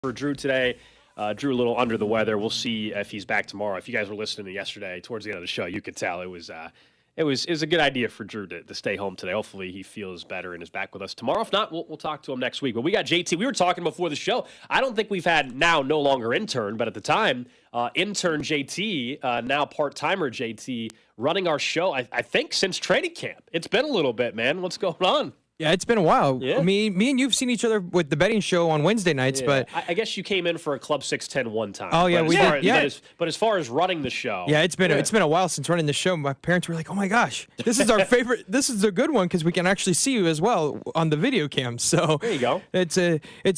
for Drew today. Drew a little under the weather. We'll see if he's back tomorrow. If you guys were listening to yesterday, towards the end of the show, you could tell it was a good idea for Drew to stay home today. Hopefully he feels better and is back with us tomorrow. If not, we'll talk to him next week. But we got JT. We were talking before the show. I don't think we've had now no longer intern, but at the time, intern JT, now part-timer JT, running our show, I think, since training camp. It's been a little bit, man. What's going on? Yeah, it's been a while. Yeah. Me and you've seen each other with the betting show on Wednesday nights, but I guess you came in for a Club 610 one time. Oh yeah, we did. Yeah. But as far as running the show, it's been a while since running the show. My parents were like, "Oh my gosh, this is our favorite. This is a good one because we can actually see you as well on the video cam." So there you go. It's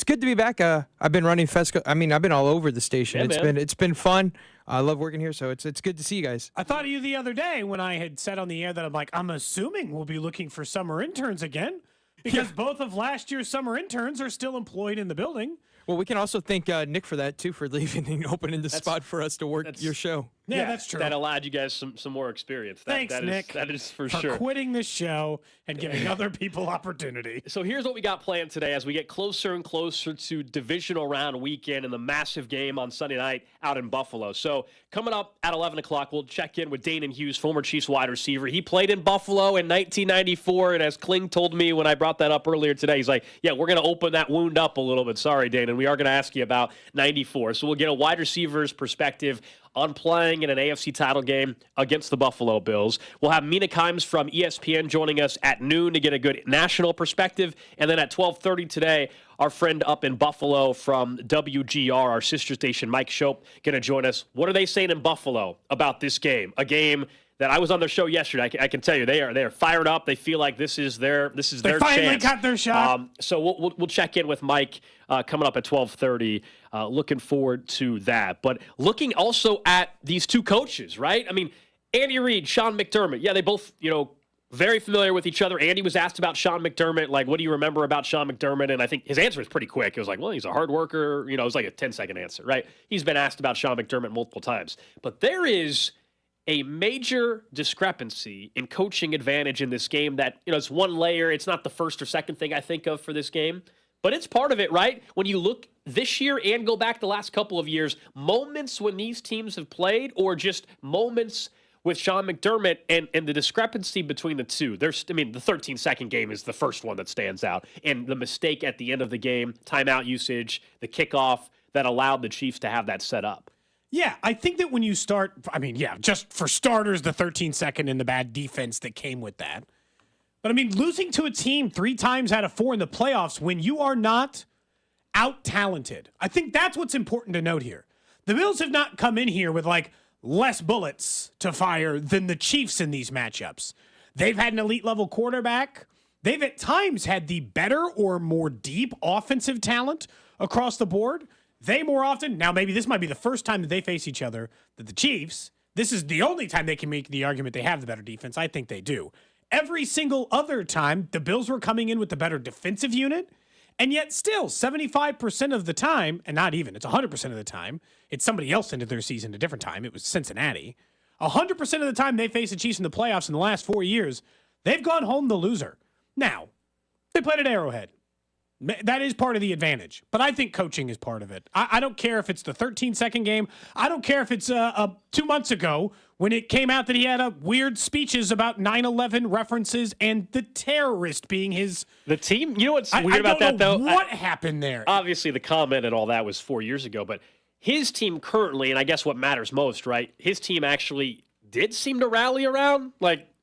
good to be back. I've been running Fesco. I mean, I've been all over the station. Yeah, It's been fun. I love working here, so it's good to see you guys. I thought of you the other day when I had said on the air that I'm assuming we'll be looking for summer interns again. Because both of last year's summer interns are still employed in the building. Well, we can also thank Nick for that, too, for leaving and opening the spot for us to work your show. Yeah, that's true. That allowed you guys some more experience. Thanks, Nick. That is for sure. sure. Quitting this show and giving other people opportunity. So here's what we got planned today as we get closer and closer to divisional round weekend and the massive game on Sunday night out in Buffalo. So coming up at 11 o'clock, we'll check in with Danan Hughes, former Chiefs wide receiver. He played in Buffalo in 1994, and as Kling told me when I brought that up earlier today, he's like, yeah, we're going to open that wound up a little bit. Sorry, Danan. We are going to ask you about 94. So we'll get a wide receiver's perspective on playing in an AFC title game against the Buffalo Bills. We'll have Mina Kimes from ESPN joining us at noon to get a good national perspective. And then at 12:30 today, our friend up in Buffalo from WGR, our sister station, Mike Schoop, going to join us. What are they saying in Buffalo about this game? A game that I was on their show yesterday. I can tell you they are fired up. They feel like this is their chance. They finally got their shot. So we'll check in with Mike coming up at 12:30. Looking forward to that. But looking also at these two coaches, right? I mean, Andy Reid, Sean McDermott. Yeah, they both, very familiar with each other. Andy was asked about Sean McDermott, like, what do you remember about Sean McDermott? And I think his answer was pretty quick. It was like, well, he's a hard worker. It was like a 10-second answer, right? He's been asked about Sean McDermott multiple times. But there is a major discrepancy in coaching advantage in this game that, it's one layer. It's not the first or second thing I think of for this game, but it's part of it, right? When you look this year and go back the last couple of years, moments when these teams have played or just moments with Sean McDermott and the discrepancy between the two. The 13-second game is the first one that stands out. And the mistake at the end of the game, timeout usage, the kickoff that allowed the Chiefs to have that set up. Yeah, I think that when you start, just for starters, the 13-second and the bad defense that came with that. But, losing to a team 3 times out of 4 in the playoffs when you are not out-talented. I think that's what's important to note here. The Bills have not come in here with, less bullets to fire than the Chiefs in these matchups. They've had an elite-level quarterback. They've at times had the better or more deep offensive talent across the board. They more often, now maybe this might be the first time that they face each other, that the Chiefs, this is the only time they can make the argument they have the better defense. I think they do. Every single other time, the Bills were coming in with the better defensive unit, and yet still 75% of the time, and not even, it's 100% of the time, it's somebody else ended their season at a different time. It was Cincinnati. 100% of the time they face the Chiefs in the playoffs in the last 4 years, they've gone home the loser. Now, they played at Arrowhead. That is part of the advantage, but I think coaching is part of it. I don't care if it's the 13-second game. I don't care if it's 2 months ago when it came out that he had weird speeches about 9/11 references and the terrorist being the team. You know what's weird about that, though? What happened there? Obviously, the comment and all that was 4 years ago, but his team currently, and I guess what matters most, right? His team actually did seem to rally around,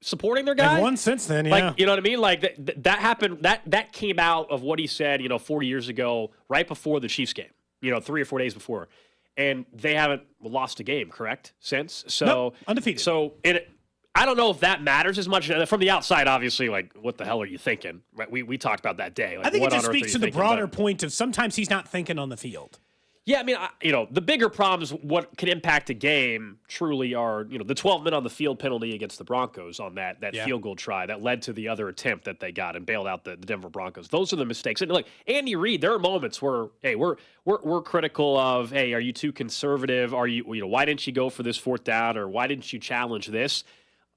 supporting their guy. They've won since then, yeah. You know what I mean? That happened. That came out of what he said, 4 years ago, right before the Chiefs game. 3 or 4 days before, and they haven't lost a game, correct? Since nope, undefeated. So I don't know if that matters as much from the outside. Obviously, what the hell are you thinking? Right? We talked about that day. I think it just speaks to the broader point of sometimes he's not thinking on the field. Yeah, the bigger problems, what can impact a game truly are, the 12 men on the field penalty against the Broncos on that field goal try that led to the other attempt that they got and bailed out the Denver Broncos. Those are the mistakes. And look, Andy Reid, there are moments where, hey, we're critical of, hey, are you too conservative? Are you, why didn't you go for this 4th down or why didn't you challenge this?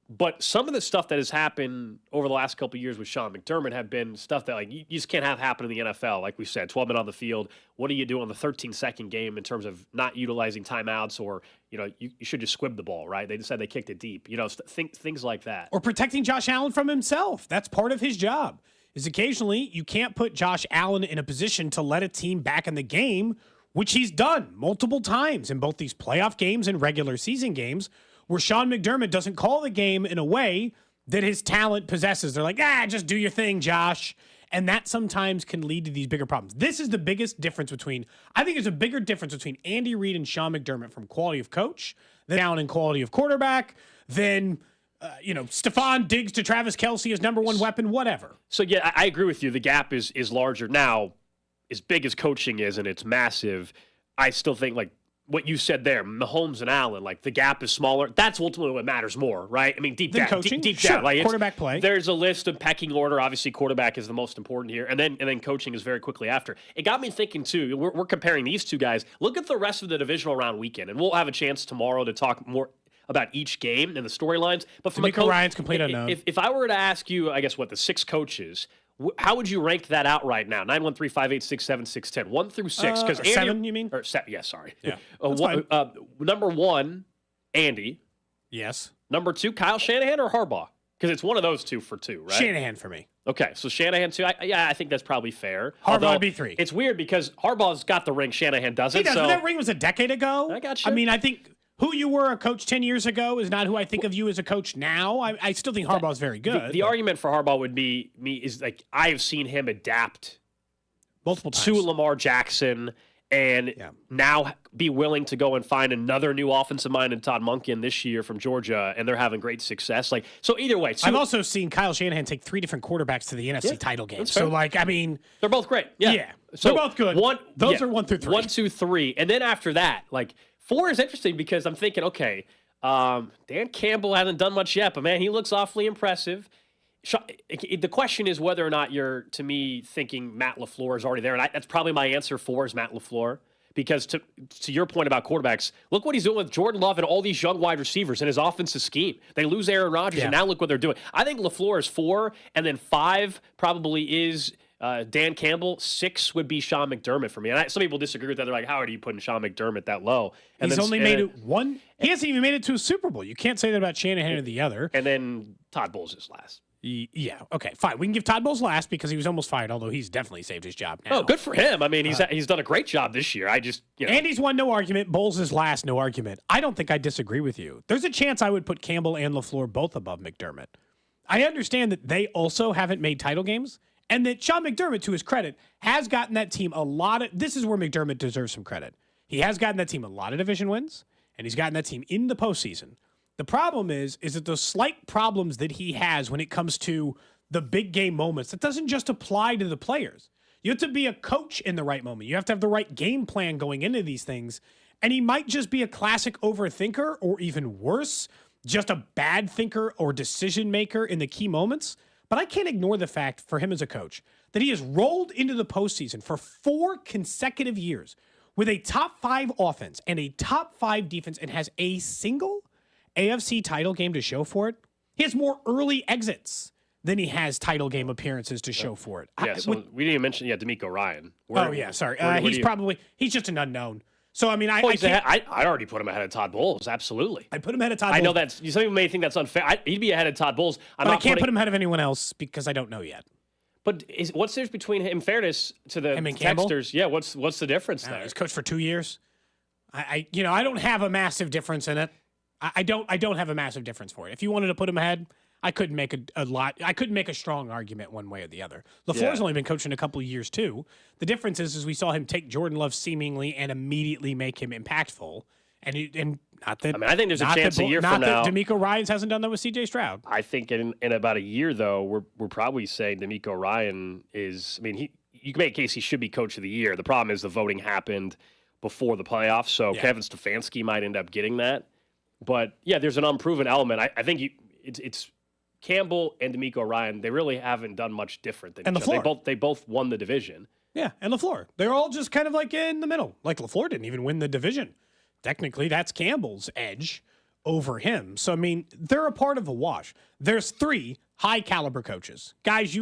But some of the stuff that has happened over the last couple of years with Sean McDermott have been stuff that, like, you just can't have happen in the NFL. Like we said, 12 men on the field. What do you do on the 13-second game in terms of not utilizing timeouts, or, you should just squib the ball, right? They decided they kicked it deep. Things like that. Or protecting Josh Allen from himself. That's part of his job. Is occasionally you can't put Josh Allen in a position to let a team back in the game, which he's done multiple times in both these playoff games and regular season games, where Sean McDermott doesn't call the game in a way that his talent possesses. They're like, just do your thing, Josh. And that sometimes can lead to these bigger problems. This is the biggest difference I think there's a bigger difference between Andy Reid and Sean McDermott from quality of coach, than down in quality of quarterback, than Stephon Diggs to TravisKelce as number one weapon, whatever. So, yeah, I agree with you. The gap is larger. Now, as big as coaching is, and it's massive, I still think, like, what you said there, Mahomes and Allen, like, the gap is smaller. That's ultimately what matters more, right? I mean, deep down. Coaching? Deep Sure. down. Like, Quarterback play. There's a list of pecking order. Obviously, quarterback is the most important here, and then coaching is very quickly after. It got me thinking, too, we're comparing these two guys. Look at the rest of the divisional round weekend, and we'll have a chance tomorrow to talk more about each game and the storylines. But from DeMeco Ryans, complete unknown. If I were to ask you, I guess, the 6 coaches, how would you rank that out right now? 913-586-7610. 1 through 6. Or 7, you mean? Or 7, yeah, sorry. Yeah, number 1, Andy. Yes. Number 2, Kyle Shanahan or Harbaugh? Because it's one of those two for 2, right? Shanahan for me. Okay, so Shanahan 2. I think that's probably fair. Harbaugh would be 3. It's weird because Harbaugh's got the ring, Shanahan doesn't. He does, so but that ring was a decade ago. I got you. I mean, I think who you were a coach 10 years ago is not who I think of you as a coach now. I still think Harbaugh's very good. The argument for Harbaugh would be like, I have seen him adapt multiple times to Lamar Jackson and now be willing to go and find another new offensive mind in Todd Monken this year from Georgia, and they're having great success. Like, so either way. I've also seen Kyle Shanahan take 3 different quarterbacks to the NFC title game. So, like, I mean. They're both great. Yeah. So they're both good. Those are 1 through 3. 1, 2, 3. And then after that, like, 4 is interesting because I'm thinking, okay, Dan Campbell hasn't done much yet, but, man, he looks awfully impressive. The question is whether or not you're, to me, thinking Matt LaFleur is already there. And that's probably my answer for is Matt LaFleur. Because to your point about quarterbacks, look what he's doing with Jordan Love and all these young wide receivers in his offensive scheme. They lose Aaron Rodgers, and now look what they're doing. I think LaFleur is 4, and then 5 probably is Dan Campbell. 6 would be Sean McDermott for me. And some people disagree with that. They're like, how are you putting Sean McDermott that low? And he's only made it one. He hasn't even made it to a Super Bowl. You can't say that about Shanahan or the other. And then Todd Bowles is last. Yeah. Okay. Fine. We can give Todd Bowles last because he was almost fired. Although he's definitely saved his job now. Oh, good for him. I mean, he's done a great job this year. Andy's won, no argument. Bowles is last, no argument. I don't think I disagree with you. There's a chance I would put Campbell and LaFleur both above McDermott. I understand that they also haven't made title games, and that Sean McDermott, to his credit, has gotten that team a lot of. This is where McDermott deserves some credit. He has gotten that team a lot of division wins, and he's gotten that team in the postseason. The problem is that those slight problems that he has when it comes to the big game moments, that doesn't just apply to the players. You have to be a coach in the right moment. You have to have the right game plan going into these things. And he might just be a classic overthinker, or even worse, just a bad thinker or decision maker in the key moments. But I can't ignore the fact for him as a coach that he has rolled into the postseason for 4 consecutive years with a top 5 offense and a top 5 defense, and has a single AFC title game to show for it. He has more early exits than he has title game appearances to show for it. Yeah, so we didn't even mention DeMeco Ryan. Sorry. He's just an unknown. So, I mean, I already put him ahead of Todd Bowles. Absolutely. I put him ahead of Todd Bowles. I know some people may think that's unfair. He'd be ahead of Todd Bowles. I can't put him ahead of anyone else because I don't know yet. But what's there between him, in fairness to the texters? Yeah, what's the difference there? He's coached for 2 years. I don't have a massive difference in it. I don't have a massive difference for it. If you wanted to put him ahead, I couldn't make I couldn't make a strong argument one way or the other. LaFleur's only been coaching a couple of years too. The difference is we saw him take Jordan Love seemingly and immediately make him impactful. And not that I think there's a chance a year from now. Not that DeMeco Ryans hasn't done that with C.J. Stroud. I think in about a year though, we're probably saying DeMeco Ryan is. I mean, you can make a case he should be coach of the year. The problem is the voting happened before the playoffs, so Kevin Stefanski might end up getting that. But yeah, there's an unproven element. I think it's Campbell and DeMeco Ryan. They really haven't done much different than each other. They both won the division. Yeah, and LaFleur. They're all just kind of like in the middle. Like LaFleur didn't even win the division. Technically, that's Campbell's edge over him. So, I mean, they're a part of the wash. There's 3 high caliber coaches, guys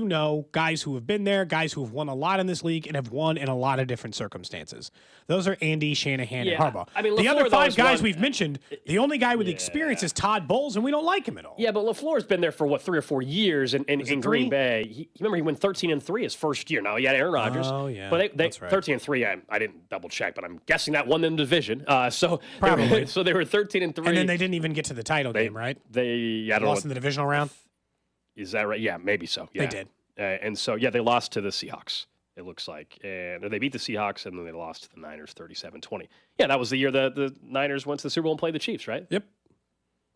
guys who have been there, guys who have won a lot in this league and have won in a lot of different circumstances. Those are Andy, Shanahan, and Harbaugh. I mean, the LaFleur, other 5 guys we've mentioned, the only guy with experience is Todd Bowles, and we don't like him at all. Yeah, but LaFleur's been there for 3 or 4 years in Green Bay. Remember he went 13-3 his first year. Now he had Aaron Rodgers. Oh yeah, but they that's right. 13-3. I didn't double check, but I'm guessing that won them the division. Probably. So they were 13-3, and then they didn't even get to the title game, right? They I don't lost know. in the divisional round. Is that right? Yeah, maybe so. Yeah. They did. And so, they lost to the Seahawks, it looks like. And they beat the Seahawks, and then they lost to the Niners 37-20. Yeah, that was the year the Niners went to the Super Bowl and played the Chiefs, right? Yep.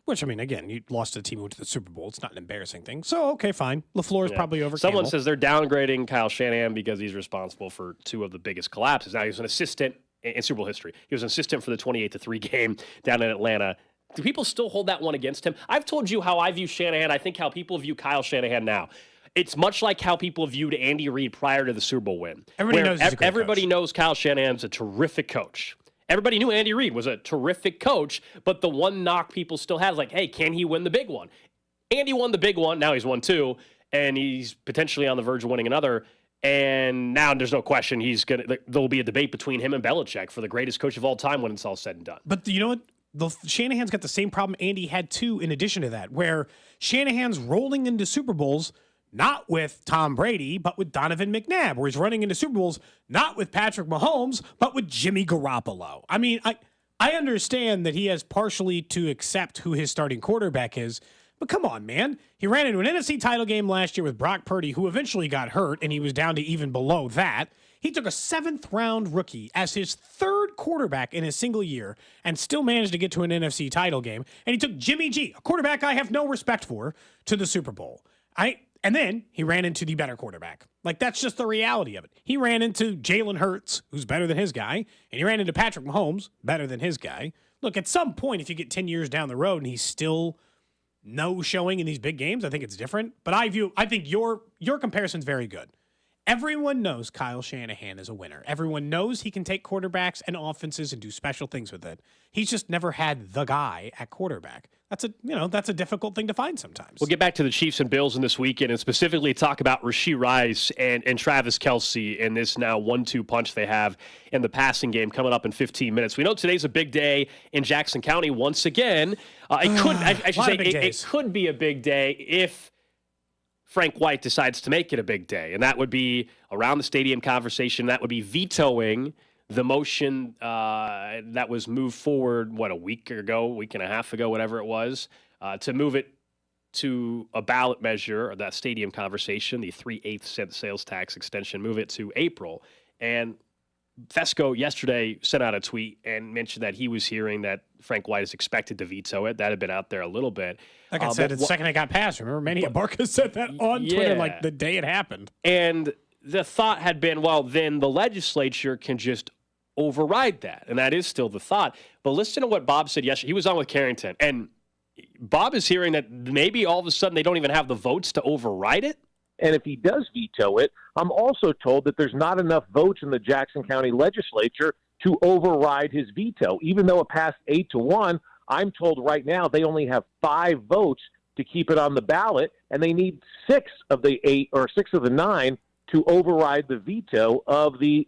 Which, I mean, again, you lost to the team who went to the Super Bowl. It's not an embarrassing thing. So, okay, fine. LaFleur's probably over Someone Campbell. says they're downgrading Kyle Shanahan because he's responsible for 2 of the biggest collapses. Now, he was an assistant in Super Bowl history. He was an assistant for the 28-3 game down in Atlanta. Do people still hold that one against him? I've told you how I view Shanahan. I think how people view Kyle Shanahan now. It's much like how people viewed Andy Reid prior to the Super Bowl win. Everybody knows Kyle Shanahan's a terrific coach. Everybody knew Andy Reid was a terrific coach, but the one knock people still have is like, hey, can he win the big one? Andy won the big one. Now he's won 2, and he's potentially on the verge of winning another. And now there's no question there'll be a debate between him and Belichick for the greatest coach of all time when it's all said and done. But you know what? Shanahan's got the same problem Andy had too, in addition to that, where Shanahan's rolling into Super Bowls not with Tom Brady, but with Donovan McNabb, where he's running into Super Bowls not with Patrick Mahomes, but with Jimmy Garoppolo. I mean, I understand that he has partially to accept who his starting quarterback is, but come on, man. He ran into an NFC title game last year with Brock Purdy, who eventually got hurt, and he was down to even below that. He took a 7th-round rookie as his 3rd quarterback in a single year and still managed to get to an NFC title game. And he took Jimmy G, a quarterback I have no respect for, to the Super Bowl. And then he ran into the better quarterback. Like, that's just the reality of it. He ran into Jalen Hurts, who's better than his guy, and he ran into Patrick Mahomes, better than his guy. Look, at some point, if you get 10 years down the road and he's still no showing in these big games, I think it's different. But I think your comparison's very good. Everyone knows Kyle Shanahan is a winner. Everyone knows he can take quarterbacks and offenses and do special things with it. He's just never had the guy at quarterback. That's a difficult thing to find sometimes. We'll get back to the Chiefs and Bills in this weekend and specifically talk about RasheeRice and TravisKelce and this now 1-2 punch they have in the passing game coming up in 15 minutes. We know today's a big day in Jackson County once again. It could be a big day if Frank White decides to make it a big day, and that would be around the stadium conversation. That would be vetoing the motion that was moved forward, a week and a half ago, whatever it was, to move it to a ballot measure, or that stadium conversation, the 3/8 cent sales tax extension, move it to April. And Fesco yesterday sent out a tweet and mentioned that he was hearing that Frank White is expected to veto it. That had been out there a little bit. Like I said, the second it got passed, remember, Manny Abarca said that on Twitter like the day it happened. And the thought had been, well, then the legislature can just override that. And that is still the thought. But listen to what Bob said yesterday. He was on with Carrington. And Bob is hearing that maybe all of a sudden they don't even have the votes to override it. And if he does veto it, I'm also told that there's not enough votes in the Jackson County legislature to override his veto. Even though it passed 8-1, I'm told right now they only have 5 votes to keep it on the ballot, and they need 6 of the 8 or 6 of the 9 to override the veto of the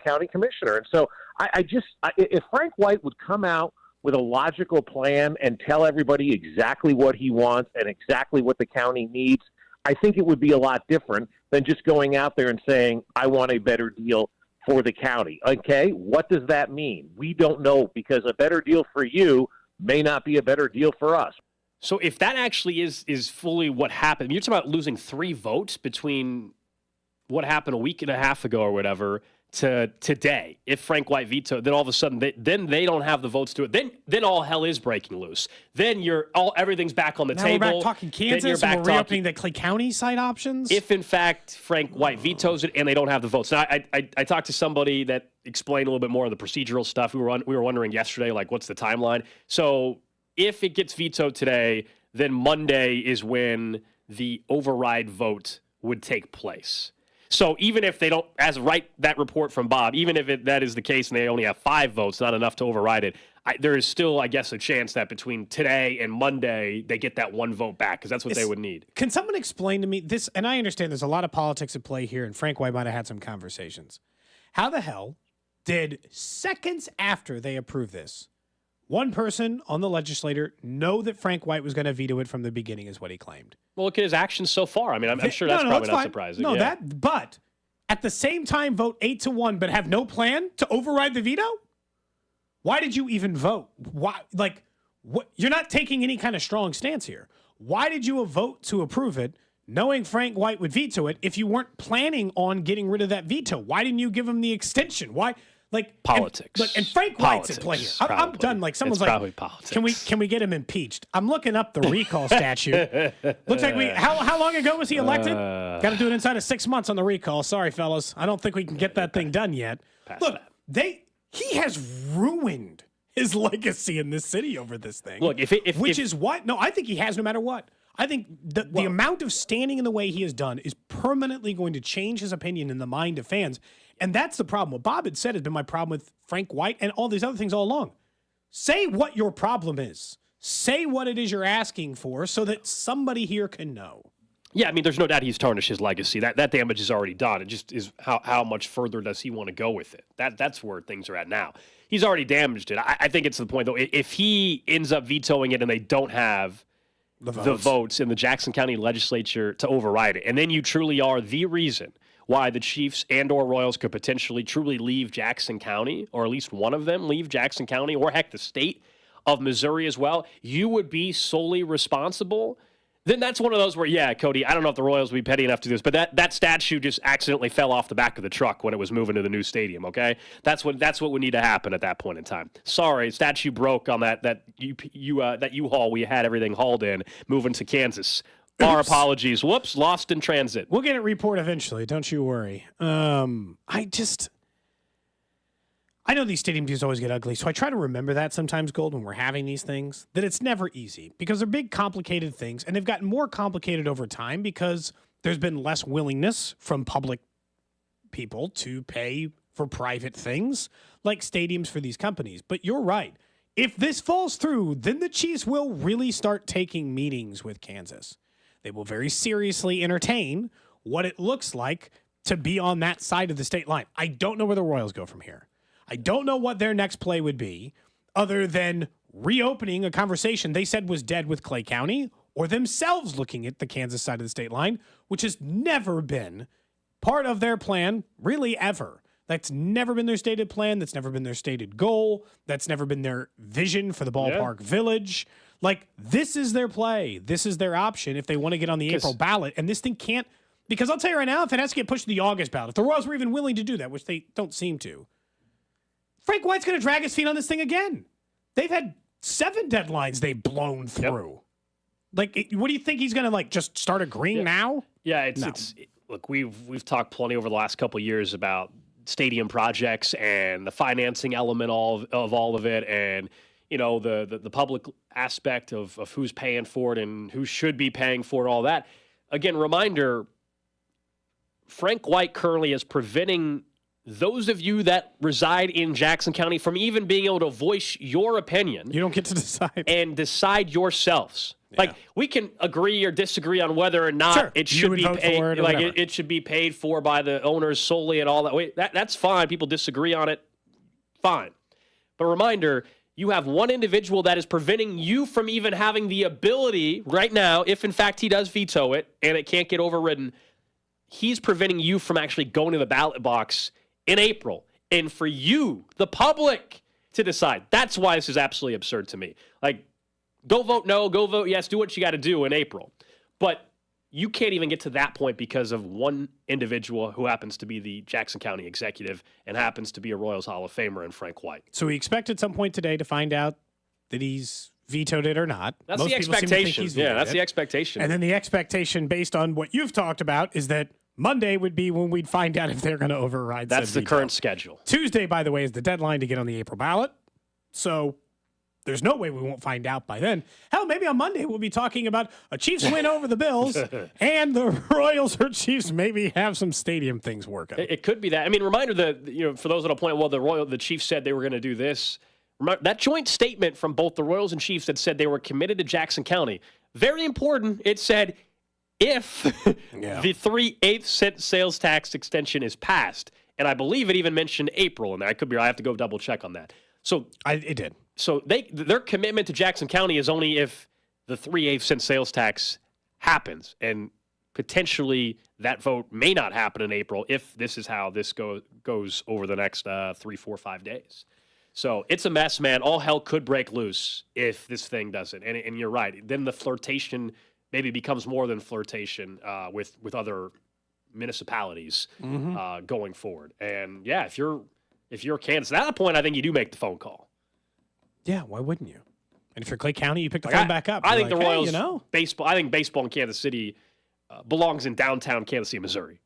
county commissioner. And so if Frank White would come out with a logical plan and tell everybody exactly what he wants and exactly what the county needs, I think it would be a lot different than just going out there and saying, I want a better deal for the county. Okay, what does that mean? We don't know, because a better deal for you may not be a better deal for us. So if that actually is fully what happened, you're talking about losing 3 votes between what happened a week and a half ago or whatever to today. If Frank White vetoed, then all of a sudden they don't have the votes to it. Then all hell is breaking loose. Then everything's back on the now table. We're back talking Kansas, and we're reopening the Clay County site options. If in fact Frank White vetoes it and they don't have the votes. Now I talked to somebody that explained a little bit more of the procedural stuff. We were wondering yesterday, like, what's the timeline? So if it gets vetoed today, then Monday is when the override vote would take place. So even if they don't, that report from Bob, even if that is the case and they only have 5 votes, not enough to override it, there is still, I guess, a chance that between today and Monday, they get that 1 vote back because that's what they would need. Can someone explain to me this? And I understand there's a lot of politics at play here, and Frank White might have had some conversations. How the hell did seconds after they approved this, one person on the legislature know that Frank White was going to veto it from the beginning is what he claimed? Well, look at his actions so far. I mean, I'm sure that's probably not surprising. No, yeah. But at the same time, vote 8-1, but have no plan to override the veto? Why did you even vote? Why? Like, what? You're not taking any kind of strong stance here. Why did you vote to approve it, knowing Frank White would veto it, if you weren't planning on getting rid of that veto? Why didn't you give him the extension? Why? Like politics. And Frank White's at play here. I'm done. Like someone's it's like, probably politics. Can we get him impeached? I'm looking up the recall statute. Looks like how long ago was he elected? Got to do it inside of 6 months on the recall. Sorry, fellas, I don't think we can get that thing done yet. Look, he has ruined his legacy in this city over this thing. Look, is what? No, I think he has no matter what. I think the amount of standing in the way he has done is permanently going to change his opinion in the mind of fans. And that's the problem. What Bob had said has been my problem with Frank White and all these other things all along. Say what your problem is. Say what it is you're asking for so that somebody here can know. Yeah, I mean, there's no doubt he's tarnished his legacy. That damage is already done. It just is how much further does he want to go with it? That's where things are at now. He's already damaged it. I think it's the point, though. If he ends up vetoing it and they don't have the votes in the Jackson County legislature to override it, and then you truly are the reason why the Chiefs and or Royals could potentially truly leave Jackson County, or at least one of them leave Jackson County, or heck, the state of Missouri as well, you would be solely responsible. Then that's one of those where, yeah, Cody, I don't know if the Royals would be petty enough to do this, but that statue just accidentally fell off the back of the truck when it was moving to the new stadium, okay? That's what would need to happen at that point in time. Sorry, statue broke on that U-Haul we had everything hauled in, moving to Kansas. Our apologies. Whoops, lost in transit. We'll get it report eventually. Don't you worry. I know these stadium deals always get ugly, so I try to remember that sometimes, Gold, when we're having these things, that it's never easy because they're big, complicated things, and they've gotten more complicated over time because there's been less willingness from public people to pay for private things like stadiums for these companies. But you're right. If this falls through, then the Chiefs will really start taking meetings with Kansas. They will very seriously entertain what it looks like to be on that side of the state line. I don't know where the Royals go from here. I don't know what their next play would be other than reopening a conversation they said was dead with Clay County, or themselves looking at the Kansas side of the state line, which has never been part of their plan, really ever. That's never been their stated plan. That's never been their stated goal. That's never been their vision for the ballpark village. Like, this is their play. This is their option if they want to get on the April ballot. And this thing can't, because I'll tell you right now, if it has to get pushed to the August ballot, if the Royals were even willing to do that, which they don't seem to, Frank White's going to drag his feet on this thing again. They've had 7 deadlines they've blown through. Yep. Like, what do you think he's going to, like, just start agreeing now? Yeah, look, we've talked plenty over the last couple of years about stadium projects and the financing element of all of it, and you know the public aspect of who's paying for it and who should be paying for it, all that. Again, reminder, Frank White currently is preventing those of you that reside in Jackson County from even being able to voice your opinion. You don't get to decide. And decide yourselves. Yeah. Like, we can agree or disagree on whether or not it should be paid. Like, it should be paid for by the owners solely and all that. Wait, that's fine. People disagree on it. Fine. But reminder, you have one individual that is preventing you from even having the ability right now, if in fact he does veto it and it can't get overridden, he's preventing you from actually going to the ballot box in April. And for you, the public, to decide. That's why this is absolutely absurd to me. Like, go vote no, go vote yes, do what you got to do in April. But you can't even get to that point because of one individual who happens to be the Jackson County executive and happens to be a Royals Hall of Famer in Frank White. So we expect at some point today to find out that he's vetoed it or not. That's Most the expectation. Yeah, that's the expectation. And then the expectation based on what you've talked about is that Monday would be when we'd find out if they're going to override. That's the current schedule. Tuesday, by the way, is the deadline to get on the April ballot. So there's no way we won't find out by then. Hell, maybe on Monday we'll be talking about a Chiefs win over the Bills and the Royals or Chiefs maybe have some stadium things working. It could be that. I mean, reminder that, for those that don't point, well, the Chiefs said they were going to do this. Remember, that joint statement from both the Royals and Chiefs that said they were committed to Jackson County. Very important. It said if the 3/8 cent sales tax extension is passed, and I believe it even mentioned April, and I could be. I have to go double check on that. So it did. So their commitment to Jackson County is only if the 3/8 cent sales tax happens, and potentially that vote may not happen in April if this is how this goes over the next 3, 4, 5 days. So it's a mess, man. All hell could break loose if this thing doesn't. And you're right. Then the flirtation maybe becomes more than flirtation with other municipalities going forward. And yeah, if you're Kansas, at that point, I think you do make the phone call. Yeah, why wouldn't you? And if you're Clay County, you pick the phone back up. I think the Royals, baseball. I think baseball in Kansas City belongs in downtown Kansas City, Missouri.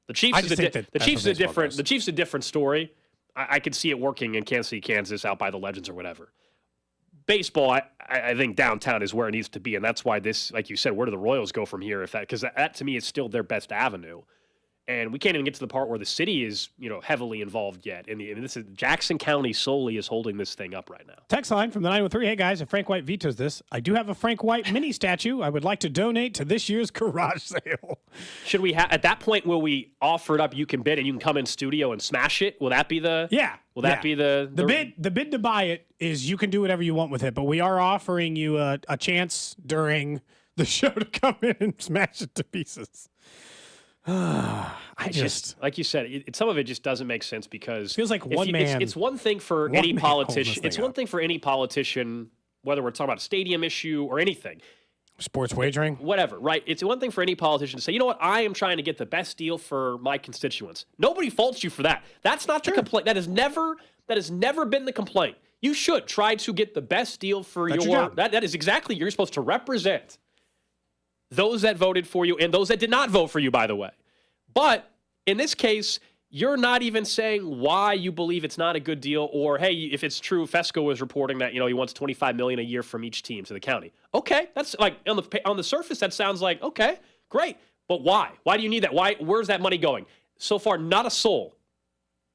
The Chiefs is a different story. I could see it working in Kansas City, Kansas, out by the Legends or whatever. Baseball, I think downtown is where it needs to be, and that's why this, like you said, where do the Royals go from here? Because that to me is still their best avenue. And we can't even get to the part where the city is, heavily involved yet. And this is Jackson County solely is holding this thing up right now. Text line from the 913. Hey guys, if Frank White vetoes this, I do have a Frank White mini statue I would like to donate to this year's garage sale. Should we at that point? Will we offer it up? You can bid, and you can come in studio and smash it. Will that be the? Yeah. Will that be the bid? The bid to buy it is you can do whatever you want with it, but we are offering you a chance during the show to come in and smash it to pieces. I just like you said, some of it just doesn't make sense because feels like It's one thing for any politician. It's one thing for any politician, whether we're talking about a stadium issue or anything, sports wagering, whatever. Right? It's one thing for any politician to say, you know what, I am trying to get the best deal for my constituents. Nobody faults you for that. That's not the complaint. That has never been the complaint. You should try to get the best deal for your job. That is exactly, you're supposed to represent those that voted for you and those that did not vote for you, by the way. But in this case, you're not even saying why you believe it's not a good deal, or hey, if it's true, Fesco was reporting that he wants $25 million a year from each team to the county. Okay, that's like on the surface that sounds like okay, great, but why? Why do you need that? Where's that money going? So far, not a soul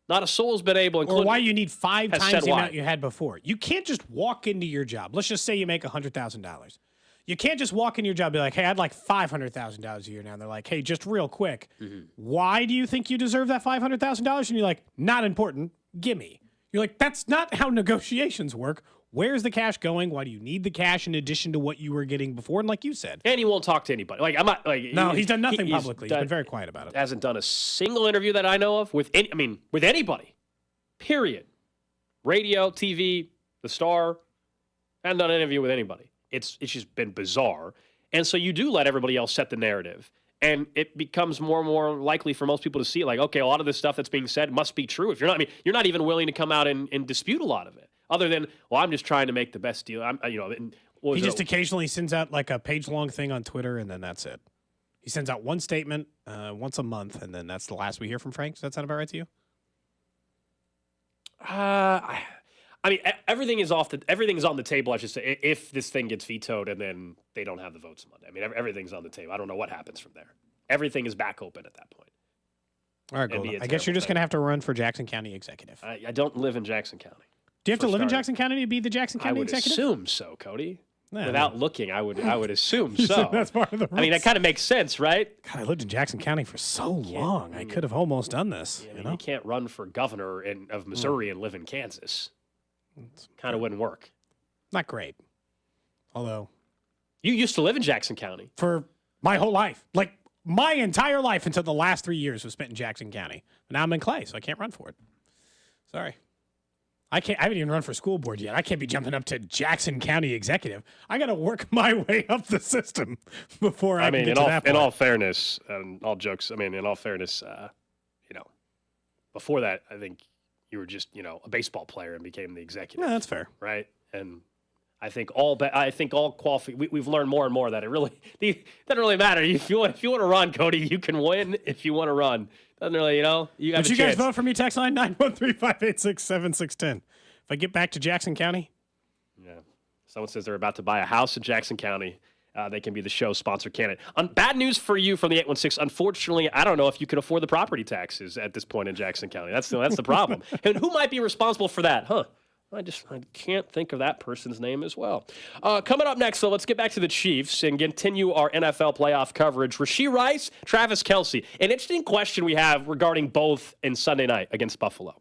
has been able. Or why you need 5 times the amount you had before. You can't just walk into your job. Let's just say you make $100,000. You can't just walk in your job and be like, hey, I'd like $500,000 a year now. And they're like, hey, just real quick, why do you think you deserve that $500,000? And you're like, not important. Gimme. You're like, that's not how negotiations work. Where's the cash going? Why do you need the cash in addition to what you were getting before? And like you said. And he won't talk to anybody. Like, I'm not like. No, he's done nothing publicly. He's been very quiet about it. Hasn't done a single interview that I know of with anybody. Period. Radio, TV, the Star. Hasn't done an interview with anybody. It's just been bizarre. And so you do let everybody else set the narrative. And it becomes more and more likely for most people to see it like, okay, a lot of this stuff that's being said must be true. If you're not, you're not even willing to come out and dispute a lot of it. Other than, well, I'm just trying to make the best deal. He just occasionally sends out like a page-long thing on Twitter, and then that's it. He sends out one statement once a month, and then that's the last we hear from Frank. Does that sound about right to you? Everything is on the table. I should say, if this thing gets vetoed and then they don't have the votes Monday. Everything's on the table. I don't know what happens from there. Everything is back open at that point. All right, Gold. I guess you're just going to have to run for Jackson County executive. I don't live in Jackson County. Do you have to live in Jackson County to be the Jackson County executive? I would assume so, Cody. Without looking, I would assume so. That's part of the rules. That kind of makes sense, right? God, I lived in Jackson County for so long. I could have almost done this. You can't run for governor of Missouri and live in Kansas. Kind of wouldn't work. Not great. Although. You used to live in Jackson County. For my whole life. Like, my entire life until the last 3 years was spent in Jackson County. But now I'm in Clay, so I can't run for it. Sorry. I haven't even run for school board yet. I can't be jumping up to Jackson County executive. I got to work my way up the system before I can get to that point. In all fairness, all jokes, before that, I think you were just, a baseball player and became the executive. Yeah, that's fair. Right? And I think all we've learned more and more that it really doesn't really matter. If you want to run, Cody, you can win if you want to run. Doesn't really, you have a chance. But you guys vote for me, text line 913-586-7610. If I get back to Jackson County, yeah. Someone says they're about to buy a house in Jackson County. They can be the show sponsor candidate. Bad news for you from the 816. Unfortunately, I don't know if you can afford the property taxes at this point in Jackson County. That's the problem. And who might be responsible for that? I can't think of that person's name as well. Coming up next, though, let's get back to the Chiefs and continue our NFL playoff coverage. RasheeRice, TravisKelce. An interesting question we have regarding both in Sunday night against Buffalo.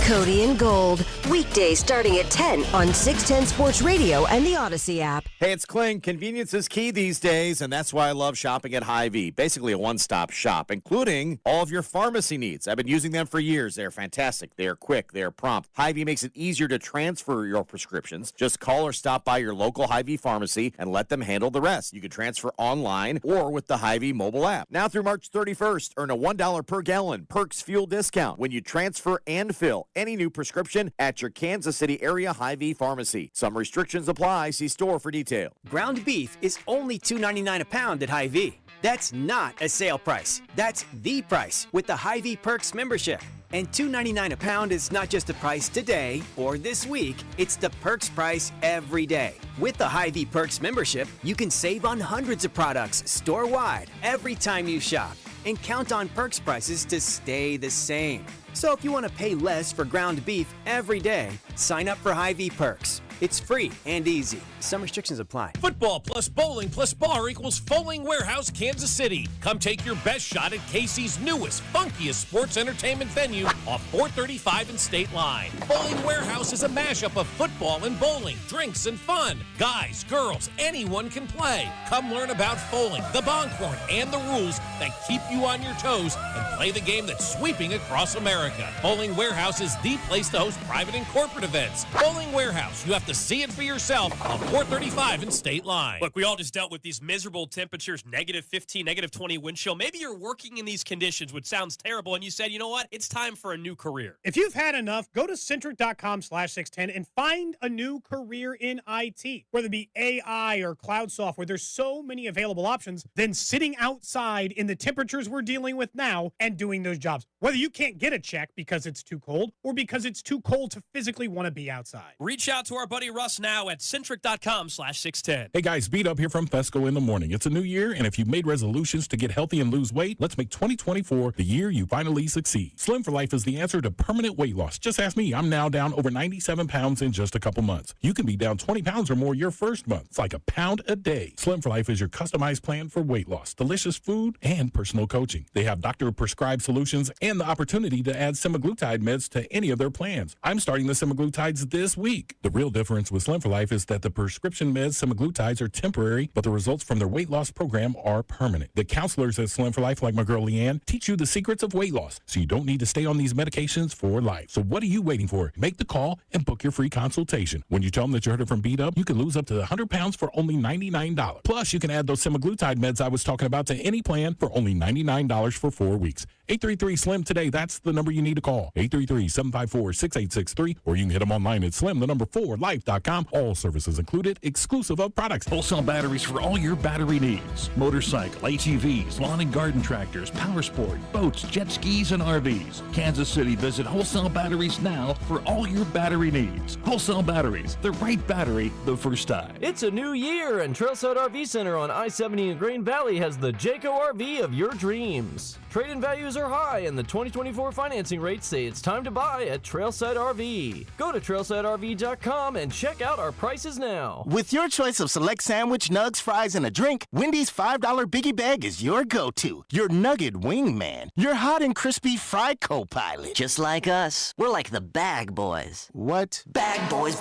Cody and Gold, weekdays starting at 10 on 610 Sports Radio and the Odyssey app. Hey, it's Kling. Convenience is key these days, and that's why I love shopping at Hy-Vee. Basically a one-stop shop, including all of your pharmacy needs. I've been using them for years. They're fantastic. They're quick. They're prompt. Hy-Vee makes it easier to transfer your prescriptions. Just call or stop by your local Hy-Vee pharmacy and let them handle the rest. You can transfer online or with the Hy-Vee mobile app. Now through March 31st, earn a $1 per gallon Perks fuel discount when you transfer and fill any new prescription at your Kansas City area Hy-Vee pharmacy. Some restrictions apply. See store for detail. Ground beef is only $2.99 a pound at Hy-Vee. That's not a sale price. That's the price with the Hy-Vee Perks membership. And $2.99 a pound is not just the price today or this week, it's the Perks price every day. With the Hy-Vee Perks membership, you can save on hundreds of products store-wide every time you shop and count on Perks prices to stay the same. So if you want to pay less for ground beef every day, sign up for Hy-Vee Perks. It's free and easy. Some restrictions apply. Football plus bowling plus bar equals Bowling Warehouse, Kansas City. Come take your best shot at Casey's newest, funkiest sports entertainment venue off 435 and State Line. Bowling Warehouse is a mashup of football and bowling, drinks and fun. Guys, girls, anyone can play. Come learn about bowling, the bonkhorn, and the rules that keep you on your toes and play the game that's sweeping across America. Bowling Warehouse is the place to host private and corporate events. Bowling Warehouse, you have to see it for yourself on 435 and State Line. Look, we all just dealt with these miserable temperatures, -15, -20 wind chill. Maybe you're working in these conditions, which sounds terrible, and you said, you know what? It's time for a new career. If you've had enough, go to centric.com/610 and find a new career in IT. Whether it be AI or cloud software, there's so many available options than sitting outside in the temperatures we're dealing with now and doing those jobs. Whether you can't get a check because it's too cold or because it's too cold to physically want to be outside. Reach out to our buddy Russ now at centric.com/610. Hey guys, Beat Up here from Fesco in the Morning. It's a new year, and if you've made resolutions to get healthy and lose weight, let's make 2024 the year you finally succeed. Slim for Life is the answer to permanent weight loss. Just ask me. I'm now down over 97 pounds in just a couple months. You can be down 20 pounds or more your first month. It's like a pound a day. Slim for Life is your customized plan for weight loss, delicious food, and personal coaching. They have doctor-prescribed solutions and the opportunity to add semaglutide meds to any of their plans. I'm starting the semaglutides this week. The real difference with Slim for Life is that the prescription meds semaglutides are temporary, but the results from their weight loss program are permanent. The counselors at Slim for Life, like my girl Leanne, teach you the secrets of weight loss, so you don't need to stay on these medications for life. So what are you waiting for? Make the call and book your free consultation. When you tell them that you heard it from Beat Up, you can lose up to 100 pounds for only $99. Plus, you can add those semaglutide meds I was talking about to any plan for only $99 for 4 weeks. 833-SLIM today. That's the number you need to call. 833-754-6863, or you can hit them online at slim4life.com. All services included, exclusive of products. Wholesale batteries for all your battery needs. Motorcycle, ATVs, lawn and garden tractors, power sport, boats, jet skis, and RVs. Kansas City, visit Wholesale Batteries now for all your battery needs. Wholesale Batteries, the right battery the first time. It's a new year, and Trailside RV Center on I-70 in Green Valley has the Jayco RV of your dreams. Trade-in values are high, and the 2024 financing rates say it's time to buy at Trailside RV. Go to trailsiderv.com and check out our prices now. With your choice of select sandwich, nugs, fries, and a drink, Wendy's $5 Biggie Bag is your go-to. Your nugget wingman. Your hot and crispy fry co-pilot. Just like us. We're like the bag boys. What? Bag boys,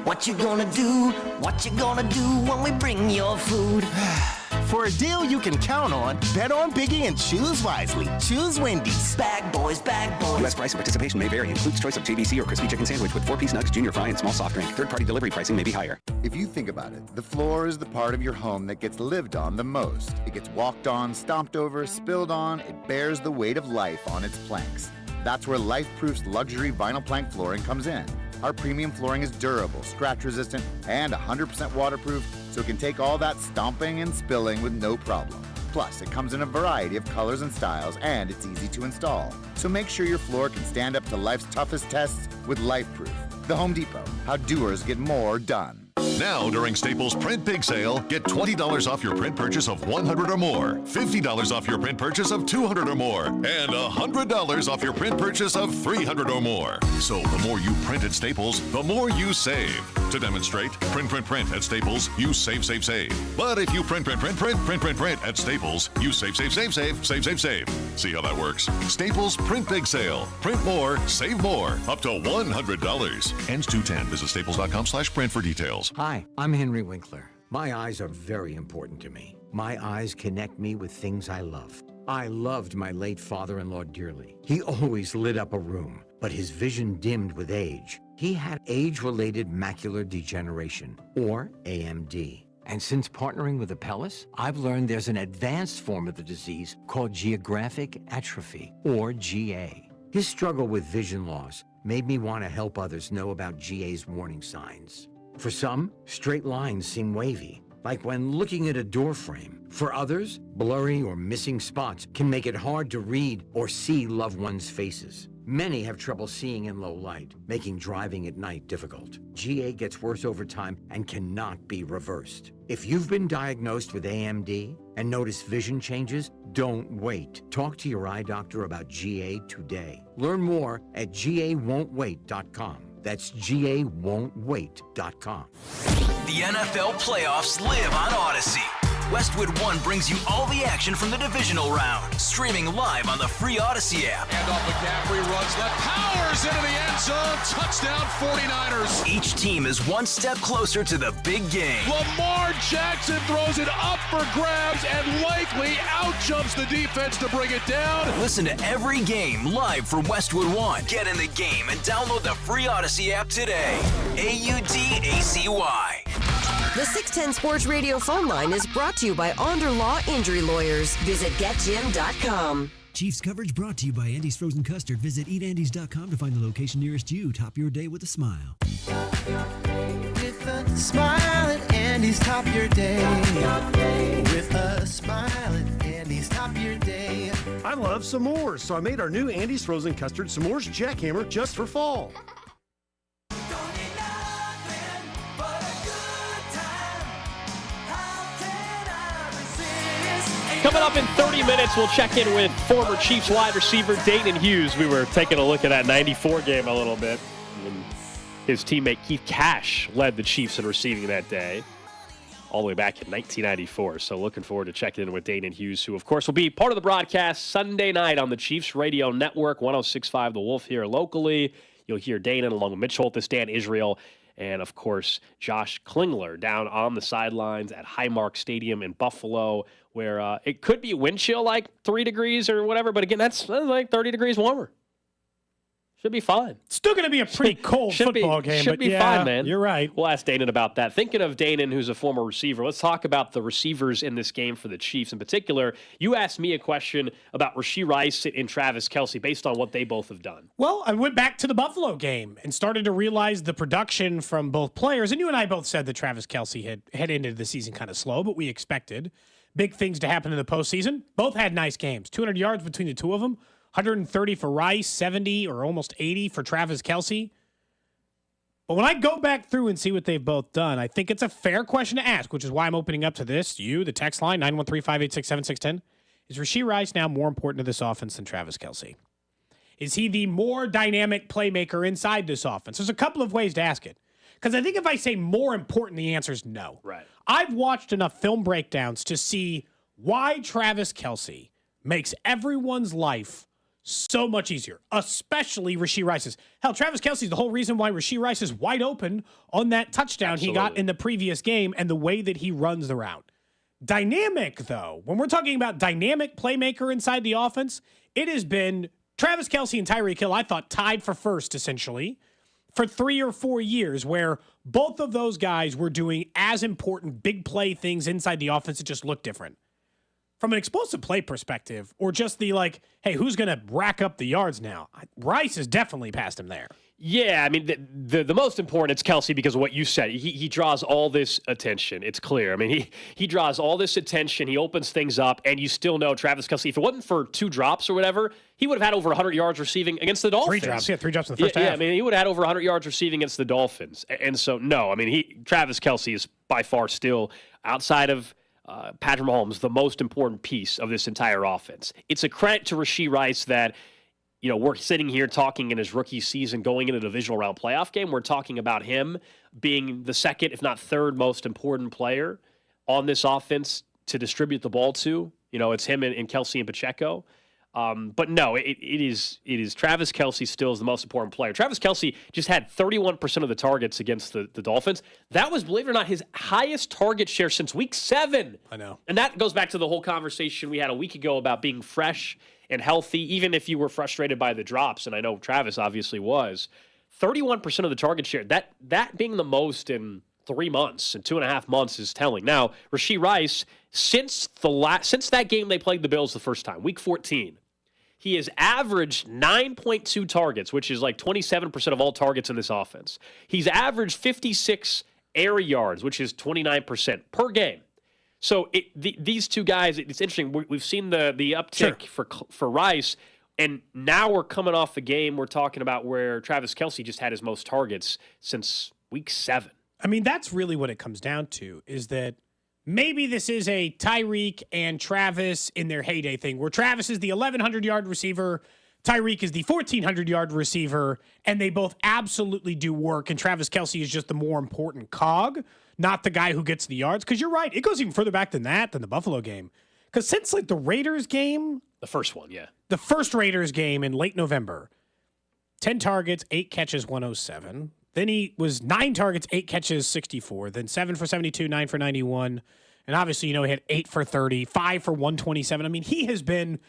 what you gonna do? What you gonna do when we bring your food? For a deal you can count on, bet on Biggie and choose wisely. Choose Wendy's. Bag boys. U.S. price and participation may vary. Includes choice of JBC or crispy chicken sandwich with 4-piece nugs, junior fry, and small soft drink. Third-party delivery pricing may be higher. If you think about it, the floor is the part of your home that gets lived on the most. It gets walked on, stomped over, spilled on. It bears the weight of life on its planks. That's where LifeProof's luxury vinyl plank flooring comes in. Our premium flooring is durable, scratch-resistant, and 100% waterproof, so it can take all that stomping and spilling with no problem. Plus, it comes in a variety of colors and styles, and it's easy to install. So make sure your floor can stand up to life's toughest tests with LifeProof. The Home Depot, how doers get more done. Now, during Staples Print Big Sale, get $20 off your print purchase of $100 or more, $50 off your print purchase of $200 or more, and $100 off your print purchase of $300 or more. So the more you print at Staples, the more you save. To demonstrate, print at Staples, you save. But if you print at Staples, you save. See how that works? Staples Print Big Sale. Print more, save more, up to $100. Ends 2/10. Visit staples.com/print for details. Hi, I'm Henry Winkler. My eyes are very important to me. My eyes connect me with things I love. I loved my late father-in-law dearly. He always lit up a room, but his vision dimmed with age. He had age-related macular degeneration, or AMD. And since partnering with Apellis, I've learned there's an advanced form of the disease called geographic atrophy, or GA. His struggle with vision loss made me want to help others know about GA's warning signs. For some, straight lines seem wavy, like when looking at a door frame. For others, blurry or missing spots can make it hard to read or see loved ones' faces. Many have trouble seeing in low light, making driving at night difficult. GA gets worse over time and cannot be reversed. If you've been diagnosed with AMD and notice vision changes, don't wait. Talk to your eye doctor about GA today. Learn more at GAWon'tWait.com. That's GAWon'tWait.com. The NFL playoffs live on Odyssey. Westwood One brings you all the action from the divisional round, streaming live on the free Odyssey app. And off McCaffrey runs left, powers into the end zone, touchdown 49ers. Each team is one step closer to the big game. Lamar Jackson throws it up for grabs and likely out-jumps the defense to bring it down. Listen to every game live from Westwood One. Get in the game and download the free Odyssey app today. AUDACY. The 610 Sports Radio phone line is brought to you by Onder Law Injury Lawyers. Visit getjim.com. Chiefs coverage brought to you by Andy's Frozen Custard. Visit eatandys.com to find the location nearest you. Top your day with a smile. With a smile at Andy's, top your day. With a smile at Andy's, top your day. I love s'mores, so I made our new Andy's Frozen Custard S'mores Jackhammer just for fall. Coming up in 30 minutes, we'll check in with former Chiefs wide receiver Danan Hughes. We were taking a look at that 94 game a little bit. And his teammate Keith Cash led the Chiefs in receiving that day, all the way back in 1994. So looking forward to checking in with Danan Hughes, who, of course, will be part of the broadcast Sunday night on the Chiefs Radio Network, 106.5 The Wolf here locally. You'll hear Danan along with Mitch Holthus, Dan Israel, and, of course, Josh Klingler down on the sidelines at Highmark Stadium in Buffalo, where it could be wind chill like 3 degrees or whatever. But, again, that's like 30 degrees warmer. Should be fine. Still going to be a pretty cold football game. Should but be yeah, fine, man. You're right. We'll ask Danan about that. Thinking of Danan, who's a former receiver, let's talk about the receivers in this game for the Chiefs. In particular, you asked me a question about RasheeRice and TravisKelce based on what they both have done. Well, I went back to the Buffalo game and started to realize the production from both players. And you and I both said that TravisKelce had ended the season kind of slow, but we expected big things to happen in the postseason. Both had nice games. 200 yards between the two of them. 130 for Rice, 70 or almost 80 for TravisKelce. But when I go back through and see what they've both done, I think it's a fair question to ask, which is why I'm opening up to this. You, the text line, 913-586-7610. Is RasheeRice now more important to this offense than TravisKelce? Is he the more dynamic playmaker inside this offense? There's a couple of ways to ask it. Because I think if I say more important, the answer is no. Right. I've watched enough film breakdowns to see why TravisKelce makes everyone's life so much easier, especially RasheeRice's. Hell, TravisKelce is the whole reason why RasheeRice is wide open on that touchdown he got in the previous game and the way that he runs the route. Dynamic, though, when we're talking about dynamic playmaker inside the offense, it has been TravisKelce and Tyreek Hill, I thought, tied for first, essentially, for 3 or 4 years, where both of those guys were doing as important big play things inside the offense. It just looked different. From an explosive play perspective, or just the like, hey, who's going to rack up the yards now? Rice has definitely passed him there. Yeah, I mean, the most important, it's Kelce because of what you said. He draws all this attention. It's clear. I mean, he draws all this attention. He opens things up, and you still know TravisKelce, if it wasn't for 2 drops or whatever, he would have had over 100 yards receiving against the Dolphins. 3 drops, 3 drops in the first half. Yeah, I mean, he would have had over 100 yards receiving against the Dolphins. And so, no, I mean, TravisKelce is by far still, outside of Patrick Mahomes, the most important piece of this entire offense. It's a credit to RasheeRice that, you know, we're sitting here talking in his rookie season going into the divisional round playoff game. We're talking about him being the second, if not third most important player on this offense to distribute the ball to. You know, it's him and Kelce and Pacheco. But no, it is TravisKelce still is the most important player. TravisKelce just had 31% of the targets against the Dolphins. That was, believe it or not, his highest target share since week 7. I know. And that goes back to the whole conversation we had a week ago about being fresh and healthy, even if you were frustrated by the drops, and I know Travis obviously was. 31% of the target share, that being the most in 3 months and 2.5 months is telling. Now, RasheeRice, since that game they played the Bills the first time, week 14, he has averaged 9.2 targets, which is like 27% of all targets in this offense. He's averaged 56 air yards, which is 29% per game. So these two guys, it's interesting. We've seen the uptick for Rice, and now we're coming off a game we're talking about where TravisKelce just had his most targets since week 7. I mean, that's really what it comes down to, is that maybe this is a Tyreek and Travis in their heyday thing, where Travis is the 1,100-yard receiver, Tyreek is the 1,400-yard receiver, and they both absolutely do work, and TravisKelce is just the more important cog, not the guy who gets the yards. Because you're right, it goes even further back than the Buffalo game. Because since like the Raiders game, the first one, yeah, the first Raiders game in late November, 10 targets, 8 catches, 107. Then he was 9 targets, 8 catches, 64. Then 7 for 72, 9 for 91. And obviously, you know, he had 8 for 30, 5 for 127. I mean, he has been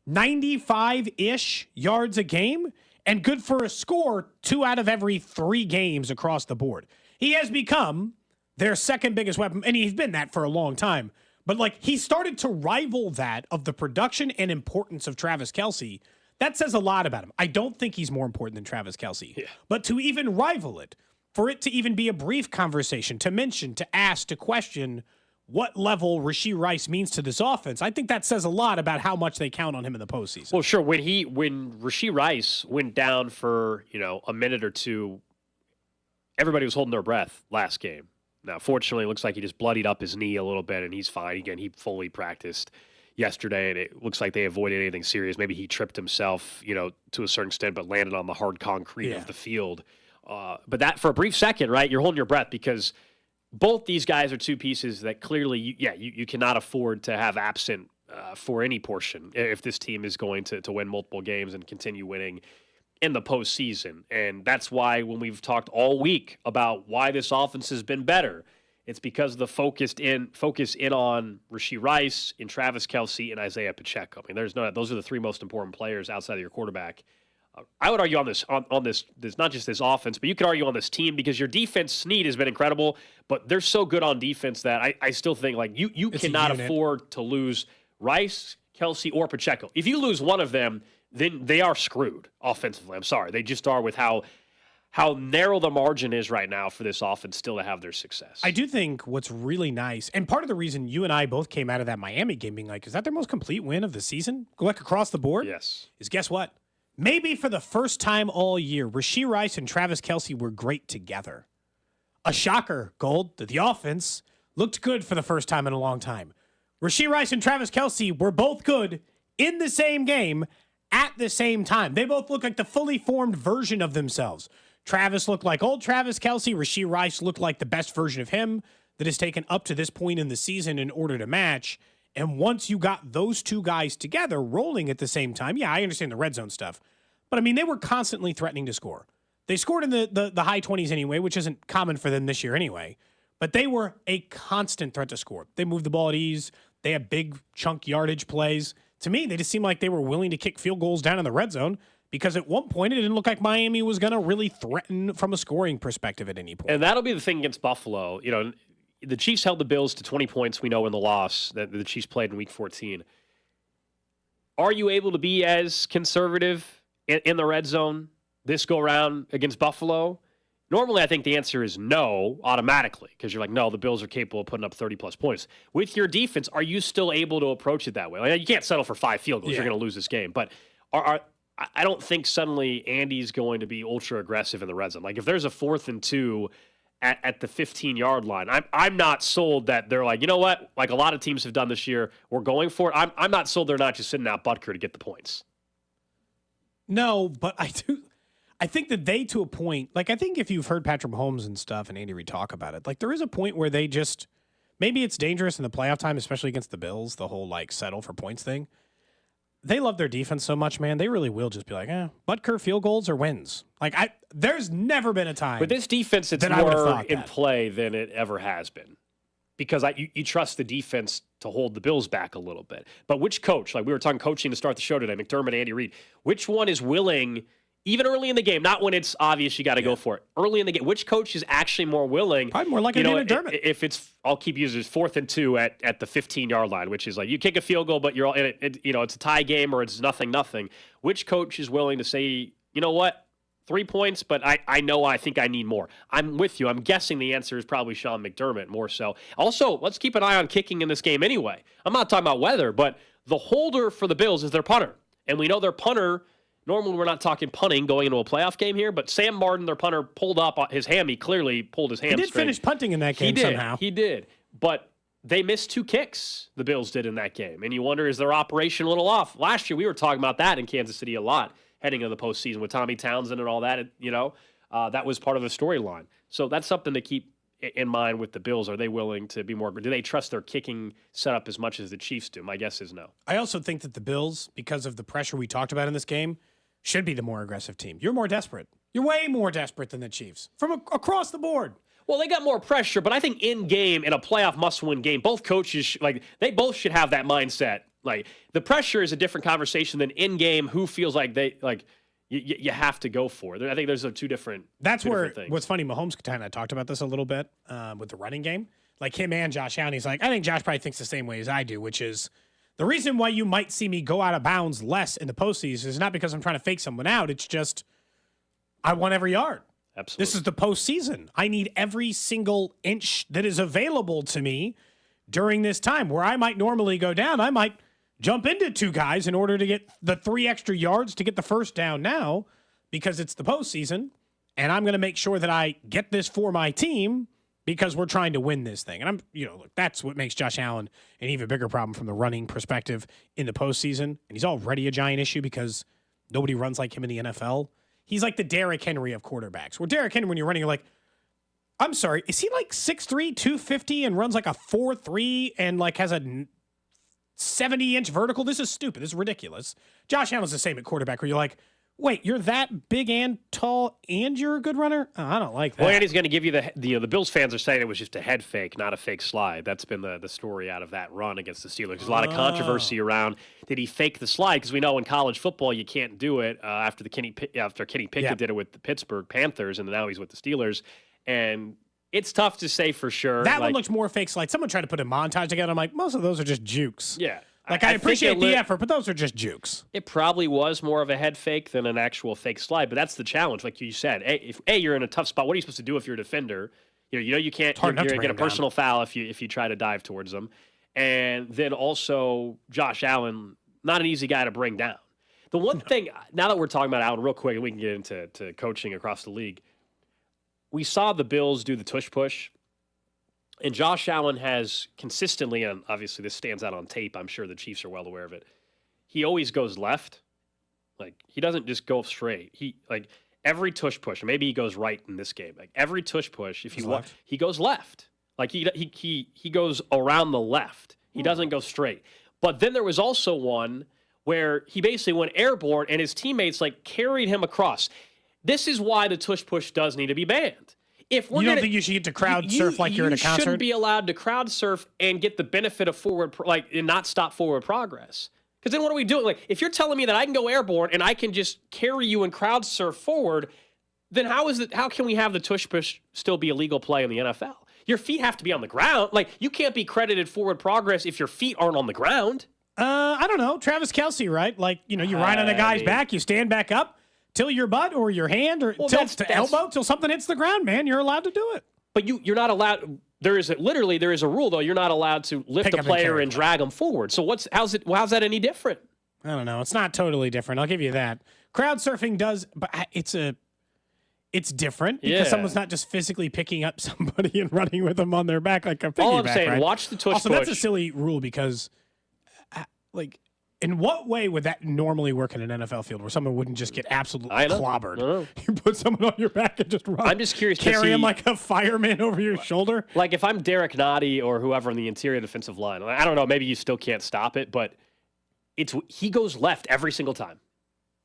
95-ish yards a game and good for a score 2 out of every 3 games across the board. He has become their second biggest weapon, and he's been that for a long time. But, like, he started to rival that of the production and importance of TravisKelce. That says a lot about him. I don't think he's more important than TravisKelce. Yeah. But to even rival it, for it to even be a brief conversation, to mention, to ask, to question what level RasheeRice means to this offense, I think that says a lot about how much they count on him in the postseason. Well, sure. When RasheeRice went down for, you know, a minute or two, everybody was holding their breath last game. Now, fortunately, it looks like he just bloodied up his knee a little bit, and he's fine. Again, he fully practiced yesterday, and it looks like they avoided anything serious. Maybe he tripped himself, you know, to a certain extent, but landed on the hard concrete of the field. But that, for a brief second, right, you're holding your breath because both these guys are two pieces that clearly, you cannot afford to have absent for any portion if this team is going to win multiple games and continue winning in the postseason. And that's why when we've talked all week about why this offense has been better, it's because of the focus in on RasheeRice, and TravisKelce, and Isaiah Pacheco. I mean, those are the 3 most important players outside of your quarterback. I would argue on this not just this offense, but you could argue on this team because your defense, Snead, has been incredible, but they're so good on defense that I still think like you cannot afford to lose Rice, Kelce, or Pacheco. If you lose one of them, then they are screwed offensively. I'm sorry. They just are with how narrow the margin is right now for this offense still to have their success. I do think what's really nice, and part of the reason you and I both came out of that Miami game being like, is that their most complete win of the season? Go like across the board? Yes. Is guess what? Maybe for the first time all year, RasheeRice and TravisKelce were great together. A shocker, Gold, that the offense looked good for the first time in a long time. RasheeRice and TravisKelce were both good in the same game at the same time. They both look like the fully formed version of themselves. Travis looked like old TravisKelce. RasheeRice looked like the best version of him that has taken up to this point in the season in order to match. And once you got those two guys together rolling at the same time, yeah, I understand the red zone stuff. But, I mean, they were constantly threatening to score. They scored in the high 20s anyway, which isn't common for them this year anyway. But they were a constant threat to score. They moved the ball at ease. They had big chunk yardage plays. To me, they just seemed like they were willing to kick field goals down in the red zone because at one point it didn't look like Miami was going to really threaten from a scoring perspective at any point. And that'll be the thing against Buffalo. You know, the Chiefs held the Bills to 20 points, we know, in the loss that the Chiefs played in Week 14. Are you able to be as conservative in the red zone this go around against Buffalo? Normally, I think the answer is no automatically because you're like, no, the Bills are capable of putting up 30-plus points. With your defense, are you still able to approach it that way? Like, you can't settle for 5 field goals. You're going to lose this game. But I don't think suddenly Andy's going to be ultra-aggressive in the red zone. Like, if there's a 4th and 2 at the 15-yard line, I'm not sold that they're like, you know what? Like a lot of teams have done this year, we're going for it. I'm not sold they're not just sitting out Butker to get the points. No, but I do. I think that they, to a point, like I think if you've heard Patrick Mahomes and stuff and Andy Reid talk about it, like there is a point where they just, maybe it's dangerous in the playoff time, especially against the Bills, the whole like settle for points thing. They love their defense so much, man. They really will just be like, Butker field goals or wins. Like there's never been a time. With this defense, it's more in play than it ever has been. Because you trust the defense to hold the Bills back a little bit. But which coach, like we were talking coaching to start the show today, McDermott, Andy Reid, which one is willing, even early in the game, not when it's obvious you got to go for it, early in the game, which coach is actually more willing? Probably more like McDermott. If it's, I'll keep using it, 4th and 2 at the 15-yard line, which is like you kick a field goal, but you're all in it, it's a tie game or it's nothing. Which coach is willing to say, you know what? 3 points, but I think I need more. I'm with you. I'm guessing the answer is probably Sean McDermott more so. Also, let's keep an eye on kicking in this game anyway. I'm not talking about weather, but the holder for the Bills is their punter. And we know their punter, normally we're not talking punting going into a playoff game here, but Sam Martin, their punter, pulled up his ham. He clearly pulled his hamstring. He did finish punting in that game somehow. He did. But they missed 2 kicks, the Bills did in that game. And you wonder, is their operation a little off? Last year, we were talking about that in Kansas City a lot, heading into the postseason with Tommy Townsend and all that, that was part of the storyline. So that's something to keep in mind with the Bills. Are they willing to be more? Do they trust their kicking setup as much as the Chiefs do? My guess is no. I also think that the Bills, because of the pressure we talked about in this game, should be the more aggressive team. You're more desperate. You're way more desperate than the Chiefs from across the board. Well, they got more pressure, but I think in game, in a playoff must-win game, both coaches, they both should have that mindset. Like the pressure is a different conversation than in game. Who feels like you have to go for it? I think there's two different. That's two where different things. What's funny. Mahomes kind of talked about this a little bit with the running game, like him and Josh Allen. He's like, I think Josh probably thinks the same way as I do, which is the reason why you might see me go out of bounds less in the postseason is not because I'm trying to fake someone out. It's just I want every yard. Absolutely. This is the postseason. I need every single inch that is available to me during this time where I might normally go down. I might jump into 2 guys in order to get the 3 extra yards to get the first down now because it's the postseason. And I'm going to make sure that I get this for my team because we're trying to win this thing. And look, that's what makes Josh Allen an even bigger problem from the running perspective in the postseason. And he's already a giant issue because nobody runs like him in the NFL. He's like the Derrick Henry of quarterbacks. Where Derrick Henry, when you're running, you're like, I'm sorry, is he like 6'3", 250 and runs like a 4.3 and like has a 70-inch vertical? This is stupid. This is ridiculous. Josh Allen's the same at quarterback where you're like, wait, you're that big and tall and you're a good runner? Oh, I don't like that. Well, Andy's going to give you the Bills fans are saying it was just a head fake, not a fake slide. That's been the story out of that run against the Steelers. There's a lot of controversy around, did he fake the slide? Because we know in college football you can't do it after Kenny Pickett did it with the Pittsburgh Panthers, and now he's with the Steelers. And it's tough to say for sure. That one looks more fake slide. Someone tried to put a montage together. I'm like, most of those are just jukes. Yeah. Like, I appreciate the effort, but those are just jukes. It probably was more of a head fake than an actual fake slide, but that's the challenge. Like you said, if you're in a tough spot, what are you supposed to do if you're a defender? You can't. You're going to get a personal foul if you try to dive towards them. And then also, Josh Allen, not an easy guy to bring down. The one thing, now that we're talking about Allen real quick, and we can get into coaching across the league, we saw the Bills do the tush push. And Josh Allen has consistently, and obviously this stands out on tape, I'm sure the Chiefs are well aware of it, he always goes left. Like, he doesn't just go straight. Every tush push, maybe he goes right in this game. Like, every tush push, if he goes left. Like, he goes around the left. He doesn't go straight. But then there was also one where he basically went airborne and his teammates, carried him across. This is why the tush push does need to be banned. If we're you don't think you should get to crowd surf like you're at a concert? You shouldn't be allowed to crowd surf and get the benefit of and not stop forward progress. Because then what are we doing? If you're telling me that I can go airborne and I can just carry you and crowd surf forward, then how can we have the tush push still be a legal play in the NFL? Your feet have to be on the ground. You can't be credited forward progress if your feet aren't on the ground. I don't know. TravisKelce, right? You ride on a guy's back, you stand back up. till your butt or your hand or elbow, till something hits the ground, man. You're allowed to do it. But you're not allowed. There is a rule though. You're not allowed to lift a player and drag them forward. So how's that any different? I don't know. It's not totally different. I'll give you that. Crowd surfing does, but it's different because someone's not just physically picking up somebody and running with them on their back like a piggyback. All I'm saying, right? watch the tush also, push. that's a silly rule because, in what way would that normally work in an NFL field where someone wouldn't just get absolutely clobbered? You put someone on your back and just run. I'm just curious to carry see, him like a fireman over your shoulder. Like if I'm Derek Nottie or whoever in the interior defensive line, I don't know. Maybe you still can't stop it, but he goes left every single time.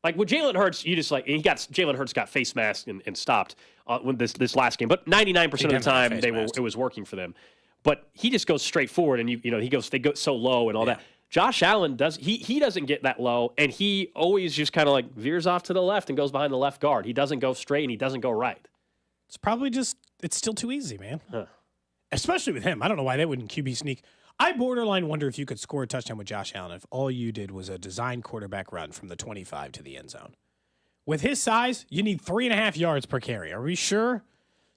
Like with Jalen Hurts, Jalen Hurts got face masked and stopped when this last game. But 99% of the time it was working for them. But he just goes straight forward, and they go so low and all that. Josh Allen he doesn't get that low, and he always just kind of like veers off to the left and goes behind the left guard. He doesn't go straight and he doesn't go right. It's probably it's still too easy, man. Especially with him. I don't know why they wouldn't QB sneak. I borderline wonder if you could score a touchdown with Josh Allen if all you did was a design quarterback run from the 25 to the end zone. With his size, you need 3.5 yards per carry. Are we sure?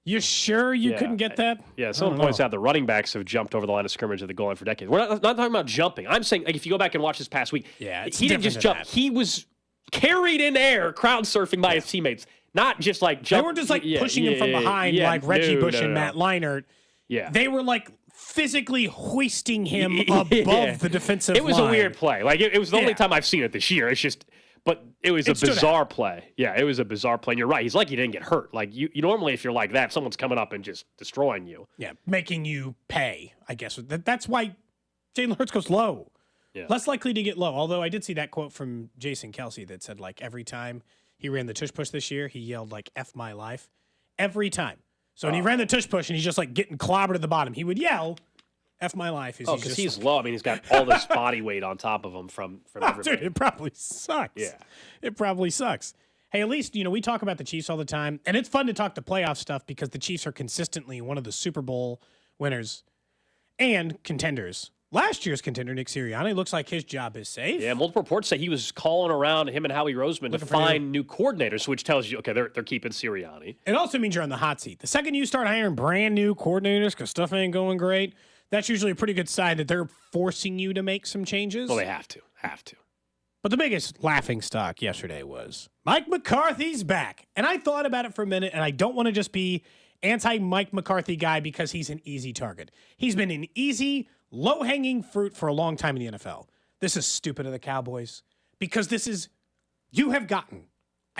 You sure you couldn't get that? Yeah, someone points out the running backs have jumped over the line of scrimmage at the goal line for decades. We're not talking about jumping. I'm saying, like, if you go back and watch this past week, he didn't just jump. He was carried in air, crowd surfing by his teammates, not just like jump. They weren't just like pushing him from behind like Reggie Bush and Matt Leinart. Yeah. They were like physically hoisting him above the defensive line. It was a weird play. Like, it was the only time I've seen it this year. It's just... But it was a bizarre play. Yeah, it was a bizarre play. And you're right. He's lucky he didn't get hurt. Like, you normally, if you're like that, someone's coming up and just destroying you. Yeah, making you pay, I guess. That's why Jalen Hurts goes low. Yeah. Less likely to get low. Although I did see that quote from TravisKelce that said, like, every time he ran the tush push this year, he yelled, like, F my life. Every time. So when he ran the tush push and he's just, like, getting clobbered at the bottom, he would yell, F my life. Because he's low. I mean, he's got all this body weight on top of him from everybody. Dude, it probably sucks. Yeah. It probably sucks. Hey, at least, we talk about the Chiefs all the time, and it's fun to talk the playoff stuff because the Chiefs are consistently one of the Super Bowl winners and contenders. Last year's contender, Nick Sirianni, looks like his job is safe. Yeah, multiple reports say he was calling around him and Howie Roseman to find new coordinators, which tells you, okay, they're keeping Sirianni. It also means you're on the hot seat. The second you start hiring brand new coordinators because stuff ain't going great, that's usually a pretty good sign that they're forcing you to make some changes. Well, they have to. But the biggest laughing stock yesterday was Mike McCarthy's back. And I thought about it for a minute, and I don't want to just be anti-Mike McCarthy guy because he's an easy target. He's been an easy, low-hanging fruit for a long time in the NFL. This is stupid of the Cowboys because you have gotten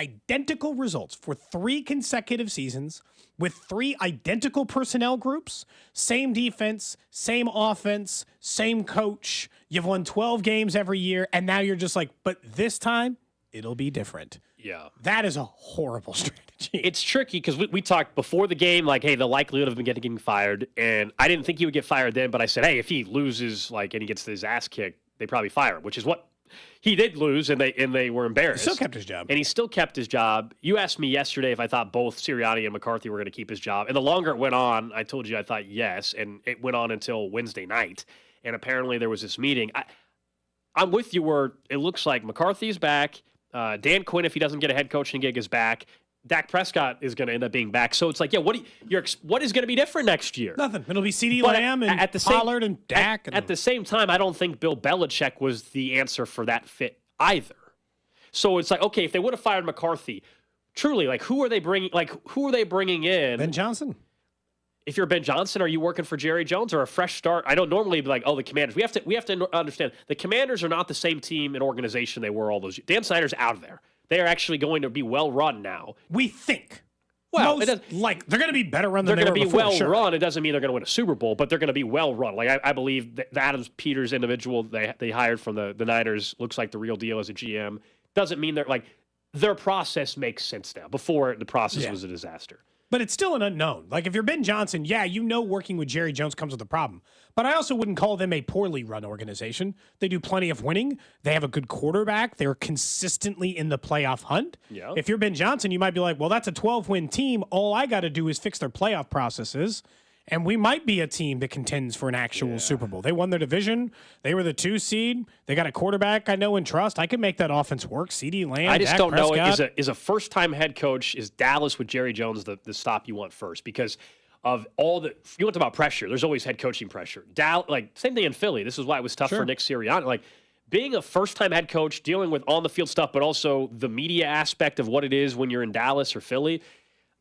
identical results for 3 consecutive seasons with 3 identical personnel groups, same defense, same offense, same coach. You've won 12 games every year, and now you're just like, but this time, it'll be different. Yeah. That is a horrible strategy. It's tricky because we talked before the game, like, hey, the likelihood of him getting fired, and I didn't think he would get fired then, but I said, hey, if he loses, and he gets his ass kicked, they probably fire him, which is what he did lose, and they were embarrassed. He still kept his job. And he still kept his job. You asked me yesterday if I thought both Sirianni and McCarthy were going to keep his job. And the longer it went on, I told you I thought yes, and it went on until Wednesday night. And apparently there was this meeting. I'm with you where it looks like McCarthy's back. Dan Quinn, if he doesn't get a head coaching gig, is back. Dak Prescott is going to end up being back. So it's like, yeah, what is going to be different next year? Nothing. It'll be CeeDee Lamb and Pollard and Dak. At the same time, I don't think Bill Belichick was the answer for that fit either. So it's like, okay, if they would have fired McCarthy, truly, like, who are they bringing in? Ben Johnson. If you're Ben Johnson, are you working for Jerry Jones or a fresh start? I don't normally be like, oh, the Commanders. We have to understand the Commanders are not the same team and organization they were all those years. Dan Snyder's out of there. They are actually going to be well run now. We think. Well, they're going to be better run than they were before. They're going to be well run. It doesn't mean they're going to win a Super Bowl, but they're going to be well run. Like I believe the Adam Peters individual they hired from the Niners looks like the real deal as a GM. Doesn't mean their process makes sense now. Before the process was a disaster. But it's still an unknown. Like, if you're Ben Johnson, working with Jerry Jones comes with a problem. But I also wouldn't call them a poorly run organization. They do plenty of winning. They have a good quarterback. They're consistently in the playoff hunt. Yeah. If you're Ben Johnson, you might be like, well, that's a 12-win team. All I got to do is fix their playoff processes, And we might be a team that contends for an actual Super Bowl. They won their division. They were the 2 seed. They got a quarterback I know and trust. I can make that offense work. CeeDee Lamb, I just Dak don't know. Prescott. Is a first-time head coach, is Dallas with Jerry Jones the stop you want first? Because of all the – you want to talk about pressure. There's always head coaching pressure. Same thing in Philly. This is why it was tough for Nick Sirianni. Like, being a first-time head coach, dealing with on-the-field stuff, but also the media aspect of what it is when you're in Dallas or Philly –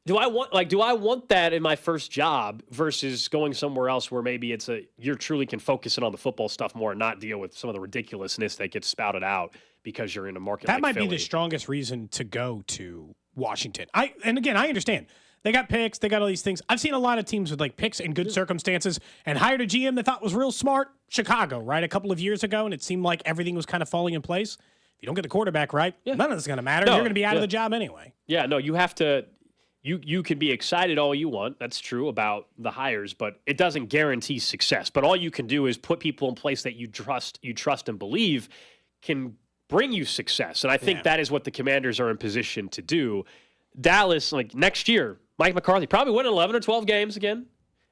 do I want that in my first job versus going somewhere else where maybe you're truly can focus in on the football stuff more and not deal with some of the ridiculousness that gets spouted out because you're in a market that like might be the strongest reason to go to Washington. And again, I understand. They got picks. They got all these things. I've seen a lot of teams with like picks in good circumstances and hired a GM they thought was real smart. Chicago, right? A couple of years ago, and it seemed like everything was kind of falling in place. If you don't get the quarterback right, none of this is going to matter. You're going to be out of the job anyway. Yeah, no, you have to – You can be excited all you want. That's true about the hires, but it doesn't guarantee success. But all you can do is put people in place that you trust and believe can bring you success. And I think that is what the Commanders are in position to do. Dallas, like next year, Mike McCarthy probably win 11 or 12 games again.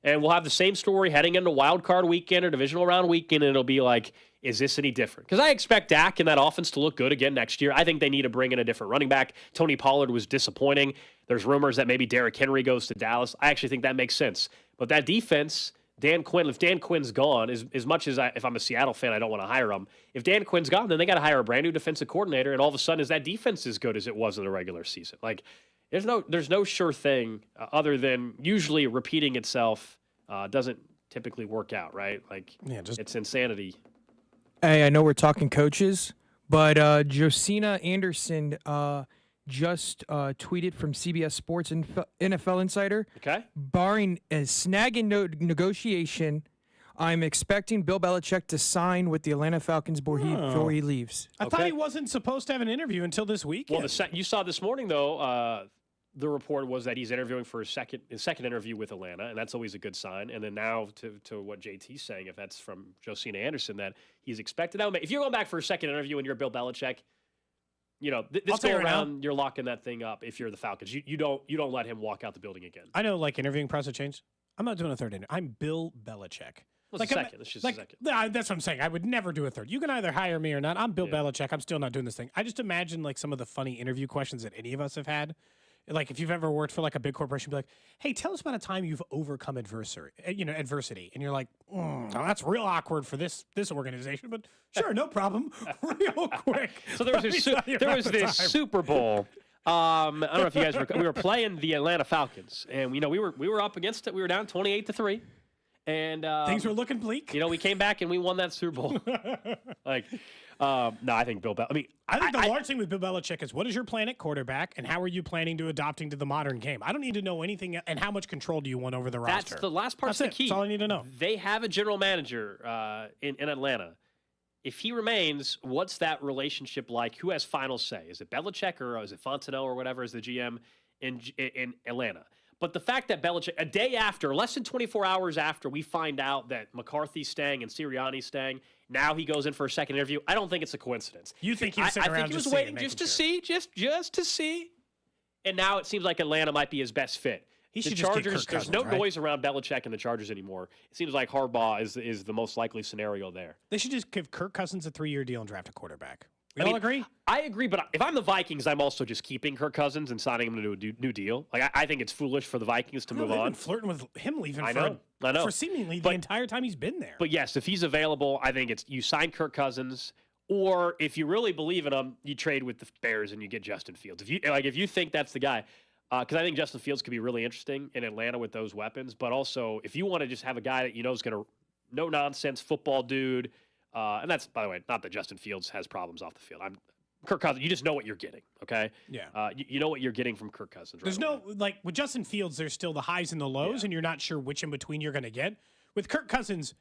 And we'll have the same story heading into wild card weekend or divisional round weekend, and it'll be like, is this any different? Because I expect Dak and that offense to look good again next year. I think they need to bring in a different running back. Tony Pollard was disappointing. There's rumors that maybe Derrick Henry goes to Dallas. I actually think that makes sense. But that defense, Dan Quinn, if Dan Quinn's gone, as much as if I'm a Seattle fan, I don't want to hire him. If Dan Quinn's gone, then they got to hire a brand new defensive coordinator, and all of a sudden, is that defense as good as it was in the regular season? Like, there's no sure thing other than usually repeating itself doesn't typically work out, right? Like, it's insanity. Hey, I know we're talking coaches, but Josina Anderson just tweeted from CBS Sports and NFL Insider. Okay. Barring a snag in negotiation, I'm expecting Bill Belichick to sign with the Atlanta Falcons before he leaves. I thought he wasn't supposed to have an interview until this weekend. Well, you saw this morning, though, the report was that he's interviewing for his second interview with Atlanta, and that's always a good sign. And then now to what JT's saying, if that's from Josina Anderson, that he's expected. Now, if you're going back for a second interview and you're Bill Belichick, this go around, you're locking that thing up. If you're the Falcons, you don't let him walk out the building again. I know, like interviewing process changed. I'm not doing a third interview. I'm Bill Belichick. Well, it's second. It's just a second. That's what I'm saying. I would never do a third. You can either hire me or not. I'm Bill Belichick. I'm still not doing this thing. I just imagine like some of the funny interview questions that any of us have had. Like if you've ever worked for like a big corporation, be like, "Hey, tell us about a time you've overcome adversity." And you're like, "Well, that's real awkward for this organization." But sure, no problem. Real quick. So there was this Super Bowl. I don't know if you guys we were playing the Atlanta Falcons, and we were up against it. We were down 28-3, and things were looking bleak. We came back and we won that Super Bowl. No, I think Bill Belichick. I think the large thing with Bill Belichick is what is your plan at quarterback, and how are you planning to adopting to the modern game? I don't need to know anything, and how much control do you want over the roster? That's the last part's the key. That's all I need to know. They have a general manager in Atlanta. If he remains, what's that relationship like? Who has final say? Is it Belichick or is it Fontenot or whatever is the GM in Atlanta? But the fact that Belichick, a day after, less than 24 hours after we find out that McCarthy's staying and Sirianni's staying, now he goes in for a second interview. I don't think it's a coincidence. You think he was sitting around I think he was waiting just to see. And now it seems like Atlanta might be his best fit. He the should Chargers, just get Kirk Cousins, there's no right? noise around Belichick and the Chargers anymore. It seems like Harbaugh is the most likely scenario there. They should just give Kirk Cousins a 3-year deal and draft a quarterback. We all agree? I agree, but if I'm the Vikings, I'm also just keeping Kirk Cousins and signing him to a new deal. Like I think it's foolish for the Vikings to move they've on. been flirting with him leaving I know. for seemingly the entire time he's been there. But yes, if he's available, I think it's you sign Kirk Cousins, or if you really believe in him, you trade with the Bears and you get Justin Fields. If you think that's the guy, because I think Justin Fields could be really interesting in Atlanta with those weapons. But also, if you want to just have a guy that you know is going to no nonsense football dude, and that's by the way not that Justin Fields has problems off the field. Kirk Cousins, you just know what you're getting, okay? Yeah. You know what you're getting from Kirk Cousins. There's with Justin Fields, there's still the highs and the lows, and you're not sure which in between you're going to get. With Kirk Cousins,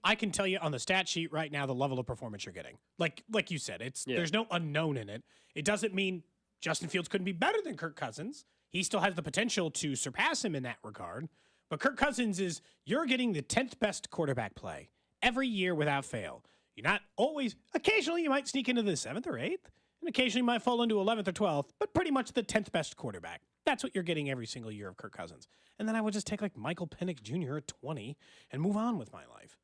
I can tell you on the stat sheet right now the level of performance you're getting. Like you said, there's no unknown in it. It doesn't mean Justin Fields couldn't be better than Kirk Cousins. He still has the potential to surpass him in that regard. But Kirk Cousins you're getting the 10th best quarterback play every year without fail. You're not always, occasionally you might sneak into the 7th or 8th, and occasionally you might fall into 11th or 12th, but pretty much the 10th best quarterback. That's what you're getting every single year of Kirk Cousins. And then I would just take like Michael Penix Jr. at 20 and move on with my life.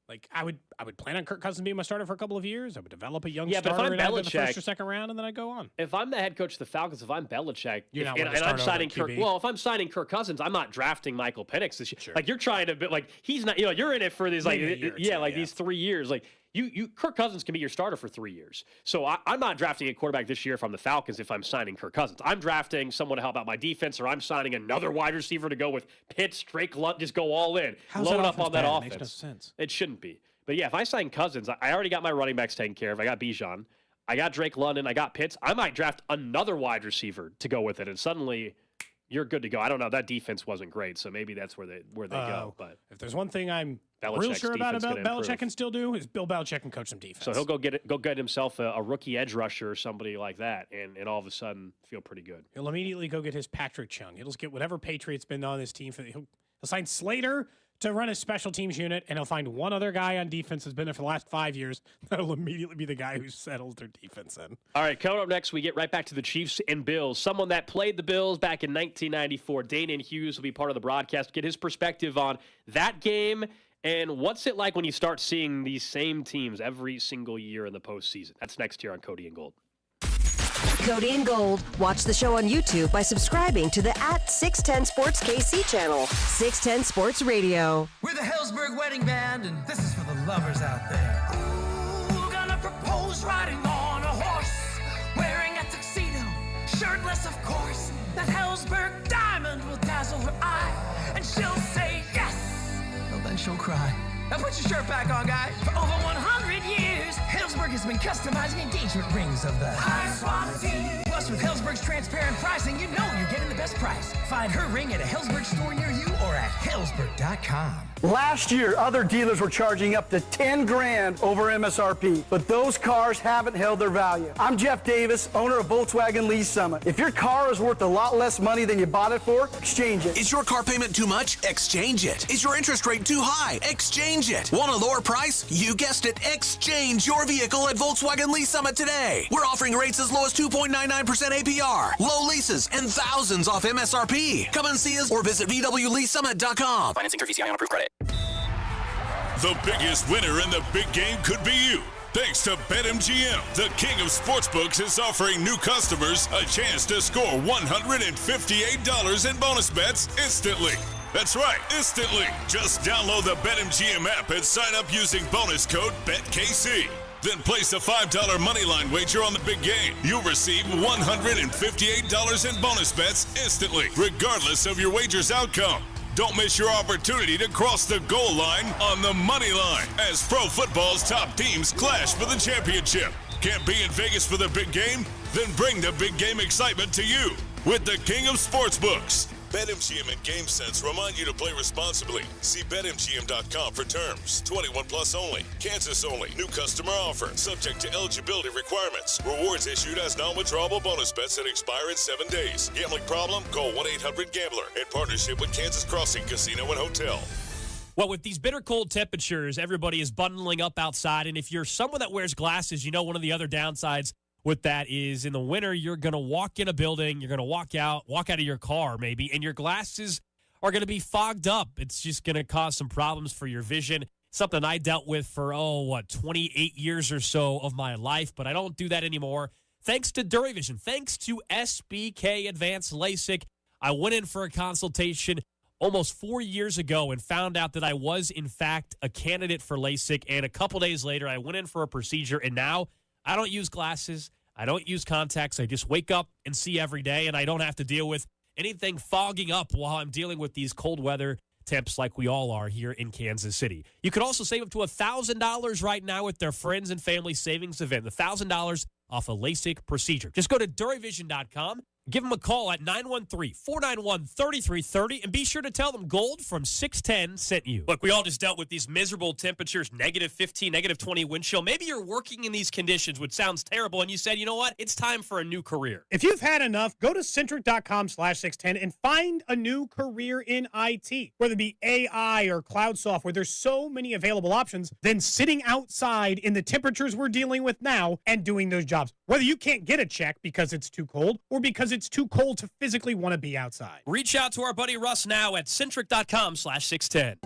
Like I would plan on Kirk Cousins being my starter for a couple of years. I would develop a young starter but if I'm in either the Belichick, first or second round, and then I go on. If I'm the head coach of the Falcons, if I'm Belichick, You're not and willing to I'm start signing over Kirk, QB. well, if I'm signing Kirk Cousins, I'm not drafting Michael Penix this year. Sure. Like you're trying to, like he's not. You're in it for these, like Maybe a year or two, these 3 years. Like you, Kirk Cousins can be your starter for 3 years. So I'm not drafting a quarterback this year if I'm the Falcons. If I'm signing Kirk Cousins, I'm drafting someone to help out my defense, or I'm signing another wide receiver to go with Pitts, Drake London, just go all in, How's load that up on that bad? offense. Makes no sense. It shouldn't be. But yeah, if I sign Cousins, I already got my running backs taken care of. I got Bijan. I got Drake London. I got Pitts. I might draft another wide receiver to go with it, and suddenly you're good to go. I don't know. That defense wasn't great, so maybe that's where they go. But if there's one thing I'm real Belichick's sure about defense gonna Belichick improve. can still do is Bill Belichick can coach some defense. So he'll go get himself a rookie edge rusher or somebody like that, and all of a sudden feel pretty good. He'll immediately go get his Patrick Chung. He'll just get whatever Patriots been on his team. He'll sign Slater to run his special teams unit, and he'll find one other guy on defense who's been there for the last 5 years. That'll immediately be the guy who settles their defense in. All right, coming up next, we get right back to the Chiefs and Bills. Someone that played the Bills back in 1994, Danan Hughes, will be part of the broadcast. Get his perspective on that game and what's it like when you start seeing these same teams every single year in the postseason. That's next here on Cody and Gold. Cody and Gold. Watch the show on YouTube by subscribing to the @610 Sports KC channel. 610 Sports Radio. We're the Hellsberg Wedding Band, and this is for the lovers out there. Ooh, gonna propose riding on a horse, wearing a tuxedo, shirtless of course. That Hellsberg diamond will dazzle her eye, and she'll say yes, well then she'll cry. Now put your shirt back on, guy. For over 100 years, Hellsberg has been customizing engagement rings of the highest quality. Plus, with Hellsberg's transparent pricing, you know you're getting the best price. Find her ring at a Hellsberg store near you or at Hellsberg.com. Last year, other dealers were charging up to 10 grand over MSRP, but those cars haven't held their value. I'm Jeff Davis, owner of Volkswagen Lease Summit. If your car is worth a lot less money than you bought it for, exchange it. Is your car payment too much? Exchange it. Is your interest rate too high? Exchange it. Want a lower price? You guessed it. Exchange your vehicle at Volkswagen Lease Summit today. We're offering rates as low as 2.99% APR, low leases, and thousands off MSRP. Come and see us or visit VWLeaseSummit.com. Financing through VCI on approved credit. The biggest winner in the big game could be you. Thanks to BetMGM, the king of sportsbooks is offering new customers a chance to score $158 in bonus bets instantly. That's right, instantly. Just download the BetMGM app and sign up using bonus code BETKC. Then place a $5 moneyline wager on the big game. You'll receive $158 in bonus bets instantly, regardless of your wager's outcome. Don't miss your opportunity to cross the goal line on the money line as pro football's top teams clash for the championship. Can't be in Vegas for the big game? Then bring the big game excitement to you with the king of sportsbooks. BetMGM and GameSense remind you to play responsibly. See BetMGM.com for terms. 21 plus only. Kansas only. New customer offer. Subject to eligibility requirements. Rewards issued as non-withdrawable bonus bets that expire in 7 days. Gambling problem? Call 1-800-GAMBLER. In partnership with Kansas Crossing Casino and Hotel. Well, with these bitter cold temperatures, everybody is bundling up outside. And if you're someone that wears glasses, you know one of the other downsides with that is in the winter, you're going to walk in a building, you're going to walk out of your car maybe, and your glasses are going to be fogged up. It's just going to cause some problems for your vision. Something I dealt with for, 28 years or so of my life, but I don't do that anymore. Thanks to DuraVision, thanks to SBK Advanced LASIK, I went in for a consultation almost 4 years ago and found out that I was, in fact, a candidate for LASIK, and a couple days later, I went in for a procedure, and now I don't use glasses. I don't use contacts. I just wake up and see every day, and I don't have to deal with anything fogging up while I'm dealing with these cold weather temps like we all are here in Kansas City. You could also save up to $1,000 right now with their Friends and Family Savings Event, $1,000 off a LASIK procedure. Just go to DuraVision.com. Give them a call at 913-491-3330, and be sure to tell them Gold from 610 sent you. Look, we all just dealt with these miserable temperatures, negative 15, negative 20 wind chill. Maybe you're working in these conditions, which sounds terrible, and you said, you know what? It's time for a new career. If you've had enough, go to centric.com/610 and find a new career in IT. Whether it be AI or cloud software, there's so many available options than sitting outside in the temperatures we're dealing with now and doing those jobs. Whether you can't get a check because it's too cold or because it's too cold to physically want to be outside. Reach out to our buddy Russ now at centric.com/610.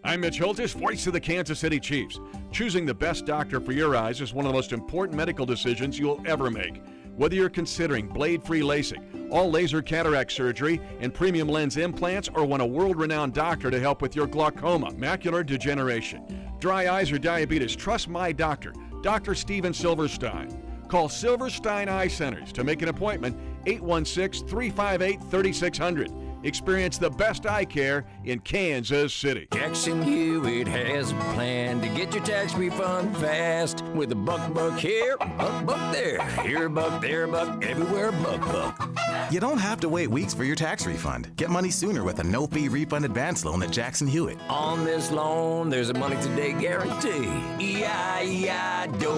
I'm Mitch Holtis, voice of the Kansas City Chiefs. Choosing the best doctor for your eyes is one of the most important medical decisions you'll ever make. Whether you're considering blade-free LASIK, all laser cataract surgery, and premium lens implants, or want a world-renowned doctor to help with your glaucoma, macular degeneration, dry eyes, or diabetes, trust my doctor, Dr. Steven Silverstein. Call Silverstein Eye Centers to make an appointment, 816-358-3600. Experience the best eye care in Kansas City. Jackson Hewitt has a plan to get your tax refund fast with a buck here, buck there. Here a buck, there a buck, everywhere a buck. You don't have to wait weeks for your tax refund. Get money sooner with a no-fee refund advance loan at Jackson Hewitt. On this loan, there's a money today guarantee. E-I-E-I-Do.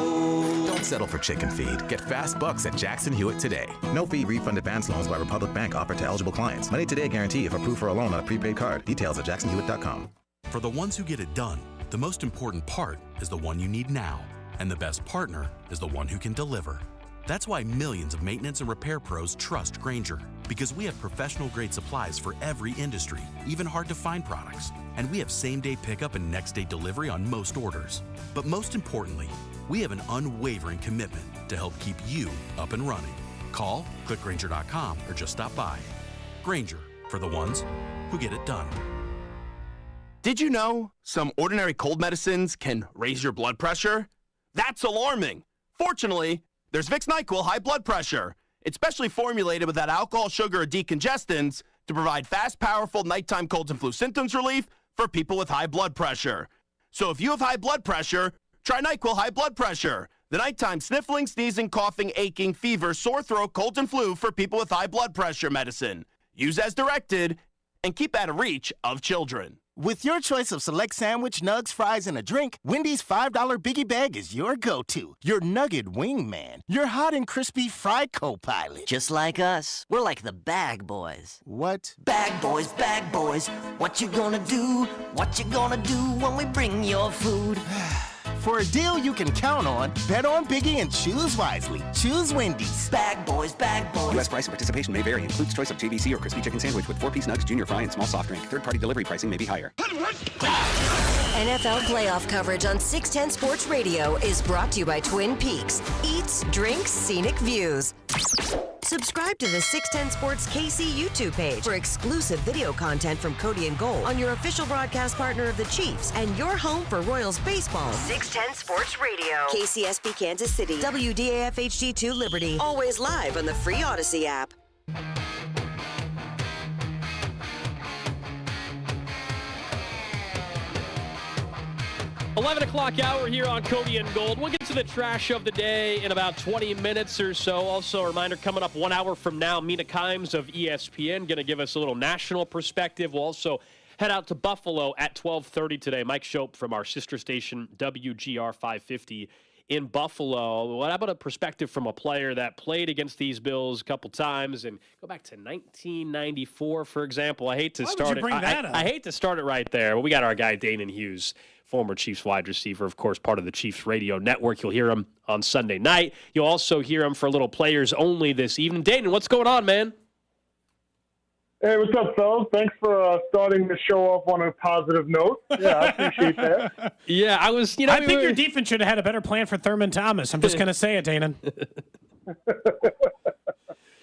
Don't settle for chicken feed. Get fast bucks at Jackson Hewitt today. No-fee refund advance loans by Republic Bank offered to eligible clients. Money today guarantee if approved for a loan on a prepaid card. Details at jacksonhewitt.com. For the ones who get it done, the most important part is the one you need now. And the best partner is the one who can deliver. That's why millions of maintenance and repair pros trust Grainger. Because we have professional-grade supplies for every industry, even hard-to-find products. And we have same-day pickup and next-day delivery on most orders. But most importantly, we have an unwavering commitment to help keep you up and running. Call, click Grainger.com, or just stop by. Grainger, for the ones who get it done. Did you know some ordinary cold medicines can raise your blood pressure? That's alarming. Fortunately, there's Vicks NyQuil High Blood Pressure. It's specially formulated without alcohol, sugar, or decongestants to provide fast, powerful nighttime colds and flu symptoms relief for people with high blood pressure. So if you have high blood pressure, try NyQuil High Blood Pressure. The nighttime sniffling, sneezing, coughing, aching, fever, sore throat, colds, and flu for people with high blood pressure medicine. Use as directed and keep out of reach of children. With your choice of select sandwich, nugs, fries, and a drink, Wendy's $5 Biggie Bag is your go-to. Your nugget wingman. Your hot and crispy fry co-pilot. Just like us. We're like the bag boys. What? Bag boys, what you gonna do? What you gonna do when we bring your food? For a deal you can count on, bet on Biggie and choose wisely. Choose Wendy's. Bag boys. U.S. price and participation may vary. Includes choice of JVC or crispy chicken sandwich with 4-piece nugs, junior fry, and small soft drink. Third-party delivery pricing may be higher. NFL playoff coverage on 610 Sports Radio is brought to you by Twin Peaks. Eats, drinks, scenic views. Subscribe to the 610 Sports KC YouTube page for exclusive video content from Cody and Gold on your official broadcast partner of the Chiefs and your home for Royals baseball. 610 Sports Radio. KCSB Kansas City. WDAF HD2 Liberty. Always live on the free Odyssey app. 11 o'clock hour here on Cody and Gold. We'll get to the trash of the day in about 20 minutes or so. Also, a reminder, coming up 1 hour from now, Mina Kimes of ESPN going to give us a little national perspective. We'll also head out to Buffalo at 12:30 today. Mike Schoop from our sister station, WGR 550 in Buffalo. What about a perspective from a player that played against these Bills a couple times and go back to 1994, for example? I hate to start it. I hate to start it right there. Well, we got our guy Danan Hughes, former Chiefs wide receiver, of course, part of the Chiefs radio network. You'll hear him on Sunday night. You'll also hear him for a little players only this evening. Danan, what's going on, man? Hey, what's up, fellas? Thanks for starting the show off on a positive note. Yeah, I appreciate that. Yeah, I was, I think your defense should have had a better plan for Thurman Thomas. I'm just going to say it, Danan.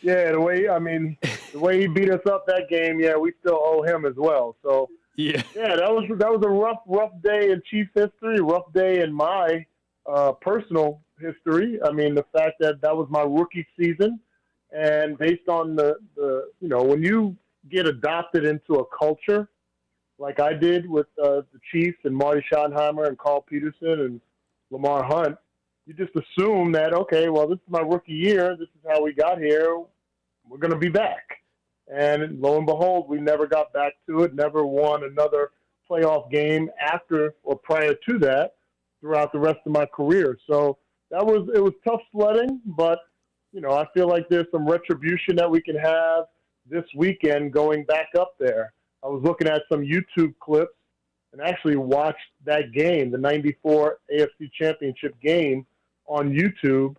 Yeah, the way he beat us up that game, yeah, we still owe him as well. So, yeah, that was a rough day in Chiefs history, a rough day in my personal history. I mean, the fact that was my rookie season, and based on the when you get adopted into a culture like I did with the Chiefs and Marty Schottenheimer and Carl Peterson and Lamar Hunt, you just assume that, okay, well, this is my rookie year. This is how we got here. We're going to be back. And lo and behold, we never got back to it, never won another playoff game after or prior to that throughout the rest of my career. So it was tough sledding, but, I feel like there's some retribution that we can have this weekend going back up there. I was looking at some YouTube clips and actually watched that game, the 94 AFC Championship game on YouTube.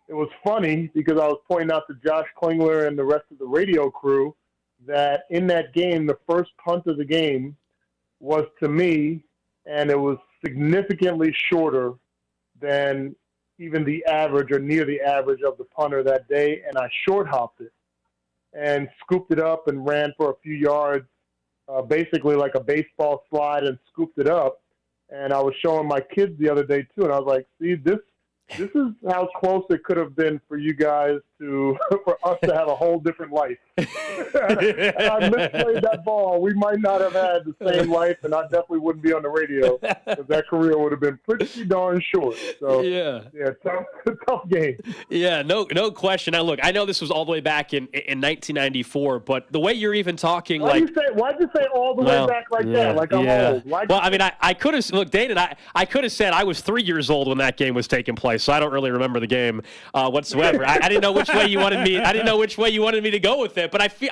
it was funny because I was pointing out to Josh Klingler and the rest of the radio crew that in that game, the first punt of the game was to me, and it was significantly shorter than even the average or near the average of the punter that day, and I short hopped it and scooped it up and ran for a few yards, basically like a baseball slide, and scooped it up. And I was showing my kids the other day too, and I was like, see, this is how close it could have been for you guys for us to have a whole different life. And I misplayed that ball. We might not have had the same life, and I definitely wouldn't be on the radio because that career would have been pretty darn short. So, yeah, tough game. Yeah, no question. Now, look, I know this was all the way back in 1994, but the way you're even talking, why'd you say all the way back like that? Like I'm old. Well, I mean, I could have look, Danan. I could have said I was 3 years old when that game was taking place, so I don't really remember the game whatsoever. I didn't know which way you wanted me. I didn't know which way you wanted me to go with it. But I feel,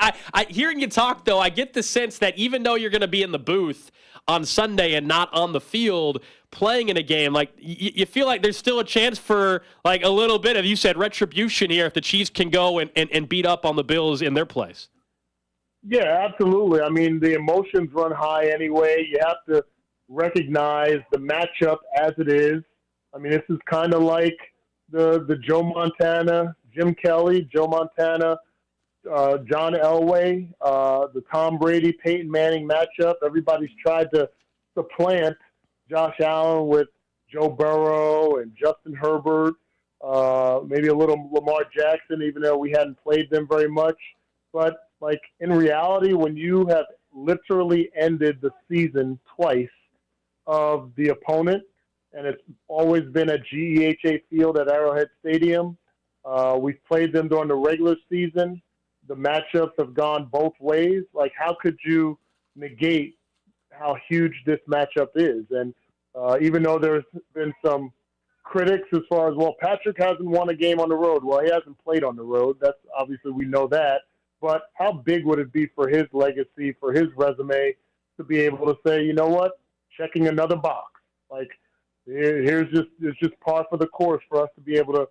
hearing you talk though, I get the sense that even though you're going to be in the booth on Sunday and not on the field playing in a game, like you feel like there's still a chance for like a little bit of, you said, retribution here if the Chiefs can go and beat up on the Bills in their place. Yeah, absolutely. I mean, the emotions run high anyway. You have to recognize the matchup as it is. I mean, this is kind of like the Joe Montana, Jim Kelly, Joe Montana, John Elway, the Tom Brady, Peyton Manning matchup. Everybody's tried to supplant Josh Allen with Joe Burrow and Justin Herbert, maybe a little Lamar Jackson, even though we hadn't played them very much. But, like, in reality, when you have literally ended the season twice of the opponent, and it's always been at GEHA Field at Arrowhead Stadium, we've played them during the regular season. The matchups have gone both ways. Like, how could you negate how huge this matchup is? And even though there's been some critics as far as, well, Patrick hasn't won a game on the road. Well, he hasn't played on the road. That's obviously, we know that. But how big would it be for his legacy, for his resume, to be able to say, you know what, checking another box? Like, it's just par for the course for us to be able to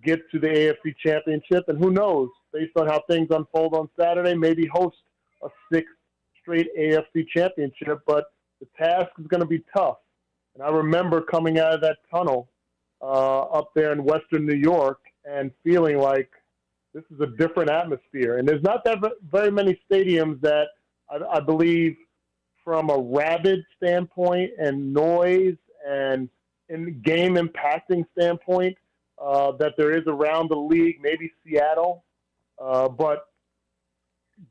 get to the AFC Championship. And who knows, based on how things unfold on Saturday, maybe host a sixth straight AFC Championship. But the task is going to be tough. And I remember coming out of that tunnel up there in Western New York and feeling like this is a different atmosphere. And there's not that very many stadiums that I believe, from a rabid standpoint and noise and in game impacting standpoint, that there is around the league, maybe Seattle. But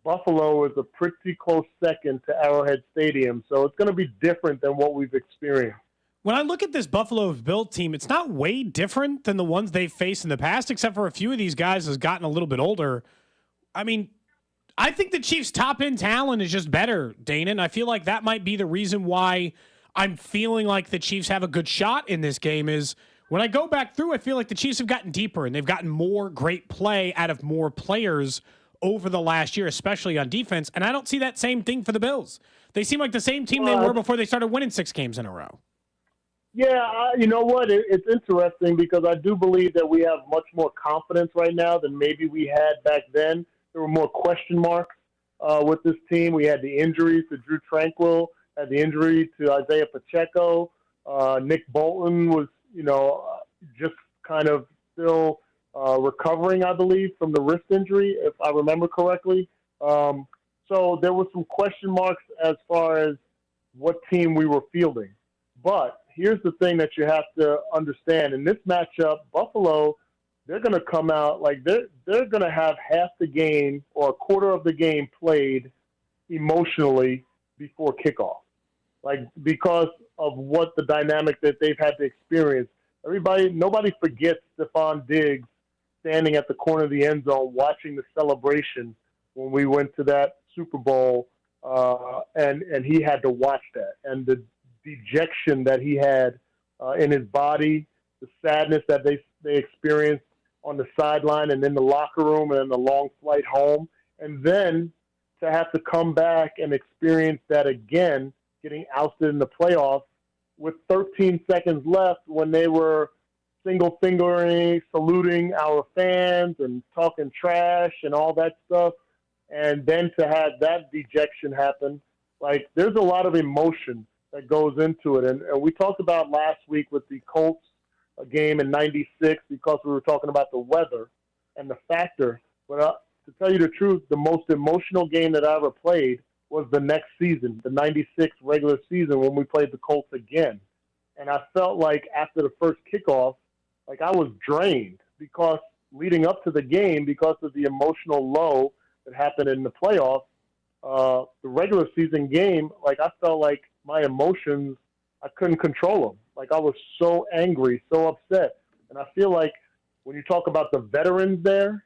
Buffalo is a pretty close second to Arrowhead Stadium. So it's going to be different than what we've experienced. When I look at this Buffalo Bills team, it's not way different than the ones they've faced in the past, except for a few of these guys has gotten a little bit older. I mean, I think the Chiefs' top-end talent is just better, Danan. I feel like that might be the reason why I'm feeling like the Chiefs have a good shot in this game is when I go back through, I feel like the Chiefs have gotten deeper and they've gotten more great play out of more players over the last year, especially on defense. And I don't see that same thing for the Bills. They seem like the same team they were before they started winning 6 games in a row. Yeah, you know what? It's interesting because I do believe that we have much more confidence right now than maybe we had back then. There were more question marks with this team. We had the injuries to Drew Tranquill, had the injury to Isaiah Pacheco. Nick Bolton was, just kind of still recovering, I believe, from the wrist injury, if I remember correctly. So there were some question marks as far as what team we were fielding. But here's the thing that you have to understand. In this matchup, Buffalo, they're going to come out like they're going to have half the game or a quarter of the game played emotionally before kickoff, like because of what the dynamic that they've had to experience. Nobody forgets Stephon Diggs standing at the corner of the end zone watching the celebration when we went to that Super Bowl, and he had to watch that, and the dejection that he had in his body, the sadness that they experienced on the sideline and in the locker room and in the long flight home. And then to have to come back and experience that again, getting ousted in the playoffs with 13 seconds left when they were single fingering, saluting our fans and talking trash and all that stuff. And then to have that dejection happen, like there's a lot of emotion that goes into it. And we talked about last week with the Colts game in '96 because we were talking about the weather and the factor. But to tell you the truth, the most emotional game that I ever played was the next season, the '96 regular season when we played the Colts again. And I felt like after the first kickoff, like I was drained because leading up to the game, because of the emotional low that happened in the playoffs, the regular season game, like I felt like my emotions, I couldn't control them. Like I was so angry, so upset. And I feel like when you talk about the veterans there,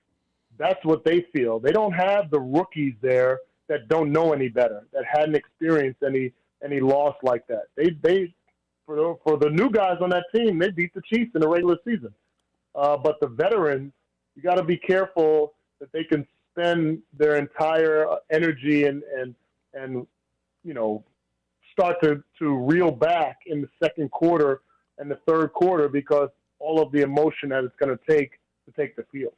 that's what they feel. They don't have the rookies there that don't know any better, that hadn't experienced any loss like that. They for the new guys on that team, they beat the Chiefs in the regular season. But the veterans, you got to be careful that they can spend their entire energy and you know, start to reel back in the second quarter and the third quarter because all of the emotion that it's going to take the field.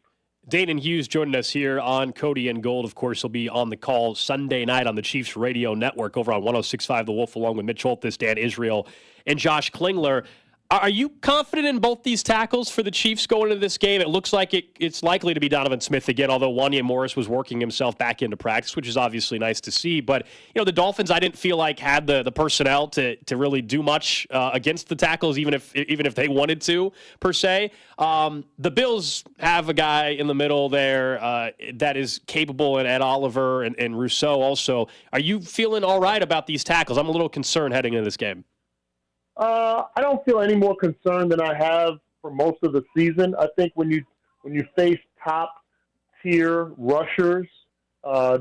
Danan Hughes joining us here on Cody and Gold. Of course, he'll be on the call Sunday night on the Chiefs radio network over on 106.5 The Wolf, along with Mitch Holthus, Dan Israel, and Josh Klingler. Are you confident in both these tackles for the Chiefs going into this game? It looks like it's likely to be Donovan Smith again, although Wanya Morris was working himself back into practice, which is obviously nice to see. But, you know, the Dolphins, I didn't feel like had the personnel to really do much against the tackles, even if they wanted to, per se. The Bills have a guy in the middle there that is capable, and Ed Oliver and Rousseau also. Are you feeling all right about these tackles? I'm a little concerned heading into this game. I don't feel any more concerned than I have for most of the season. I think when you face top tier rushers,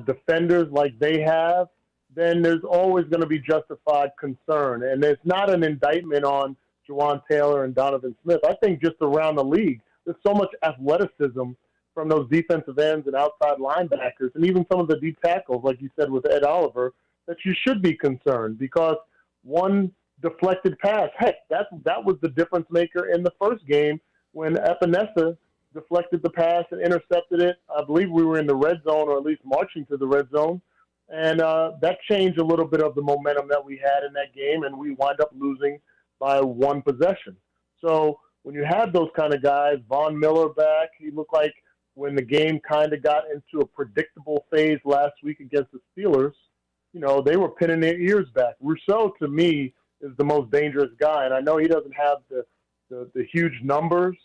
defenders like they have, then there's always going to be justified concern. And it's not an indictment on Juwan Taylor and Donovan Smith. I think just around the league, there's so much athleticism from those defensive ends and outside linebackers, and even some of the deep tackles, like you said with Ed Oliver, that you should be concerned because one deflected pass. Heck, that was the difference maker in the first game when Epinesa deflected the pass and intercepted it. I believe we were in the red zone, or at least marching to the red zone. And that changed a little bit of the momentum that we had in that game, and we wind up losing by one possession. So when you have those kind of guys, Von Miller back, he looked like when the game kind of got into a predictable phase last week against the Steelers, you know, they were pinning their ears back. Rousseau, to me, is the most dangerous guy. And I know he doesn't have the huge numbers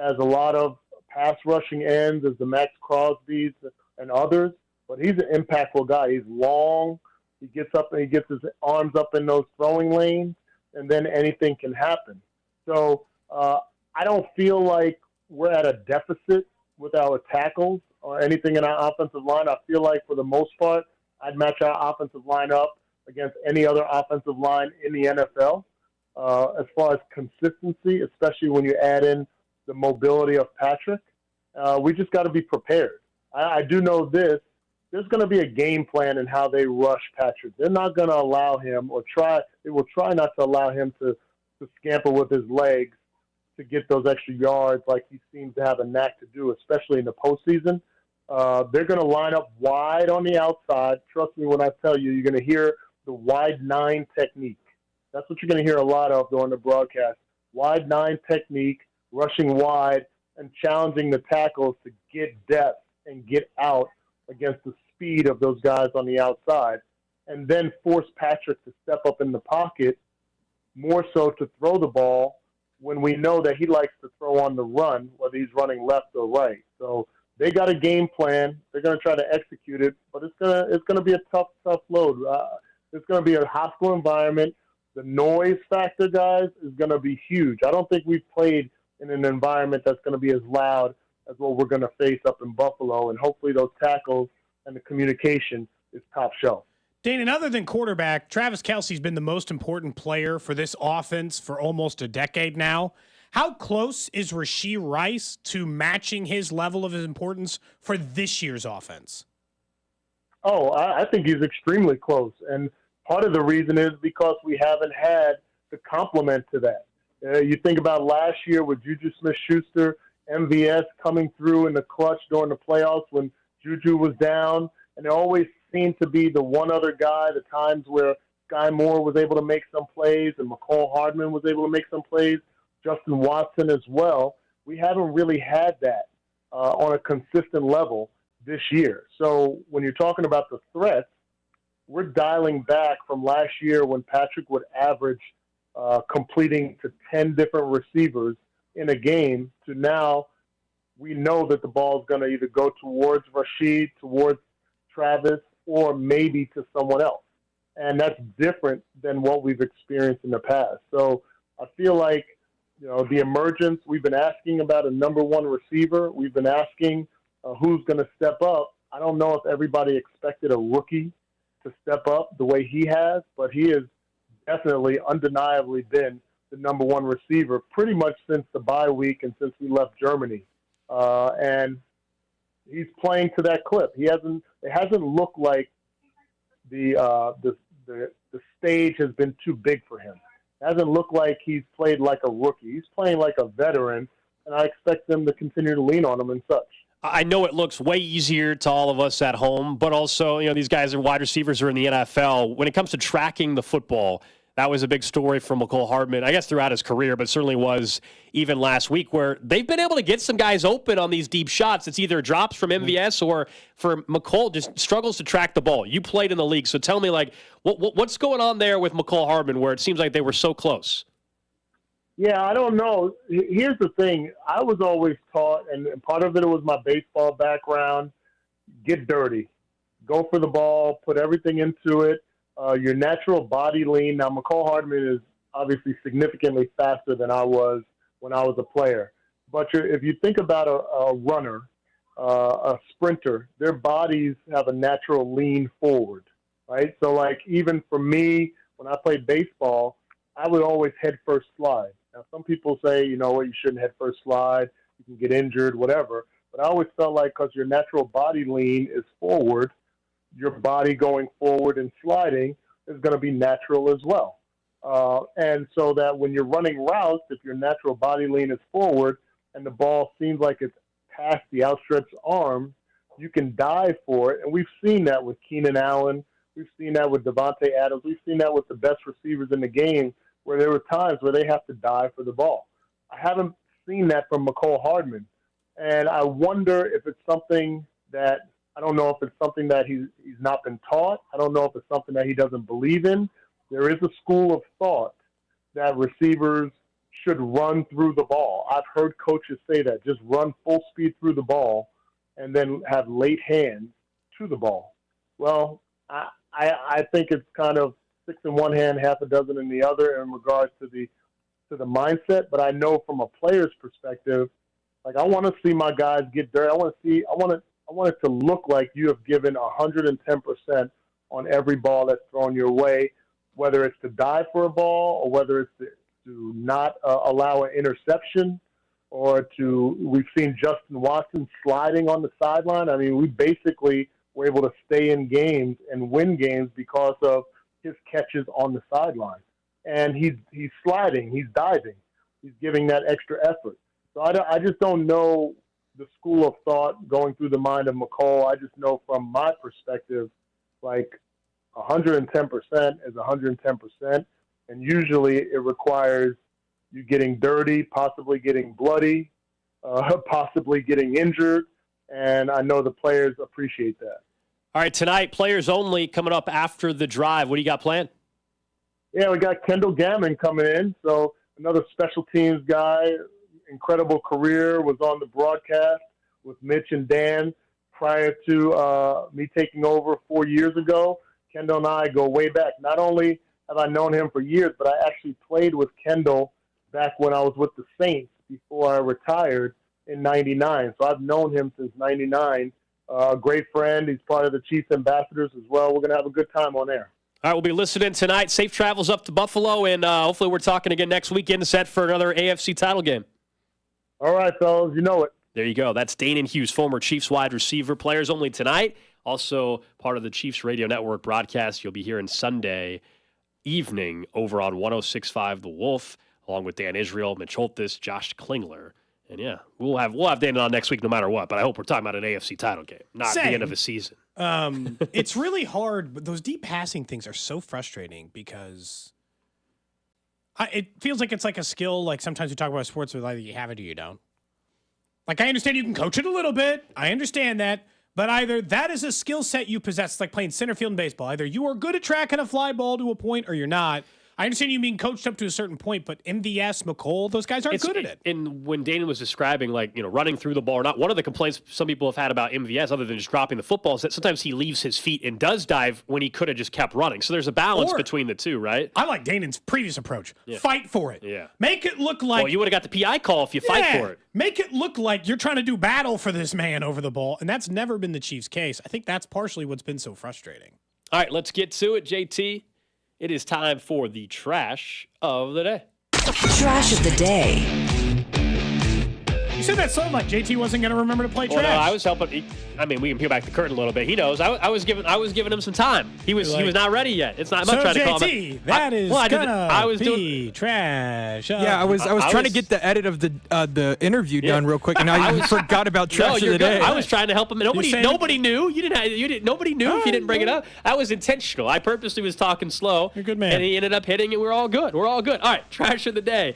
as a lot of pass rushing ends, as the Max Crosby's and others, but he's an impactful guy. He's long. He gets up and he gets his arms up in those throwing lanes, and then anything can happen. So I don't feel like we're at a deficit with our tackles or anything in our offensive line. I feel like for the most part, I'd match our offensive line up against any other offensive line in the NFL. As far as consistency, especially when you add in the mobility of Patrick, we just got to be prepared. I do know this. There's going to be a game plan in how they rush Patrick. They're not going to allow him they will try not to allow him to scamper with his legs to get those extra yards like he seems to have a knack to do, especially in the postseason. They're going to line up wide on the outside. Trust me when I tell you, you're going to hear the wide 9 technique. That's what you're going to hear a lot of during the broadcast. Wide 9 technique, rushing wide, and challenging the tackles to get depth and get out against the speed of those guys on the outside, and then force Patrick to step up in the pocket more so to throw the ball when we know that he likes to throw on the run, whether he's running left or right. So they got a game plan. They're going to try to execute it, but it's going to be a tough load. It's going to be a hostile environment. The noise factor, guys, is going to be huge. I don't think we've played in an environment that's going to be as loud as what we're going to face up in Buffalo, and hopefully those tackles and the communication is top shelf. Danan, other than quarterback, TravisKelce's been the most important player for this offense for almost a decade now. How close is RasheeRice to matching his level of importance for this year's offense? Oh, I think he's extremely close, and part of the reason is because we haven't had the complement to that. You think about last year with Juju Smith-Schuster, MVS coming through in the clutch during the playoffs when Juju was down, and there always seemed to be the one other guy, the times where Sky Moore was able to make some plays and McCall Hardman was able to make some plays, Justin Watson as well. We haven't really had that on a consistent level this year. So when you're talking about the threats, we're dialing back from last year when Patrick would average completing to 10 different receivers in a game to now we know that the ball is going to either go towards Rashee, towards Travis, or maybe to someone else. And that's different than what we've experienced in the past. So I feel like, the emergence, we've been asking about a number one receiver. We've been asking who's going to step up. I don't know if everybody expected a rookie to step up the way he has, but he has definitely, undeniably been the number one receiver pretty much since the bye week and since we left Germany. And he's playing to that clip. It hasn't looked like the stage has been too big for him. It hasn't looked like he's played like a rookie. He's playing like a veteran, and I expect them to continue to lean on him and such. I know it looks way easier to all of us at home, but also, these guys are wide receivers are in the NFL. When it comes to tracking the football, that was a big story for McCall Hardman, I guess throughout his career, but certainly was even last week, where they've been able to get some guys open on these deep shots. It's either drops from MVS or for McCall just struggles to track the ball. You played in the league, so tell me, what's going on there with McCall Hardman where it seems like they were so close? Yeah, I don't know. Here's the thing. I was always taught, and part of it was my baseball background, get dirty. Go for the ball, put everything into it. Your natural body lean. Now, McCall Hardman is obviously significantly faster than I was when I was a player. But if you think about a runner, a sprinter, their bodies have a natural lean forward, right? So, even for me, when I played baseball, I would always head first slide. Now, some people say, you shouldn't head first slide. You can get injured, whatever. But I always felt like because your natural body lean is forward, your body going forward and sliding is going to be natural as well. And so that when you're running routes, if your natural body lean is forward and the ball seems like it's past the outstretched arm, you can dive for it. And we've seen that with Keenan Allen. We've seen that with Devontae Adams. We've seen that with the best receivers in the game where there were times where they have to dive for the ball. I haven't seen that from McCall Hardman. And I wonder if it's something that I don't know if it's something that he's not been taught. I don't know if it's something that he doesn't believe in. There is a school of thought that receivers should run through the ball. I've heard coaches say that. Just run full speed through the ball and then have late hands to the ball. Well, I think it's kind of 6 in one hand, half a dozen in the other in regards to the mindset. But I know from a player's perspective, I want to see my guys get dirty. I want it to look like you have given 110% on every ball that's thrown your way, whether it's to dive for a ball or whether it's to not allow an interception or we've seen Justin Watson sliding on the sideline. I mean, we basically were able to stay in games and win games because of his catches on the sideline. And he's sliding, he's diving, he's giving that extra effort. So I just don't know the school of thought going through the mind of McCall. I just know from my perspective, 110% is 110%. And usually it requires you getting dirty, possibly getting bloody, possibly getting injured. And I know the players appreciate that. All right, tonight, players only coming up after the drive. What do you got planned? Yeah, we got Kendall Gammon coming in. So another special teams guy, incredible career, was on the broadcast with Mitch and Dan prior to me taking over 4 years ago. Kendall and I go way back. Not only have I known him for years, but I actually played with Kendall back when I was with the Saints before I retired in 99. So I've known him since 99. A great friend. He's part of the Chiefs ambassadors as well. We're going to have a good time on air. All right, we'll be listening tonight. Safe travels up to Buffalo, and hopefully we're talking again next weekend set for another AFC title game. All right, fellas. You know it. There you go. That's Danan Hughes, former Chiefs wide receiver. Players only tonight. Also part of the Chiefs Radio Network broadcast. You'll be hearing Sunday evening over on 106.5 The Wolf. along with Dan Israel, Mitch Holthus, Josh Klingler. And yeah, we'll have Danan on next week no matter what. But I hope we're talking about an AFC title game, not the end of a season. It's really hard, but those deep passing things are so frustrating because it feels like it's like a skill. Like sometimes we talk about sports where either you have it or you don't. Like I understand you can coach it a little bit. I understand that. But either that is a skill set you possess, like playing center field in baseball. Either you are good at tracking a fly ball to a point or you're not. I understand you being coached up to a certain point, but MVS, McColl, those guys aren't good at it. And when Danan was describing, like, running through the ball or not, one of the complaints some people have had about MVS, other than just dropping the football, is that sometimes he leaves his feet and does dive when he could have just kept running. So there's a balance between the two, right? I like Danan's previous approach. Yeah. Fight for it. Yeah. Make it look like... Well, you would have got the PI call if you fight for it. Make it look like you're trying to do battle for this man over the ball, and that's never been the Chiefs' case. I think that's partially what's been so frustrating. All right, let's get to it, JT. It is time for the trash of the day. Trash of the day. You said that song like JT wasn't going to remember to play trash. No, I was helping. We can peel back the curtain a little bit. He knows. I was giving him some time. He was not ready yet. It's not. I'm not trying to call him. JT, that is gonna be trash. Yeah, I was trying to get the edit of the interview done real quick, and now you forgot about trash of the day. I was trying to help him. Nobody knew. Nobody knew if you didn't bring it up. That was intentional. I purposely was talking slow. You're a good man. And he ended up hitting it. We're all good. All right, trash of the day.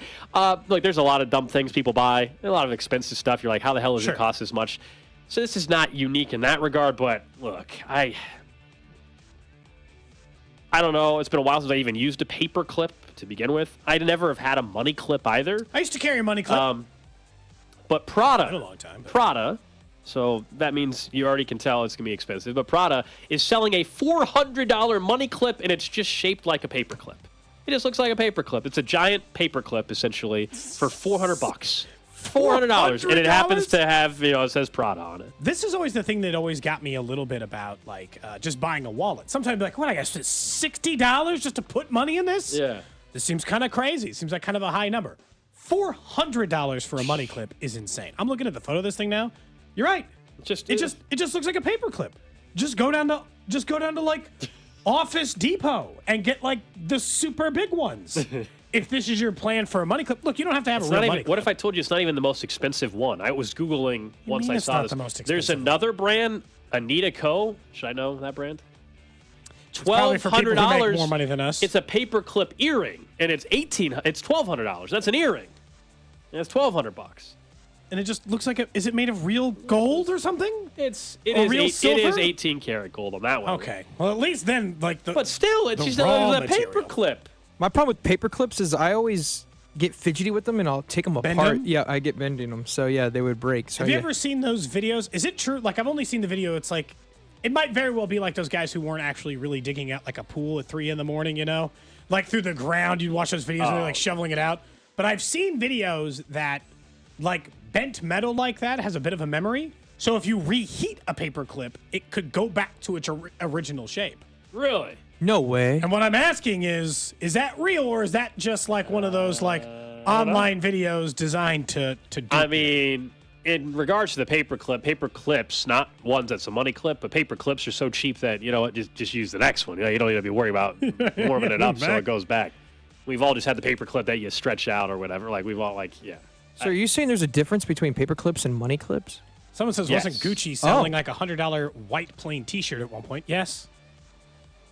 Look, there's a lot of dumb things people buy. A lot of expensive stuff. You're like, how the hell does it cost this much? So this is not unique in that regard, but look, I don't know. It's been a while since I even used a paper clip to begin with. I'd never have had a money clip either. I used to carry a money clip. But Prada. Been a long time. Prada. So that means you already can tell it's going to be expensive. But Prada is selling a $400 money clip, and it's just shaped like a paper clip. It just looks like a paper clip. It's a giant paper clip, essentially, for $400. $400, and it happens to have, it says Prada on it. This is always the thing that always got me a little bit about, just buying a wallet. Sometimes I'd be like, what, I got $60 just to put money in this? Yeah. This seems kind of crazy. It seems like kind of a high number. $400 for a money clip is insane. I'm looking at the photo of this thing now. You're right. It just looks like a paper clip. Just go down to like Office Depot and get like the super big ones. If this is your plan for a money clip, look, you don't have to have a real money clip. What if I told you it's not even the most expensive one? I was Googling once I saw this. There's another brand, Anita Co. Should I know that brand? $1,200. More money than us. It's a paper clip earring, and it's $1,200. That's an earring, and it's $1,200. And it just looks like is it made of real gold or something? It is 18 karat gold on that one. Okay. Well, at least then, but still, it's just a paper clip. My problem with paper clips is I always get fidgety with them and I'll take them apart. Them? Yeah, I get bending them. So, yeah, they would break. So, have you ever seen those videos? Is it true? Like, I've only seen the video. It's like, it might very well be like those guys who weren't actually really digging out like a pool at 3 a.m, Like through the ground, you'd watch those videos and they're like shoveling it out. But I've seen videos that, like, bent metal like that has a bit of a memory. So if you reheat a paper clip, it could go back to its original shape. Really? No way. And what I'm asking is that real or is that just like one of those like online videos designed to do? I mean, in regards to the paper clips, not ones that's a money clip, but paper clips are so cheap that, just use the next one. You don't need to be worried about warming it up so it goes back. We've all just had the paper clip that you stretch out or whatever. Like we've all So are you saying there's a difference between paper clips and money clips? Someone says, wasn't Gucci selling like a $100 white plain T-shirt at one point? Yes.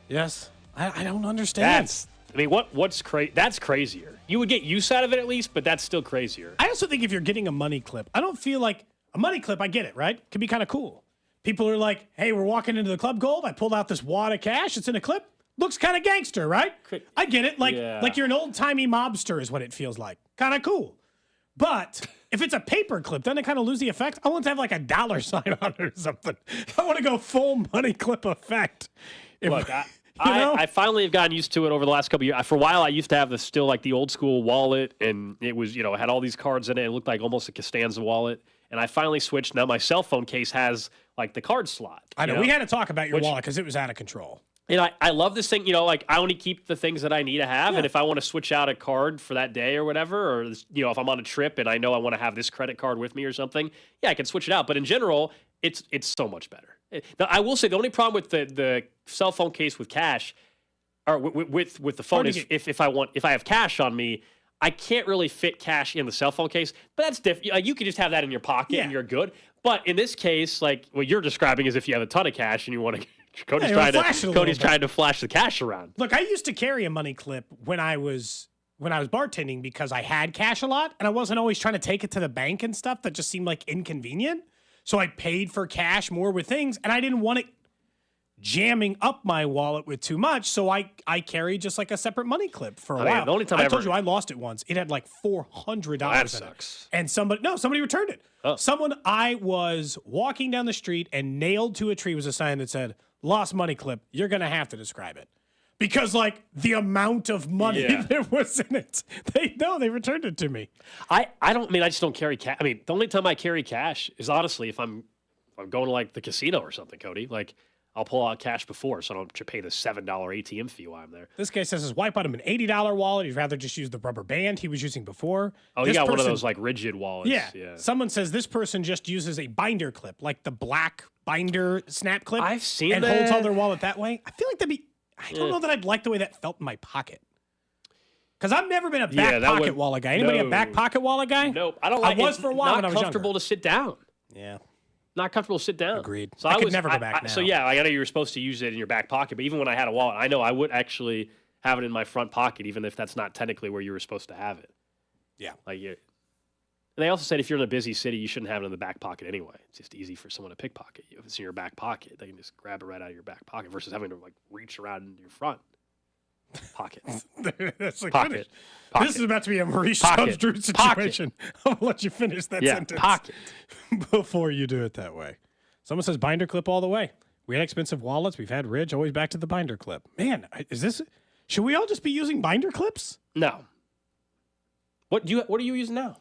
Yes. I don't understand. That's crazier. You would get use out of it at least, but that's still crazier. I also think if you're getting a money clip, I don't feel like a money clip, I get it, right? Could be kind of cool. People are like, hey, we're walking into the Club Gold. I pulled out this wad of cash. It's in a clip. Looks kind of gangster, right? I get it. Like you're an old-timey mobster is what it feels like. Kind of cool. But if it's a paper clip, doesn't it kind of lose the effect? I want to have like a dollar sign on it or something. I want to go full money clip effect. Look, I finally have gotten used to it over the last couple of years. For a while, I used to have the old school wallet, and it was, had all these cards in it. It looked like almost a Costanza wallet. And I finally switched. Now my cell phone case has like the card slot. I know. We had to taltalk about your wallet because it was out of control. And I love this thing, I only keep the things that I need to have. Yeah. And if I want to switch out a card for that day or whatever, or, if I'm on a trip and I know I want to have this credit card with me or something, I can switch it out. But in general, it's so much better. Now, I will say the only problem with the cell phone case with cash or with the phone is if I have cash on me, I can't really fit cash in the cell phone case, but that's different. Like, you can just have that in your pocket and you're good. But in this case, like what you're describing is if you have a ton of cash and you want to, Cody's trying to flash the cash around. Look, I used to carry a money clip when I was bartending because I had cash a lot and I wasn't always trying to take it to the bank and stuff. That just seemed like inconvenient. So I paid for cash more with things and I didn't want it jamming up my wallet with too much. So I carried just like a separate money clip for a while. The only time I told you I lost it once. It had like $400 that sucks. And somebody returned it. Oh. I was walking down the street and nailed to a tree was a sign that said, lost money clip. You're going to have to describe it. Because, like, the amount of money that was in it. They returned it to me. I just don't carry cash. I mean, the only time I carry cash is honestly if I'm going to, like, the casino or something, Cody. Like, I'll pull out cash before so I don't have to pay the $7 ATM fee while I'm there. This guy says his wife bought him an $80 wallet. He'd rather just use the rubber band he was using before. Oh, you got one of those, like, rigid wallets. Yeah. Someone says this person just uses a binder clip, like the black binder snap clip. I've seen and that. holds all their wallet that way. I feel like that'd be... I don't know that I'd like the way that felt in my pocket. Because I've never been a back pocket wallet guy. Anybody a back pocket wallet guy? Nope. I don't like I was for a while when I was younger. Not comfortable to sit down. Yeah. Not comfortable to sit down. Agreed. So I could never go back now. So, yeah, I know you were supposed to use it in your back pocket, but even when I had a wallet, I know I would actually have it in my front pocket, even if that's not technically where you were supposed to have it. Yeah. And they also said if you're in a busy city, you shouldn't have it in the back pocket anyway. It's just easy for someone to pickpocket you. If it's in your back pocket, they can just grab it right out of your back pocket versus having to, like, reach around into your front pocket. That's like Pocket. This is about to be a Maurice Jones-Drew situation. I'll let you finish that sentence. Pocket. Before you do it that way. Someone says binder clip all the way. We had expensive wallets. We've had Ridge. Always back to the binder clip. Man, should we all just be using binder clips? No. What are you using now?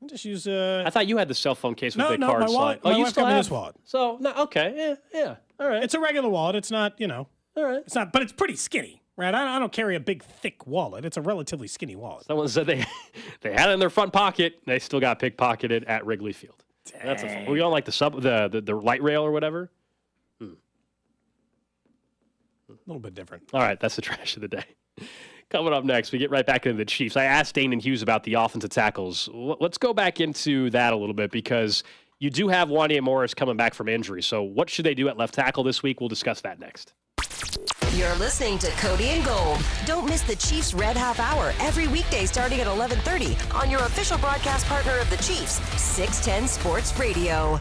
I just use. I thought you had the cell phone case with the card my wallet. slide. My wife got me this wallet. So no, okay, yeah, all right. It's a regular wallet. It's not, all right. It's not, but it's pretty skinny, right? I don't carry a big, thick wallet. It's a relatively skinny wallet. Someone said they had it in their front pocket. They still got pickpocketed at Wrigley Field. That's we on like the light rail or whatever. A little bit different. All right, that's the trash of the day. Coming up next, we get right back into the Chiefs. I asked Danan Hughes about the offensive tackles. Let's go back into that a little bit because you do have Wanya Morris coming back from injury. So what should they do at left tackle this week? We'll discuss that next. You're listening to Cody and Gold. Don't miss the Chiefs Red Half Hour every weekday starting at 11:30 on your official broadcast partner of the Chiefs, 610 Sports Radio.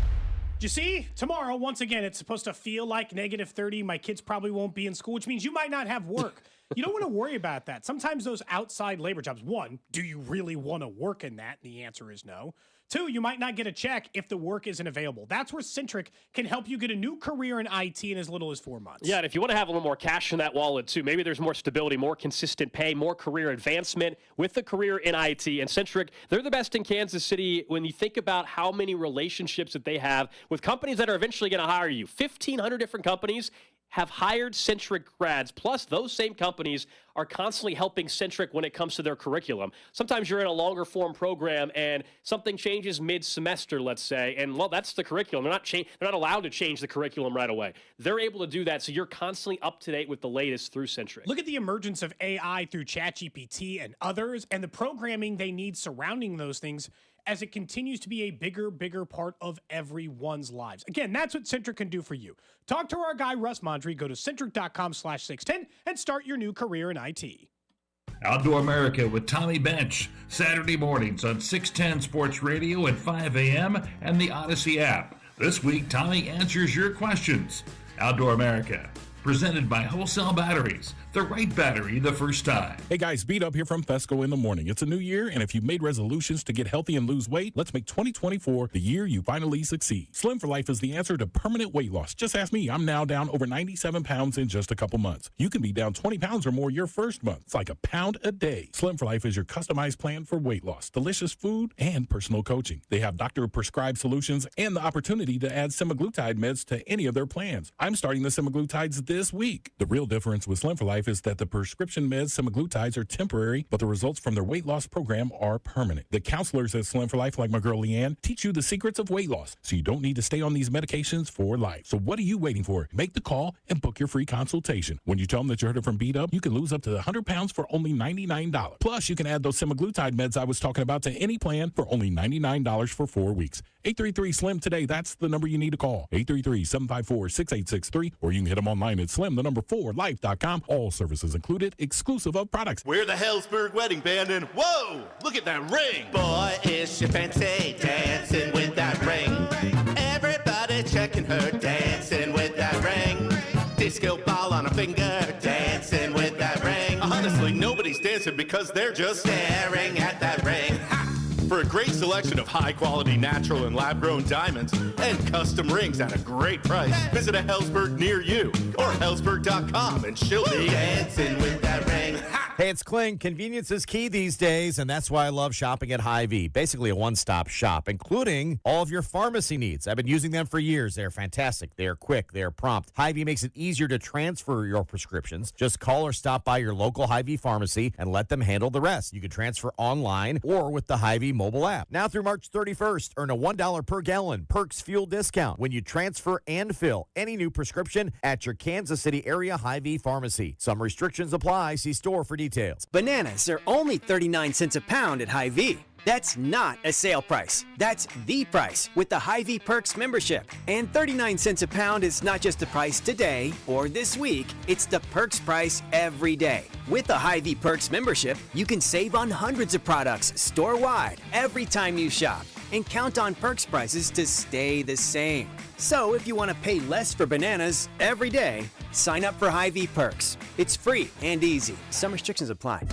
You see, tomorrow, once again, it's supposed to feel like -30. My kids probably won't be in school, which means you might not have work. You don't want to worry about that. Sometimes those outside labor jobs, one, do you really want to work in that? And the answer is no. Two, you might not get a check if the work isn't available. That's where Centric can help you get a new career in IT in as little as 4 months. Yeah, and if you want to have a little more cash in that wallet, too, maybe there's more stability, more consistent pay, more career advancement with the career in IT. And Centric, they're the best in Kansas City when you think about how many relationships that they have with companies that are eventually going to hire you. 1,500 different companies have hired Centric grads. Plus, those same companies are constantly helping Centric when it comes to their curriculum. Sometimes you're in a longer form program and something changes mid-semester, let's say, and well, that's the curriculum. They're not allowed to change the curriculum right away. They're able to do that, so you're constantly up to date with the latest through Centric. Look at the emergence of AI through ChatGPT and others, and the programming they need surrounding those things as it continues to be a bigger part of everyone's lives. Again, that's what Centric can do for you. Talk to our guy, Russ Mondry. Go to centric.com/610 and start your new career in IT. Outdoor America with Tommy Bench, Saturday mornings on 610 Sports Radio at 5 a.m. and the Odyssey app. This week, Tommy answers your questions. Outdoor America, presented by Wholesale Batteries, the right battery the first time. Hey guys, Beat Up here from Fesco in the morning. It's a new year, and if you've made resolutions to get healthy and lose weight, let's make 2024 the year you finally succeed. Slim for Life is the answer to permanent weight loss. Just ask me. I'm now down over 97 pounds in just a couple months. You can be down 20 pounds or more your first month. It's like a pound a day. Slim for Life is your customized plan for weight loss, delicious food, and personal coaching. They have doctor-prescribed solutions and the opportunity to add semaglutide meds to any of their plans. I'm starting the semaglutides this week. The real difference with Slim for Life Life is that the prescription meds semaglutides are temporary, but the results from their weight loss program are permanent. The counselors at Slim for Life, like my girl Leanne, teach you the secrets of weight loss, so you don't need to stay on these medications for life. So what are you waiting for? Make the call and book your free consultation. When you tell them that you heard it from Beat Up, you can lose up to 100 pounds for only $99. Plus, you can add those semaglutide meds I was talking about to any plan for only $99 for 4 weeks. 833-SLIM today. That's the number you need to call. 833-754-6863, or you can hit them online at slim4life.com. All services included, exclusive of products. We're the Hellsberg Wedding Band, and whoa, look at that ring. Boy, is she fancy dancing with that ring. Everybody checking her dancing with that ring. Disco ball on a finger, dancing with that ring. Honestly, nobody's dancing because they're just staring at that ring. Ha! For a great selection of high-quality natural and lab-grown diamonds and custom rings at a great price, visit a Hellsberg near you or Hellsberg.com and she'll be dancing with that ring. Ha! Hey, it's Kling. Convenience is key these days, and that's why I love shopping at Hy-Vee. Basically a one-stop shop, including all of your pharmacy needs. I've been using them for years. They're fantastic. They're quick. They're prompt. Hy-Vee makes it easier to transfer your prescriptions. Just call or stop by your local Hy-Vee pharmacy and let them handle the rest. You can transfer online or with the Hy-Vee mobile app. Now through March 31st, earn a $1 per gallon Perks fuel discount when you transfer and fill any new prescription at your Kansas City area Hy-Vee pharmacy. Some restrictions apply. See store for details. Bananas are only 39 cents a pound at Hy-Vee. That's not a sale price. That's the price with the Hy-Vee Perks membership. And 39 cents a pound is not just the price today or this week. It's the Perks price every day. With the Hy-Vee Perks membership, you can save on hundreds of products store-wide every time you shop and count on Perks prices to stay the same. So if you want to pay less for bananas every day, sign up for Hy-Vee Perks. It's free and easy. Some restrictions apply.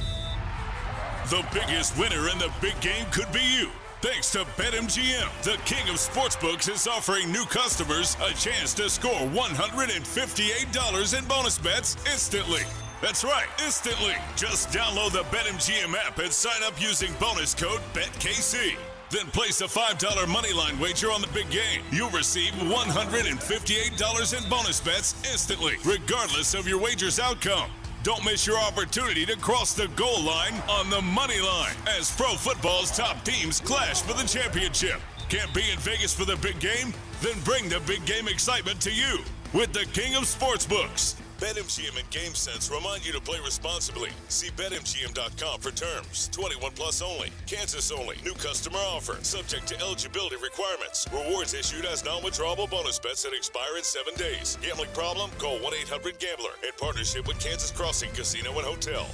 The biggest winner in the big game could be you. Thanks to BetMGM, the king of sportsbooks is offering new customers a chance to score $158 in bonus bets instantly. That's right, instantly. Just download the BetMGM app and sign up using bonus code BETKC. Then place a $5 moneyline wager on the big game. You'll receive $158 in bonus bets instantly, regardless of your wager's outcome. Don't miss your opportunity to cross the goal line on the money line as pro football's top teams clash for the championship. Can't be in Vegas for the big game? Then bring the big game excitement to you with the king of sportsbooks. BetMGM and GameSense remind you to play responsibly. See BetMGM.com for terms. 21 plus only. Kansas only. New customer offer. Subject to eligibility requirements. Rewards issued as non-withdrawable bonus bets that expire in 7 days. Gambling problem? Call 1-800-GAMBLER. In partnership with Kansas Crossing Casino and Hotel.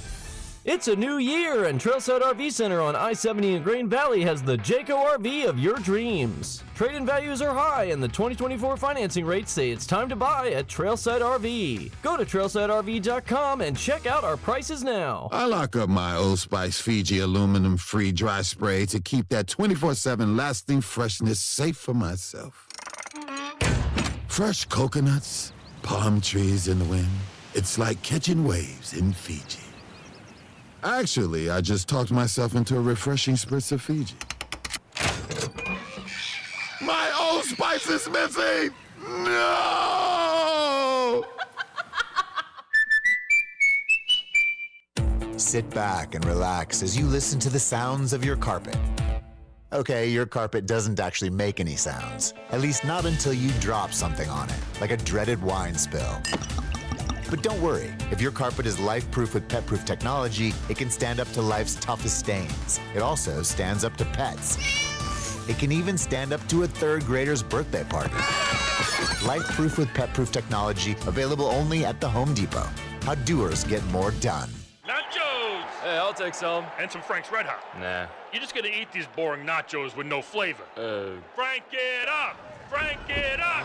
It's a new year, and Trailside RV Center on I-70 in Green Valley has the Jayco RV of your dreams. Trade-in values are high, and the 2024 financing rates say it's time to buy at Trailside RV. Go to trailsiderv.com and check out our prices now. I lock up my Old Spice Fiji aluminum-free dry spray to keep that 24/7 lasting freshness safe for myself. Fresh coconuts, palm trees in the wind. It's like catching waves in Fiji. Actually, I just talked myself into a refreshing spritz of Fiji. My Old Spice is missing! No! Sit back and relax as you listen to the sounds of your carpet. Okay, your carpet doesn't actually make any sounds. At least not until you drop something on it, like a dreaded wine spill. But don't worry, if your carpet is life-proof with pet-proof technology, it can stand up to life's toughest stains. It also stands up to pets. It can even stand up to a third grader's birthday party. Life-proof with pet-proof technology, available only at the Home Depot. How doers get more done. Nachos! Hey, I'll take some. And some Frank's Red Hot. Nah. You're just gonna eat these boring nachos with no flavor. Frank it up! Frank it up!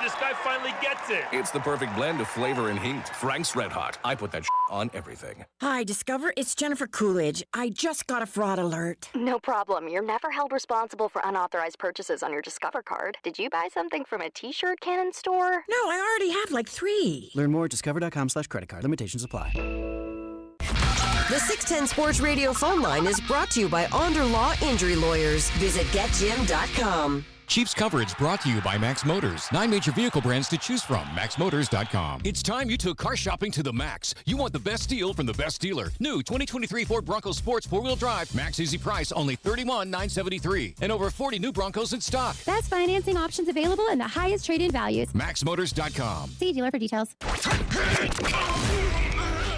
This guy finally gets it. It's the perfect blend of flavor and heat. Frank's Red Hot. I put that on everything. Hi, Discover. It's Jennifer Coolidge. I just got a fraud alert. No problem. You're never held responsible for unauthorized purchases on your Discover card. Did you buy something from a t-shirt cannon store? No, I already have like 3. Learn more at discover.com/credit card. Limitations apply. The 610 Sports Radio phone line is brought to you by Onder Law Injury Lawyers. Visit getjim.com. Chiefs coverage brought to you by Max Motors. 9 major vehicle brands to choose from. MaxMotors.com. It's time you took car shopping to the max. You want the best deal from the best dealer. New 2023 Ford Bronco Sports 4-wheel drive. Max easy price, only $31,973. And over 40 new Broncos in stock. Best financing options available and the highest trade-in values. MaxMotors.com. See dealer for details.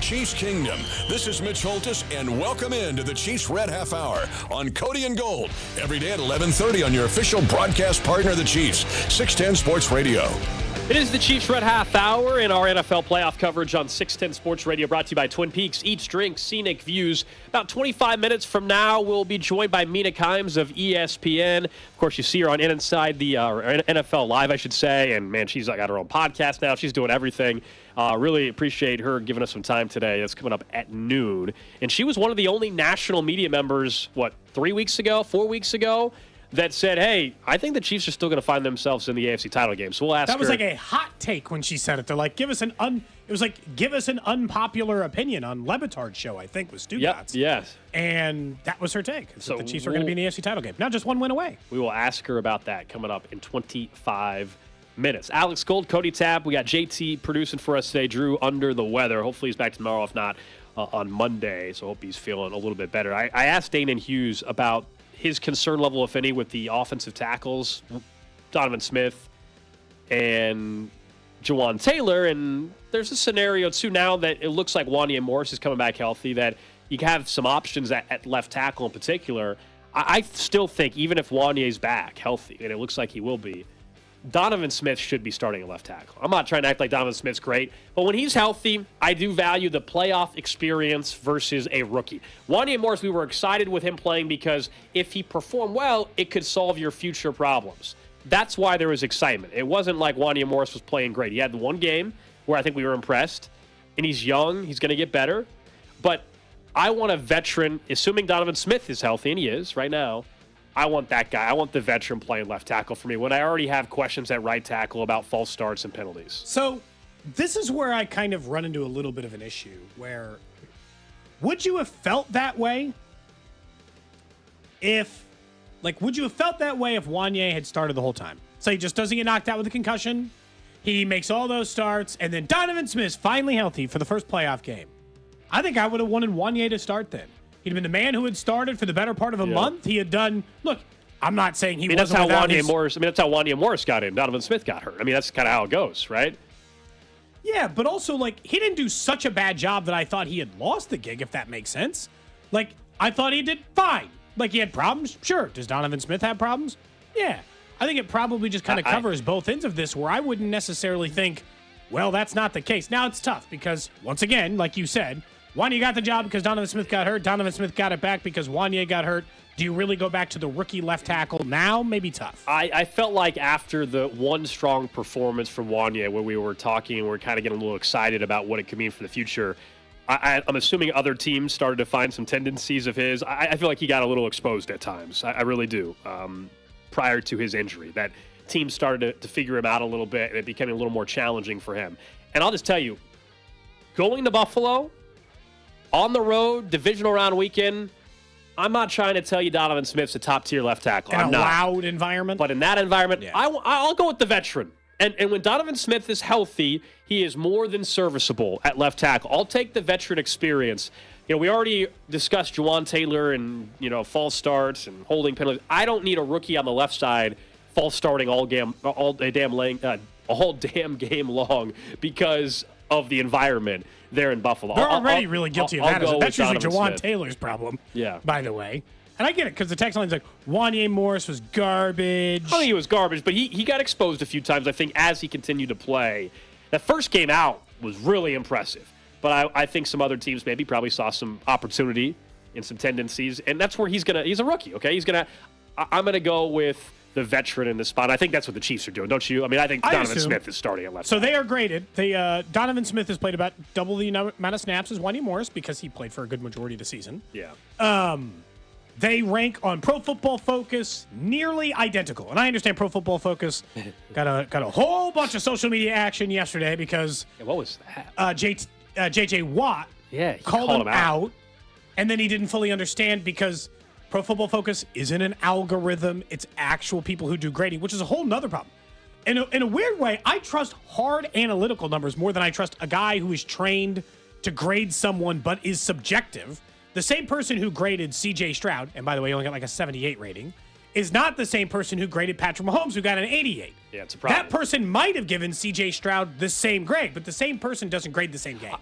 Chiefs Kingdom. This is Mitch Holtis, and welcome into the Chiefs Red Half Hour on Cody and Gold. Every day at 11:30 on your official broadcast partner, the Chiefs, 610 Sports Radio. It is the Chiefs Red Half Hour in our NFL playoff coverage on 610 Sports Radio, brought to you by Twin Peaks. Eats, drinks, scenic views. About 25 minutes from now, we'll be joined by Mina Kimes of ESPN. Of course, you see her on Inside the NFL Live, I should say. And, man, she's got her own podcast now. She's doing everything. Really appreciate her giving us some time today. It's coming up at noon. And she was one of the only national media members, 4 weeks ago, that said, hey, I think the Chiefs are still going to find themselves in the AFC title game. So we'll ask her. That was like a hot take when she said it. They're like, give us an unpopular opinion on Le Batard's show, I think, was Stugotz. Yep, yes. And that was her take. So the Chiefs are going to be in the AFC title game. Now just one win away. We will ask her about that coming up in 25 minutes. Alex Gold, Cody Tapp. We got JT producing for us today. Drew under the weather. Hopefully he's back tomorrow, if not on Monday. So I hope he's feeling a little bit better. I asked Danan Hughes about his concern level, if any, with the offensive tackles, Donovan Smith and Jawan Taylor. And there's a scenario, too, now that it looks like Wanya Morris is coming back healthy, that you have some options at left tackle in particular. I still think, even if Wanya's back healthy, and it looks like he will be, Donovan Smith should be starting at left tackle. I'm not trying to act like Donovan Smith's great, but when he's healthy, I do value the playoff experience versus a rookie. Wanya Morris, we were excited with him playing because if he performed well, it could solve your future problems. That's why there was excitement. It wasn't like Wanya Morris was playing great. He had the one game where I think we were impressed, and he's young. He's going to get better. But I want a veteran, assuming Donovan Smith is healthy, and he is right now. I want that guy. I want the veteran playing left tackle for me when I already have questions at right tackle about false starts and penalties. So this is where I kind of run into a little bit of an issue where would you have felt that way if Wanya had started the whole time? So he just doesn't get knocked out with a concussion. He makes all those starts, and then Donovan Smith's finally healthy for the first playoff game. I think I would have wanted Wanya to start then. He'd been the man who had started for the better part of a month. He had done. Look, I'm not saying he wasn't that's how without Wanya Morris. That's how Wanya Morris got in. Donovan Smith got hurt. That's kind of how it goes, right? Yeah, but also he didn't do such a bad job that I thought he had lost the gig. If that makes sense. I thought he did fine. He had problems. Sure. Does Donovan Smith have problems? Yeah. I think it probably just kind of covers both ends of this, where I wouldn't necessarily think, well, that's not the case. Now it's tough because once again, like you said. Wanya got the job because Donovan Smith got hurt. Donovan Smith got it back because Wanya got hurt. Do you really go back to the rookie left tackle now? Maybe tough. I felt like after the one strong performance from Wanya, where we were talking and we are kind of getting a little excited about what it could mean for the future, I'm assuming other teams started to find some tendencies of his. I feel like he got a little exposed at times. I really do. Prior to his injury, that teams started to figure him out a little bit, and it became a little more challenging for him. And I'll just tell you, going to Buffalo, on the road, divisional round weekend, I'm not trying to tell you Donovan Smith's a top-tier left tackle. In a loud environment? But in that environment, yeah. I'll go with the veteran. And when Donovan Smith is healthy, he is more than serviceable at left tackle. I'll take the veteran experience. We already discussed Jawan Taylor and, false starts and holding penalties. I don't need a rookie on the left side false starting all damn game long because of the environment there in Buffalo. They're already really guilty of that. That's usually Jawan Taylor's problem, yeah. By the way. And I get it, because the text line's like, Wanya Morris was garbage. I think he was garbage, but he got exposed a few times, I think, as he continued to play. That first game out was really impressive. But I think some other teams maybe probably saw some opportunity and some tendencies, and that's where he's a rookie, okay? I'm going to go with the veteran in this spot. I think that's what the Chiefs are doing, don't you? I think Donovan Smith is starting at left. So they are graded. Donovan Smith has played about double the amount of snaps as Wanya Morris because he played for a good majority of the season. Yeah. They rank on Pro Football Focus nearly identical. And I understand Pro Football Focus got a whole bunch of social media action yesterday because what was that? J.J. Watt he called him out And then he didn't fully understand because Pro Football Focus isn't an algorithm. It's actual people who do grading, which is a whole nother problem. In a weird way, I trust hard analytical numbers more than I trust a guy who is trained to grade someone but is subjective. The same person who graded C.J. Stroud, and by the way, only got like a 78 rating, is not the same person who graded Patrick Mahomes, who got an 88. Yeah, it's a problem. That person might have given C.J. Stroud the same grade, but the same person doesn't grade the same game.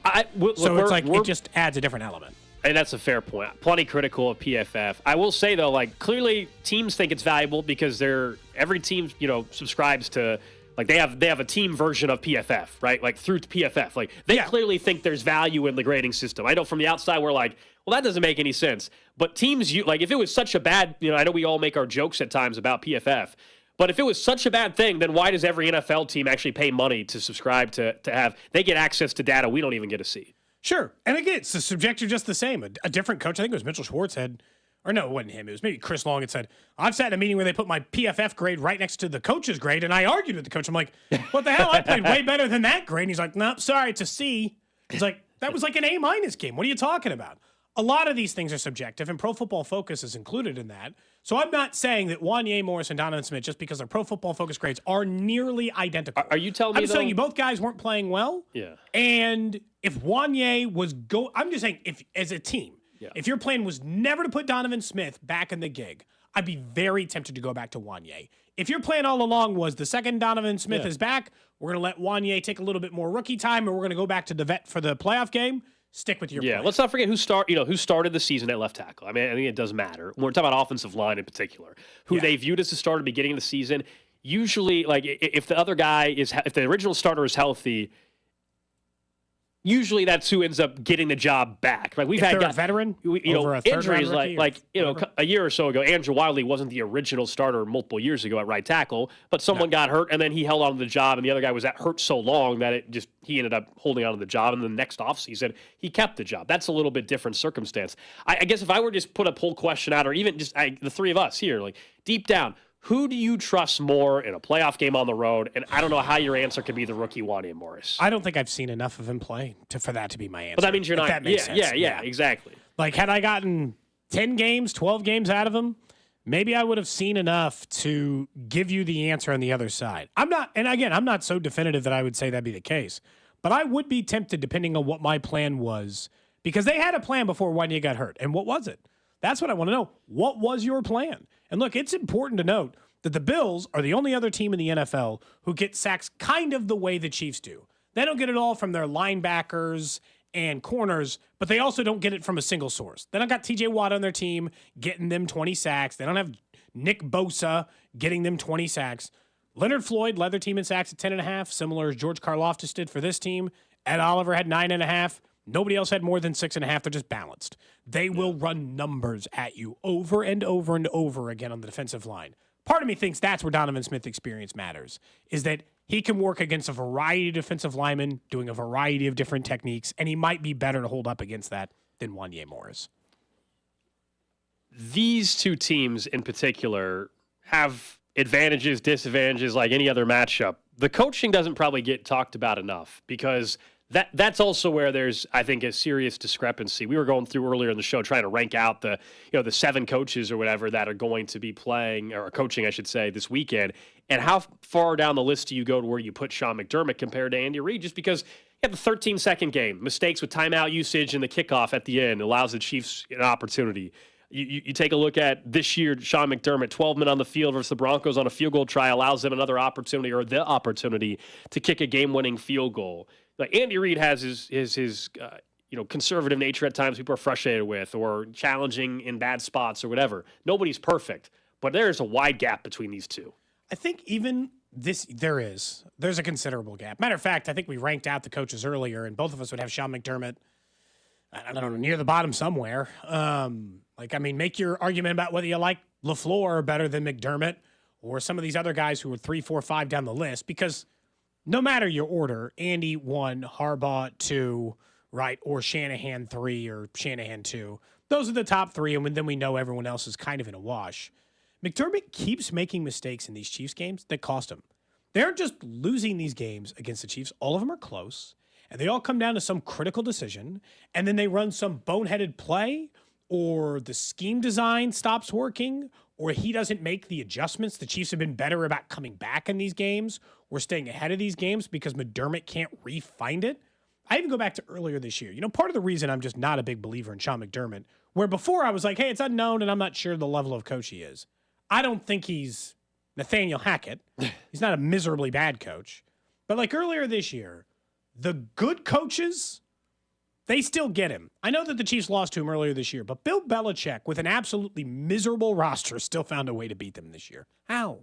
So it's like it just adds a different element. And that's a fair point. Plenty critical of PFF. I will say, though, like, clearly teams think it's valuable because every team, subscribes to, like, they have a team version of PFF, right? Like, through PFF. Like, they clearly think there's value in the grading system. I know from the outside we're like, well, that doesn't make any sense. But teams, like, if it was such a bad, I know we all make our jokes at times about PFF, but if it was such a bad thing, then why does every NFL team actually pay money to subscribe to have, they get access to data we don't even get to see? Sure. And again, it's the subjective just the same. A different coach, I think it was Mitchell Schwartz had, or no, it wasn't him. It was maybe Chris Long had said, I've sat in a meeting where they put my PFF grade right next to the coach's grade, and I argued with the coach. I'm like, what the hell? I played way better than that grade. And he's like, nope, sorry, it's a C. He's like, that was like an A- game. What are you talking about? A lot of these things are subjective, and Pro Football Focus is included in that. So I'm not saying that Wanye Morris and Donovan Smith, just because their Pro Football Focus grades are nearly identical. Are you telling me, I'm just telling you both guys weren't playing well. Yeah. And if Wanye was I'm just saying, if as a team, if your plan was never to put Donovan Smith back in the gig, I'd be very tempted to go back to Wanye. If your plan all along was the second Donovan Smith is back, we're going to let Wanye take a little bit more rookie time, and we're going to go back to the vet for the playoff game, stick with your plan. Let's not forget who started the season at left tackle. I mean, I think it does matter. When we're talking about offensive line in particular, who they viewed as the starter at the beginning of the season. Usually, like, if the other guy if the original starter is healthy, usually that's who ends up getting the job back. Like, we've had a veteran, injuries like a year or so ago. Andrew Wiley wasn't the original starter multiple years ago at right tackle, but someone got hurt and then he held on to the job, and the other guy was hurt so long that he ended up holding on to the job. And the next offseason, he kept the job. That's a little bit different circumstance. I guess if I were just put a poll question out, or even just the three of us here, like, deep down, who do you trust more in a playoff game on the road? And I don't know how your answer could be the rookie Wanye Morris. I don't think I've seen enough of him play for that to be my answer. But that means you're not. That makes sense. Yeah, exactly. Like, had I gotten 10 games, 12 games out of him, maybe I would have seen enough to give you the answer on the other side. I'm not so definitive that I would say that'd be the case. But I would be tempted, depending on what my plan was, because they had a plan before Wanye got hurt. And what was it? That's what I want to know. What was your plan? And look, it's important to note that the Bills are the only other team in the NFL who get sacks kind of the way the Chiefs do. They don't get it all from their linebackers and corners, but they also don't get it from a single source. They don't got TJ Watt on their team getting them 20 sacks. They don't have Nick Bosa getting them 20 sacks. Leonard Floyd led their team in sacks at 10.5, similar as George Karlaftis did for this team. Ed Oliver had 9.5. Nobody else had more than 6.5. They're just balanced. They will run numbers at you over and over and over again on the defensive line. Part of me thinks that's where Donovan Smith's experience matters, is that he can work against a variety of defensive linemen doing a variety of different techniques, and he might be better to hold up against that than Wanye Morris. These two teams in particular have advantages, disadvantages like any other matchup. The coaching doesn't probably get talked about enough because that's also where there's, I think, a serious discrepancy. We were going through earlier in the show trying to rank out the 7 coaches or whatever that are going to be playing, or coaching, I should say, this weekend. And how far down the list do you go to where you put Sean McDermott compared to Andy Reid? Just because you have the 13-second game, mistakes with timeout usage and the kickoff at the end allows the Chiefs an opportunity. You take a look at this year, Sean McDermott, 12 men on the field versus the Broncos on a field goal try allows them another opportunity, or the opportunity, to kick a game-winning field goal. Like, Andy Reid has his conservative nature at times people are frustrated with, or challenging in bad spots or whatever. Nobody's perfect, but there's a wide gap between these two. I think even there's a considerable gap. Matter of fact, I think we ranked out the coaches earlier, and both of us would have Sean McDermott, I don't know, near the bottom somewhere. Make your argument about whether you like LaFleur better than McDermott or some of these other guys who are 3, 4, 5 down the list, because no matter your order, Andy 1, Harbaugh 2, right, or Shanahan 3 or Shanahan 2. Those are the top 3, and then we know everyone else is kind of in a wash. McDermott keeps making mistakes in these Chiefs games that cost him. They aren't just losing these games against the Chiefs. All of them are close, and they all come down to some critical decision, and then they run some boneheaded play or the scheme design stops working, or he doesn't make the adjustments. The Chiefs have been better about coming back in these games or staying ahead of these games because McDermott can't re-find it. I even go back to earlier this year. Part of the reason I'm just not a big believer in Sean McDermott, where before I was like, hey, it's unknown and I'm not sure the level of coach he is. I don't think he's Nathaniel Hackett. He's not a miserably bad coach. But like earlier this year, the good coaches, they still get him. I know that the Chiefs lost to him earlier this year, but Bill Belichick, with an absolutely miserable roster, still found a way to beat them this year. How?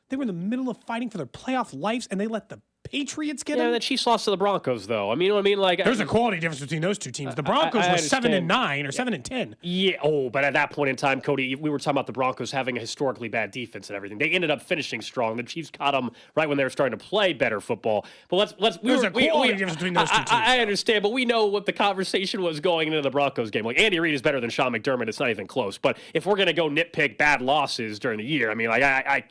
They were in the middle of fighting for their playoff lives, and they let the Patriots get him? Yeah, the Chiefs lost to the Broncos, though. I mean, you know what I mean? Like, there's a quality difference between those two teams. The Broncos were 7-9 or 7-10. Yeah. Oh, but at that point in time, Cody, we were talking about the Broncos having a historically bad defense and everything. They ended up finishing strong. The Chiefs caught them right when they were starting to play better football. But there's a quality difference between those two teams. I understand, but we know what the conversation was going into the Broncos game. Like, Andy Reid is better than Sean McDermott. It's not even close. But if we're going to go nitpick bad losses during the year, I mean, like, I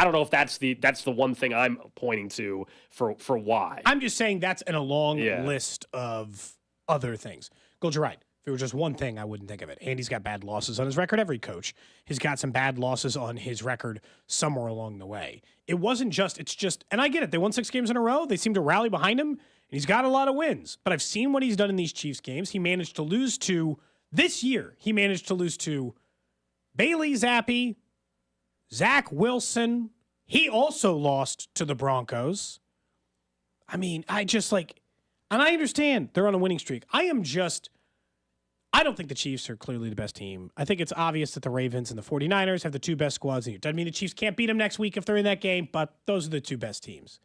don't know if that's the one thing I'm pointing to for why. I'm just saying that's in a long list of other things. Gold, you're right. If it were just one thing, I wouldn't think of it. Andy's got bad losses on his record. Every coach has got some bad losses on his record somewhere along the way. It's just, and I get it. They won 6 games in a row. They seem to rally behind him, and he's got a lot of wins. But I've seen what he's done in these Chiefs games. This year, he managed to lose to Bailey Zappi, Zach Wilson. He also lost to the Broncos. I mean, and I understand they're on a winning streak. I don't think the Chiefs are clearly the best team. I think it's obvious that the Ravens and the 49ers have the 2 best squads in here. Doesn't mean the Chiefs can't beat them next week if they're in that game, but those are the 2 best teams.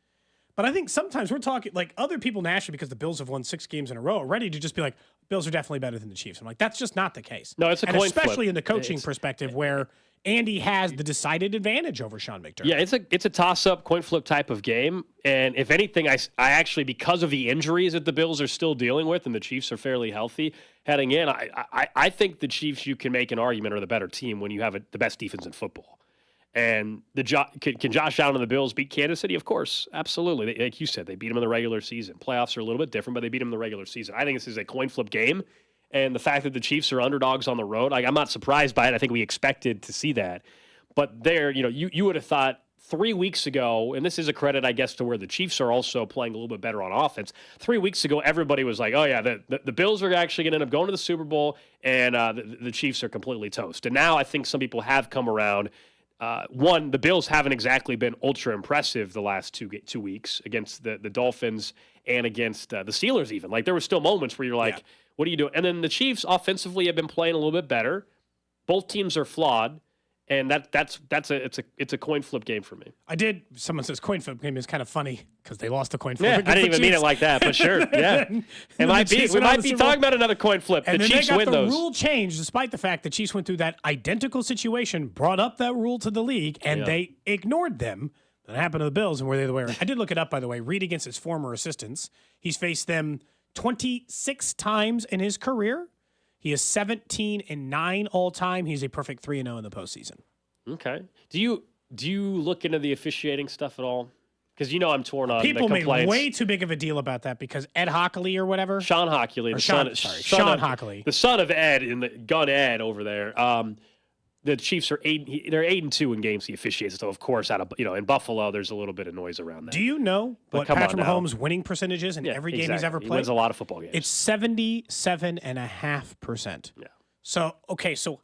But I think sometimes we're talking like other people nationally, because the Bills have won 6 games in a row, are ready to just be like, Bills are definitely better than the Chiefs. I'm like, that's just not the case. No, it's a coin flip. Especially in the coaching perspective where Andy has the decided advantage over Sean McDermott. Yeah, it's a toss-up, coin flip type of game. And if anything, I actually, because of the injuries that the Bills are still dealing with and the Chiefs are fairly healthy heading in, I think the Chiefs, you can make an argument, are the better team when you have the best defense in football. And can Josh Allen and the Bills beat Kansas City? Of course, absolutely. Like you said, they beat them in the regular season. Playoffs are a little bit different, but they beat them in the regular season. I think this is a coin flip game. And the fact that the Chiefs are underdogs on the road, I'm not surprised by it. I think we expected to see that. But there, you would have thought 3 weeks ago, and this is a credit, I guess, to where the Chiefs are also playing a little bit better on offense. 3 weeks ago, everybody was like, oh, yeah, the Bills are actually going to end up going to the Super Bowl, and the Chiefs are completely toast. And now I think some people have come around. One, the Bills haven't exactly been ultra impressive the last two weeks against the Dolphins and against the Steelers even. Like, there were still moments where you're like, what are you doing? And then the Chiefs offensively have been playing a little bit better. Both teams are flawed, and it's a coin flip game for me. Someone says coin flip game is kind of funny because they lost the coin flip. Yeah, I didn't even mean it like that, but sure. Yeah. We might be talking about another coin flip. And the then Chiefs they got win the those. rule change, despite the fact the Chiefs went through that identical situation, brought up that rule to the league, and they ignored them. That happened to the Bills, and were they the way around? I did look it up, by the way. Reid against his former assistants. He's faced them 26 times in his career. He is 17-9 all time. He's a perfect 3-0 in the postseason. Okay. Do you look into the officiating stuff at all? Because I'm torn on People the made complaints. way too big of a deal about that because Ed Hockley or whatever. Sean Hockley. Sean Hockley. The son of Ed, in the gun Ed over there. The Chiefs are 8-2 in games he officiates. So of course, in Buffalo, there's a little bit of noise around that. Do you know what Patrick Mahomes' winning percentage is in every game he's ever played? He wins a lot of football games. It's 77.5%. Yeah. So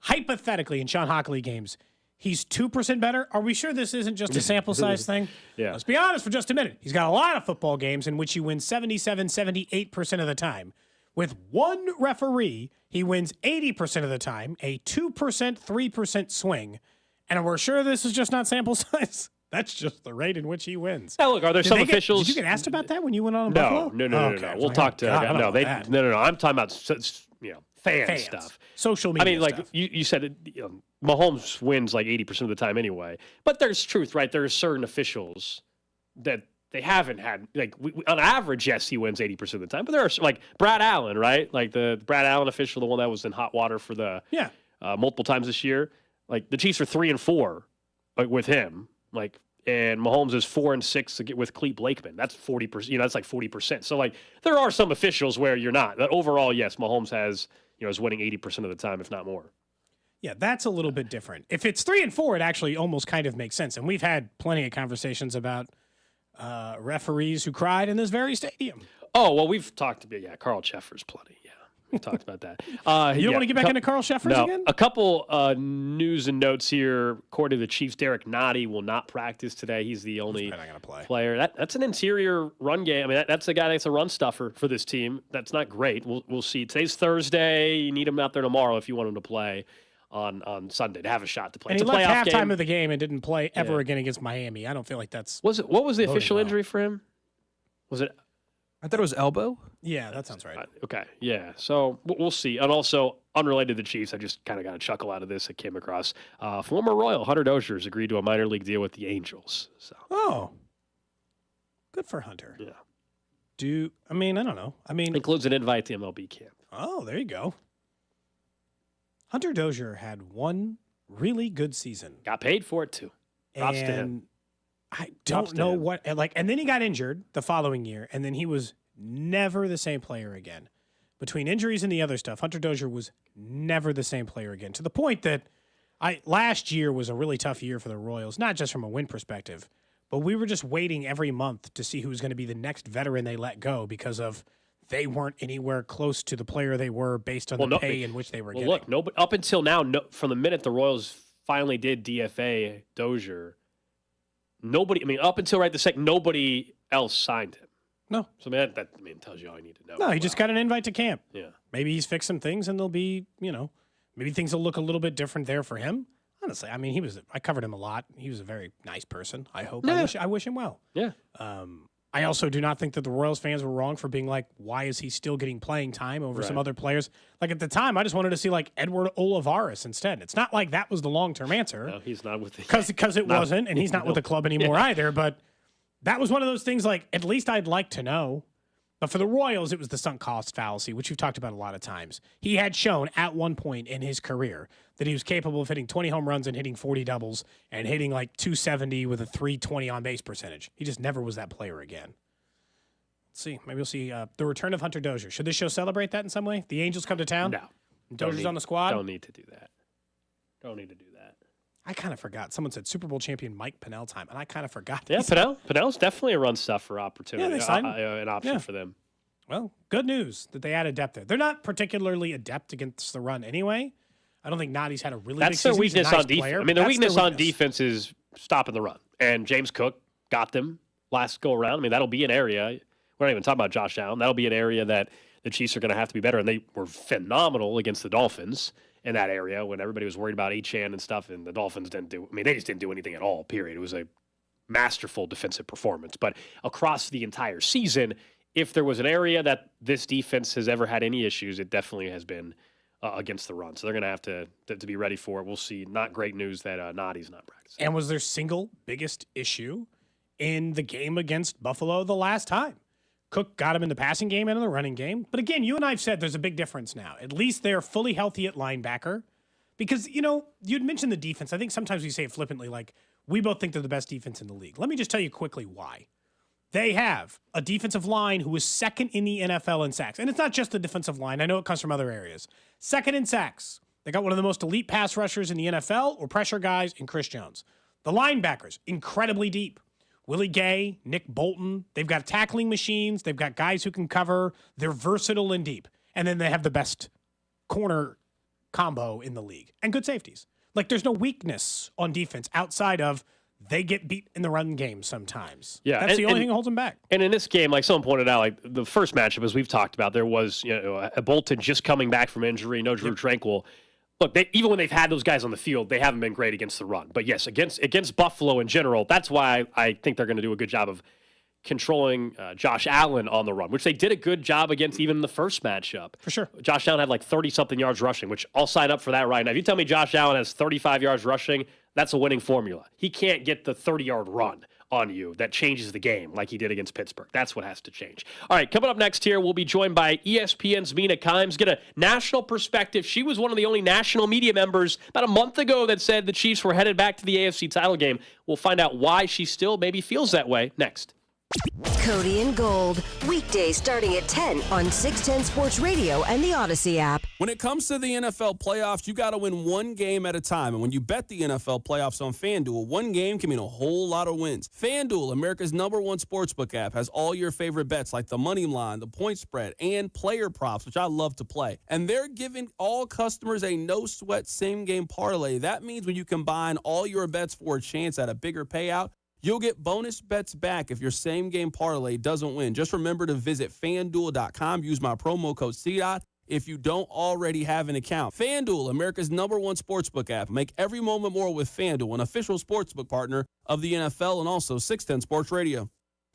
hypothetically, in Sean Hockley games, he's 2% better. Are we sure this isn't just a sample size thing? Yeah. Let's be honest for just a minute. He's got a lot of football games in which he wins 78% of the time. With one referee, he wins 80% of the time, a 2%, 3% swing. And we're sure this is just not sample size? That's just the rate in which he wins. Now, look, are there some officials? Did you get asked about that when you went on in Buffalo? No. We'll talk to no. I'm talking about fan stuff, social media. I mean, like stuff. you said, Mahomes wins like 80% of the time anyway. But there's truth, right? There are certain officials that they haven't had, like, on average, yes, he wins 80% of the time. But there are, like, Brad Allen, right? Like, the Brad Allen official, the one that was in hot water for the multiple times this year. Like, the Chiefs are 3-4 with him. Like, and Mahomes is 4-6 with Clete Blakeman. That's 40%. That's like 40%. So, like, there are some officials where you're not. But overall, yes, Mahomes has, is winning 80% of the time, if not more. Yeah, that's a little bit different. If it's 3-4, it actually almost kind of makes sense. And we've had plenty of conversations about referees who cried in this very stadium. Oh, well, we've talked about, Carl Sheffer's plenty. Yeah, we've talked about that. You don't want to get back into Carl Sheffers again? A couple news and notes here. According to the Chiefs, Derek Nottie will not practice today. He's the only player. That's an interior run game. I mean, that's a guy that's a run stuffer for this team. That's not great. We'll see. Today's Thursday. You need him out there tomorrow if you want him to play on Sunday to have a shot to play. And it's he a left playoff halftime game. of the game and didn't play ever again against Miami. I don't feel like that's What was the official well. injury for him? Was it? I thought it was elbow. Yeah, that sounds right. Okay, yeah. So we'll see. And also, unrelated to the Chiefs, I just kind of got a chuckle out of this. I came across former Royal Hunter Dozier has agreed to a minor league deal with the Angels. So Good for Hunter. Yeah. I don't know. Includes an invite to MLB camp. Oh, there you go. Hunter Dozier had one really good season. Got paid for it too. Props to him. I don't know what and then he got injured the following year, and then he was never the same player again. Between injuries and the other stuff, Hunter Dozier was never the same player again. To the point that last year was a really tough year for the Royals, not just from a win perspective, but we were just waiting every month to see who was going to be the next veteran they let go because of they weren't anywhere close to the player they were based on the pay in which they were getting. Look, up until now, from the minute the Royals finally did DFA Dozier, up until right this second, nobody else signed him. No. So that tells you all you need to know. No, he just got an invite to camp. Yeah. Maybe he's fixed some things and they'll be, maybe things will look a little bit different there for him. Honestly, I covered him a lot. He was a very nice person, I hope. Yeah. I wish him well. Yeah. I also do not think that the Royals fans were wrong for being like, why is he still getting playing time over some other players? Like at the time, I just wanted to see like Edward Olivares instead. It's not like that was the long-term answer. No, he's not with the because it wasn't, and he's not with the club anymore either. But that was one of those things like, at least I'd like to know. But for the Royals, it was the sunk cost fallacy, which we've talked about a lot of times. He had shown at one point in his career that he was capable of hitting 20 home runs and hitting 40 doubles and hitting like 270 with a 320 on base percentage. He just never was that player again. Let's see. Maybe we'll see the return of Hunter Dozier. Should this show celebrate that in some way? The Angels come to town? No. Dozier's on the squad? Don't need to do that. Don't need to do that. I kind of forgot. Someone said Super Bowl champion Mike Pennell time, and I kind of forgot. Yeah, Pennell's definitely a run stuff for opportunity. Yeah, they signed him. An option for them. Well, good news that they added depth there. They're not particularly adept against the run anyway. I don't think Noddy's had a really big season. Their weakness He's a nice on defense. player, I mean, but their that's weakness on defense is stopping the run. And James Cook got them last go around. I mean, that'll be an area. We're not even talking about Josh Allen. That'll be an area that the Chiefs are going to have to be better. And they were phenomenal against the Dolphins in that area when everybody was worried about Achane and stuff. And the Dolphins they just didn't do anything at all, period. It was a masterful defensive performance. But across the entire season, if there was an area that this defense has ever had any issues, it definitely has been against the run. So they're going to have to be ready for it. We'll see. Not great news that Noddy's not practicing. And was their single biggest issue in the game against Buffalo the last time. Cook got him in the passing game and in the running game. But again, you and I have said there's a big difference now. At least they're fully healthy at linebacker. Because, you'd mentioned the defense. I think sometimes we say it flippantly, like, we both think they're the best defense in the league. Let me just tell you quickly why. They have a defensive line who is second in the NFL in sacks. And it's not just the defensive line. I know it comes from other areas. Second in sacks. They got one of the most elite pass rushers in the NFL or pressure guys in Chris Jones. The linebackers, incredibly deep. Willie Gay, Nick Bolton. They've got tackling machines. They've got guys who can cover. They're versatile and deep. And then they have the best corner combo in the league. And good safeties. Like, there's no weakness on defense outside of they get beat in the run game sometimes. Yeah, That's the only thing that holds them back. And in this game, like someone pointed out, like the first matchup, as we've talked about, there was a Bolton just coming back from injury, no Drew Tranquil. Look, even when they've had those guys on the field, they haven't been great against the run. But yes, against Buffalo in general, that's why I think they're going to do a good job of controlling Josh Allen on the run, which they did a good job against even in the first matchup. For sure. Josh Allen had like 30-something yards rushing, which I'll sign up for that right now. If you tell me Josh Allen has 35 yards rushing, that's a winning formula. He can't get the 30-yard run on you that changes the game like he did against Pittsburgh. That's what has to change. All right, coming up next here, we'll be joined by ESPN's Mina Kimes. Get a national perspective. She was one of the only national media members about a month ago that said the Chiefs were headed back to the AFC title game. We'll find out why she still maybe feels that way next. Cody and Gold, weekdays starting at 10 on 610 Sports Radio and the Odyssey app. When it comes to the NFL playoffs, you got to win one game at a time. And when you bet the NFL playoffs on FanDuel, one game can mean a whole lot of wins. FanDuel, America's #1 sportsbook app, has all your favorite bets like the money line, the point spread, and player props, which I love to play. And they're giving all customers a no-sweat same-game parlay. That means when you combine all your bets for a chance at a bigger payout, you'll get bonus bets back if your same-game parlay doesn't win. Just remember to visit FanDuel.com. Use my promo code CDOT if you don't already have an account. FanDuel, America's #1 sportsbook app. Make every moment more with FanDuel, an official sportsbook partner of the NFL and also 610 Sports Radio.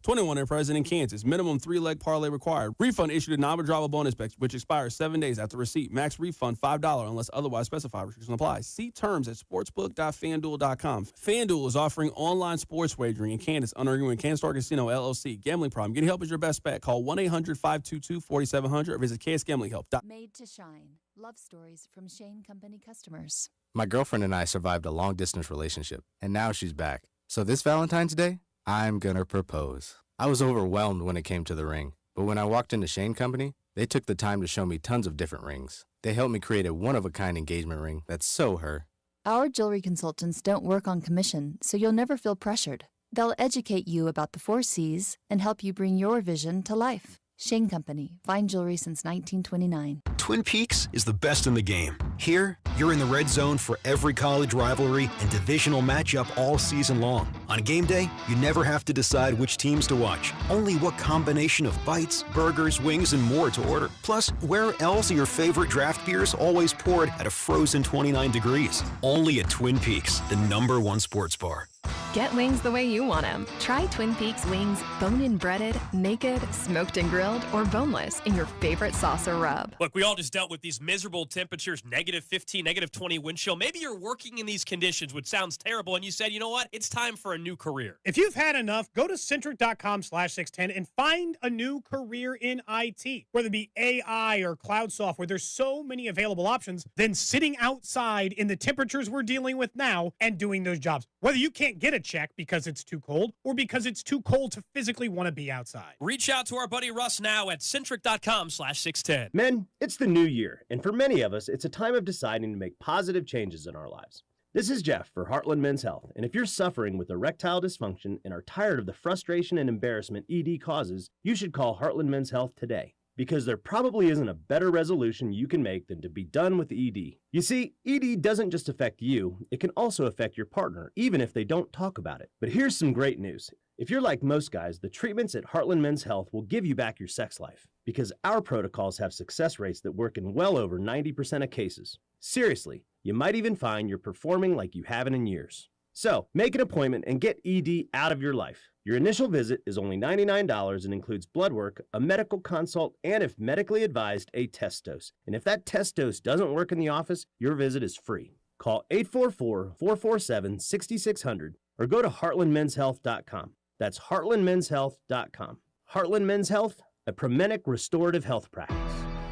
21 and present in Kansas. Minimum 3-leg parlay required. Refund issued at non-withdrawable bonus bets, which expires 7 days after receipt. Max refund $5 unless otherwise specified. Restrictions apply. See terms at sportsbook.fanduel.com. FanDuel is offering online sports wagering in Kansas under agreement with Kansas Star Casino, LLC. Gambling problem. Getting help is your best bet. Call 1-800-522-4700 or visit ksgamblinghelp.com. Made to Shine. Love stories from Shane Company customers. My girlfriend and I survived a long-distance relationship, and now she's back. So this Valentine's Day, I'm gonna propose. I was overwhelmed when it came to the ring, but when I walked into Shane Company, they took the time to show me tons of different rings. They helped me create a one-of-a-kind engagement ring that's so her. Our jewelry consultants don't work on commission, so you'll never feel pressured. They'll educate you about the 4 C's and help you bring your vision to life. Shane Company, fine jewelry since 1929. Twin Peaks is the best in the game. Here, you're in the red zone for every college rivalry and divisional matchup all season long. On game day, you never have to decide which teams to watch, only what combination of bites, burgers, wings, and more to order. Plus, where else are your favorite draft beers always poured at a frozen 29 degrees? Only at Twin Peaks, the #1 sports bar. Get wings the way you want them. Try Twin Peaks wings bone-in breaded, naked, smoked and grilled, or boneless in your favorite sauce or rub. Look, we all just dealt with these miserable temperatures, -15, -20 wind chill. Maybe you're working in these conditions, which sounds terrible, and you said, you know what? It's time for a new career. If you've had enough, go to centric.com/610 and find a new career in IT. Whether it be AI or cloud software, there's so many available options than sitting outside in the temperatures we're dealing with now and doing those jobs. Whether you can't get a check because it's too cold or because it's too cold to physically want to be outside. Reach out to our buddy Russ now at centric.com/610. Men, it's the new year, and for many of us, it's a time of deciding to make positive changes in our lives. This is Jeff for Heartland Men's Health, and if you're suffering with erectile dysfunction and are tired of the frustration and embarrassment ED causes, you should call Heartland Men's Health today. Because there probably isn't a better resolution you can make than to be done with ED. You see, ED doesn't just affect you, it can also affect your partner, even if they don't talk about it. But here's some great news. If you're like most guys, the treatments at Heartland Men's Health will give you back your sex life. Because our protocols have success rates that work in well over 90% of cases. Seriously, you might even find you're performing like you haven't in years. So, make an appointment and get ED out of your life. Your initial visit is only $99 and includes blood work, a medical consult, and if medically advised, a test dose. And if that test dose doesn't work in the office, your visit is free. Call 844-447-6600 or go to heartlandmenshealth.com. That's heartlandmenshealth.com. Heartland Men's Health, a Promenic restorative health practice.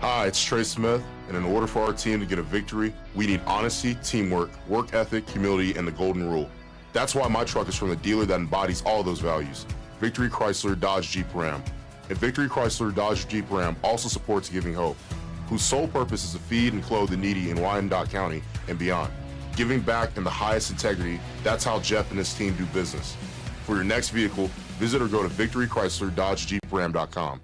Hi, it's Trey Smith, and in order for our team to get a victory, we need honesty, teamwork, work ethic, humility, and the golden rule. That's why my truck is from the dealer that embodies all those values, Victory Chrysler Dodge Jeep Ram. And Victory Chrysler Dodge Jeep Ram also supports Giving Hope, whose sole purpose is to feed and clothe the needy in Wyandotte County and beyond. Giving back in the highest integrity, that's how Jeff and his team do business. For your next vehicle, visit or go to VictoryChryslerDodgeJeepRam.com.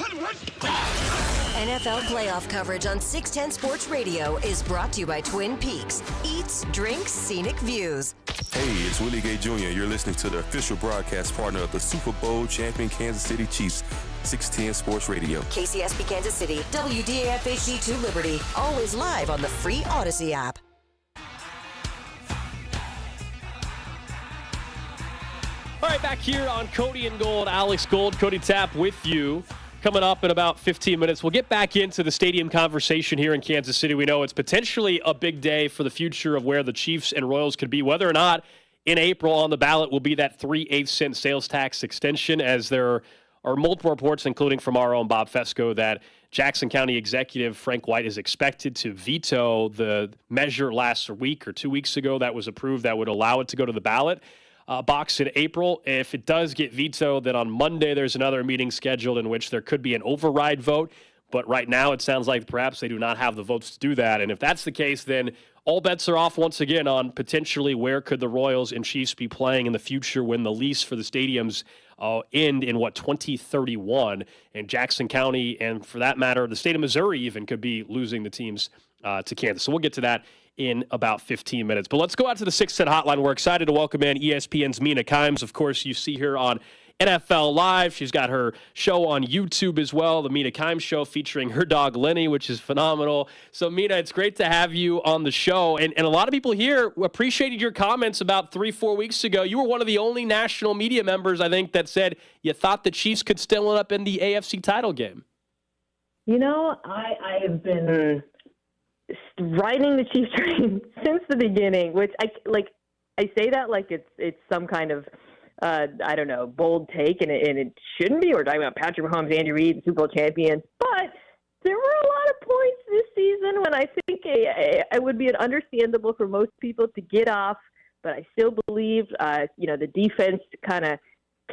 NFL playoff coverage on 610 Sports Radio is brought to you by Twin Peaks. Eats, drinks, scenic views. Hey, it's Willie Gay Jr. You're listening to the official broadcast partner of the Super Bowl champion Kansas City Chiefs, 610 Sports Radio. KCSP Kansas City, WDAF HD2 Liberty. Always live on the free Odyssey app. All right, back here on Cody and Gold. Alex Gold, Cody Tapp with you. Coming up in about 15 minutes, we'll get back into the stadium conversation here in Kansas City. We know it's potentially a big day for the future of where the Chiefs and Royals could be. Whether or not in April on the ballot will be that 3/8 cent sales tax extension, as there are multiple reports, including from our own Bob Fesco, that Jackson County Executive Frank White is expected to veto the measure last week or 2 weeks ago that was approved that would allow it to go to the ballot. box in April. If it does get vetoed, then on Monday there's another meeting scheduled in which there could be an override vote. But right now it sounds like perhaps they do not have the votes to do that. And if that's the case, then all bets are off once again on potentially where could the Royals and Chiefs be playing in the future when the lease for the stadiums end in, 2031. And Jackson County, and for that matter, the state of Missouri even could be losing the teams to Kansas. So we'll get to that in about 15 minutes. But let's go out to the 610 hotline. We're excited to welcome in ESPN's Mina Kimes. Of course, you see her on NFL Live. She's got her show on YouTube as well, the Mina Kimes Show, featuring her dog Lenny, which is phenomenal. So, Mina, it's great to have you on the show. And a lot of people here appreciated your comments about 3-4 weeks ago. You were one of the only national media members, I think, that said you thought the Chiefs could still end up in the AFC title game. You know, I have been riding the Chiefs train since the beginning, which I say that like it's some kind of I don't know, bold take, and it shouldn't be. We're talking about Patrick Mahomes, Andy Reid, the Super Bowl champions. But there were a lot of points this season when I think it would be understandable for most people to get off. But I still believe, the defense kind of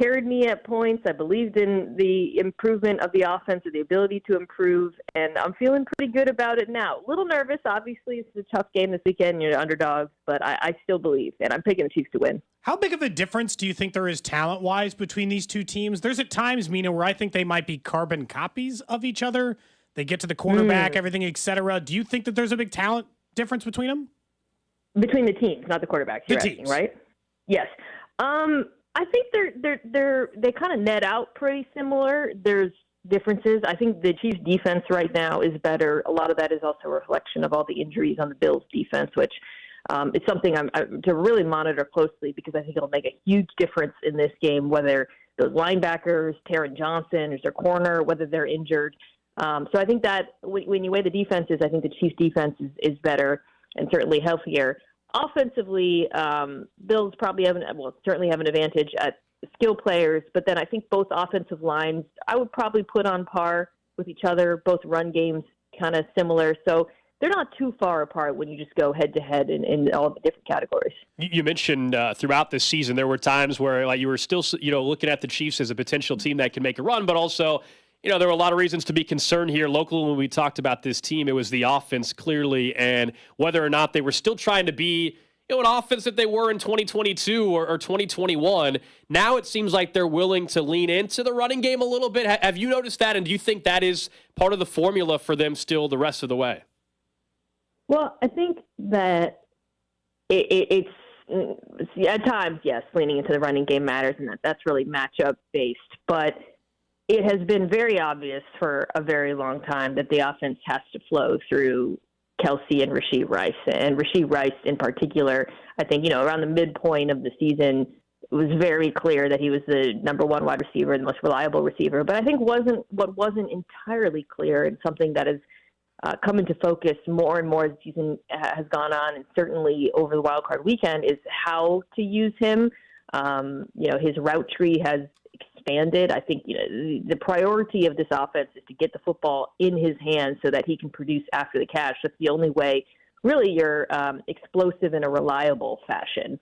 carried me at points. I believed in the improvement of the offense, or the ability to improve, and I'm feeling pretty good about it now. A little nervous, obviously. It's a tough game this weekend. You're the underdogs, but I still believe, and I'm picking the Chiefs to win. How big of a difference do you think there is talent-wise between these two teams? There's at times, Mina, where I think they might be carbon copies of each other. They get to the quarterback, everything, et cetera. Do you think that there's a big talent difference between them? Between the teams, not the quarterbacks. You're asking, right? Yes. I think they kind of net out pretty similar. There's differences. I think the Chiefs' defense right now is better. A lot of that is also a reflection of all the injuries on the Bills' defense, which is something I'm to really monitor closely, because I think it'll make a huge difference in this game, whether those linebackers, Taron Johnson, who's their corner, whether they're injured. So I think that when you weigh the defenses, I think the Chiefs' defense is better and certainly healthier. Offensively, Bills certainly have an advantage at skill players, but then I think both offensive lines I would probably put on par with each other. Both run games kind of similar, so they're not too far apart when you just go head to head in all the different categories. You mentioned throughout this season there were times where you were still looking at the Chiefs as a potential team that can make a run, but also there were a lot of reasons to be concerned here locally when we talked about this team. It was the offense, clearly, and whether or not they were still trying to be an offense that they were in 2022 or 2021. Now it seems like they're willing to lean into the running game a little bit. Have you noticed that, and do you think that is part of the formula for them still the rest of the way? Well, I think that it's at times, yes, leaning into the running game matters, and that's really matchup-based, but it has been very obvious for a very long time that the offense has to flow through Kelce and RasheeRice. And RasheeRice in particular, I think, around the midpoint of the season, it was very clear that he was the number one wide receiver, the most reliable receiver. But I think what wasn't entirely clear, and something that has come into focus more and more as the season has gone on, and certainly over the wild card weekend, is how to use him. His route tree has expanded. I think the priority of this offense is to get the football in his hands so that he can produce after the catch. That's the only way, really, you're explosive in a reliable fashion.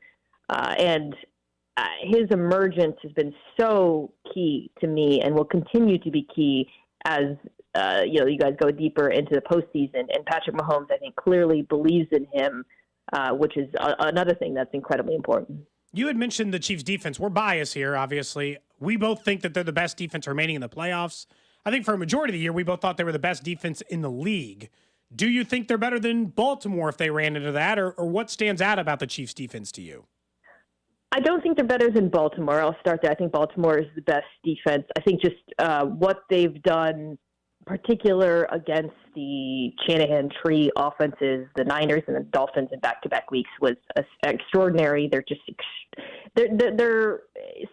And his emergence has been so key to me, and will continue to be key as you guys go deeper into the postseason. And Patrick Mahomes, I think, clearly believes in him, which is another thing that's incredibly important. You had mentioned the Chiefs' defense. We're biased here, obviously. We both think that they're the best defense remaining in the playoffs. I think for a majority of the year, we both thought they were the best defense in the league. Do you think they're better than Baltimore if they ran into that, or what stands out about the Chiefs' defense to you? I don't think they're better than Baltimore. I'll start there. I think Baltimore is the best defense. I think just what they've done, particular against the Shanahan tree offenses, the Niners and the Dolphins in back-to-back weeks, was extraordinary. They're just they're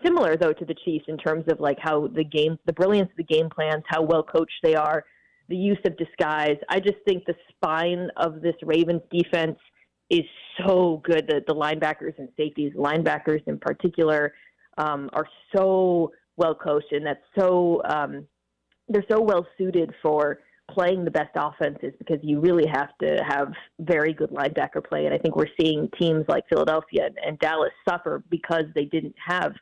similar though to the Chiefs in terms of like how the brilliance of the game plans, how well coached they are, the use of disguise. I just think the spine of this Ravens defense is so good. The linebackers and safeties, linebackers in particular, are so well coached, and that's so they're so well suited for playing the best offenses because you really have to have very good linebacker play. And I think we're seeing teams like Philadelphia and Dallas suffer because they didn't have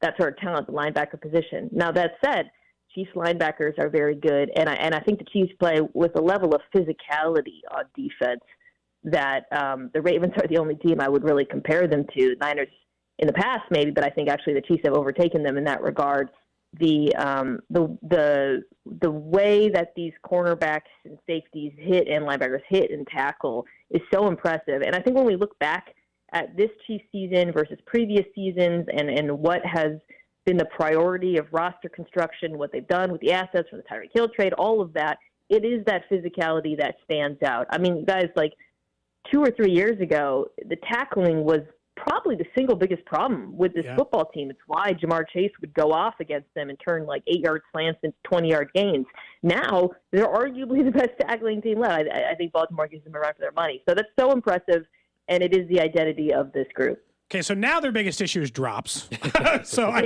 that sort of talent at the linebacker position. Now, that said, Chiefs linebackers are very good, and I think the Chiefs play with a level of physicality on defense that the Ravens are the only team I would really compare them to. Niners in the past, maybe, but I think actually the Chiefs have overtaken them in that regard. The way that these cornerbacks and safeties hit and linebackers hit and tackle is so impressive. And I think when we look back at this Chiefs season versus previous seasons and what has been the priority of roster construction, what they've done with the assets for the Tyreek Hill trade, all of that, it is that physicality that stands out. I mean, guys, like 2 or 3 years ago, the tackling was probably the single biggest problem with this football team. It's why Jamar Chase would go off against them and turn like 8-yard slants into 20-yard gains. Now, they're arguably the best tackling team left. I think Baltimore gives them a run for their money. So that's so impressive, and it is the identity of this group. Okay, so now their biggest issue is drops. So I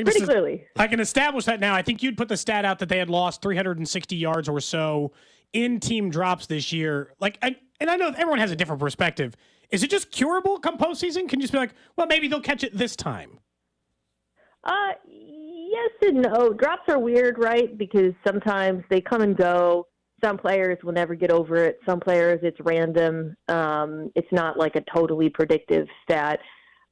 clearly. I can establish that now. I think you'd put the stat out that they had lost 360 yards or so in team drops this year. And I know everyone has a different perspective. Is it just curable come postseason? Can you just be like, well, maybe they'll catch it this time? Yes and no. Drops are weird, right? Because sometimes they come and go. Some players will never get over it. Some players, it's random. It's not like a totally predictive stat.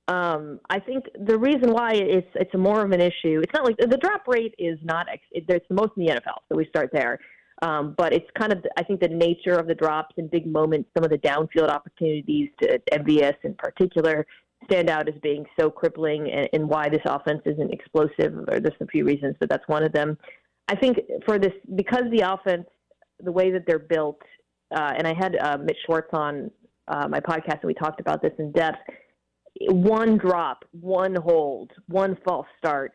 I think the reason why it's more of an issue, it's not like the drop rate is not, it's the most in the NFL, so we start there. But it's kind of, I think, the nature of the drops and big moments, some of the downfield opportunities to MVS in particular stand out as being so crippling and why this offense isn't explosive. There's a few reasons, but that's one of them. I think for this, because the offense, the way that they're built, and I had Mitch Schwartz on my podcast, and we talked about this in depth. One drop, one hold, one false start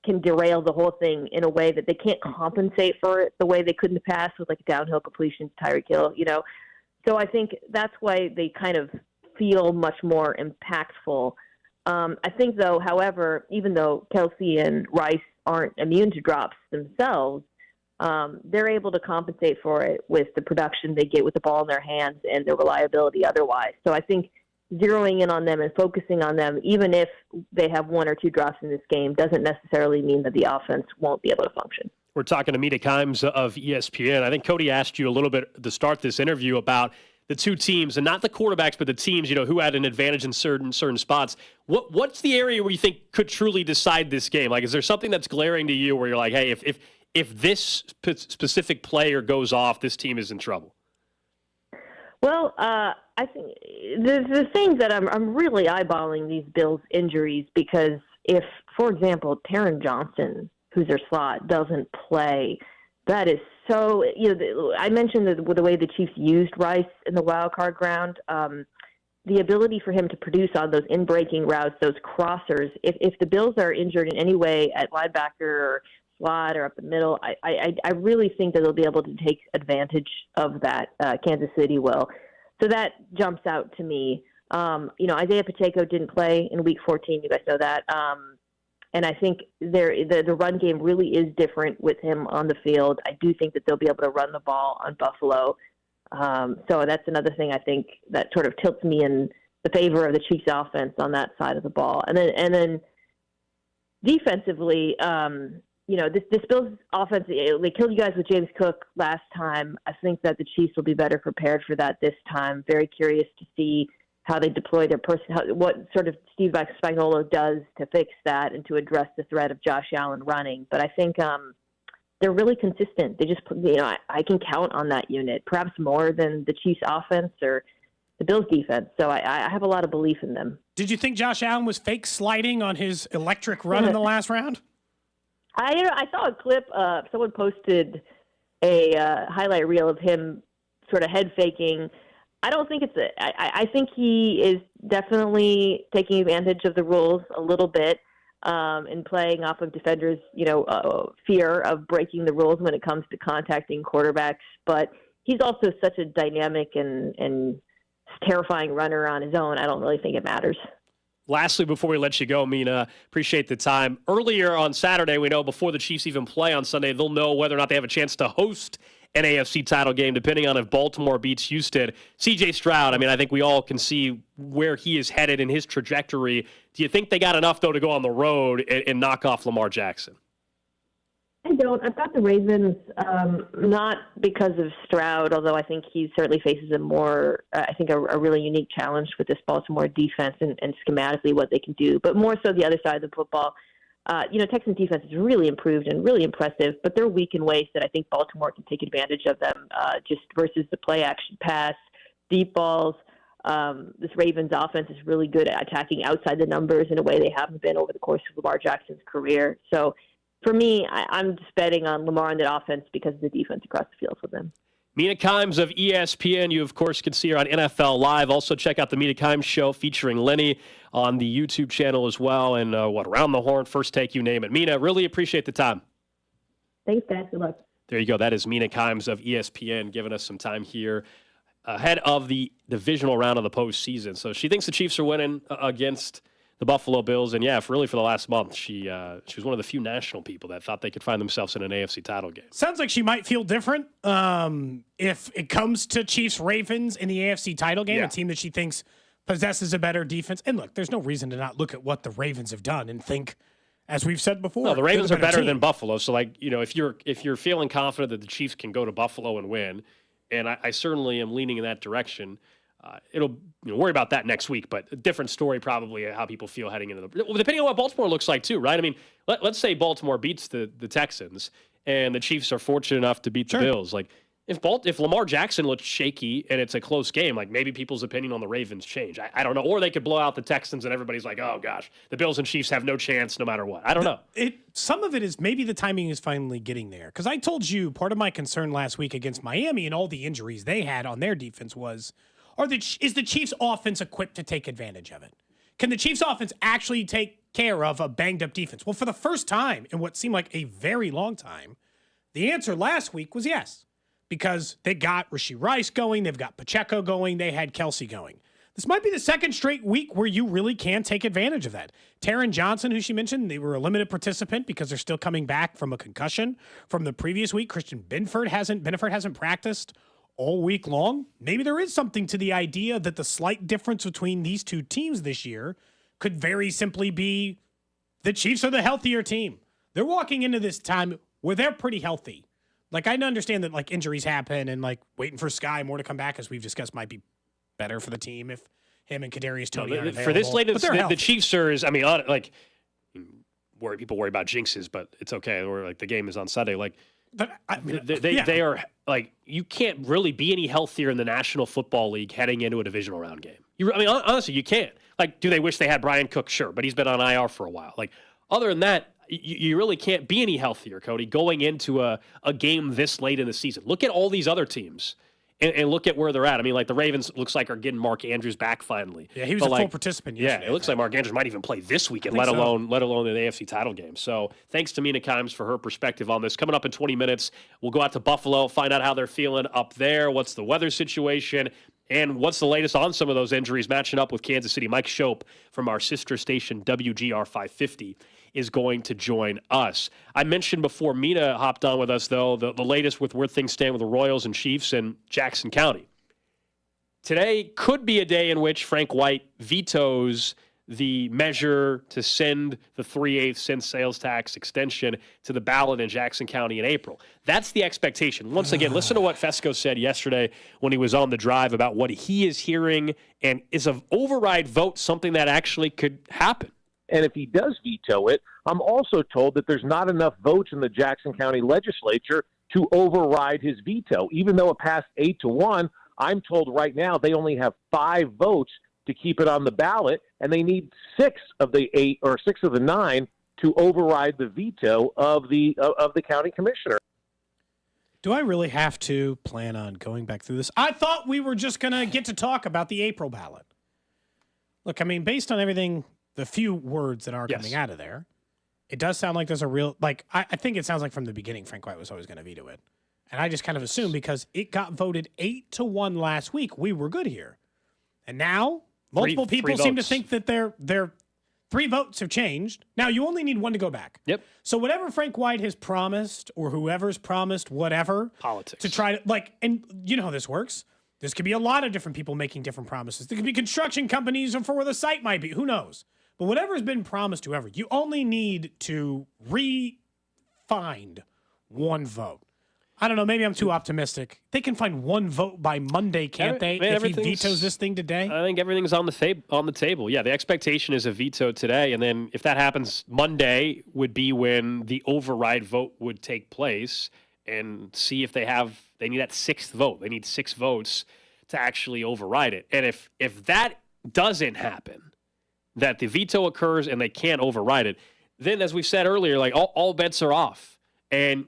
can derail the whole thing in a way that they can't compensate for it the way they could in the past with like downhill completions, Tyreek Hill, So I think that's why they kind of feel much more impactful. I think, though, however, even though Kelce and Rice aren't immune to drops themselves, they're able to compensate for it with the production they get with the ball in their hands and their reliability otherwise. So I think zeroing in on them and focusing on them, even if they have 1 or 2 drops in this game, doesn't necessarily mean that the offense won't be able to function. We're talking to Mina Kimes of ESPN. I think Cody asked you a little bit to start this interview about the two teams, and not the quarterbacks, but the teams, who had an advantage in certain spots. What's the area where you think could truly decide this game? Like, is there something that's glaring to you where you're like, hey, if this specific player goes off, this team is in trouble? Well, I think the things that I'm really eyeballing these Bills injuries, because if, for example, Taron Johnson, who's their slot, doesn't play, that is so. I mentioned the way the Chiefs used Rice in the wild card round. The ability for him to produce on those in-breaking routes, those crossers. If the Bills are injured in any way at linebacker or slot or up the middle, I really think that they'll be able to take advantage of that. Kansas City will. So that jumps out to me. Isaiah Pacheco didn't play in Week 14. You guys know that. And I think the run game really is different with him on the field. I do think that they'll be able to run the ball on Buffalo. So that's another thing I think that sort of tilts me in the favor of the Chiefs offense on that side of the ball. And then defensively, this Bills offense, they killed you guys with James Cook last time. I think that the Chiefs will be better prepared for that this time. Very curious to see how they deploy their what sort of Steve Spagnuolo does to fix that and to address the threat of Josh Allen running. But I think they're really consistent. They just, I can count on that unit, perhaps more than the Chiefs offense or the Bills defense. So I have a lot of belief in them. Did you think Josh Allen was fake sliding on his electric run in the last round? I saw a clip. Someone posted a highlight reel of him sort of head faking. I don't think I think he is definitely taking advantage of the rules a little bit and playing off of defenders, fear of breaking the rules when it comes to contacting quarterbacks. But he's also such a dynamic and terrifying runner on his own. I don't really think it matters. Lastly, before we let you go, Mina, appreciate the time. Earlier on Saturday, we know before the Chiefs even play on Sunday, they'll know whether or not they have a chance to host an AFC title game, depending on if Baltimore beats Houston. C.J. Stroud, I mean, I think we all can see where he is headed in his trajectory. Do you think they got enough, though, to go on the road and knock off Lamar Jackson? I don't. I've got the Ravens, not because of Stroud, although I think he certainly faces a more, a really unique challenge with this Baltimore defense and schematically what they can do, but more so the other side of the football. Texans defense is really improved and really impressive, but they're weak in ways that I think Baltimore can take advantage of them, just versus the play action pass, deep balls. This Ravens offense is really good at attacking outside the numbers in a way they haven't been over the course of Lamar Jackson's career. So for me, I'm just betting on Lamar and that offense because of the defense across the field for them. Mina Kimes of ESPN, you, of course, can see her on NFL Live. Also, check out the Mina Kimes Show featuring Lenny on the YouTube channel as well. And Around the Horn, First Take, you name it. Mina, really appreciate the time. Thanks, guys. Good luck. There you go. That is Mina Kimes of ESPN giving us some time here ahead of the divisional round of the postseason. So she thinks the Chiefs are winning against the Buffalo Bills. And, for the last month, she was one of the few national people that thought they could find themselves in an AFC title game. Sounds like she might feel different if it comes to Chiefs-Ravens in the AFC title game, a team that she thinks possesses a better defense. And, look, there's no reason to not look at what the Ravens have done and think, as we've said before. No, the Ravens are better than Buffalo. So, if you're feeling confident that the Chiefs can go to Buffalo and win, and I certainly am leaning in that direction, it'll worry about that next week, but a different story probably how people feel heading into depending on what Baltimore looks like too, right? I mean, let's say Baltimore beats the Texans and the Chiefs are fortunate enough to beat the Bills. Like if Lamar Jackson looks shaky and it's a close game, like maybe people's opinion on the Ravens change. I don't know. Or they could blow out the Texans and everybody's like, oh gosh, the Bills and Chiefs have no chance no matter what. I don't know. Some of it is maybe the timing is finally getting there. Because I told you part of my concern last week against Miami and all the injuries they had on their defense was, is the Chiefs' offense equipped to take advantage of it? Can the Chiefs' offense actually take care of a banged-up defense? Well, for the first time in what seemed like a very long time, the answer last week was yes, because they got RasheeRice going, they've got Pacheco going, they had Kelce going. This might be the second straight week where you really can take advantage of that. Taron Johnson, who she mentioned, they were a limited participant because they're still coming back from a concussion from the previous week. Christian Benford hasn't practiced all week long. Maybe there is something to the idea that the slight difference between these two teams this year could very simply be the Chiefs are the healthier team. They're walking into this time where they're pretty healthy. Like, I understand that, injuries happen and, waiting for Sky Moore to come back, as we've discussed, might be better for the team if him and Kadarius Toney aren't available. For this late, the Chiefs are, people worry about jinxes, but it's okay. Or, the game is on Sunday. They are you can't really be any healthier in the National Football League heading into a divisional round game. Honestly, you can't. Do they wish they had Brian Cook? Sure, but he's been on IR for a while. Other than that, you really can't be any healthier, Cody, going into a game this late in the season. Look at all these other teams and look at where they're at. The Ravens looks like are getting Mark Andrews back finally. Yeah, he was a full participant yesterday. Yeah, it looks like Mark Andrews might even play this weekend, let alone the AFC title game. So thanks to Mina Kimes for her perspective on this. Coming up in 20 minutes, we'll go out to Buffalo, find out how they're feeling up there, what's the weather situation, and what's the latest on some of those injuries matching up with Kansas City. Mike Schoop from our sister station, WGR 550. Is going to join us. I mentioned before Mina hopped on with us, though, the latest with where things stand with the Royals and Chiefs in Jackson County. Today could be a day in which Frank White vetoes the measure to send the 3/8 cent sales tax extension to the ballot in Jackson County in April. That's the expectation. Once again, listen to what Fesco said yesterday when he was on the drive about what he is hearing, and is an override vote something that actually could happen? And if he does veto it, I'm also told that there's not enough votes in the Jackson County legislature to override his veto. Even though it passed 8-1, I'm told right now they only have 5 votes to keep it on the ballot, and they need 6 of the 8 or 6 of the 9 to override the veto of the county commissioner. Do I really have to plan on going back through this? I thought we were just going to get to talk about the April ballot. Look, based on everything, the few words that are coming out of there, it does sound like there's a real, I think it sounds like from the beginning Frank White was always going to veto it. And I just kind of assumed because it got voted 8-1 last week, we were good here. And now Multiple people three seem to votes. think that their 3 votes have changed. Now, you only need 1 to go back. Yep. So whatever Frank White has promised or whoever's promised whatever. Politics. To try to, and you know how this works. This could be a lot of different people making different promises. There could be construction companies or for where the site might be. Who knows? But whatever's been promised to whoever, you only need to find 1 vote. I don't know. Maybe I'm too optimistic. They can find 1 vote by Monday, can't they? Man, if he everything's- vetoes this thing today. I think everything's on the table. Yeah, the expectation is a veto today, and then if that happens, Monday would be when the override vote would take place, and see if they need that 6th vote. They need 6 votes to actually override it. And if that doesn't happen, that the veto occurs and they can't override it, then as we said earlier, like all bets are off, and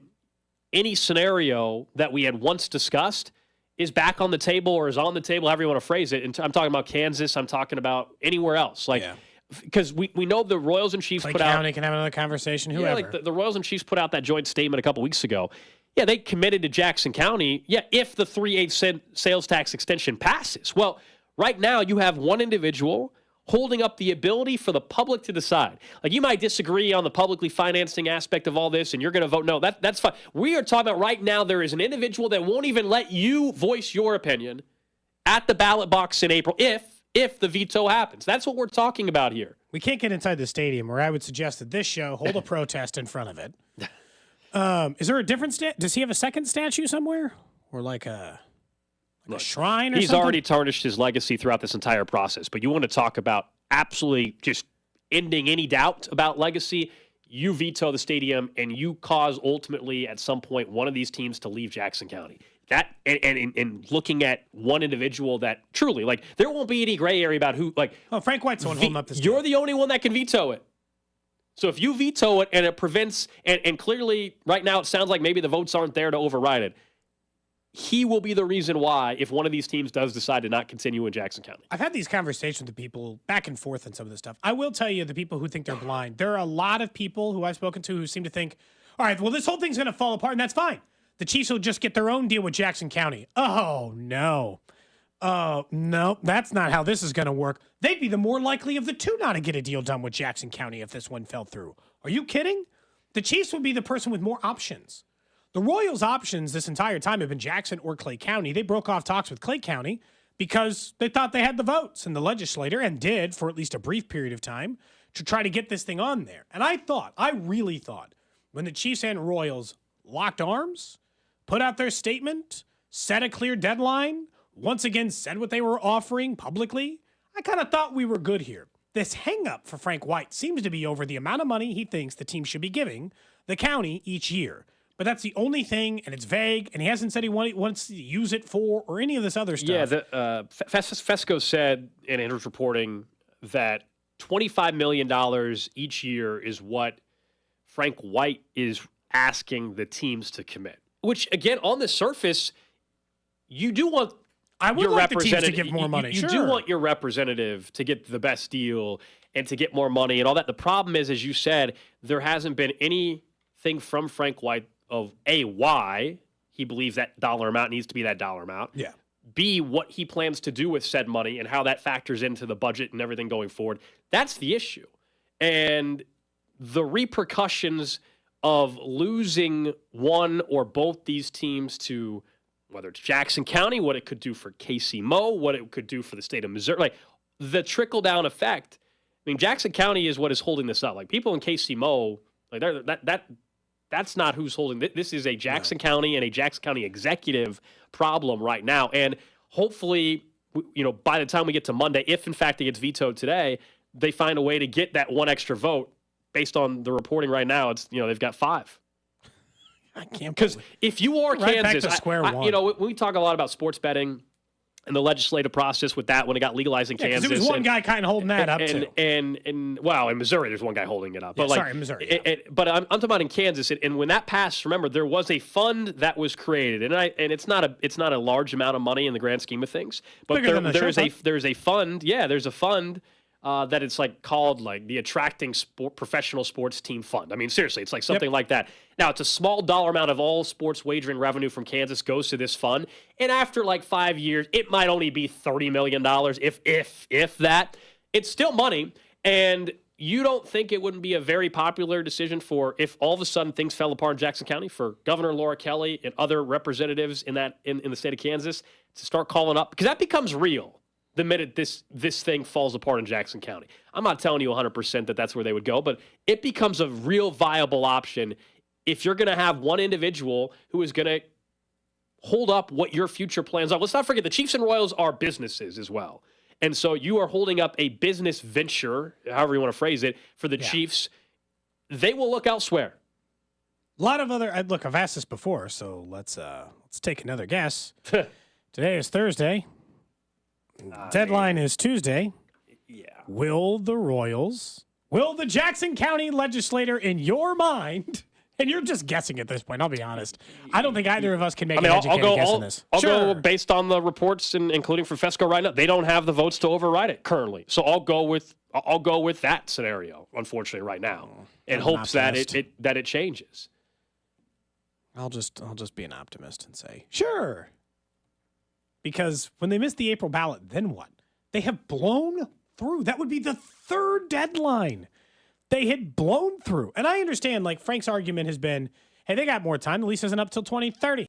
any scenario that we had once discussed is back on the table or is on the table, however you want to phrase it. And I'm talking about Kansas. I'm talking about anywhere else. Because we know the Royals and Chiefs Clay put County out. can have another conversation. Yeah, Whoever. like the Royals and Chiefs put out that joint statement a couple weeks ago. Yeah, they committed to Jackson County. Yeah, if the 3/8 sales tax extension passes. Well, right now you have one individual holding up the ability for the public to decide. Like, you might disagree on the publicly financing aspect of all this, and you're going to vote no. That's fine. We are talking about right now there is an individual that won't even let you voice your opinion at the ballot box in April if the veto happens. That's what we're talking about here. We can't get inside the stadium, where I would suggest that this show hold a protest in front of it. Is there a different does he have a second statue somewhere? Or like a shrine or He's something? already tarnished his legacy throughout this entire process. But you want to talk about absolutely just ending any doubt about legacy, you veto the stadium and you cause ultimately at some point one of these teams to leave Jackson County. That and looking at one individual that truly, like, there won't be any gray area about who, like. Oh, Frank White's the one holding up this. You're the only one that can veto it. So if you veto it and it prevents, and clearly right now it sounds like maybe the votes aren't there to override it, he will be the reason why if one of these teams does decide to not continue in Jackson County. I've had these conversations with people back and forth on some of this stuff. I will tell you, the people who think they're blind, there are a lot of people who I've spoken to who seem to think, all right, well, this whole thing's going to fall apart, and that's fine. The Chiefs will just get their own deal with Jackson County. Oh, no. No, that's not how this is going to work. They'd be the more likely of the two not to get a deal done with Jackson County if this one fell through. Are you kidding? The Chiefs would be the person with more options. The Royals' options this entire time have been Jackson or Clay County. They broke off talks with Clay County because they thought they had the votes in the legislature, and did for at least a brief period of time, to try to get this thing on there. And I really thought, when the Chiefs and Royals locked arms, put out their statement, set a clear deadline, once again said what they were offering publicly, I kind of thought we were good here. This hang-up for Frank White seems to be over the amount of money he thinks the team should be giving the county each year. But that's the only thing, and it's vague, and he hasn't said he wants to use it for or any of this other stuff. Yeah, Fesco said in his reporting that $25 million each year is what Frank White is asking the teams to commit. Which, again, on the surface, you do want your like the teams to give more money. You do want your representative to get the best deal and to get more money and all that. The problem is, as you said, there hasn't been anything from Frank White of A, why he believes that dollar amount needs to be that dollar amount. Yeah. B, what he plans to do with said money and how that factors into the budget and everything going forward. That's the issue. And the repercussions of losing one or both these teams to, whether it's Jackson County, what it could do for KC Mo, what it could do for the state of Missouri, like the trickle-down effect. I mean, Jackson County is what is holding this up. Like, people in KC Mo, like, that's not who's holding this. This is a Jackson County and a Jackson County executive problem right now. And hopefully, by the time we get to Monday, if in fact it gets vetoed today, they find a way to get that one extra vote. Based on the reporting right now, it's they've got 5. I can't, because if you are right Kansas, back to square one. We talk a lot about sports betting and the legislative process with that when it got legalized in Kansas. There was one guy kind of holding that up too. And in Missouri, there's one guy holding it up. But in Missouri. But I'm talking about in Kansas, and when that passed, remember there was a fund that was created, and it's not a large amount of money in the grand scheme of things. But there is a fund. Yeah, there's a fund that it's like called like the Attracting Professional Sports Team Fund. I mean, seriously, it's like something like that. Now, it's a small dollar amount of all sports wagering revenue from Kansas goes to this fund. And after like 5 years, it might only be $30 million, if that. It's still money. And you don't think it wouldn't be a very popular decision for if all of a sudden things fell apart in Jackson County for Governor Laura Kelly and other representatives in the state of Kansas to start calling up? Because that becomes real the minute this thing falls apart in Jackson County. I'm not telling you 100% that that's where they would go, but it becomes a real viable option if you're going to have one individual who is going to hold up what your future plans are. Let's not forget the Chiefs and Royals are businesses as well. And so you are holding up a business venture, however you want to phrase it, for the Chiefs. They will look elsewhere. A lot of other look. I've asked this before, so let's take another guess. Today is Thursday. Deadline is Tuesday. Yeah. Will the Jackson County legislator, in your mind? And you're just guessing at this point, I'll be honest. I don't think either of us can make an educated guess on this. I'll go based on the reports, including from Fesco right now. They don't have the votes to override it currently. So I'll go with that scenario, unfortunately, right now, in hopes that it changes. I'll just be an optimist and say, sure. Because when they missed the April ballot, then what? They have blown through. That would be the third deadline. They had blown through. And I understand, like, Frank's argument has been, hey, they got more time. The lease isn't up till 2030.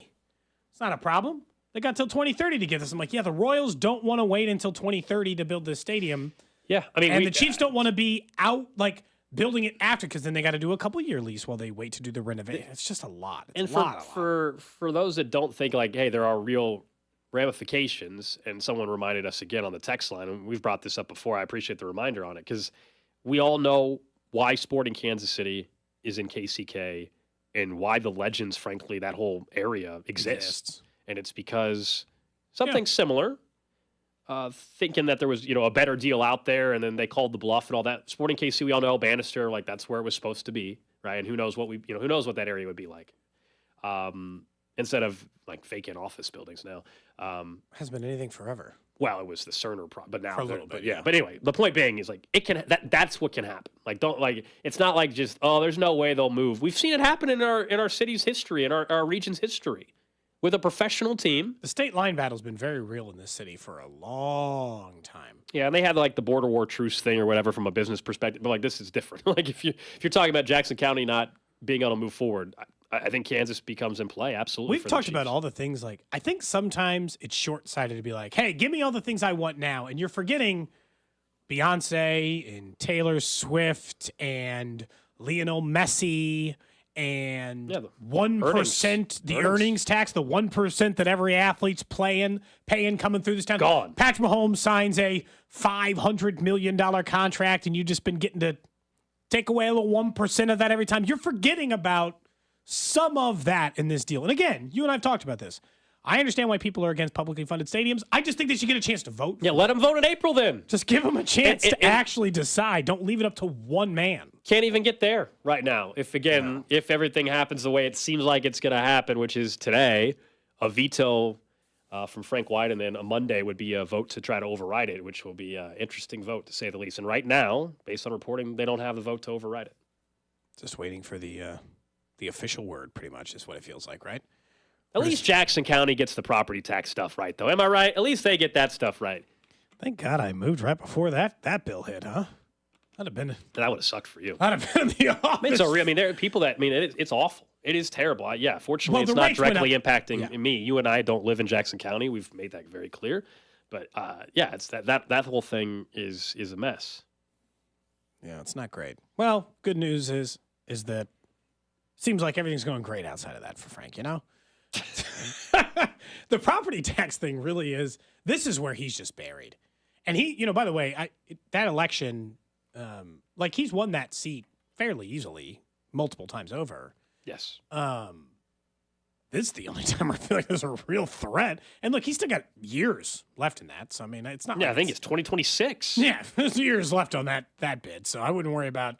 It's not a problem. They got till 2030 to get this. I'm like, yeah, the Royals don't want to wait until 2030 to build this stadium. Yeah. I mean, and the Chiefs don't want to be out, like, building it after, because then they got to do a couple-year lease while they wait to do the renovation. It's just a lot. It's a lot. For those that don't think, like, hey, there are real ramifications, and someone reminded us again on the text line, and we've brought this up before. I appreciate the reminder on it, because we all know why Sporting Kansas City is in KCK and why the Legends, frankly, that whole area exists. And it's because something similar, thinking that there was, a better deal out there, and then they called the bluff and all that. Sporting KC, we all know, Bannister, like that's where it was supposed to be, right? And who knows what who knows what that area would be like. Instead of like vacant office buildings now. Hasn't been anything forever. Well, it was the Cerner but now for a little bit, yeah. But anyway, the point being is like that's what can happen. Like it's not like just there's no way they'll move. We've seen it happen in our city's history, in our region's history, with a professional team. The state line battle's been very real in this city for a long time. Yeah, and they had like the border war truce thing or whatever from a business perspective, but like this is different. Like if you're talking about Jackson County not being able to move forward, I think Kansas becomes in play, absolutely. We've talked about all the things, like, I think sometimes it's short-sighted to be like, hey, give me all the things I want now. And you're forgetting Beyonce and Taylor Swift and Lionel Messi and 1%, the earnings tax, the 1% that every athlete's paying coming through this town. Gone. Patrick Mahomes signs a $500 million contract, and you've just been getting to take away a little 1% of that every time. You're forgetting about some of that in this deal. And again, you and I have talked about this. I understand why people are against publicly funded stadiums. I just think they should get a chance to vote. Yeah, let them vote in April then. Just give them a chance to actually decide. Don't leave it up to one man. Can't even get there right now. If everything happens the way it seems like it's going to happen, which is today, a veto from Frank White, and then a Monday would be a vote to try to override it, which will be an interesting vote to say the least. And right now, based on reporting, they don't have the vote to override it. Just waiting for the official word, pretty much, is what it feels like, right? At least Jackson County gets the property tax stuff right, though. Am I right? At least they get that stuff right. Thank God I moved right before that bill hit, huh? That would have sucked for you. I'd have been in the office. There are people that, it's awful. It is terrible. Fortunately, it's not directly impacting me. You and I don't live in Jackson County. We've made that very clear. But, it's that whole thing is a mess. Yeah, it's not great. Well, good news is that seems like everything's going great outside of that for Frank, The property tax thing really is, this is where he's just buried. And he, by the way, that election, he's won that seat fairly easily multiple times over. Yes. This is the only time I feel like there's a real threat. And look, he's still got years left in that. So, I mean, it's not I think it's 2026. Yeah, there's years left on that bid. So I wouldn't worry about.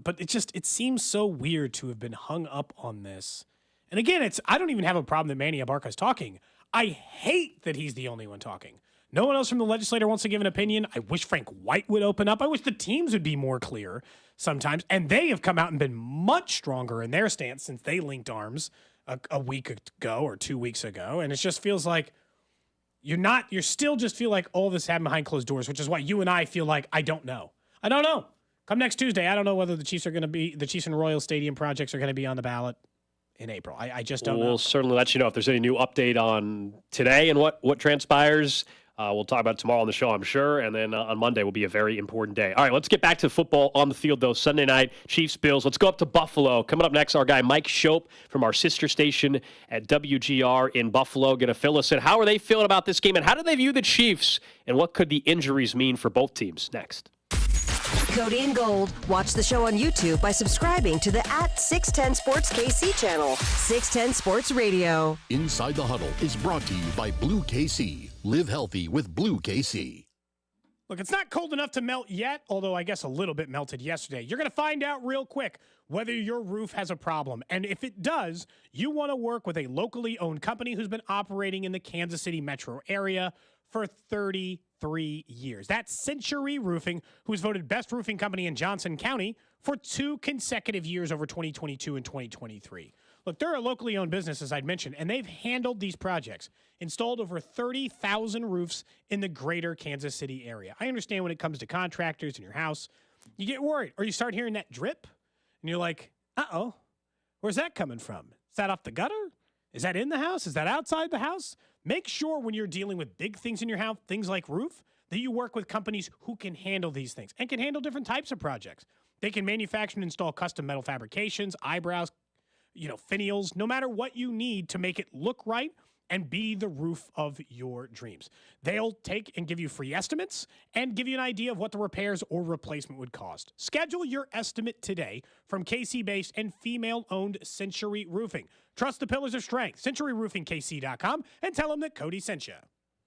But it seems so weird to have been hung up on this. And again, I don't even have a problem that Manny Abarca's talking. I hate that he's the only one talking. No one else from the legislature wants to give an opinion. I wish Frank White would open up. I wish the teams would be more clear sometimes. And they have come out and been much stronger in their stance since they linked arms a week ago or 2 weeks ago. And it just feels like you still just feel like all this happened behind closed doors, which is why you and I feel like I don't know. Come next Tuesday, I don't know whether the Chiefs and Royal Stadium projects are going to be on the ballot in April. I just don't know. We'll certainly let you know if there's any new update on today and what transpires. We'll talk about it tomorrow on the show, I'm sure. And then on Monday will be a very important day. All right, let's get back to football on the field, though. Sunday night, Chiefs-Bills. Let's go up to Buffalo. Coming up next, our guy Mike Schoop from our sister station at WGR in Buffalo going to fill us in. How are they feeling about this game, and how do they view the Chiefs, and what could the injuries mean for both teams? Next. Cody and Gold. Watch the show on YouTube by subscribing to the @610 Sports KC channel. 610 Sports Radio. Inside the Huddle is brought to you by Blue KC. Live healthy with Blue KC. Look, it's not cold enough to melt yet, although I guess a little bit melted yesterday. You're going to find out real quick whether your roof has a problem. And if it does, you want to work with a locally owned company who's been operating in the Kansas City metro area for 33 years. That's Century Roofing, who's voted best roofing company in Johnson County for 2 consecutive years over 2022 and 2023. Look, they're a locally owned business, as I'd mentioned, and they've handled these projects, installed over 30,000 roofs in the greater Kansas City area. I understand when it comes to contractors in your house, you get worried, or you start hearing that drip, and you're like, uh-oh, where's that coming from? Is that off the gutter? Is that in the house? Is that outside the house? Make sure when you're dealing with big things in your house, things like roof, that you work with companies who can handle these things and can handle different types of projects. They can manufacture and install custom metal fabrications, eyebrows, finials, no matter what you need to make it look right and be the roof of your dreams. They'll take and give you free estimates and give you an idea of what the repairs or replacement would cost. Schedule your estimate today from KC-based and female-owned Century Roofing. Trust the pillars of strength. CenturyRoofingKC.com and tell them that Cody sent you.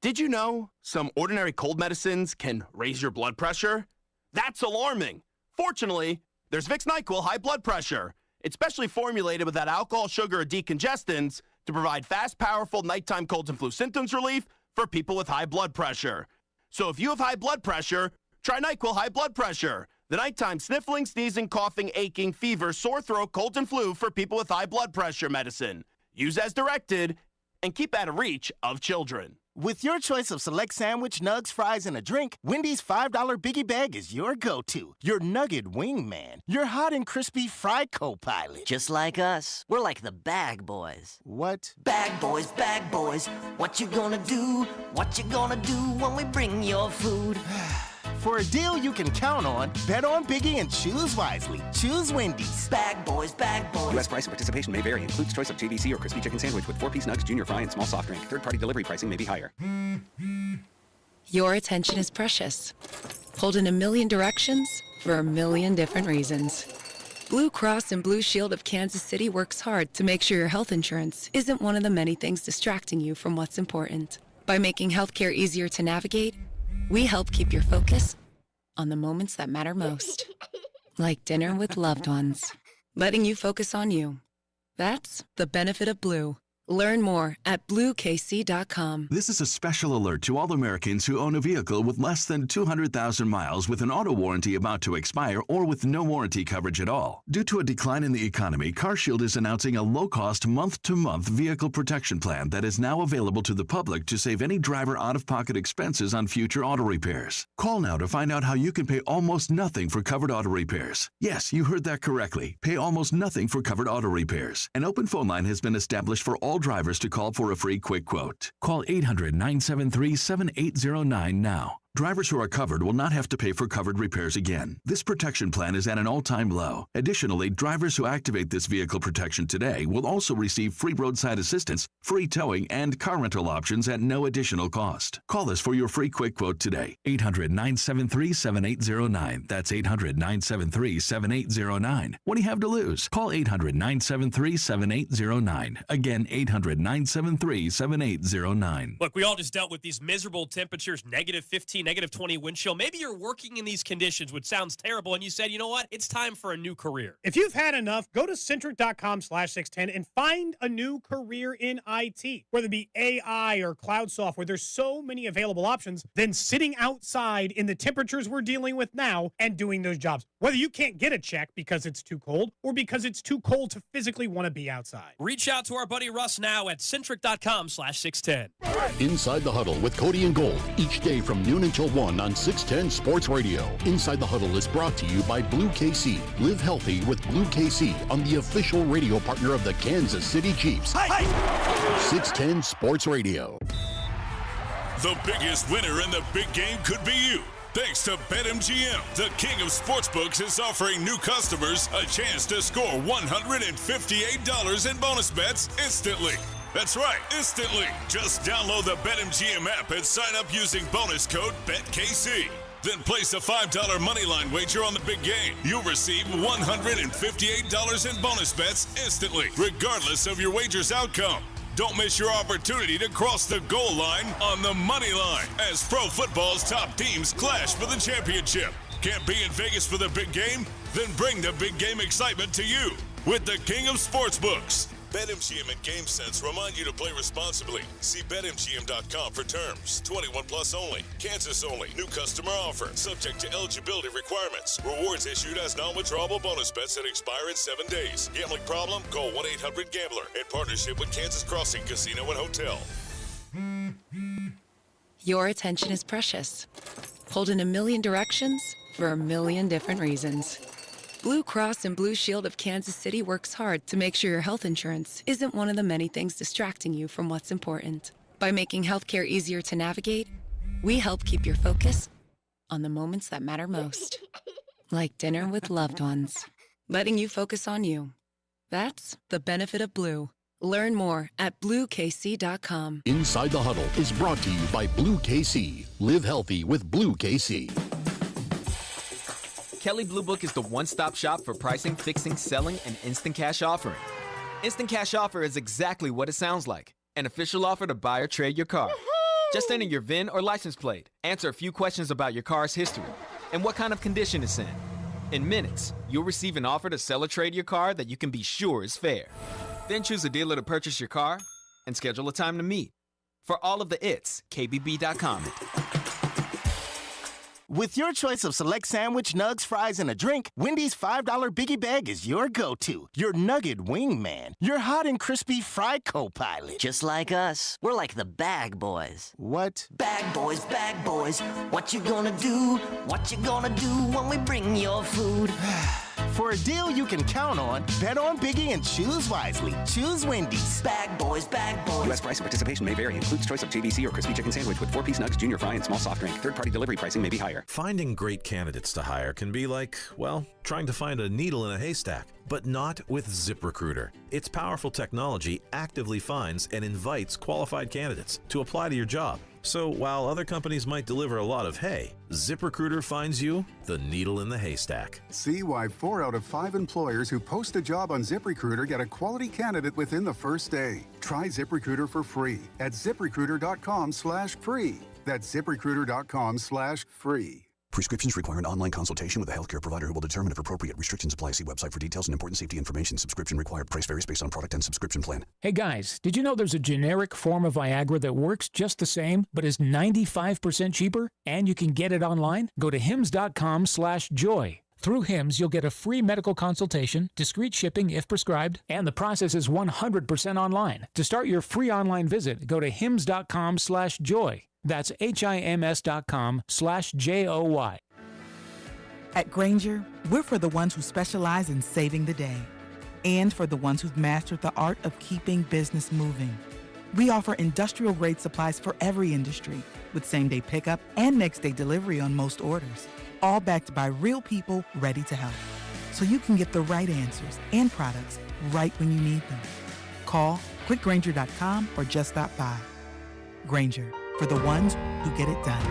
Did you know some ordinary cold medicines can raise your blood pressure? That's alarming. Fortunately, there's Vicks NyQuil High Blood Pressure. It's specially formulated without alcohol, sugar, or decongestants to provide fast, powerful nighttime colds and flu symptoms relief for people with high blood pressure. So if you have high blood pressure, try NyQuil High Blood Pressure. The nighttime sniffling, sneezing, coughing, aching, fever, sore throat, colds, and flu for people with high blood pressure medicine. Use as directed and keep out of reach of children. With your choice of select sandwich, nugs, fries, and a drink, Wendy's $5 Biggie Bag is your go-to. Your nugget wingman. Your hot and crispy fry co-pilot. Just like us. We're like the bag boys. What? Bag boys, what you gonna do? What you gonna do when we bring your food? For a deal you can count on, bet on Biggie and choose wisely. Choose Wendy's. Bag boys. U.S. price and participation may vary. Includes choice of JVC or crispy chicken sandwich with 4-piece nugs, junior fry, and small soft drink. Third-party delivery pricing may be higher. Your attention is precious. Pulled in a million directions for a million different reasons. Blue Cross and Blue Shield of Kansas City works hard to make sure your health insurance isn't one of the many things distracting you from what's important. By making healthcare easier to navigate, we help keep your focus on the moments that matter most, like dinner with loved ones, letting you focus on you. That's the benefit of Blue. Learn more at BlueKC.com. This is a special alert to all Americans who own a vehicle with less than 200,000 miles with an auto warranty about to expire or with no warranty coverage at all. Due to a decline in the economy, CarShield is announcing a low-cost month-to-month vehicle protection plan that is now available to the public to save any driver out-of-pocket expenses on future auto repairs. Call now to find out how you can pay almost nothing for covered auto repairs. Yes, you heard that correctly. Pay almost nothing for covered auto repairs. An open phone line has been established for all drivers to call for a free quick quote. Call 800-973-7809 now. Drivers who are covered will not have to pay for covered repairs again. This protection plan is at an all-time low. Additionally, drivers who activate this vehicle protection today will also receive free roadside assistance, free towing, and car rental options at no additional cost. Call us for your free quick quote today. 800-973-7809. That's 800-973-7809. What do you have to lose? Call 800-973-7809. Again, 800-973-7809. Look, we all just dealt with these miserable temperatures, -15 humidity, -20 wind chill. Maybe you're working in these conditions, which sounds terrible, and you said, you know what? It's time for a new career. If you've had enough, go to Centric.com/610 and find a new career in IT. Whether it be AI or cloud software, there's so many available options than sitting outside in the temperatures we're dealing with now and doing those jobs. Whether you can't get a check because it's too cold or because it's too cold to physically want to be outside. Reach out to our buddy Russ now at Centric.com/610. Inside the Huddle with Cody and Gold, each day from noon until 1 on 610 Sports Radio. Inside the Huddle is brought to you by Blue KC. Live healthy with Blue KC on the official radio partner of the Kansas City Chiefs. 610 Sports Radio. The biggest winner in the big game could be you. Thanks to BetMGM, the king of sportsbooks is offering new customers a chance to score $158 in bonus bets instantly. That's right, instantly. Just download the BetMGM app and sign up using bonus code BETKC. Then place a $5 moneyline wager on the big game. You'll receive $158 in bonus bets instantly, regardless of your wager's outcome. Don't miss your opportunity to cross the goal line on the money line as pro football's top teams clash for the championship. Can't be in Vegas for the big game? Then bring the big game excitement to you with the king of sportsbooks. BetMGM and GameSense remind you to play responsibly. See BetMGM.com for terms. 21 plus only. Kansas only. New customer offer. Subject to eligibility requirements. Rewards issued as non-withdrawable bonus bets that expire in 7 days. Gambling problem? Call 1-800-GAMBLER. In partnership with Kansas Crossing Casino and Hotel. Your attention is precious. Pulled in a million directions for a million different reasons. Blue Cross and Blue Shield of Kansas City works hard to make sure your health insurance isn't one of the many things distracting you from what's important. By making healthcare easier to navigate, we help keep your focus on the moments that matter most. Like dinner with loved ones. Letting you focus on you. That's the benefit of Blue. Learn more at BlueKC.com. Inside the Huddle is brought to you by Blue KC. Live healthy with Blue KC. Kelley Blue Book is the one-stop shop for pricing, fixing, selling, and instant cash offering. Instant cash offer is exactly what it sounds like. An official offer to buy or trade your car. Just enter your VIN or license plate, answer a few questions about your car's history, and what kind of condition it's in. In minutes, you'll receive an offer to sell or trade your car that you can be sure is fair. Then choose a dealer to purchase your car and schedule a time to meet. For all of the it's, KBB.com. With your choice of select sandwich, nugs, fries, and a drink, Wendy's $5 Biggie Bag is your go-to. Your nugget wingman. Your hot and crispy fry co-pilot. Just like us. We're like the bag boys. What? Bag boys, what you gonna do? What you gonna do when we bring your food? For a deal you can count on, bet on Biggie and choose wisely. Choose Wendy's. Bag boys. U.S. price and participation may vary. Includes choice of JVC or crispy chicken sandwich with 4-piece nugs, junior fry, and small soft drink. Third-party delivery pricing may be higher. Finding great candidates to hire can be like, well, trying to find a needle in a haystack. But not with ZipRecruiter. Its powerful technology actively finds and invites qualified candidates to apply to your job. So while other companies might deliver a lot of hay, ZipRecruiter finds you the needle in the haystack. See why 4 out of 5 employers who post a job on ZipRecruiter get a quality candidate within the first day. Try ZipRecruiter for free at ZipRecruiter.com/free. That's ZipRecruiter.com/free. Prescriptions require an online consultation with a healthcare provider who will determine if appropriate restrictions apply. See website for details and important safety information. Subscription required. Price varies based on product and subscription plan. Hey guys, did you know there's a generic form of Viagra that works just the same, but is 95% cheaper? And you can get it online? Go to hims.com/joy. Through Hims, you'll get a free medical consultation, discreet shipping if prescribed, and the process is 100% online. To start your free online visit, go to hims.com/joy. That's HIMS.com/JOY. At Grainger, we're for the ones who specialize in saving the day and for the ones who've mastered the art of keeping business moving. We offer industrial-grade supplies for every industry with same-day pickup and next-day delivery on most orders, all backed by real people ready to help. So you can get the right answers and products right when you need them. Call quickgrainger.com or just stop by. Grainger, for the ones who get it done.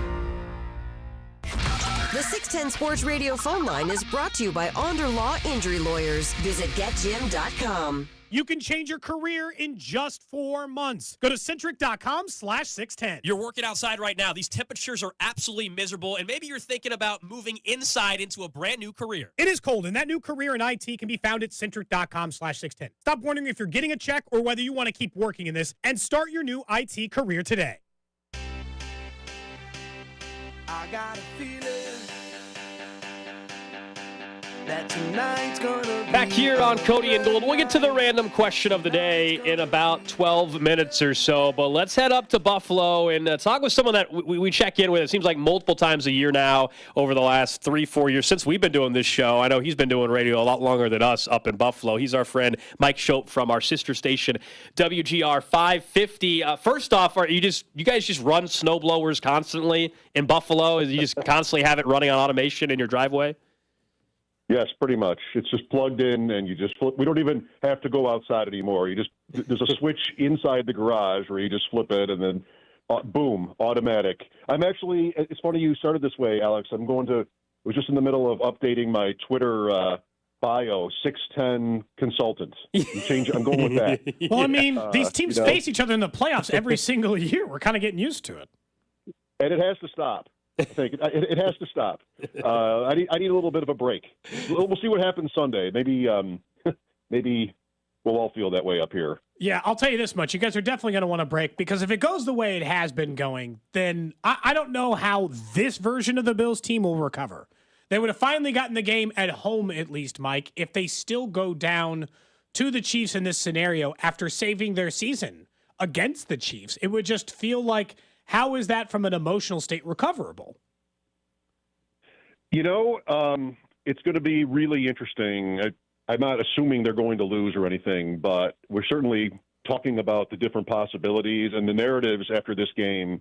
The 610 Sports Radio phone line is brought to you by Onder Law Injury Lawyers. Visit getjim.com. You can change your career in just 4 months. Go to centric.com/610. You're working outside right now. These temperatures are absolutely miserable, and maybe you're thinking about moving inside into a brand new career. It is cold, and that new career in IT can be found at centric.com/610. Stop wondering if you're getting a check or whether you want to keep working in this, and start your new IT career today. I got a feeling that tonight's gonna be Back here on Cody and Gold, we'll get to the random question of the day in about 12 minutes or so, but let's head up to Buffalo and talk with someone that we check in with, it seems like multiple times a year now over the last 3-4 years since we've been doing this show. I know he's been doing radio a lot longer than us up in Buffalo. He's our friend Mike Schoop from our sister station, WGR 550. First off, you guys just run snowblowers constantly in Buffalo? You just constantly have it running on automation in your driveway? Yes, pretty much. It's just plugged in, and you just flip. We don't even have to go outside anymore. There's a switch inside the garage where you just flip it, and then boom, automatic. It's funny you started this way, Alex. I was just in the middle of updating my Twitter bio, 610 consultant. I'm going with that. Well, I mean, these teams face each other in the playoffs every single year. We're kind of getting used to it. And it has to stop. I think it has to stop. I need a little bit of a break. We'll see what happens Sunday. Maybe we'll all feel that way up here. Yeah, I'll tell you this much. You guys are definitely going to want a break, because if it goes the way it has been going, then I don't know how this version of the Bills team will recover. They would have finally gotten the game at home, at least, Mike, if they still go down to the Chiefs in this scenario after saving their season against the Chiefs. It would just feel like, how is that from an emotional state recoverable? It's going to be really interesting. I'm not assuming they're going to lose or anything, but we're certainly talking about the different possibilities, and the narratives after this game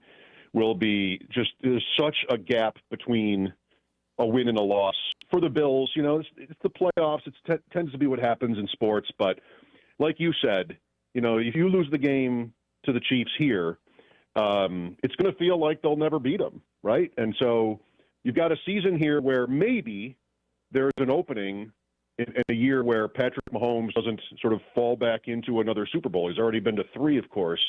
will be just, there's such a gap between a win and a loss for the Bills. It's the playoffs. It tends to be what happens in sports, but like you said, if you lose the game to the Chiefs here, it's going to feel like they'll never beat them, right? And so you've got a season here where maybe there's an opening in a year where Patrick Mahomes doesn't sort of fall back into another Super Bowl. He's already been to 3, of course,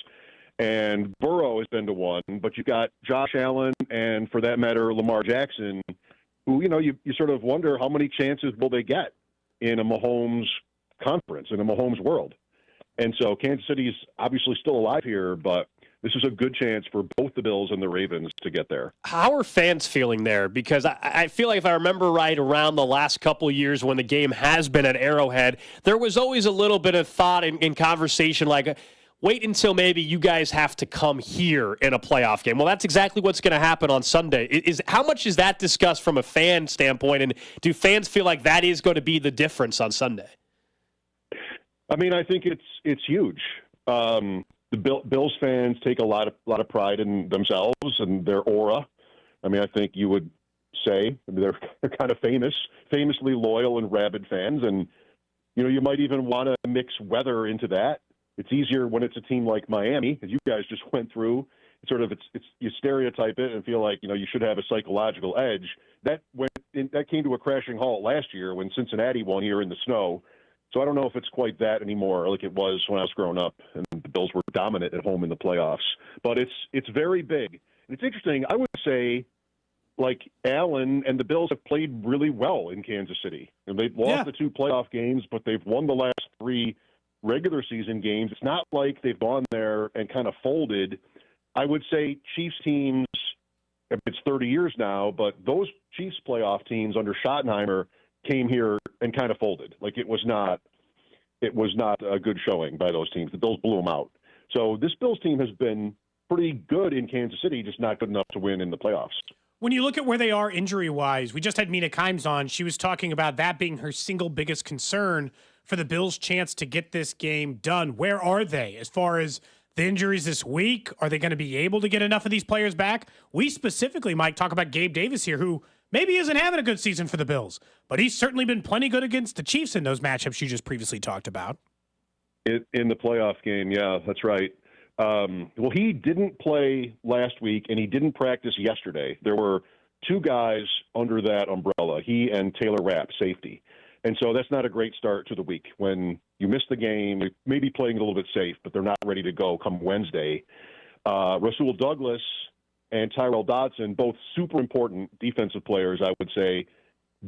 and Burrow has been to 1, but you've got Josh Allen and, for that matter, Lamar Jackson, who, you sort of wonder how many chances will they get in a Mahomes conference, in a Mahomes world. And so Kansas City's obviously still alive here, but this is a good chance for both the Bills and the Ravens to get there. How are fans feeling there? Because I feel like, if I remember right, around the last couple of years when the game has been at Arrowhead, there was always a little bit of thought in conversation like, wait until maybe you guys have to come here in a playoff game. Well, that's exactly what's going to happen on Sunday. How much is that discussed from a fan standpoint, and do fans feel like that is going to be the difference on Sunday? I mean, I think it's huge. The Bills fans take a lot of pride in themselves and their aura. I mean, I think you would say they're kind of famously loyal and rabid fans, and you might even want to mix weather into that. It's easier when it's a team like Miami, as you guys just went through. It's you stereotype it and feel like you should have a psychological edge. That came to a crashing halt last year when Cincinnati won here in the snow. So I don't know if it's quite that anymore, like it was when I was growing up and the Bills were dominant at home in the playoffs. But it's very big. And it's interesting. I would say, like, Allen and the Bills have played really well in Kansas City. And they've lost the 2 playoff games, but they've won the last 3 regular season games. It's not like they've gone there and kind of folded. I would say Chiefs teams, it's 30 years now, but those Chiefs playoff teams under Schottenheimer came here and kind of folded. Like, it was not a good showing by those teams. The Bills blew them out. So this Bills team has been pretty good in Kansas City, just not good enough to win in the playoffs. When you look at where they are injury-wise, we just had Mina Kimes on. She was talking about that being her single biggest concern for the Bills' chance to get this game done. Where are they as far as the injuries this week? Are they going to be able to get enough of these players back? We specifically, Mike, talk about Gabe Davis here, who maybe isn't having a good season for the Bills, but he's certainly been plenty good against the Chiefs in those matchups you just previously talked about. In the playoff game, yeah, that's right. Well, he didn't play last week, and he didn't practice yesterday. There were two guys under that umbrella, he and Taylor Rapp, safety. And so that's not a great start to the week when you miss the game, maybe playing a little bit safe, but they're not ready to go come Wednesday. Rasul Douglas and Tyrell Dodson, both super important defensive players, I would say,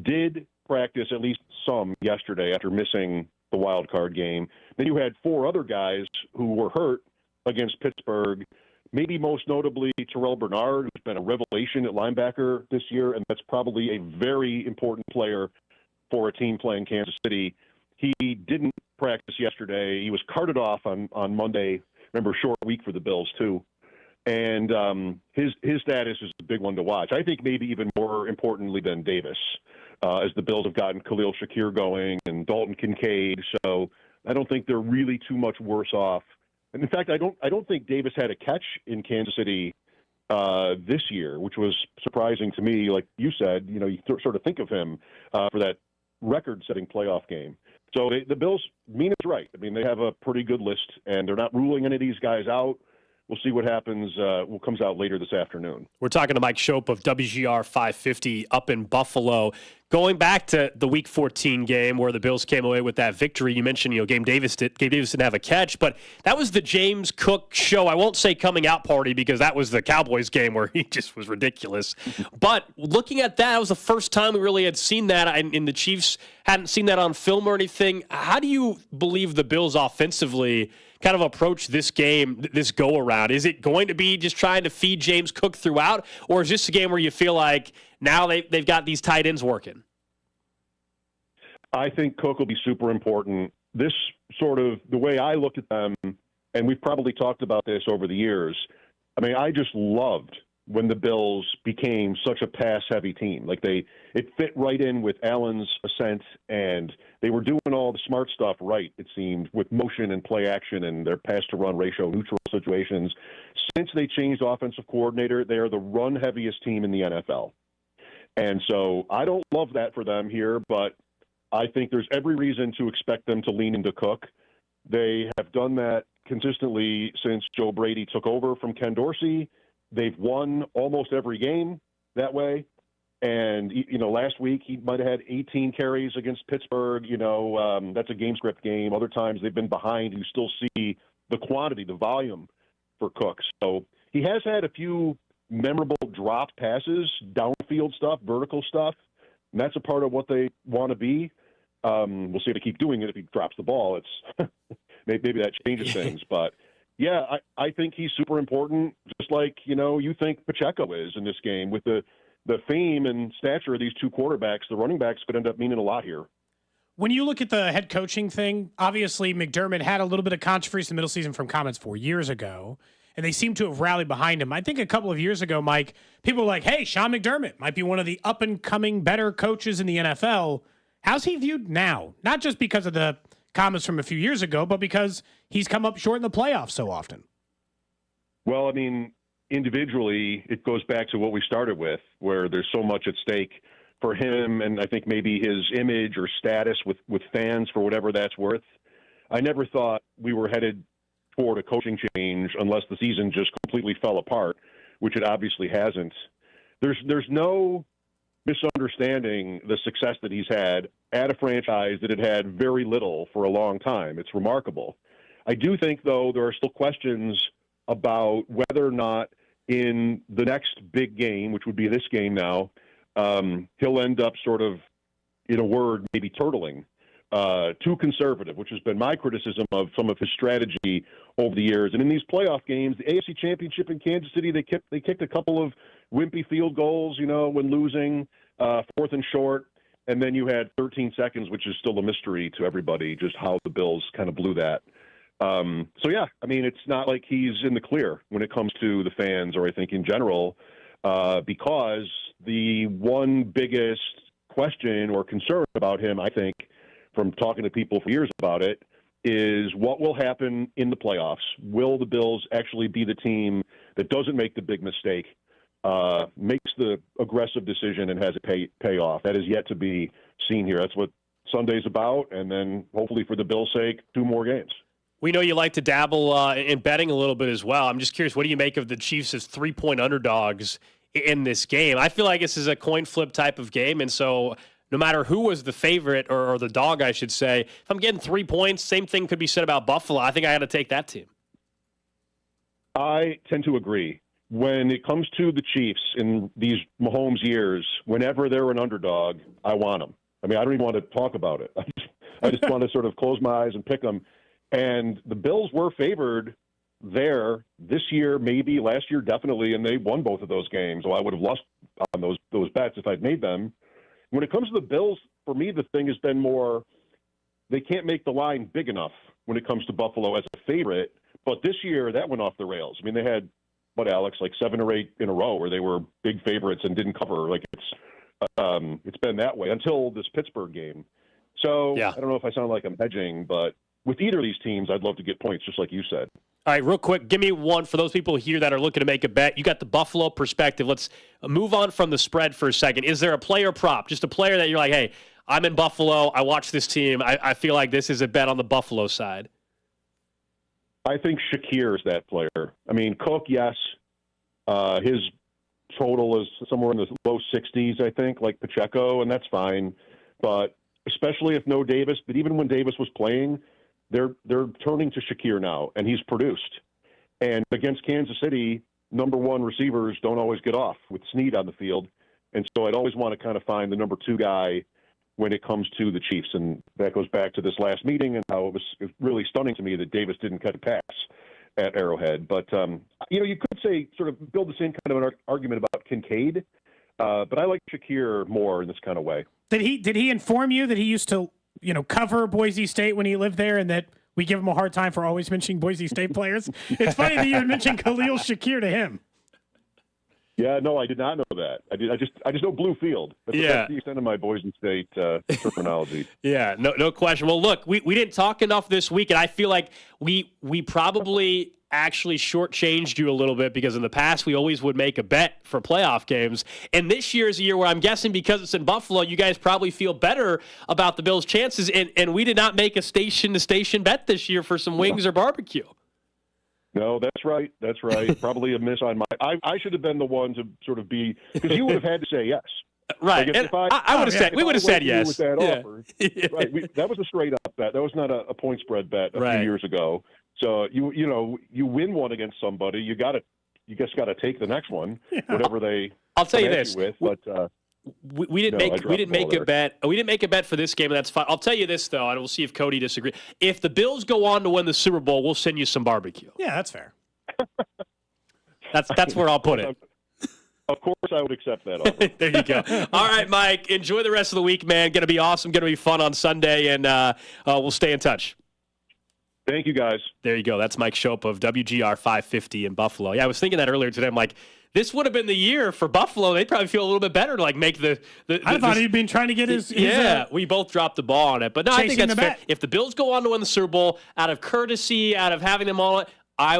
did practice at least some yesterday after missing the wild card game. Then you had four other guys who were hurt against Pittsburgh, maybe most notably Terrell Bernard, who's been a revelation at linebacker this year, and that's probably a very important player for a team playing Kansas City. He didn't practice yesterday. He was carted off on Monday. Remember, short week for the Bills, too. And his status is a big one to watch. I think maybe even more importantly than Davis, as the Bills have gotten Khalil Shakir going and Dalton Kincaid. So I don't think they're really too much worse off. And in fact, I don't think Davis had a catch in Kansas City this year, which was surprising to me. Like you said, you sort of think of him for that record-setting playoff game. So the Bills, Mina's right. I mean, they have a pretty good list, and they're not ruling any of these guys out. We'll see what happens, what comes out later this afternoon. We're talking to Mike Schoop of WGR 550 up in Buffalo. Going back to the Week 14 game where the Bills came away with that victory, you mentioned, Gabe Davis didn't have a catch, but that was the James Cook show. I won't say coming out party because that was the Cowboys game where he just was ridiculous. But looking at that was the first time we really had seen that, and the Chiefs hadn't seen that on film or anything. How do you believe the Bills offensively kind of approach this game, this go-around? Is it going to be just trying to feed James Cook throughout, or is this a game where you feel like now they've got these tight ends working? I think Cook will be super important. This sort of, the way I look at them, and we've probably talked about this over the years, I mean, I just loved when the Bills became such a pass-heavy team. Like it fit right in with Allen's ascent, and they were doing all the smart stuff right, it seemed, with motion and play action and their pass-to-run ratio, neutral situations. Since they changed offensive coordinator, they are the run-heaviest team in the NFL. And so I don't love that for them here, but I think there's every reason to expect them to lean into Cook. They have done that consistently since Joe Brady took over from Ken Dorsey. They've won almost every game that way. And, last week he might have had 18 carries against Pittsburgh. That's a game script game. Other times they've been behind. You still see the quantity, the volume for Cook. So he has had a few memorable drop passes, downfield stuff, vertical stuff. And that's a part of what they want to be. We'll see if they keep doing it. If he drops the ball, it's maybe that changes things. But, yeah, I think he's super important, just like, you think Pacheco is in this game. With the fame and stature of these two quarterbacks, the running backs could end up meaning a lot here. When you look at the head coaching thing, obviously McDermott had a little bit of controversy in the middle season from comments 4 years ago, and they seem to have rallied behind him. I think a couple of years ago, Mike, people were like, hey, Sean McDermott might be one of the up-and-coming better coaches in the NFL. How's he viewed now? Not just because of the comments from a few years ago, but because he's come up short in the playoffs so often. Well, I mean, individually, it goes back to what we started with, where there's so much at stake for him, and I think maybe his image or status with fans, for whatever that's worth. I never thought we were headed toward a coaching change unless the season just completely fell apart, which it obviously hasn't. There's no misunderstanding the success that he's had at a franchise that had very little for a long time. It's remarkable. I do think, though, there are still questions about whether or not in the next big game, which would be this game now, he'll end up sort of, in a word, maybe turtling. Too conservative, which has been my criticism of some of his strategy over the years. And in these playoff games, the AFC Championship in Kansas City, they kicked a couple of wimpy field goals, when losing, fourth and short. And then you had 13 seconds, which is still a mystery to everybody, just how the Bills kind of blew that. So, yeah, I mean, it's not like he's in the clear when it comes to the fans or I think in general, because the one biggest question or concern about him, I think, from talking to people for years about it, is what will happen in the playoffs. Will the Bills actually be the team that doesn't make the big mistake, makes the aggressive decision and has it pay off? That is yet to be seen here. That's what Sunday's about, and then hopefully for the Bills' sake, 2 more games. We know you like to dabble in betting a little bit as well. I'm just curious, what do you make of the Chiefs as 3-point underdogs in this game. I feel like this is a coin flip type of game, and so no matter who was the favorite or the dog, I should say, if I'm getting 3 points, same thing could be said about Buffalo. I think I got to take that team. I tend to agree. When it comes to the Chiefs in these Mahomes years, whenever they're an underdog, I want them. I mean, I don't even want to talk about it. I just want to sort of close my eyes and pick them. And the Bills were favored there this year, maybe last year, definitely, and they won both of those games. So I would have lost on those bets if I'd made them. When it comes to the Bills, for me, the thing has been more they can't make the line big enough when it comes to Buffalo as a favorite. But this year, that went off the rails. I mean, they had, Alex, like 7 or 8 in a row where they were big favorites and didn't cover. Like it's been that way until this Pittsburgh game. So I don't know if I sound like I'm hedging, but with either of these teams, I'd love to get points, just like you said. All right, real quick, give me one for those people here that are looking to make a bet. You got the Buffalo perspective. Let's move on from the spread for a second. Is there a player prop, just a player that you're like, hey, I'm in Buffalo, I watch this team, I feel like this is a bet on the Buffalo side? I think Shakir is that player. I mean, Cook, yes. His total is somewhere in the low 60s, I think, like Pacheco, and that's fine. But especially if no Davis, but even when Davis was playing, they're turning to Shakir now, and he's produced. And against Kansas City, number one receivers don't always get off with Snead on the field. And so I'd always want to kind of find the number 2 guy when it comes to the Chiefs. And that goes back to this last meeting and how it was really stunning to me that Davis didn't cut a pass at Arrowhead. But, you could say sort of build the same kind of an argument about Kincaid, but I like Shakir more in this kind of way. Did he inform you that he used to, cover Boise State when he lived there and that we give him a hard time for always mentioning Boise State players? It's funny that you would mention Khalil Shakir to him. Yeah, no, I did not know that. I just know Blue Field. That's the extent of my Boise State terminology. Yeah, no question. Well, look, we didn't talk enough this week, and I feel like we probably actually shortchanged you a little bit because in the past we always would make a bet for playoff games. And this year is a year where I'm guessing because it's in Buffalo, you guys probably feel better about the Bills' chances. And we did not make a station-to-station bet this year for some wings or barbecue. No, that's right. That's right. Probably a miss on my. I should have been the one to sort of be because you would have had to say yes. Right. Like if I would have said we would have said yes. With that offer, right? That was a straight up bet. That was not a point spread bet a few years ago. So you win one against somebody, you just got to take the next one, whatever they. I'll tell you this. With, but we didn't make a bet. We didn't make a bet for this game, and that's fine. I'll tell you this though, and we'll see if Cody disagrees. If the Bills go on to win the Super Bowl, we'll send you some barbecue. Yeah, that's fair. That's where I'll put it. Of course, I would accept that offer. There you go. All right, Mike. Enjoy the rest of the week, man. Going to be awesome. Going to be fun on Sunday, and we'll stay in touch. Thank you, guys. There you go. That's Mike Schoop of WGR 550 in Buffalo. Yeah, I was thinking that earlier today. I'm like, this would have been the year for Buffalo. They'd probably feel a little bit better to make the I thought he'd been trying to get his we both dropped the ball on it. But no, I think that's fair. If the Bills go on to win the Super Bowl, out of courtesy, out of having them all,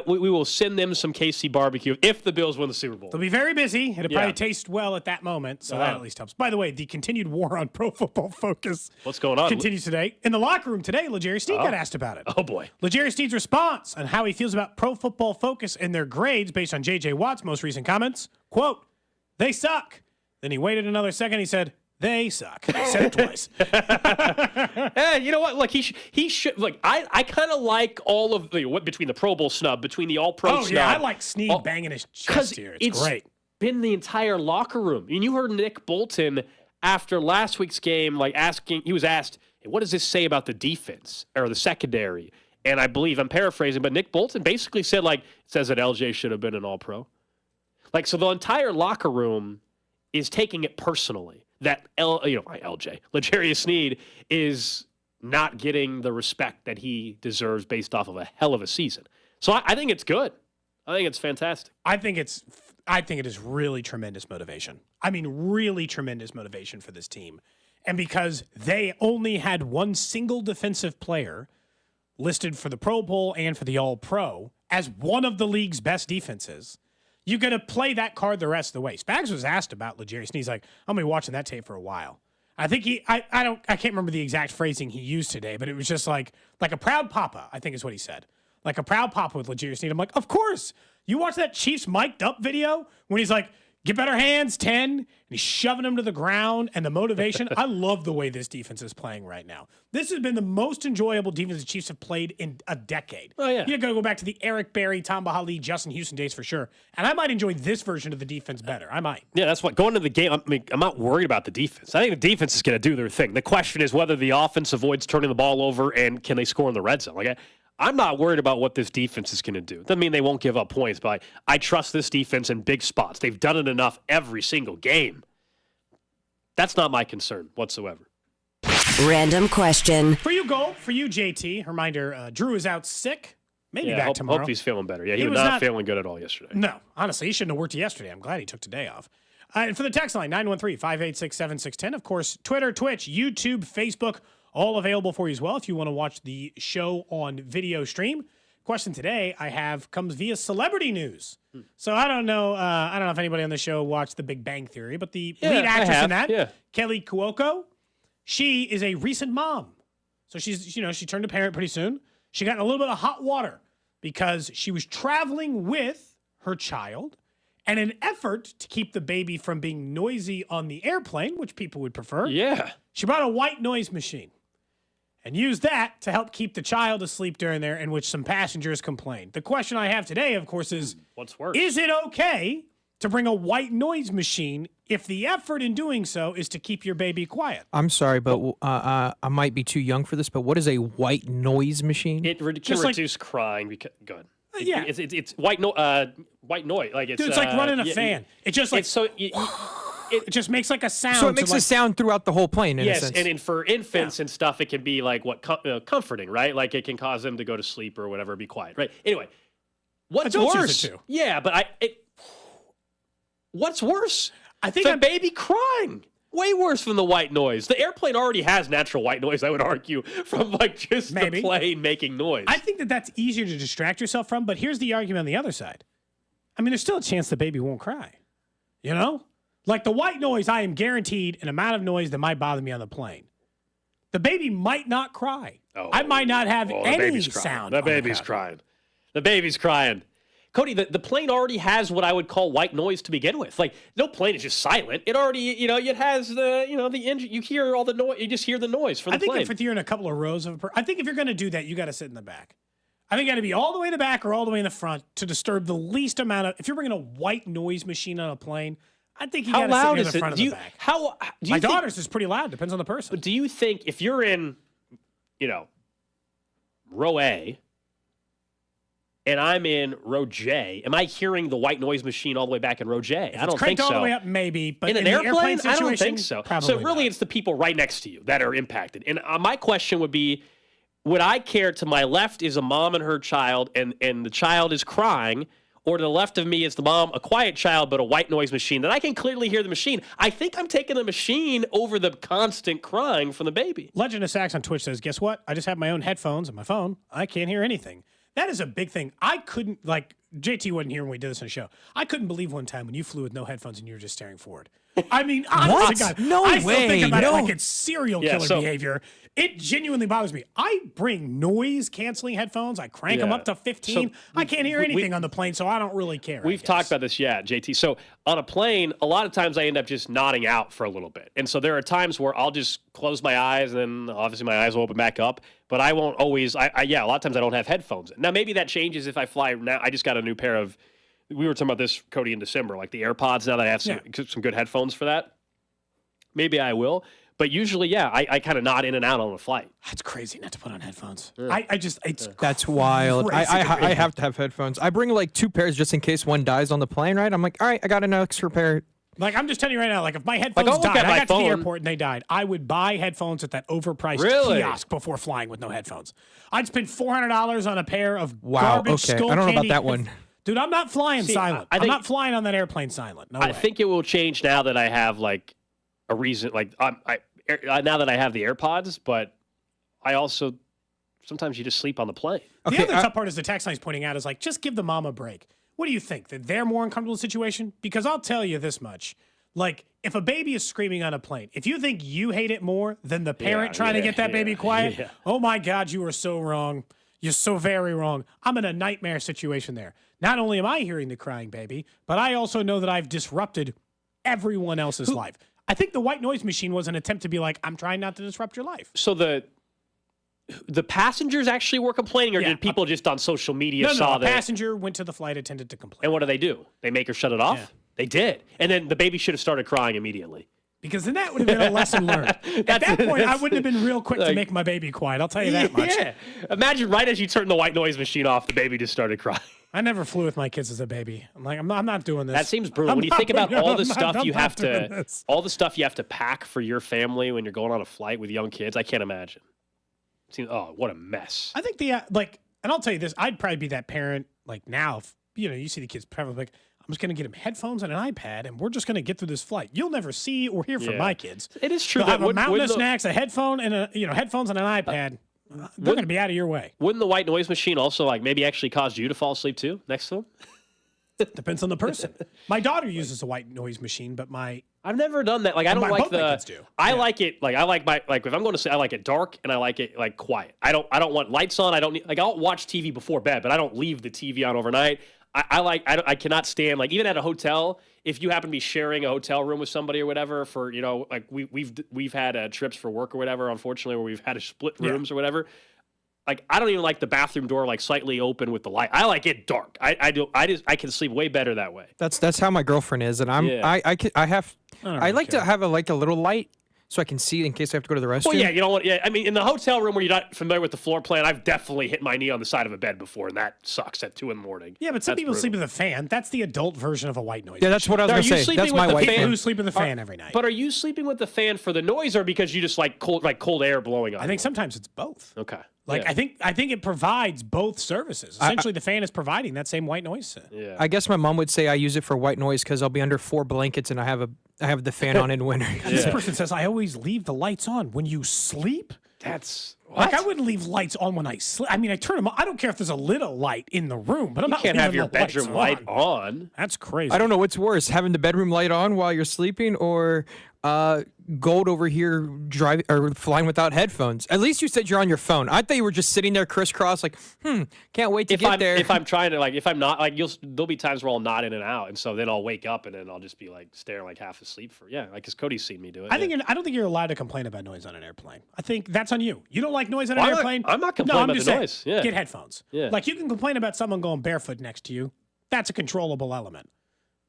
we will send them some KC barbecue if the Bills win the Super Bowl. They'll be very busy. It'll probably taste well at that moment, so that at least helps. By the way, the continued war on Pro Football Focus what's going on continues today. In the locker room today, L'Jarius Sneed got asked about it. Oh, boy. L'Jarius Sneed's response on how he feels about Pro Football Focus and their grades based on J.J. Watt's most recent comments. Quote, "They suck." Then he waited another second. He said, "They suck." He said it twice. Hey, you know what? Look, he should. Look, I kind of like all of the between the Pro Bowl snub, between the All Pro snub. Oh yeah, I like Sneed banging his chest here. It's great. Been the entire locker room. And you heard Nick Bolton after last week's game, he was asked, hey, "What does this say about the defense or the secondary?" And I believe I'm paraphrasing, but Nick Bolton basically said it says that LJ should have been an All Pro. So the entire locker room is taking it personally that L'Jarius Sneed is not getting the respect that he deserves based off of a hell of a season. So I think it's good. I think it's fantastic. I think it is really tremendous motivation. I mean, really tremendous motivation for this team. And because they only had one single defensive player listed for the Pro Bowl and for the All-Pro as one of the league's best defenses, you're going to play that card the rest of the way. Spags was asked about L'Jarius Sneed. He's like, I'm going to be watching that tape for a while. I think I can't remember the exact phrasing he used today, but it was just like a proud papa, I think is what he said. Like a proud papa with L'Jarius Sneed. I'm like, of course. You watch that Chiefs mic'd up video when he's like, Get better hands, 10. And he's shoving them to the ground. And the motivation, I love the way this defense is playing right now. This has been the most enjoyable defense the Chiefs have played in a decade. Oh, yeah. You got to go back to the Eric Berry, Tom Bahali, Justin Houston days for sure. And I might enjoy this version of the defense better. I might. Yeah, that's what going into the game. I'm not worried about the defense. I think the defense is going to do their thing. The question is whether the offense avoids turning the ball over and can they score in the red zone. Like I'm not worried about what this defense is going to do. Doesn't mean they won't give up points, but I trust this defense in big spots. They've done it enough every single game. That's not my concern whatsoever. Random question. For you, Gold. For you, JT. Reminder, Drew is out sick. Maybe back tomorrow. Hope he's feeling better. Yeah, he was not feeling good at all yesterday. No, honestly, he shouldn't have worked yesterday. I'm glad he took today off. And for the text line, 913-586-7610. Of course, Twitter, Twitch, YouTube, Facebook, all available for you as well if you want to watch the show on video stream. Question today I have comes via celebrity news. So I don't know if anybody on the show watched The Big Bang Theory, but the lead actress in that, Kelly Cuoco, she is a recent mom. So she turned a parent pretty soon. She got in a little bit of hot water because she was traveling with her child, and in an effort to keep the baby from being noisy on the airplane, which people would prefer, she brought a white noise machine and used that to help keep the child asleep during there, in which some passengers complained. The question I have today, of course, is what's worse? Is it okay to bring a white noise machine if the effort in doing so is to keep your baby quiet? I'm sorry, but I might be too young for this, but what is a white noise machine? It can reduce crying. Go ahead. Yeah. It's white noise. Like it's, dude, it's like running a fan. It just like it just makes like a sound. So it makes a sound throughout the whole plane. In a sense. And for infants and stuff, it can be like comforting, right? Like it can cause them to go to sleep or whatever, be quiet, right? Anyway, what's worse? Yeah, but what's worse? I think the baby crying. Way worse than the white noise. The airplane already has natural white noise, I would argue, from like just the plane making noise. I think that's easier to distract yourself from, but here's the argument on the other side. I mean, there's still a chance the baby won't cry. You know? Like the white noise, I am guaranteed an amount of noise that might bother me on the plane. The baby might not cry. I might not have any sound. The baby's crying. The baby's crying. Cody, the plane already has what I would call white noise to begin with. Like, no plane is just silent. It already, it has the engine. You hear all the noise. You just hear the noise from the plane. I think if you're in a couple of rows I think if you're going to do that, you got to sit in the back. I think you got to be all the way in the back or all the way in the front to disturb the least amount of. If you're bringing a white noise machine on a plane, I think you got to sit near the front of the back. My daughter's is pretty loud. Depends on the person. But do you think if you're in, row A, and I'm in row J, am I hearing the white noise machine all the way back in row J? I don't think so. All the way up, maybe. But in an airplane situation, I don't think so. So really, not. It's the people right next to you that are impacted. And my question would be, would I care to my left is a mom and her child, and the child is crying, or to the left of me is the mom, a quiet child, but a white noise machine that I can clearly hear the machine? I think I'm taking the machine over the constant crying from the baby. Legend of Sax on Twitch says, guess what? I just have my own headphones and my phone. I can't hear anything. That is a big thing. I couldn't, JT wasn't here when we did this on the show. I couldn't believe one time when you flew with no headphones and you were just staring forward. I mean, honestly, God, I still think about it like it's serial killer behavior. It genuinely bothers me. I bring noise-canceling headphones. I crank them up to 15. So I can't hear anything on the plane, so I don't really care. We've talked about this, JT. So on a plane, a lot of times I end up just nodding out for a little bit. And so there are times where I'll just close my eyes, and then obviously my eyes will open back up. But I won't always, a lot of times I don't have headphones. Now, maybe that changes if I fly. Now, I just got a new pair of, we were talking about this, Cody, in December, like the AirPods. Now that I have some good headphones for that, maybe I will. But usually, I kind of nod in and out on a flight. That's crazy not to put on headphones. That's wild. I have to have headphones. I bring like 2 pairs just in case one dies on the plane, right? I'm like, all right, I got an extra pair. Like, I'm just telling you right now, like, if my headphones died, I got to the airport and they died, I would buy headphones at that overpriced kiosk before flying with no headphones. I'd spend $400 on a pair of garbage skull I don't know candy about that one. Dude, I'm not flying silent. I'm not flying on that airplane silent. No way. I think it will change now that I have, like, a reason. Like, now that I have the AirPods, but I also, sometimes you just sleep on the plane. The other tough part is the text line's pointing out is like, just give the mom a break. What do you think? That they're more uncomfortable in the situation? Because I'll tell you this much. Like, if a baby is screaming on a plane, if you think you hate it more than the parent trying to get that baby quiet, oh my God, you are so wrong. You're so very wrong. I'm in a nightmare situation there. Not only am I hearing the crying baby, but I also know that I've disrupted everyone else's life. I think the white noise machine was an attempt to be like, I'm trying not to disrupt your life. So the passengers actually were complaining, or did people just on social media saw that? No, a passenger went to the flight attendant to complain. And what do? They make her shut it off? Yeah. They did. And then the baby should have started crying immediately. Because then that would have been a lesson learned. At that point, I wouldn't have been real quick to make my baby quiet. I'll tell you that much. Yeah. Imagine right as you turn the white noise machine off, the baby just started crying. I never flew with my kids as a baby. I'm like, I'm not doing this. That seems brutal. When you think about all the stuff you have to pack for your family when you're going on a flight with young kids, I can't imagine. What a mess. I think and I'll tell you this, I'd probably be that parent like now, if, you see the kids probably like, I'm just going to get them headphones and an iPad, and we're just going to get through this flight. You'll never see or hear from my kids. It is true. They'll have a mountain of snacks, a headphone, and headphones and an iPad. They're going to be out of your way. Wouldn't the white noise machine also maybe actually cause you to fall asleep too next to them? Depends on the person. My daughter uses a white noise machine, but I've never done that. Like I don't like both my kids do. I like it. Like I like if I'm going to say I like it dark and I like it quiet. I don't want lights on. I don't need I'll watch TV before bed, but I don't leave the TV on overnight. I cannot stand even at a hotel, if you happen to be sharing a hotel room with somebody or whatever for, we've had trips for work or whatever, unfortunately, where we've had to split rooms or whatever. I don't even like the bathroom door slightly open with the light. I like it dark. I can sleep way better that way. That's how my girlfriend is, and I like to have a little light so I can see in case I have to go to the restroom. Well, yeah, you know what? Yeah, I mean, in the hotel room where you're not familiar with the floor plan, I've definitely hit my knee on the side of a bed before, and that sucks at 2 a.m. Yeah, but some people sleep with a fan. That's the adult version of a white noise. Yeah, that's what I was going to say. That's my white fan. Who sleep with the fan every night. But are you sleeping with the fan for the noise, or because you just like cold air blowing on? I think sometimes it's both. Okay. I think it provides both services. Essentially, the fan is providing that same white noise. Yeah. I guess my mom would say I use it for white noise because I'll be under 4 blankets and I have the fan on in winter. This person says I always leave the lights on when you sleep. That's I wouldn't leave lights on when I sleep. I mean, I turn them on. I don't care if there's a little light in the room, but I'm not can't have your the bedroom light on. That's crazy. I don't know what's worse, having the bedroom light on while you're sleeping, or Gold over here driving or flying without headphones. At least you said you're on your phone. I thought you were just sitting there crisscross, can't wait to get there. If I'm trying to if I'm not there'll be times where I'll nod in and out, and so then I'll wake up and then I'll just be staring half asleep for because Cody's seen me do it. I don't think you're allowed to complain about noise on an airplane. I think that's on you. You don't like noise on an airplane. I'm not complaining about the noise. Yeah. Get headphones. Yeah. You can complain about someone going barefoot next to you. That's a controllable element.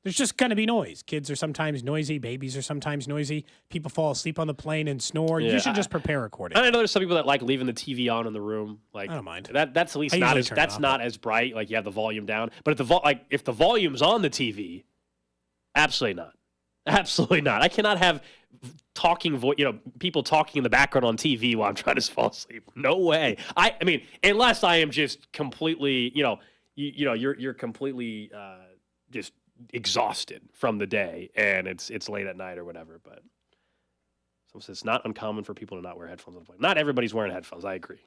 There's just going to be noise. Kids are sometimes noisy. Babies are sometimes noisy. People fall asleep on the plane and snore. Yeah, you should just prepare accordingly. I know there's some people that like leaving the TV on in the room. I don't mind. That's at least not as bright. You have the volume down. But if the volume's on the TV, absolutely not. Absolutely not. I cannot have people talking in the background on TV while I'm trying to fall asleep. No way. I mean, unless I am just completely, you're completely just exhausted from the day and it's late at night or whatever. But someone says it's not uncommon for people to not wear headphones on the plane. Not everybody's wearing headphones. I agree.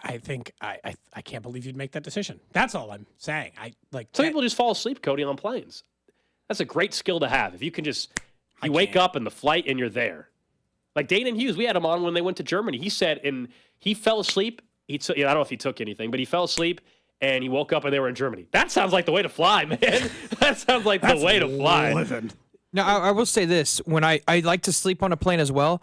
I think I can't believe you'd make that decision. That's all I'm saying. Some people just fall asleep, Cody, on planes. That's a great skill to have. If you can you wake up in the flight and you're there. Like Danan Hughes, we had him on when they went to Germany. He said, he fell asleep. I don't know if he took anything, but he fell asleep and he woke up and they were in Germany. That sounds like the way to fly, man. That sounds like the way to fly. Now, I will say this. When I like to sleep on a plane as well,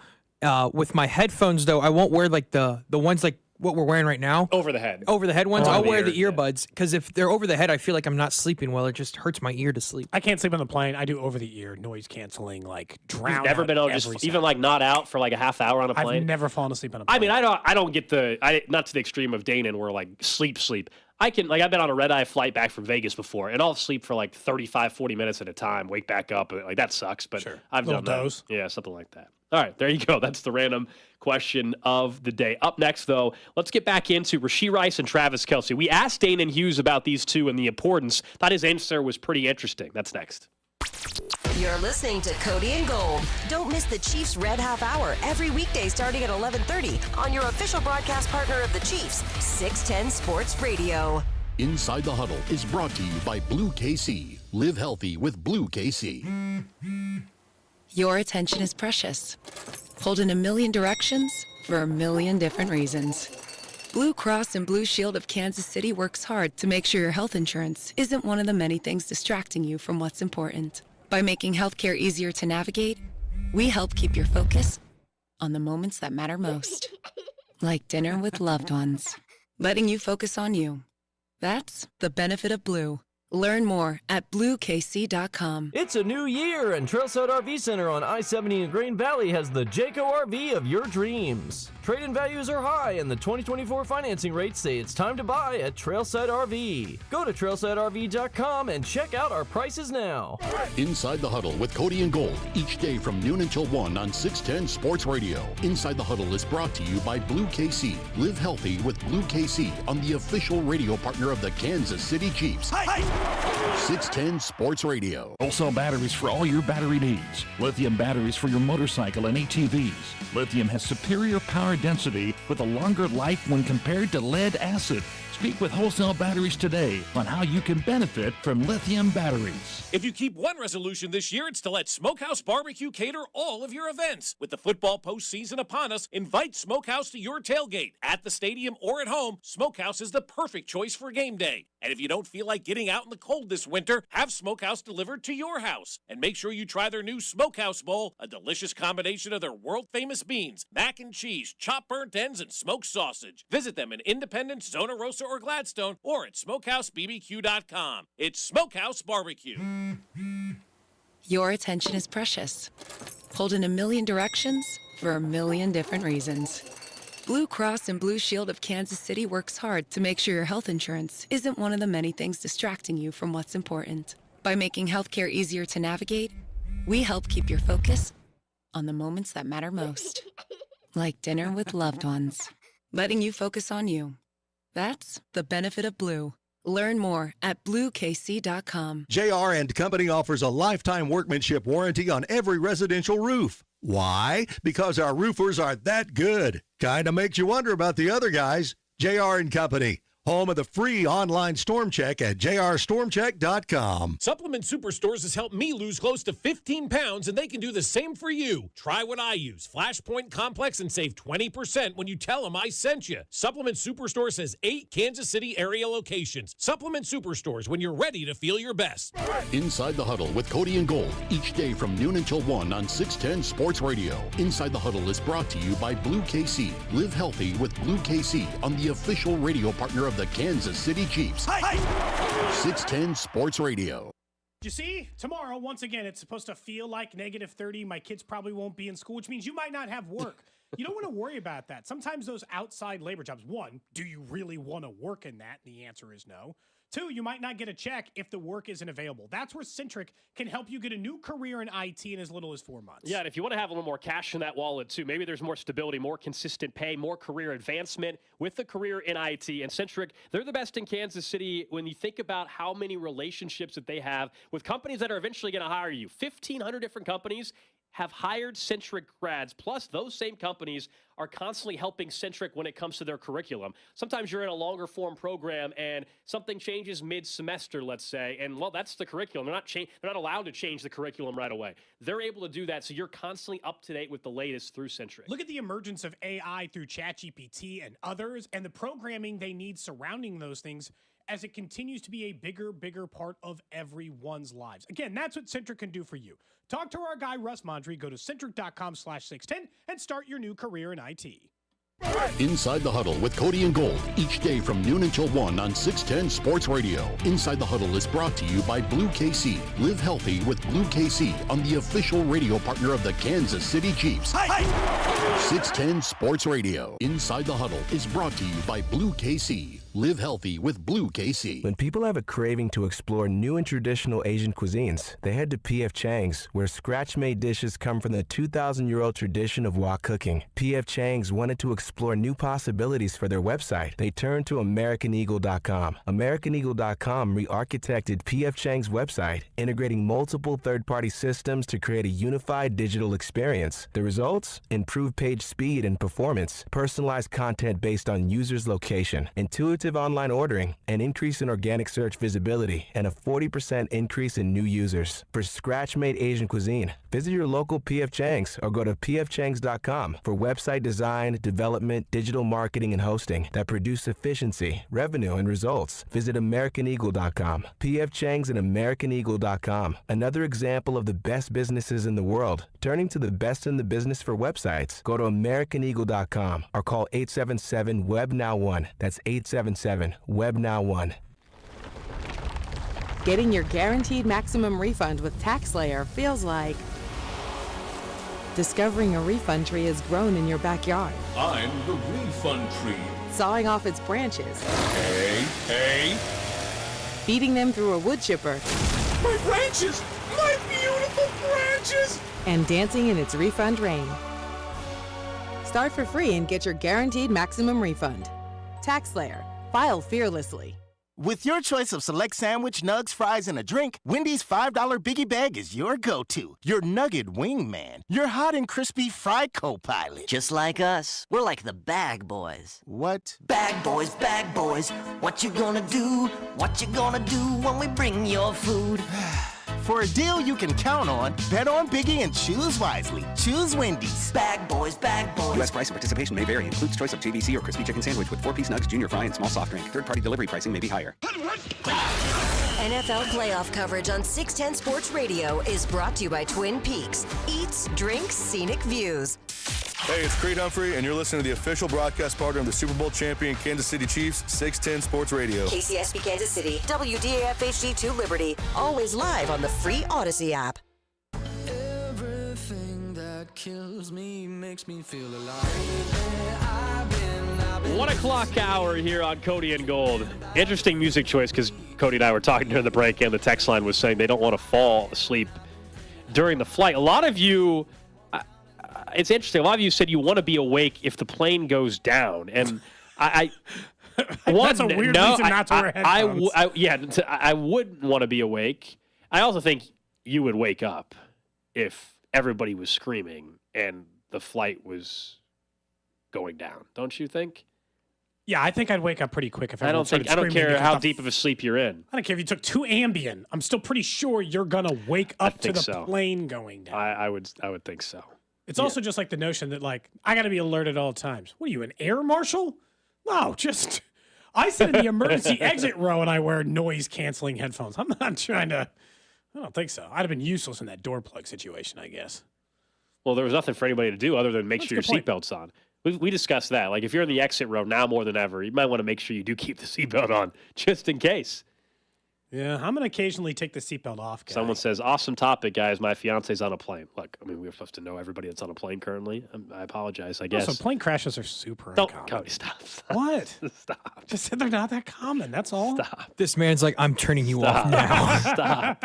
with my headphones, though, I won't wear the ones like what we're wearing right now. Over the head ones. I'll wear the earbuds because if they're over the head, I feel like I'm not sleeping well. It just hurts my ear to sleep. I can't sleep on the plane. I do over the ear noise canceling, drown. You've never been able to just even not out for a half hour on a plane? I've never fallen asleep on a plane. I mean, I don't get not to the extreme of Danan where sleep. I've been on a red-eye flight back from Vegas before, and I'll sleep for 35, 40 minutes at a time, wake back up. That sucks, but sure. I've done that. Yeah, something like that. All right, there you go. That's the random question of the day. Up next, though, let's get back into RasheeRice and TravisKelce. We asked Danan Hughes about these two and the importance. Thought his answer was pretty interesting. That's next. You're listening to Cody and Gold. Don't miss the Chiefs Red Half Hour every weekday starting at 11:30 on your official broadcast partner of the Chiefs, 610 Sports Radio. Inside the Huddle is brought to you by Blue KC. Live healthy with Blue KC. Your attention is precious. Pulled in a million directions for a million different reasons. Blue Cross and Blue Shield of Kansas City works hard to make sure your health insurance isn't one of the many things distracting you from what's important. By making healthcare easier to navigate, we help keep your focus on the moments that matter most. Like dinner with loved ones. Letting you focus on you. That's the benefit of Blue. Learn more at BlueKC.com. It's a new year, and Trailside RV Center on I-70 in Green Valley has the Jayco RV of your dreams. Trade-in values are high, and the 2024 financing rates say it's time to buy at Trailside RV. Go to TrailsideRV.com and check out our prices now. Inside the Huddle with Cody and Gold, each day from noon until 1 on 610 Sports Radio. Inside the Huddle is brought to you by Blue KC. Live healthy with Blue KC on the official radio partner of the Kansas City Chiefs. 610 Sports Radio. Wholesale batteries for all your battery needs. Lithium batteries for your motorcycle and ATVs. Lithium has superior power density with a longer life when compared to lead acid. Speak with Wholesale Batteries today on how you can benefit from lithium batteries. If you keep one resolution this year, it's to let Smokehouse Barbecue cater all of your events. With the football postseason upon us, invite Smokehouse to your tailgate. At the stadium or at home, Smokehouse is the perfect choice for game day. And if you don't feel like getting out in the cold this winter, have Smokehouse delivered to your house. And make sure you try their new Smokehouse Bowl, a delicious combination of their world-famous beans, mac and cheese, chopped burnt ends, and smoked sausage. Visit them in Independence, Zona Rosa, or Gladstone, or at SmokehouseBBQ.com. It's Smokehouse Barbecue. Your attention is precious. Pulled in a million directions for a million different reasons. Blue Cross and Blue Shield of Kansas City works hard to make sure your health insurance isn't one of the many things distracting you from what's important. By making healthcare easier to navigate, we help keep your focus on the moments that matter most. Like dinner with loved ones. Letting you focus on you. That's the benefit of Blue. Learn more at BlueKC.com. JR and Company offers a lifetime workmanship warranty on every residential roof. Why? Because our roofers are that good. Kinda makes you wonder about the other guys. JR and Company, home of the free online storm check at jrstormcheck.com. Supplement Superstores has helped me lose close to 15 pounds, and they can do the same for you. Try what I use, Flashpoint Complex, and save 20% when you tell them I sent you. Supplement Superstores has 8 Kansas City area locations. Supplement Superstores when you're ready to feel your best. Inside the Huddle with Cody and Gold, each day from noon until 1 on 610 Sports Radio. Inside the Huddle is brought to you by Blue KC. Live healthy with Blue KC on the official radio partner of the Kansas City Chiefs. 610 Sports Radio. You see, tomorrow, once again, it's supposed to feel like -30. My kids probably won't be in school, which means you might not have work. You don't want to worry about that. Sometimes those outside labor jobs, one, do you really want to work in that? And the answer is no. Two, you might not get a check if the work isn't available. That's where Centric can help you get a new career in IT in as little as 4 months. Yeah, and if you want to have a little more cash in that wallet, too, maybe there's more stability, more consistent pay, more career advancement with a career in IT. And Centric, they're the best in Kansas City when you think about how many relationships that they have with companies that are eventually going to hire you. 1,500 different companies have hired Centric grads, plus those same companies are constantly helping Centric when it comes to their curriculum. Sometimes you're in a longer form program and something changes mid-semester, let's say, and well, that's the curriculum. They're not allowed to change the curriculum right away. They're able to do that, so you're constantly up to date with the latest through Centric. Look at the emergence of AI through ChatGPT and others, and the programming they need surrounding those things as it continues to be a bigger part of everyone's lives. Again, that's what Centric can do for you. Talk to our guy, Russ Mondry. Go to centric.com/610 and start your new career in IT. Inside the Huddle with Cody and Gold, each day from noon until 1 on 610 Sports Radio. Inside the Huddle is brought to you by Blue KC. Live healthy with Blue KC on the official radio partner of the Kansas City Chiefs. 610 Sports Radio. Inside the Huddle is brought to you by Blue KC. Live healthy with Blue KC. When people have a craving to explore new and traditional Asian cuisines, they head to P.F. Chang's, where scratch-made dishes come from the 2,000-year-old tradition of wok cooking. P.F. Chang's wanted to explore new possibilities for their website. They turned to AmericanEagle.com. AmericanEagle.com re-architected P.F. Chang's website, integrating multiple third-party systems to create a unified digital experience. The results? Improved page speed and performance, personalized content based on users' location, intuitive extensive online ordering, an increase in organic search visibility, and a 40% increase in new users. For scratch-made Asian cuisine, visit your local P.F. Chang's or go to pfchangs.com for website design, development, digital marketing, and hosting that produce efficiency, revenue, and results. Visit AmericanEagle.com. P.F. Chang's and AmericanEagle.com. Another example of the best businesses in the world, turning to the best in the business for websites. Go to AmericanEagle.com or call 877-WEB-NOW1. That's 877-WEB-NOW1. Getting your guaranteed maximum refund with TaxSlayer feels like discovering a refund tree has grown in your backyard. I'm the refund tree. Sawing off its branches. Hey. Feeding them through a wood chipper. My branches! My beautiful branches! And dancing in its refund rain. Start for free and get your guaranteed maximum refund. TaxSlayer. File fearlessly. With your choice of select sandwich, nugs, fries, and a drink, Wendy's $5 Biggie Bag is your go-to. Your nugget wingman. Your hot and crispy fry co-pilot. Just like us. We're like the bag boys. What? Bag boys, what you gonna do? What you gonna do when we bring your food? For a deal you can count on, bet on Biggie and choose wisely. Choose Wendy's. Bag boys. U.S. price and participation may vary. Includes choice of JVC or crispy chicken sandwich with 4-piece nugs, junior fry, and small soft drink. Third-party delivery pricing may be higher. NFL playoff coverage on 610 Sports Radio is brought to you by Twin Peaks. Eats, drinks, scenic views. Hey, it's Creed Humphrey, and you're listening to the official broadcast partner of the Super Bowl champion Kansas City Chiefs, 610 Sports Radio. KCSB Kansas City, WDAF HD2 Liberty. Always live on the free Odyssey app. Everything that kills me makes me feel alive. 1 o'clock hour here on Cody and Gold. Interesting music choice because Cody and I were talking during the break, and the text line was saying they don't want to fall asleep during the flight. A lot of you... It's interesting. A lot of you said you want to be awake if the plane goes down, and I that's a weird reason not to wear headphones. I wouldn't want to be awake. I also think you would wake up if everybody was screaming and the flight was going down. Don't you think? Yeah, I think I'd wake up pretty quick if I don't care how deep of a sleep you're in. I don't care if you took 2 Ambien. I'm still pretty sure you're gonna wake up to the plane going down. I would think so. It's also just like the notion that, like, I got to be alert at all times. What are you, an air marshal? No, just I sit in the emergency exit row and I wear noise-canceling headphones. I'm not trying to. I don't think so. I'd have been useless in that door plug situation, I guess. Well, there was nothing for anybody to do other than make sure your seatbelt's on. We discussed that. Like, if you're in the exit row now more than ever, you might want to make sure you do keep the seatbelt on just in case. Yeah, I'm going to occasionally take the seatbelt off, guys. Someone says, awesome topic, guys. My fiance's on a plane. Look, I mean, we're supposed to know everybody that's on a plane currently. I apologize, I guess. Also, plane crashes are super Don't, uncommon. Cody, stop. What? Stop. Just said they're not that common. That's all. Stop. This man's like, I'm turning you off now. Stop.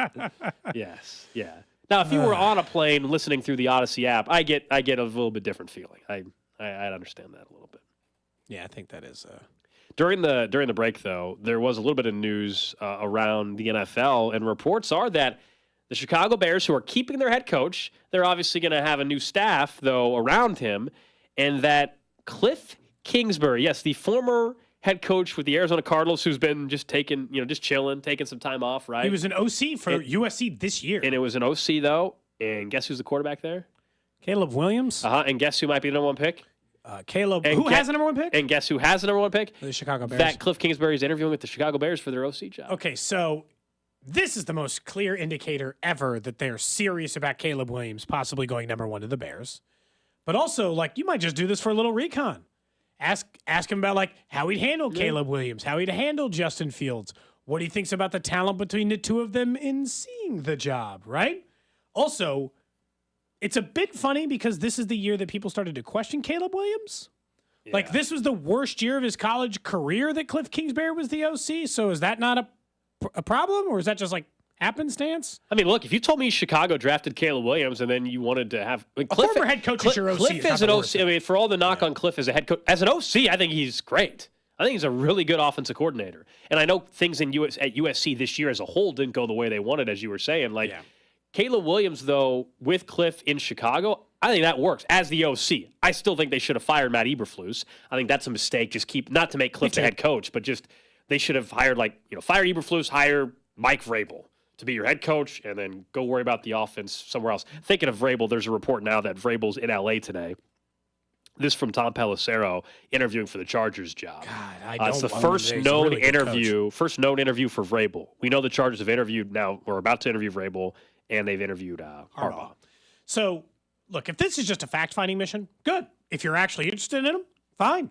Yes, yeah. Now, if you were on a plane listening through the Odyssey app, I get a little bit different feeling. I understand that a little bit. Yeah, I think that is... During the break, though, there was a little bit of news around the NFL, and reports are that the Chicago Bears, who are keeping their head coach, they're obviously going to have a new staff, though, around him, and that Cliff Kingsbury, yes, the former head coach with the Arizona Cardinals, who's been just chilling, taking some time off, right? He was an OC for USC this year. And it was an OC, though, and guess who's the quarterback there? Caleb Williams. And guess who might be the number 1 pick? Caleb, who has the number 1 pick? And guess who has the number 1 pick? The Chicago Bears. That Cliff Kingsbury is interviewing with the Chicago Bears for their OC job. Okay, so this is the most clear indicator ever that they're serious about Caleb Williams possibly going number 1 to the Bears. But also, like, you might just do this for a little recon. Ask him about, like, how he'd handle Caleb Williams, how he'd handle Justin Fields, what he thinks about the talent between the two of them in seeing the job, right? Also, it's a bit funny because this is the year that people started to question Caleb Williams. Yeah. Like, this was the worst year of his college career that Cliff Kingsbury was the OC. So is that not a problem, or is that just like happenstance? I mean, look, if you told me Chicago drafted Caleb Williams and then you wanted to have Cliff, former head coach is your OC. Cliff is an OC. I mean, for all the knock on Cliff as a head coach, as an OC, I think he's great. I think he's a really good offensive coordinator. And I know things at USC this year as a whole didn't go the way they wanted, as you were saying. Caleb Williams, though, with Cliff in Chicago, I think that works as the OC. I still think they should have fired Matt Eberflus. I think that's a mistake. Just not to make Cliff the head coach, but just they should have hired fire Eberflus, hire Mike Vrabel to be your head coach, and then go worry about the offense somewhere else. Thinking of Vrabel, there's a report now that Vrabel's in LA today. This from Tom Pelissero interviewing for the Chargers job. God, it's the first known interview for Vrabel. We know the Chargers have interviewed now. We're about to interview Vrabel, and they've interviewed Harbaugh. So, look, if this is just a fact-finding mission, good. If you're actually interested in them, fine.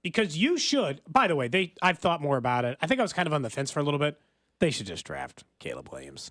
Because you should. By the way, I've thought more about it. I think I was kind of on the fence for a little bit. They should just draft Caleb Williams.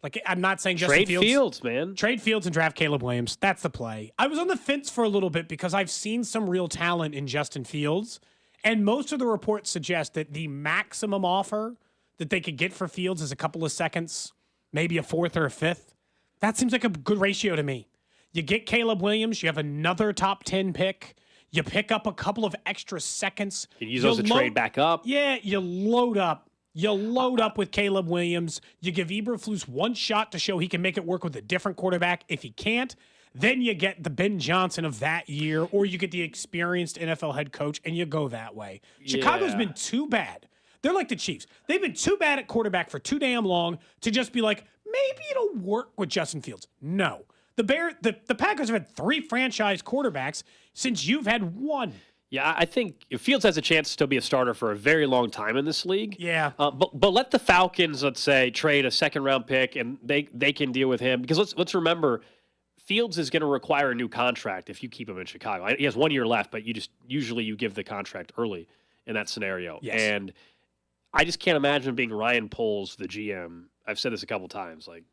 Like, I'm not saying Justin Fields, man. Trade Fields and draft Caleb Williams. That's the play. I was on the fence for a little bit because I've seen some real talent in Justin Fields, and most of the reports suggest that the maximum offer that they could get for Fields is a couple of seconds, maybe a fourth or a fifth. That seems like a good ratio to me. You get Caleb Williams, you have another top 10 pick, you pick up a couple of extra seconds. You use those to trade back up. Yeah, you load up. You load up with Caleb Williams. You give Eberflus one shot to show he can make it work with a different quarterback. If he can't, then you get the Ben Johnson of that year, or you get the experienced NFL head coach, and you go that way. Chicago's been too bad. They're like the Chiefs. They've been too bad at quarterback for too damn long to just be like, maybe it'll work with Justin Fields. No. The Packers have had 3 franchise quarterbacks since you've had 1. Yeah, I think Fields has a chance to still be a starter for a very long time in this league. Yeah. But let the Falcons, let's say, trade a second-round pick, and they can deal with him. Because let's remember, Fields is going to require a new contract if you keep him in Chicago. He has 1 year left, but usually you give the contract early in that scenario. Yes. And I just can't imagine being Ryan Poles, the GM. I've said this a couple times. Like,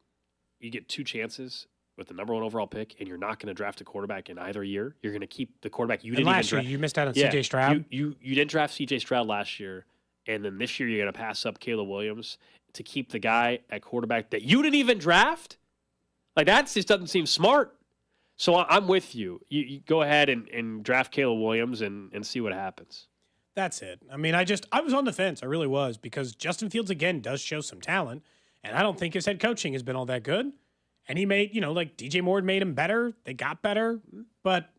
you get 2 chances with the number 1 overall pick, and you're not going to draft a quarterback in either year. You're going to keep the quarterback you didn't even draft. Last year, you missed out on C.J. Stroud. You didn't draft C.J. Stroud last year, and then this year you're going to pass up Caleb Williams to keep the guy at quarterback that you didn't even draft? Like, that just doesn't seem smart. So I'm with you. You go ahead and draft Caleb Williams and see what happens. That's it. I mean, I was on the fence. I really was, because Justin Fields, again, does show some talent, and I don't think his head coaching has been all that good. And he made, like DJ Moore made him better. They got better. But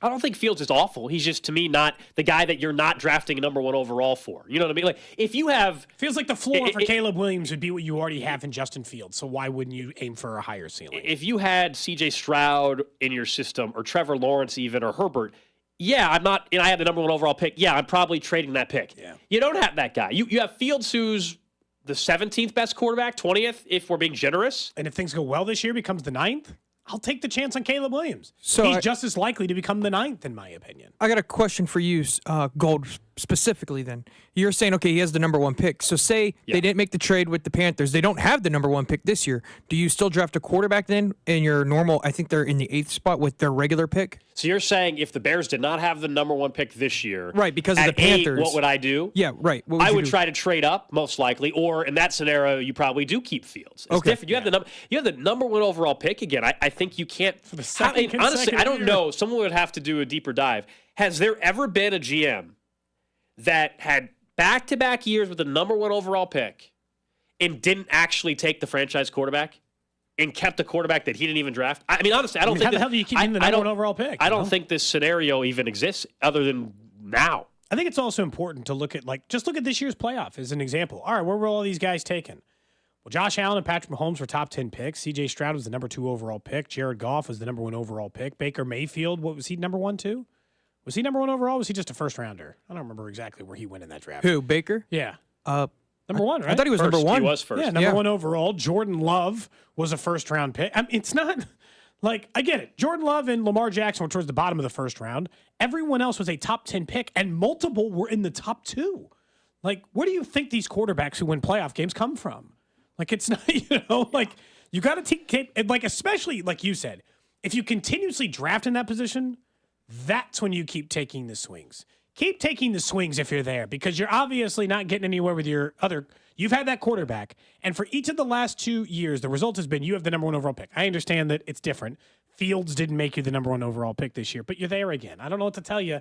I don't think Fields is awful. He's just, to me, not the guy that you're not drafting a number 1 overall for. You know what I mean? Like, if you have... Feels like the floor for Caleb Williams would be what you already have in Justin Fields. So why wouldn't you aim for a higher ceiling? If you had C.J. Stroud in your system, or Trevor Lawrence even, or Herbert, yeah, I'm not... And I had the number 1 overall pick. Yeah, I'm probably trading that pick. Yeah. You don't have that guy. You have Fields, who's the 17th best quarterback, 20th, if we're being generous. And if things go well this year, becomes the 9th, I'll take the chance on Caleb Williams. So he's just as likely to become the 9th, in my opinion. I got a question for you, Gold, specifically then. You're saying, okay, he has the number 1 pick. So say they didn't make the trade with the Panthers. They don't have the number 1 pick this year. Do you still draft a quarterback then in your normal, I think they're in the 8th spot with their regular pick? So you're saying if the Bears did not have the number 1 pick this year, right, because of at the Panthers, 8, what would I do? Yeah, right. I would try to trade up, most likely, or in that scenario, you probably do keep Fields. It's different. You have the number 1 overall pick again. I think you can't. For the second honestly, I don't year. know. Someone would have to do a deeper dive. Has there ever been a GM that had back-to-back years with the number 1 overall pick and didn't actually take the franchise quarterback and kept a quarterback that he didn't even draft? I mean, honestly, I don't think... How the hell do you keep him the number 1 overall pick? I don't think this scenario even exists other than now. I think it's also important to look at, just look at this year's playoff as an example. All right, where were all these guys taken? Well, Josh Allen and Patrick Mahomes were top 10 picks. C.J. Stroud was the number 2 overall pick. Jared Goff was the number 1 overall pick. Baker Mayfield, what was he, number 1 too? Was he number 1 overall? Or was he just a first rounder? I don't remember exactly where he went in that draft. Who, Baker? Yeah. Number 1, right? I thought he was number 1. He was first. Yeah, number 1 overall. Jordan Love was a first round pick. I mean, it's not I get it. Jordan Love and Lamar Jackson were towards the bottom of the first round. Everyone else was a top 10 pick, and multiple were in the top 2. Where do you think these quarterbacks who win playoff games come from? It's not, you got to take, especially like you said, if you continuously draft in that position, that's when you keep taking the swings. Keep taking the swings if you're there, because you're obviously not getting anywhere with your other. You've had that quarterback, and for each of the last 2 years, the result has been you have the number 1 overall pick. I understand that it's different. Fields didn't make you the number 1 overall pick this year, but you're there again. I don't know what to tell you.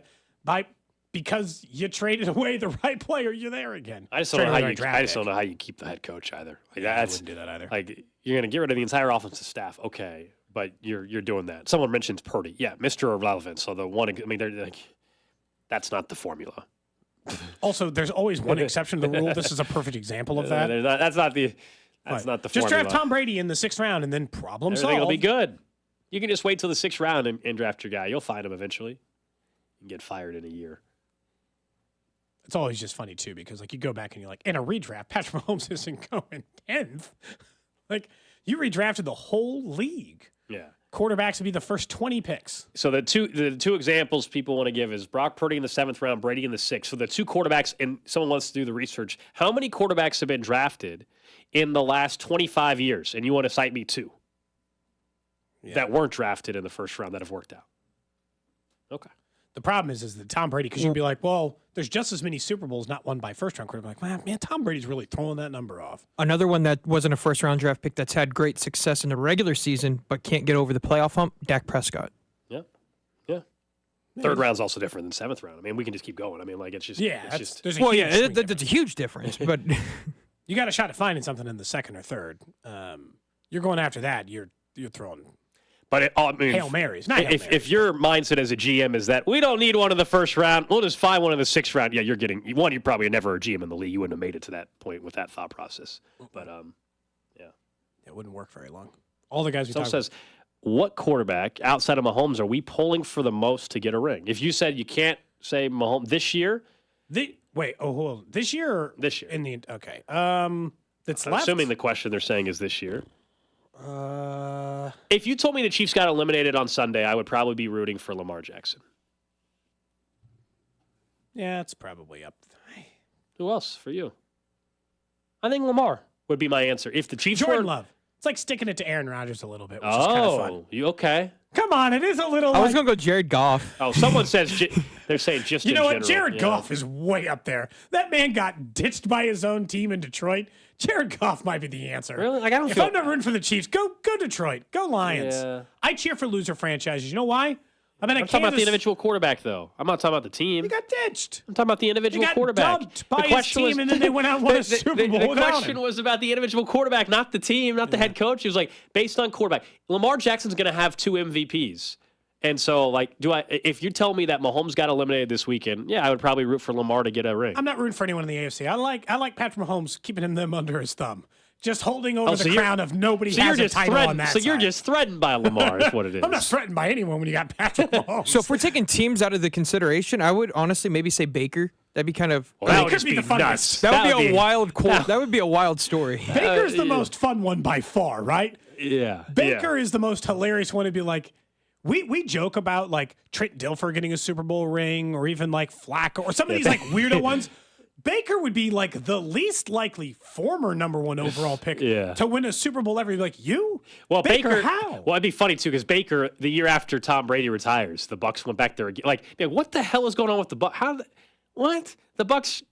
Because you traded away the right player, you're there again. I just don't know how you keep the head coach either. I wouldn't do that either. You're going to get rid of the entire offensive staff. Okay. But you're doing that. Someone mentions Purdy. Yeah, Mr. Irrelevant. So the one, I mean, they're like, that's not the formula. Also, there's always one exception to the rule. This is a perfect example of that. That's not the formula. Just draft Tom Brady in the 6th round and then problem solved. Everything will be good. You can just wait till the 6th round and draft your guy. You'll find him eventually. You can get fired in a year. It's always just funny, too, because like you go back and you're like, in a redraft, Patrick Mahomes isn't going 10th. Like, you redrafted the whole league. Yeah. Quarterbacks would be the first 20 picks. So the two examples people want to give is Brock Purdy in the 7th round, Brady in the 6th. So the two quarterbacks, and someone wants to do the research. How many quarterbacks have been drafted in the last 25 years? And you want to cite me 2 that weren't drafted in the first round that have worked out. Okay. The problem is that Tom Brady, because you'd be like, well, there's just as many Super Bowls not won by first-round quarterback. Man, Tom Brady's really throwing that number off. Another one that wasn't a first-round draft pick that's had great success in the regular season but can't get over the playoff hump, Dak Prescott. Yeah. 3rd round's also different than 7th round. I mean, we can just keep going. I mean, like, it's just... Yeah, it's there's that's a huge difference. But you got a shot at finding something in the 2nd or 3rd. You're going after that. You're throwing... But I mean, Hail Marys. Not Hail Marys. If your mindset as a GM is that we don't need one in the 1st round, we'll just find one in the 6th round. Yeah, you're getting one. You're probably never a GM in the league. You wouldn't have made it to that point with that thought process. But it wouldn't work very long. All the guys we Someone talk says, what quarterback outside of Mahomes are we pulling for the most to get a ring? If you said you can't say Mahomes this year, hold on. This year? Or this year. Okay. That's I'm left. assuming the question they're saying is this year. If you told me the Chiefs got eliminated on Sunday, I would probably be rooting for Lamar Jackson. Yeah, it's probably up. Who else for you? I think Lamar would be my answer. If the Chiefs Jordan were... Love. It's like sticking it to Aaron Rodgers a little bit, which is kind of fun. You okay? Come on, it is a little. I was going to go Jared Goff. Oh, someone says they're saying just. You know what? general. Jared Goff is way up there. That man got ditched by his own team in Detroit. Jared Goff might be the answer. Really? Like, I don't if feel... I'm not rooting for the Chiefs, go Detroit. Go Lions. Yeah. I cheer for loser franchises. You know why? I'm talking about the individual quarterback, though. I'm not talking about the team. He got ditched. I'm talking about the individual he got quarterback. Dumped by his team, and then they went out and won a Super Bowl. The question was about the individual quarterback, not the team, not the head coach. He was like, based on quarterback. Lamar Jackson's going to have 2 MVPs. And so, like, if you tell me that Mahomes got eliminated this weekend, yeah, I would probably root for Lamar to get a ring. I'm not rooting for anyone in the AFC. I like Patrick Mahomes keeping them under his thumb. Just holding over the crown of nobody has a title on that side. So you're just threatened by Lamar is what it is. I'm not threatened by anyone when you got Patrick Mahomes. So if we're taking teams out of the consideration, I would honestly maybe say Baker. That'd be kind of... Well, that would just be nuts. That would be a wild that would be a wild story. Baker's the most fun one by far, right? Yeah. Baker is the most hilarious one to be like, we joke about like Trent Dilfer getting a Super Bowl ring or even like Flacco or some of these like weirdo ones. Baker would be like the least likely former number 1 overall pick to win a Super Bowl ever. You'd be like, you? Well, Baker, how? Well, it'd be funny, too, because Baker, the year after Tom Brady retires, the Bucs went back there again. Like, what the hell is going on with the Bucs? What? The Bucs,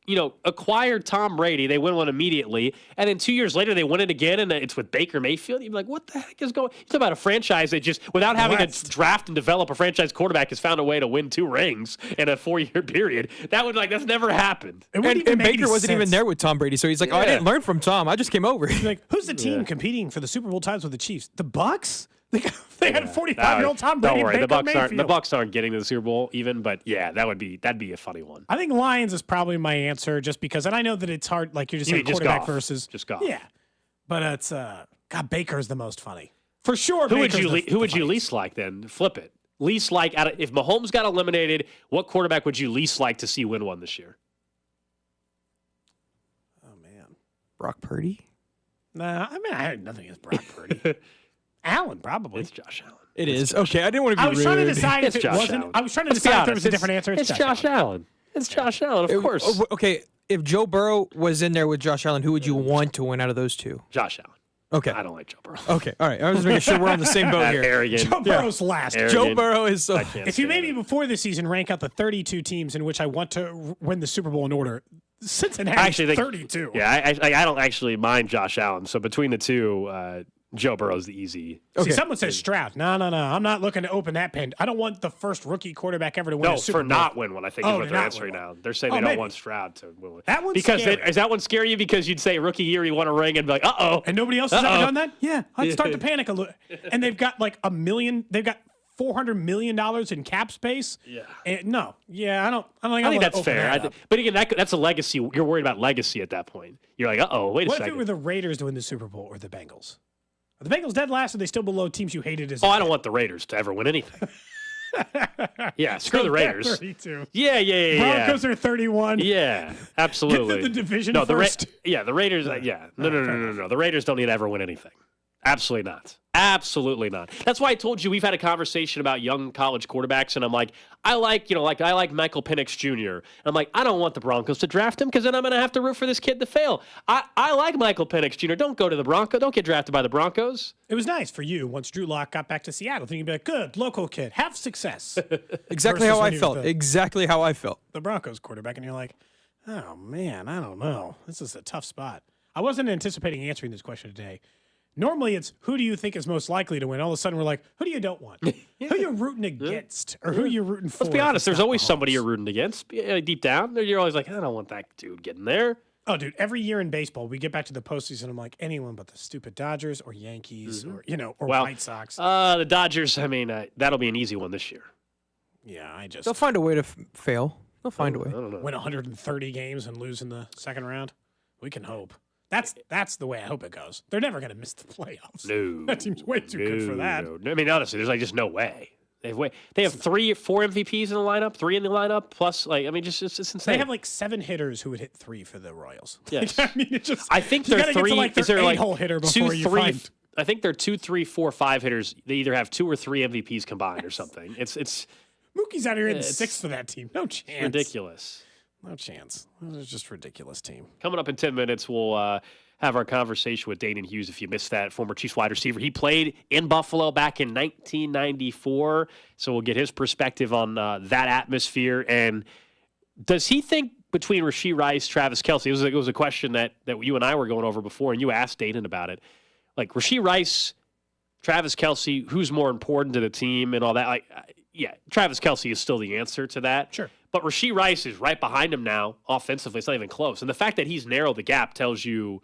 acquired Tom Brady. They win one immediately. And then 2 years later, they win it again, and it's with Baker Mayfield. You'd be like, what the heck is going on? You're talking about a franchise that just, without having to draft and develop a franchise quarterback, has found a way to win 2 rings in a 4-year period. That's never happened. And Baker wasn't even there with Tom Brady, so he's like, I didn't learn from Tom. I just came over. Like, who's the team competing for the Super Bowl titles with the Chiefs? The Bucs? They had 45-year-old Tom Brady. Don't worry, the Bucs aren't getting to the Super Bowl even, but yeah, that'd be a funny one. I think Lions is probably my answer, just because, and I know that it's hard. Like you're just saying, quarterback versus just golf. Yeah, but it's God, Baker's the most funny for sure. Who would you least like then? Flip it. Least like if Mahomes got eliminated, what quarterback would you least like to see win one this year? Oh man, Brock Purdy. Nah, I mean I had nothing against Brock Purdy. Allen, probably. It's Josh Allen. It is. Okay, I didn't want to be rude. I was trying to decide if it wasn't. Allen. I was trying to decide if there was a different answer. It's Josh Allen. It's Josh Allen, of course. Okay, if Joe Burrow was in there with Josh Allen, who would you want to win out of those two? Josh Allen. Okay. I don't like Joe Burrow. Okay, all right. I was just making sure we're on the same boat here. Arrogant. Joe Burrow's last. Arrogant. Joe Burrow is so... If you made me before the season rank out the 32 teams in which I want to win the Super Bowl in order, Cincinnati's 32. Yeah, I don't actually mind Josh Allen. So between the two, Joe Burrow's the easy. See, someone says Stroud. No. I'm not looking to open that pen. I don't want the first rookie quarterback ever to win a Super Bowl. No, for not win one, I think is what they're answering now. They're saying they don't want Stroud to win one. That one's scary. Does that one scare you? Because you'd say rookie year, he won a ring, and be like, uh-oh. And nobody else has ever done that? Yeah, I'd start to panic a little. And they've got like they've got $400 million in cap space. Yeah. And I think that's fair. But again, that's a legacy. You're worried about legacy at that point. You're like, uh-oh, wait a second. What if it were the Raiders to win the Super Bowl or the Bengals? Are the Bengals dead last? Or are they still below teams you hated as? I don't want the Raiders to ever win anything. Yeah, screw the Raiders. 32. Yeah. Broncos are 31. Yeah, absolutely. Get to the division the first. The Raiders. No. The Raiders don't need to ever win anything. Absolutely not. Absolutely not. That's why I told you we've had a conversation about young college quarterbacks, and I'm like, I like Michael Penix Jr. And I'm like, I don't want the Broncos to draft him because then I'm going to have to root for this kid to fail. I like Michael Penix Jr. Don't go to the Broncos. Don't get drafted by the Broncos. It was nice for you once Drew Lock got back to Seattle. Then you'd be like, good, local kid, have success. Exactly how I felt. Exactly how I felt. The Broncos quarterback, and you're like, oh, man, I don't know. This is a tough spot. I wasn't anticipating answering this question today. Normally, it's who do you think is most likely to win? All of a sudden, we're like, who do you don't want? Who you rooting against? Or who you rooting for? Let's be honest. There's always somebody you're rooting against. Deep down, you're always like, I don't want that dude getting there. Oh, dude, every year in baseball, we get back to the postseason, I'm like, anyone but the stupid Dodgers or Yankees or White Sox. The Dodgers, that'll be an easy one this year. Yeah, They'll find a way to fail. They'll find a way. I don't know. Win 130 games and lose in the second round? We can hope. That's the way I hope it goes. They're never going to miss the playoffs. No. That seems way too good for that. No. I mean, honestly, there's just no way. They have 4 MVPs in the lineup, 3 in the lineup, plus it's insane. They have 7 hitters who would hit 3 for the Royals. Yes. I think they're 3. Is there 8-hole hitter before 2, 3? I think they're 2, 3, 4, 5 hitters. They either have 2 or 3 MVPs combined or something. It's Mookie's out here in 6th for that team. No chance. Ridiculous. No chance. It's just a ridiculous team. Coming up in 10 minutes, we'll have our conversation with Danan Hughes. If you missed that, former Chiefs wide receiver. He played in Buffalo back in 1994, so we'll get his perspective on that atmosphere. And does he think between RasheeRice, TravisKelce, it was a question that you and I were going over before, and you asked Danan about it. Like RasheeRice, TravisKelce, who's more important to the team and all that? TravisKelce is still the answer to that. Sure. But RasheeRice is right behind him now offensively. It's not even close. And the fact that he's narrowed the gap tells you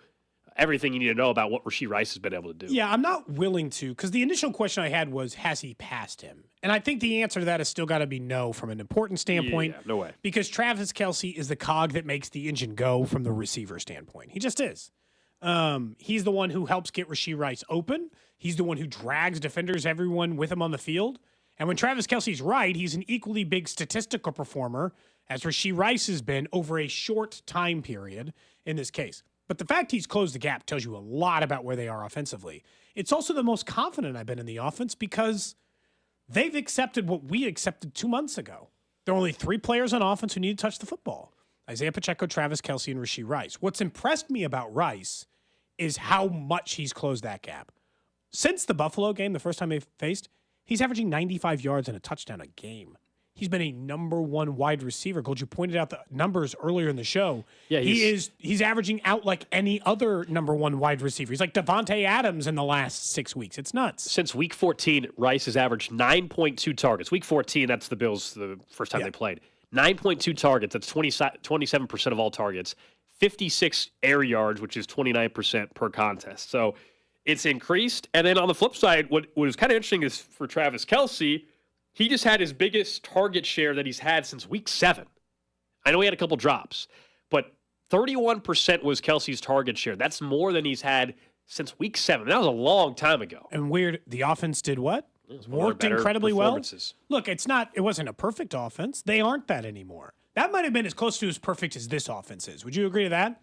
everything you need to know about what RasheeRice has been able to do. Yeah, I'm not willing to, because the initial question I had was, has he passed him? And I think the answer to that has still got to be no from an important standpoint. Yeah, no way. Because TravisKelce is the cog that makes the engine go from the receiver standpoint. He just is. He's the one who helps get RasheeRice open. He's the one who drags defenders, everyone with him on the field. And when TravisKelce's right, he's an equally big statistical performer as RasheeRice has been over a short time period in this case. But the fact he's closed the gap tells you a lot about where they are offensively. It's also the most confident I've been in the offense because they've accepted what we accepted 2 months ago. There are only 3 players on offense who need to touch the football. Isaiah Pacheco, TravisKelce, and RasheeRice. What's impressed me about Rice is how much he's closed that gap. Since the Buffalo game, the first time they faced, he's averaging 95 yards and a touchdown a game. He's been a number 1 wide receiver. Gold, you pointed out the numbers earlier in the show. Yeah, he's averaging out like any other number 1 wide receiver. He's like Devontae Adams in the last 6 weeks. It's nuts. Since week 14, Rice has averaged 9.2 targets. Week 14, that's the Bills, the first time they played. 9.2 targets. That's 27% of all targets. 56 air yards, which is 29% per contest. So it's increased. And then on the flip side, what was kind of interesting is for TravisKelce, he just had his biggest target share that he's had since week 7. I know he had a couple drops, but 31% was Kelce's target share. That's more than he's had since week 7. That was a long time ago. And weird, the offense did what? Worked incredibly well. Look, it wasn't a perfect offense. They aren't that anymore. That might have been as close to as perfect as this offense is. Would you agree to that?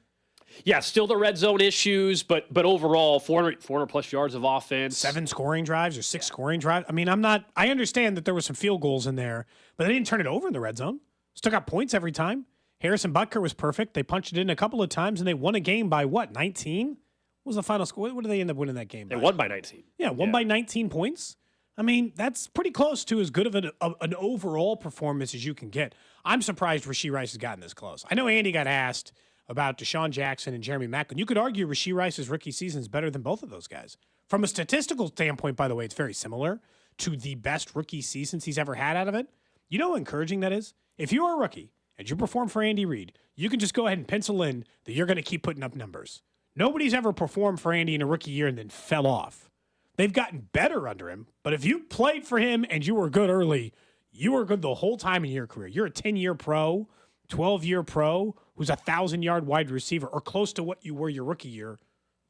Yeah, still the red zone issues, but overall, 400 plus yards of offense. 7 scoring drives or 6 scoring drives. I mean, I understand that there were some field goals in there, but they didn't turn it over in the red zone. Still got points every time. Harrison Butker was perfect. They punched it in a couple of times, and they won a game by what, 19? What was the final score? What did they end up winning that game by? They won by 19. Yeah, won by 19 points. I mean, that's pretty close to as good of an overall performance as you can get. I'm surprised RasheeRice has gotten this close. I know Andy got asked about Deshaun Jackson and Jeremy Maclin. You could argue RasheeRice's rookie season is better than both of those guys. From a statistical standpoint, by the way, it's very similar to the best rookie seasons he's ever had out of it. You know how encouraging that is? If you are a rookie and you perform for Andy Reid, you can just go ahead and pencil in that you're going to keep putting up numbers. Nobody's ever performed for Andy in a rookie year and then fell off. They've gotten better under him, but if you played for him and you were good early, you were good the whole time in your career. You're a 10-year pro, 12-year pro who's a 1,000-yard wide receiver or close to what you were your rookie year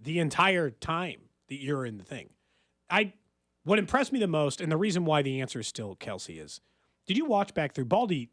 the entire time that you're in the thing. What impressed me the most, and the reason why the answer is still Kelce, is did you watch back through Baldy,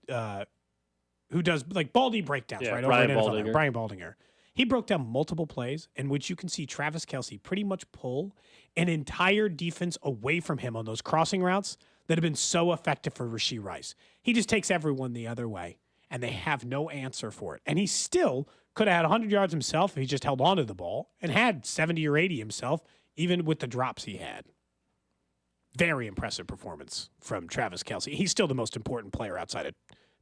who does like Baldy breakdowns, right? Brian over Baldinger. Brian Baldinger. He broke down multiple plays in which you can see TravisKelce pretty much pull an entire defense away from him on those crossing routes that have been so effective for RasheeRice. He just takes everyone the other way, and they have no answer for it. And he still could have had 100 yards himself if he just held onto the ball and had 70 or 80 himself, even with the drops he had. Very impressive performance from TravisKelce. He's still the most important player outside of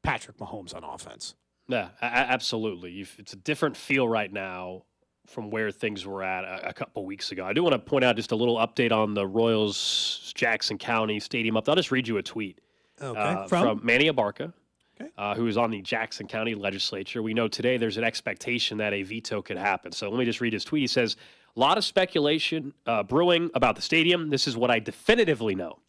Patrick Mahomes on offense. Yeah, absolutely. It's a different feel right now from where things were at a couple weeks ago. I do want to point out just a little update on the Royals Jackson County Stadium up. I'll just read you a tweet from Manny Abarca, who is on the Jackson County legislature. We know today there's an expectation that a veto could happen. So let me just read his tweet. He says, a lot of speculation brewing about the stadium. This is what I definitively know.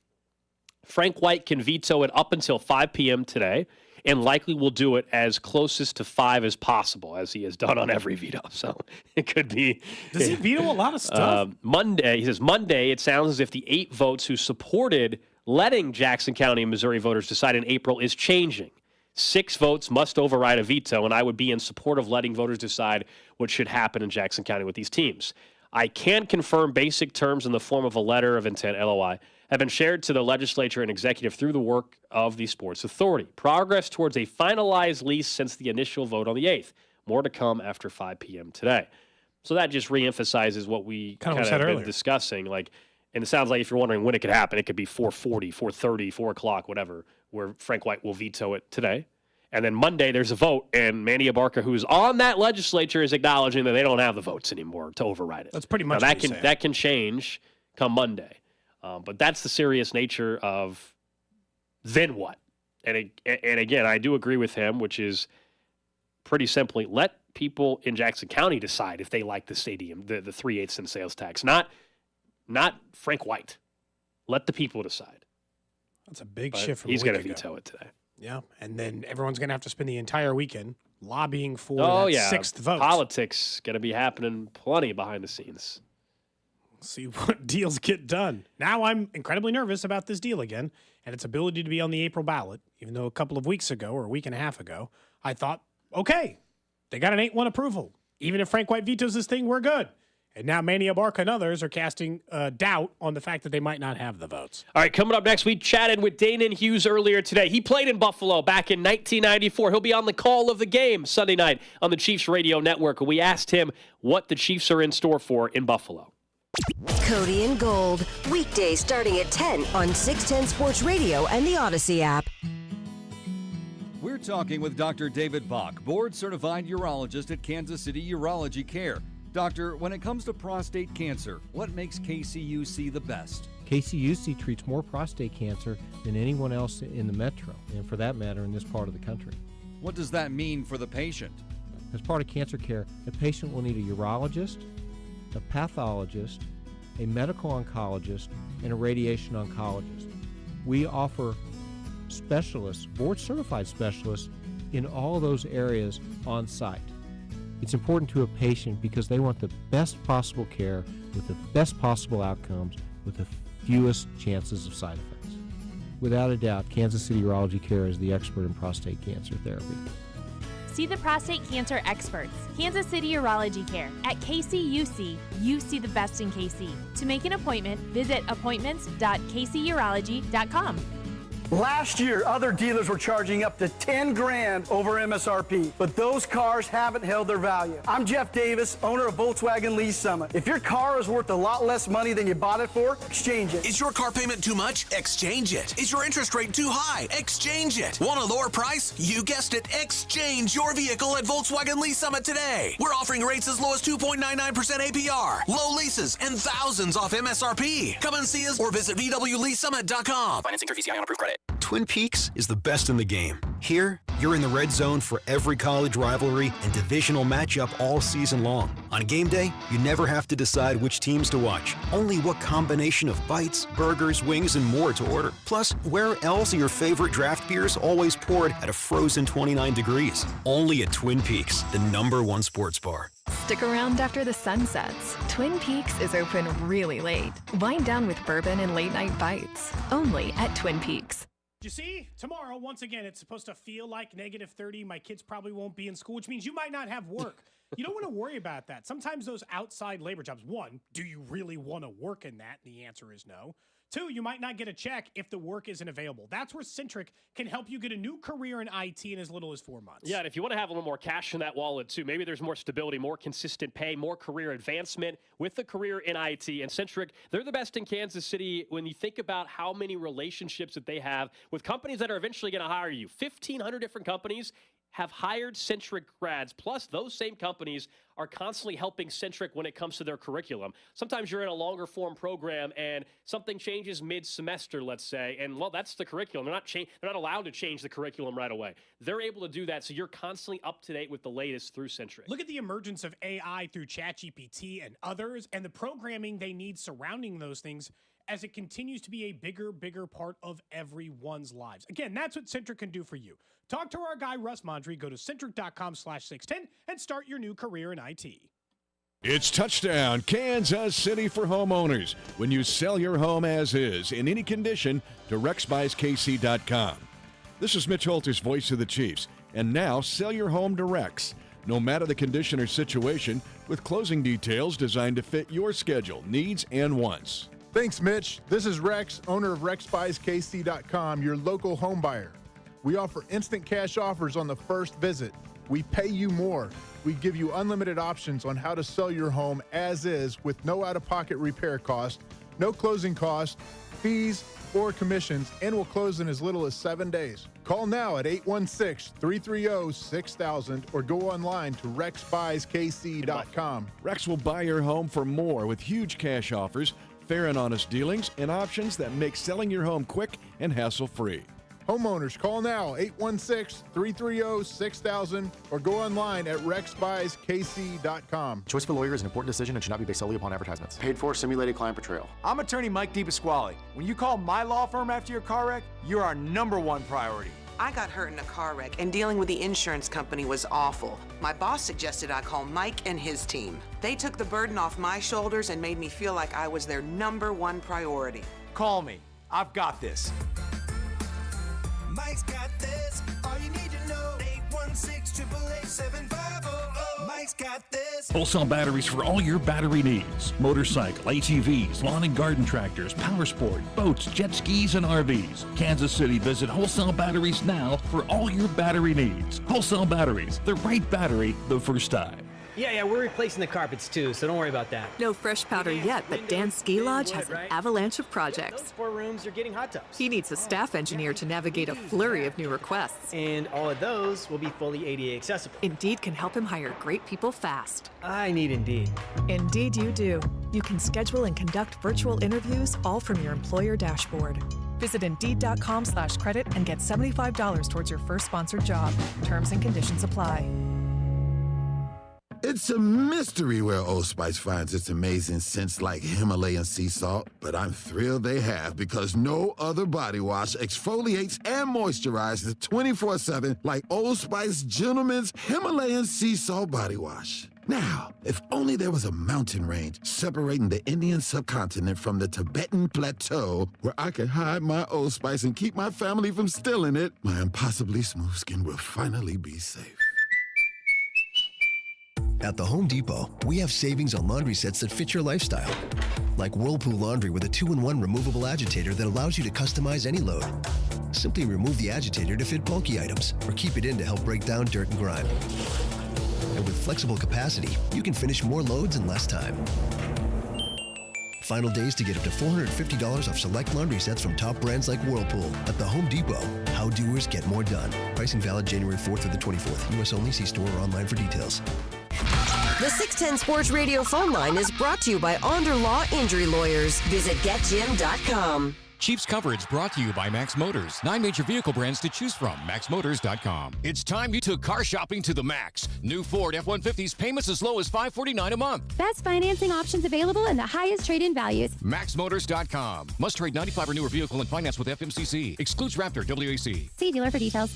Frank White can veto it up until 5 p.m. today, and likely will do it as closest to 5 as possible, as he has done on every veto. So it could be. Does he veto a lot of stuff? Monday, he says, Monday, it sounds as if the 8 votes who supported letting Jackson County and Missouri voters decide in April is changing. 6 votes must override a veto, and I would be in support of letting voters decide what should happen in Jackson County with these teams. I can confirm basic terms in the form of a letter of intent, LOI, have been shared to the legislature and executive through the work of the Sports Authority. Progress towards a finalized lease since the initial vote on the 8th. More to come after 5 p.m. today. So that just reemphasizes what we kind of been discussing. And it sounds like if you're wondering when it could happen, it could be 4:40, 4:30, 4 o'clock, whatever, where Frank White will veto it today. And then Monday, there's a vote, and Manny Abarca, who's on that legislature, is acknowledging that they don't have the votes anymore to override it. That's pretty much now, that can change come Monday. But that's the serious nature of then what? And again, I do agree with him, which is pretty simply let people in Jackson County decide if they like the stadium, the 3/8 cent sales tax, not Frank White. Let the people decide. That's a big shift from he's going to veto it today. Yeah, and then everyone's going to have to spend the entire weekend lobbying for that 6th vote. Politics going to be happening plenty behind the scenes. See what deals get done. Now I'm incredibly nervous about this deal again and its ability to be on the April ballot, even though a couple of weeks ago or a week and a half ago, I thought, okay, they got an 8-1 approval. Even if Frank White vetoes this thing, we're good. And now Manny Abarca and others are casting doubt on the fact that they might not have the votes. All right, coming up next, we chatted with Danan Hughes earlier today. He played in Buffalo back in 1994. He'll be on the call of the game Sunday night on the Chiefs Radio Network. We asked him what the Chiefs are in store for in Buffalo. Cody and Gold, weekdays starting at 10 on 610 Sports Radio and the Odyssey app. We're talking with Dr. David Bach, board-certified urologist at Kansas City Urology Care. Doctor, when it comes to prostate cancer, what makes KCUC the best? KCUC treats more prostate cancer than anyone else in the metro, and for that matter, in this part of the country. What does that mean for the patient? As part of cancer care, the patient will need a urologist, a pathologist, a medical oncologist, and a radiation oncologist. We offer specialists, board-certified specialists, in all those areas on site. It's important to a patient because they want the best possible care with the best possible outcomes with the fewest chances of side effects. Without a doubt, Kansas City Urology Care is the expert in prostate cancer therapy. See the prostate cancer experts, Kansas City Urology Care. At KCUC, you see the best in KC. To make an appointment, visit appointments.kcurology.com. Last year, other dealers were charging up to 10 grand over MSRP, but those cars haven't held their value. I'm Jeff Davis, owner of Volkswagen Lease Summit. If your car is worth a lot less money than you bought it for, exchange it. Is your car payment too much? Exchange it. Is your interest rate too high? Exchange it. Want a lower price? You guessed it. Exchange your vehicle at Volkswagen Lease Summit today. We're offering rates as low as 2.99% APR, low leases, and thousands off MSRP. Come and see us or visit VWLeaseSummit.com. Financing through VCI on approved credit. Twin Peaks is the best in the game. Here, you're in the red zone for every college rivalry and divisional matchup all season long. On game day, you never have to decide which teams to watch, only what combination of bites, burgers, wings, and more to order. Plus, where else are your favorite draft beers always poured at a frozen 29 degrees? Only at Twin Peaks, the #1 sports bar. Stick around after the sun sets. Twin Peaks is open really late. Wind down with bourbon and late-night bites. Only at Twin Peaks. You see, tomorrow, once again, it's supposed to feel like -30. My kids probably won't be in school, which means you might not have work. You don't want to worry about that. Sometimes those outside labor jobs, one, do you really want to work in that? And the answer is no. Two, you might not get a check if the work isn't available. That's where Centric can help you get a new career in IT in as little as 4 months. Yeah, and if you want to have a little more cash in that wallet, too, maybe there's more stability, more consistent pay, more career advancement with the career in IT. And Centric, they're the best in Kansas City when you think about how many relationships that they have with companies that are eventually going to hire you. 1,500 different companies have hired Centric grads. Plus, those same companies are constantly helping Centric when it comes to their curriculum. Sometimes you're in a longer form program and something changes mid-semester, let's say, and well, that's the curriculum. They're not allowed to change the curriculum right away. They're able to do that, so you're constantly up to date with the latest through Centric. Look at the emergence of AI through ChatGPT and others, and the programming they need surrounding those things as it continues to be a bigger part of everyone's lives. Again, that's what Centric can do for you. Talk to our guy, Russ Mondry. Go to centric.com/610 and start your new career in IT. It's touchdown, Kansas City for homeowners. When you sell your home as is, in any condition, to RexBuysKC.com. This is Mitch Holter's voice of the Chiefs. And now, sell your home to Rex. No matter the condition or situation, with closing details designed to fit your schedule, needs, and wants. Thanks, Mitch. This is Rex, owner of RexBuysKC.com, your local home buyer. We offer instant cash offers on the first visit. We pay you more. We give you unlimited options on how to sell your home as is with no out-of-pocket repair cost, no closing cost, fees, or commissions, and will close in as little as 7 days. Call now at 816-330-6000 or go online to RexBuysKC.com. Rex will buy your home for more with huge cash offers, fair and honest dealings, and options that make selling your home quick and hassle-free. Homeowners, call now, 816-330-6000 or go online at RexBuysKC.com. Choice of a lawyer is an important decision and should not be based solely upon advertisements. Paid for simulated client portrayal. I'm attorney Mike DePasquale. When you call my law firm after your car wreck, you're our #1 priority. I got hurt in a car wreck, and dealing with the insurance company was awful. My boss suggested I call Mike and his team. They took the burden off my shoulders and made me feel like I was their #1 priority. Call me. I've got this. Mike's got this. All you need to know. 816-888-7500. Mike's got this. Wholesale batteries for all your battery needs. Motorcycle, ATVs, lawn and garden tractors, power sport, boats, jet skis, and RVs. Kansas City, visit Wholesale Batteries now for all your battery needs. Wholesale Batteries, the right battery the first time. Yeah, we're replacing the carpets too, so don't worry about that. No fresh powder yet, but Dan's ski lodge has an avalanche of projects. Those 4 rooms are getting hot tubs. He needs a staff engineer to navigate a flurry of new requests. And all of those will be fully ADA accessible. Indeed can help him hire great people fast. I need Indeed. Indeed you do. You can schedule and conduct virtual interviews all from your employer dashboard. Visit Indeed.com/credit and get $75 towards your first sponsored job. Terms and conditions apply. It's a mystery where Old Spice finds its amazing scents like Himalayan sea salt, but I'm thrilled they have because no other body wash exfoliates and moisturizes 24/7 like Old Spice Gentleman's Himalayan sea salt body wash. Now, if only there was a mountain range separating the Indian subcontinent from the Tibetan plateau where I could hide my Old Spice and keep my family from stealing it, my impossibly smooth skin will finally be safe. At the Home Depot, we have savings on laundry sets that fit your lifestyle. Like Whirlpool Laundry with a 2-in-1 removable agitator that allows you to customize any load. Simply remove the agitator to fit bulky items, or keep it in to help break down dirt and grime. And with flexible capacity, you can finish more loads in less time. Final days to get up to $450 off select laundry sets from top brands like Whirlpool. At the Home Depot, how doers get more done. Pricing valid January 4th through the 24th. U.S. only. See store or online for details. The 610 Sports Radio phone line is brought to you by Onder Law Injury Lawyers. Visit getjim.com. Chiefs coverage brought to you by Max Motors. 9 major vehicle brands to choose from. MaxMotors.com. It's time you took car shopping to the max. New Ford F-150s payments as low as $549 a month. Best financing options available and the highest trade-in values. MaxMotors.com. Must trade 95 or newer vehicle and finance with FMCC. Excludes Raptor WAC. See dealer for details.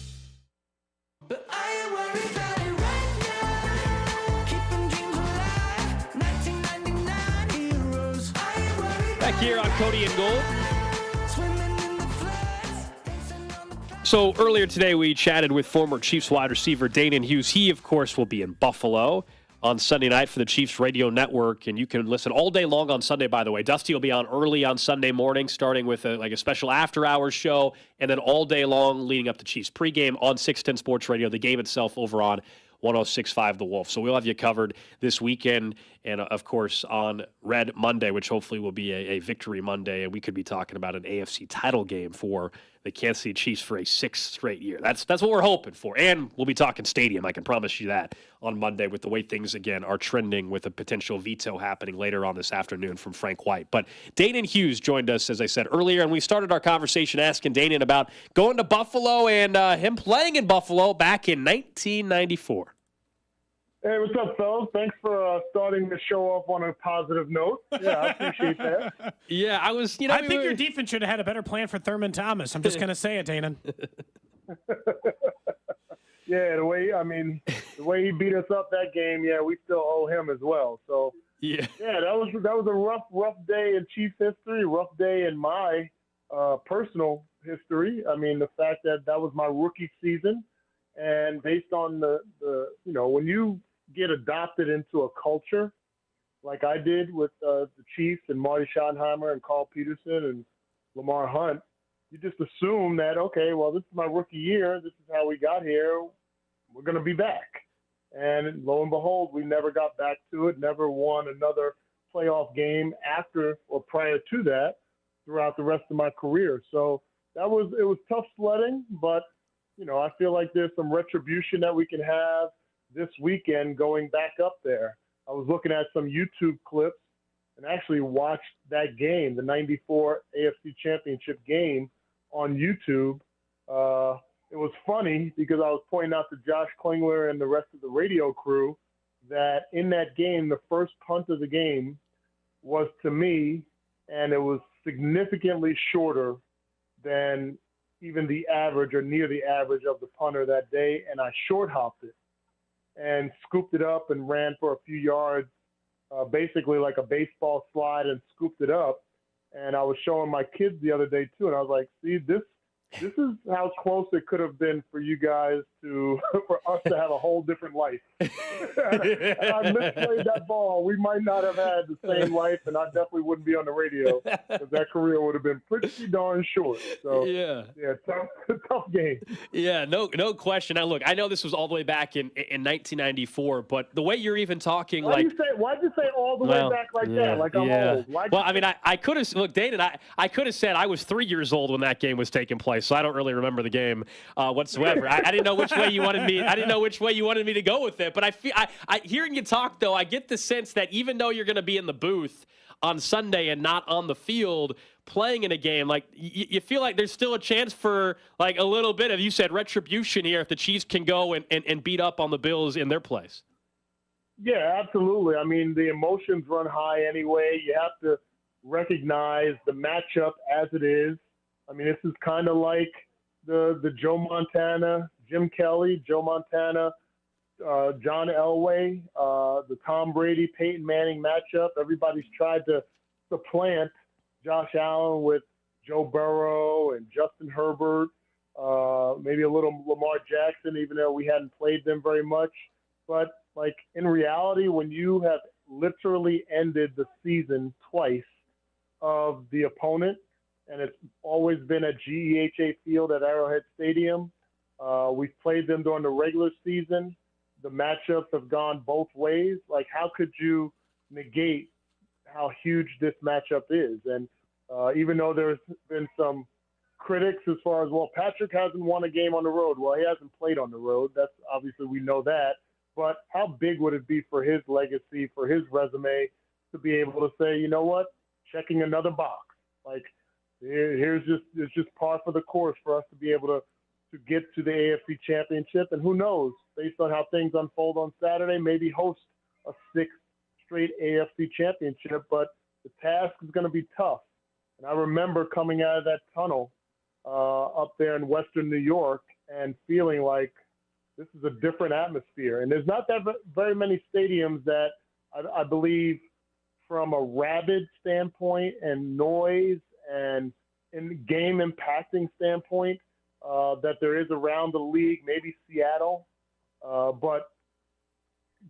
But I am worried about it right now. Keeping dreams alive. 1999 heroes. I am worried. Back here on Cody and Gold. So earlier today, we chatted with former Chiefs wide receiver Danan Hughes. He, of course, will be in Buffalo on Sunday night for the Chiefs radio network, and you can listen all day long on Sunday, by the way. Dusty will be on early on Sunday morning, starting with a special after-hours show, and then all day long leading up to Chiefs pregame on 610 Sports Radio, the game itself over on 106.5 The Wolf. So we'll have you covered this weekend and, of course, on Red Monday, which hopefully will be a victory Monday, and we could be talking about an AFC title game for the Kansas City Chiefs for a 6th straight year. That's what we're hoping for. And we'll be talking stadium, I can promise you that, on Monday with the way things, again, are trending with a potential veto happening later on this afternoon from Frank White. But Danan Hughes joined us, as I said earlier, and we started our conversation asking Danan about going to Buffalo and him playing in Buffalo back in 1994. Hey, what's up, fellas? Thanks for starting the show off on a positive note. Yeah, I appreciate that. Yeah, I think your defense should have had a better plan for Thurman Thomas. I'm just going to say it, Danan. Yeah, the way he beat us up that game, yeah, we still owe him as well. So yeah, that was a rough day in Chiefs history, rough day in my personal history. I mean, the fact that was my rookie season, and based on the when you get adopted into a culture like I did with the Chiefs and Marty Schottenheimer and Carl Peterson and Lamar Hunt, you just assume that, okay, well, this is my rookie year. This is how we got here. We're going to be back. And lo and behold, we never got back to it, never won another playoff game after or prior to that throughout the rest of my career. So it was tough sledding, but, I feel like there's some retribution that we can have this weekend going back up there. I was looking at some YouTube clips and actually watched that game, the 94 AFC Championship game on YouTube. It was funny because I was pointing out to Josh Klingler and the rest of the radio crew that in that game, the first punt of the game was to me, and it was significantly shorter than even the average or near the average of the punter that day, and I short hopped it and scooped it up and ran for a few yards, basically like a baseball slide, and scooped it up. And I was showing my kids the other day too, and I was like, see, this is how close it could have been for you guys for us to have a whole different life. And I misplayed that ball. We might not have had the same life, and I definitely wouldn't be on the radio because that career would have been pretty darn short. So yeah, tough game. Yeah, no question. Now look, I know this was all the way back in 1994, but the way you're even talking, why'd you say all the way back like that? Like I'm old. I could have look, Danan. I could have said I was 3 years old when that game was taking place, so I don't really remember the game whatsoever. I didn't know which way you wanted me. I didn't know which way you wanted me to go with it. But I feel, I hearing you talk though, I get the sense that even though you're going to be in the booth on Sunday and not on the field playing in a game, like you feel like there's still a chance for like a little bit of, you said, retribution here if the Chiefs can go and beat up on the Bills in their place. Yeah, absolutely. I mean, the emotions run high anyway. You have to recognize the matchup as it is. I mean, this is kind of like the Joe Montana, Jim Kelly, Joe Montana, John Elway, the Tom Brady, Peyton Manning matchup. Everybody's tried to supplant Josh Allen with Joe Burrow and Justin Herbert, maybe a little Lamar Jackson, even though we hadn't played them very much. But, like, in reality, when you have literally ended the season twice of the opponent and it's always been at GEHA Field at Arrowhead Stadium. We've played them during the regular season. The matchups have gone both ways. Like, how could you negate how huge this matchup is? And even though there's been some critics as far as, well, Patrick hasn't won a game on the road. Well, he hasn't played on the road. That's obviously, we know that. But how big would it be for his legacy, for his resume, to be able to say, you know what, checking another box. Like, it's just par for the course for us to be able to get to the AFC Championship. And who knows, based on how things unfold on Saturday, maybe host a 6th straight AFC Championship. But the task is going to be tough. And I remember coming out of that tunnel up there in Western New York and feeling like this is a different atmosphere. And there's not that very many stadiums that I believe, from a rabid standpoint and noise and in game impacting standpoint, that there is around the league, maybe Seattle. But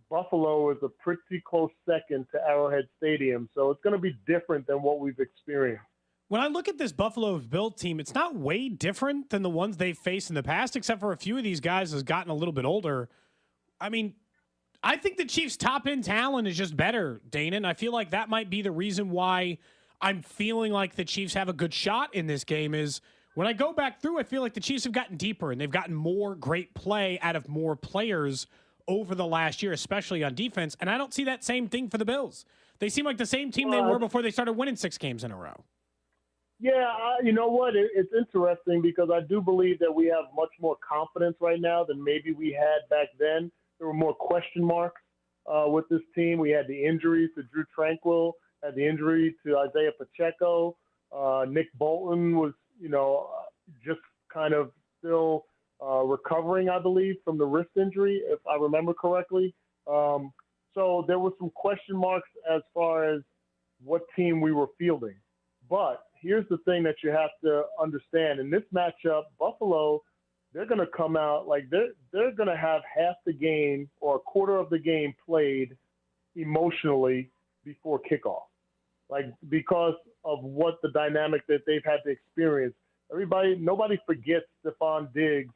Buffalo is a pretty close second to Arrowhead Stadium. So it's going to be different than what we've experienced. When I look at this Buffalo Bills team, it's not way different than the ones they've faced in the past, except for a few of these guys has gotten a little bit older. I mean, I think the Chiefs' top-end talent is just better, Danan. I feel like that might be the reason why I'm feeling like the Chiefs have a good shot in this game is when I go back through, I feel like the Chiefs have gotten deeper and they've gotten more great play out of more players over the last year, especially on defense. And I don't see that same thing for the Bills. They seem like the same team they were before they started winning 6 games in a row. Yeah, you know what? It's interesting because I do believe that we have much more confidence right now than maybe we had back then. There were more question marks with this team. We had the injuries to Drew Tranquill, had the injury to Isaiah Pacheco. Nick Bolton was, just kind of still recovering, I believe, from the wrist injury, if I remember correctly. So there were some question marks as far as what team we were fielding. But here's the thing that you have to understand. In this matchup, Buffalo, they're going to come out like they're going to have half the game or a quarter of the game played emotionally before kickoff, like because of what the dynamic that they've had to experience. Nobody forgets Stephon Diggs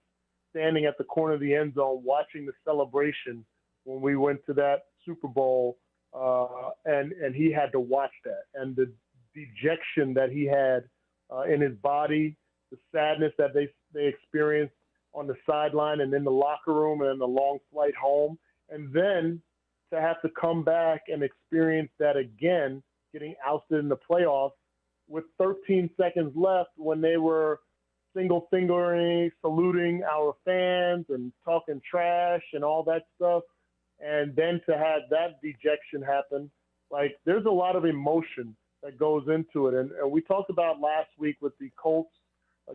standing at the corner of the end zone watching the celebration when we went to that Super Bowl, and he had to watch that, and the dejection that he had in his body, the sadness that they experienced on the sideline and in the locker room and the long flight home. And then to have to come back and experience that again, getting ousted in the playoffs with 13 seconds left when they were single fingering, saluting our fans and talking trash and all that stuff. And then to have that dejection happen, like there's a lot of emotion that goes into it. And we talked about last week with the Colts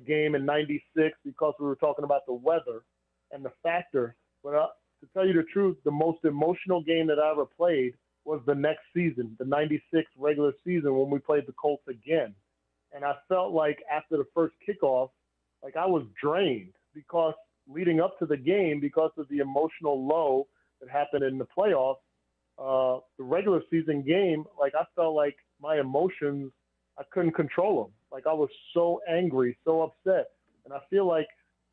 game in '96 because we were talking about the weather and the factor. But to tell you the truth, the most emotional game that I ever played was the next season, the '96 regular season when we played the Colts again. And I felt like after the first kickoff, like I was drained because leading up to the game, because of the emotional low that happened in the playoffs, the regular season game, like I felt like my emotions, I couldn't control them. Like I was so angry, so upset. And I feel like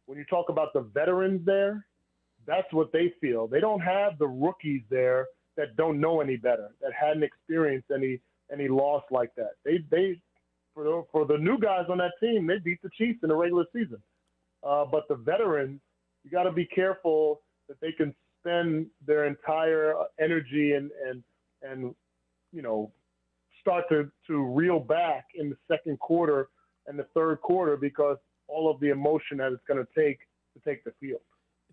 when you talk about the veterans there, that's what they feel. They don't have the rookies there that don't know any better, that hadn't experienced any loss like that. They for the new guys on that team, they beat the Chiefs in the regular season. But the veterans, you got to be careful that they can spend their entire energy and start to reel back in the second quarter and the third quarter because all of the emotion that it's going to take the field.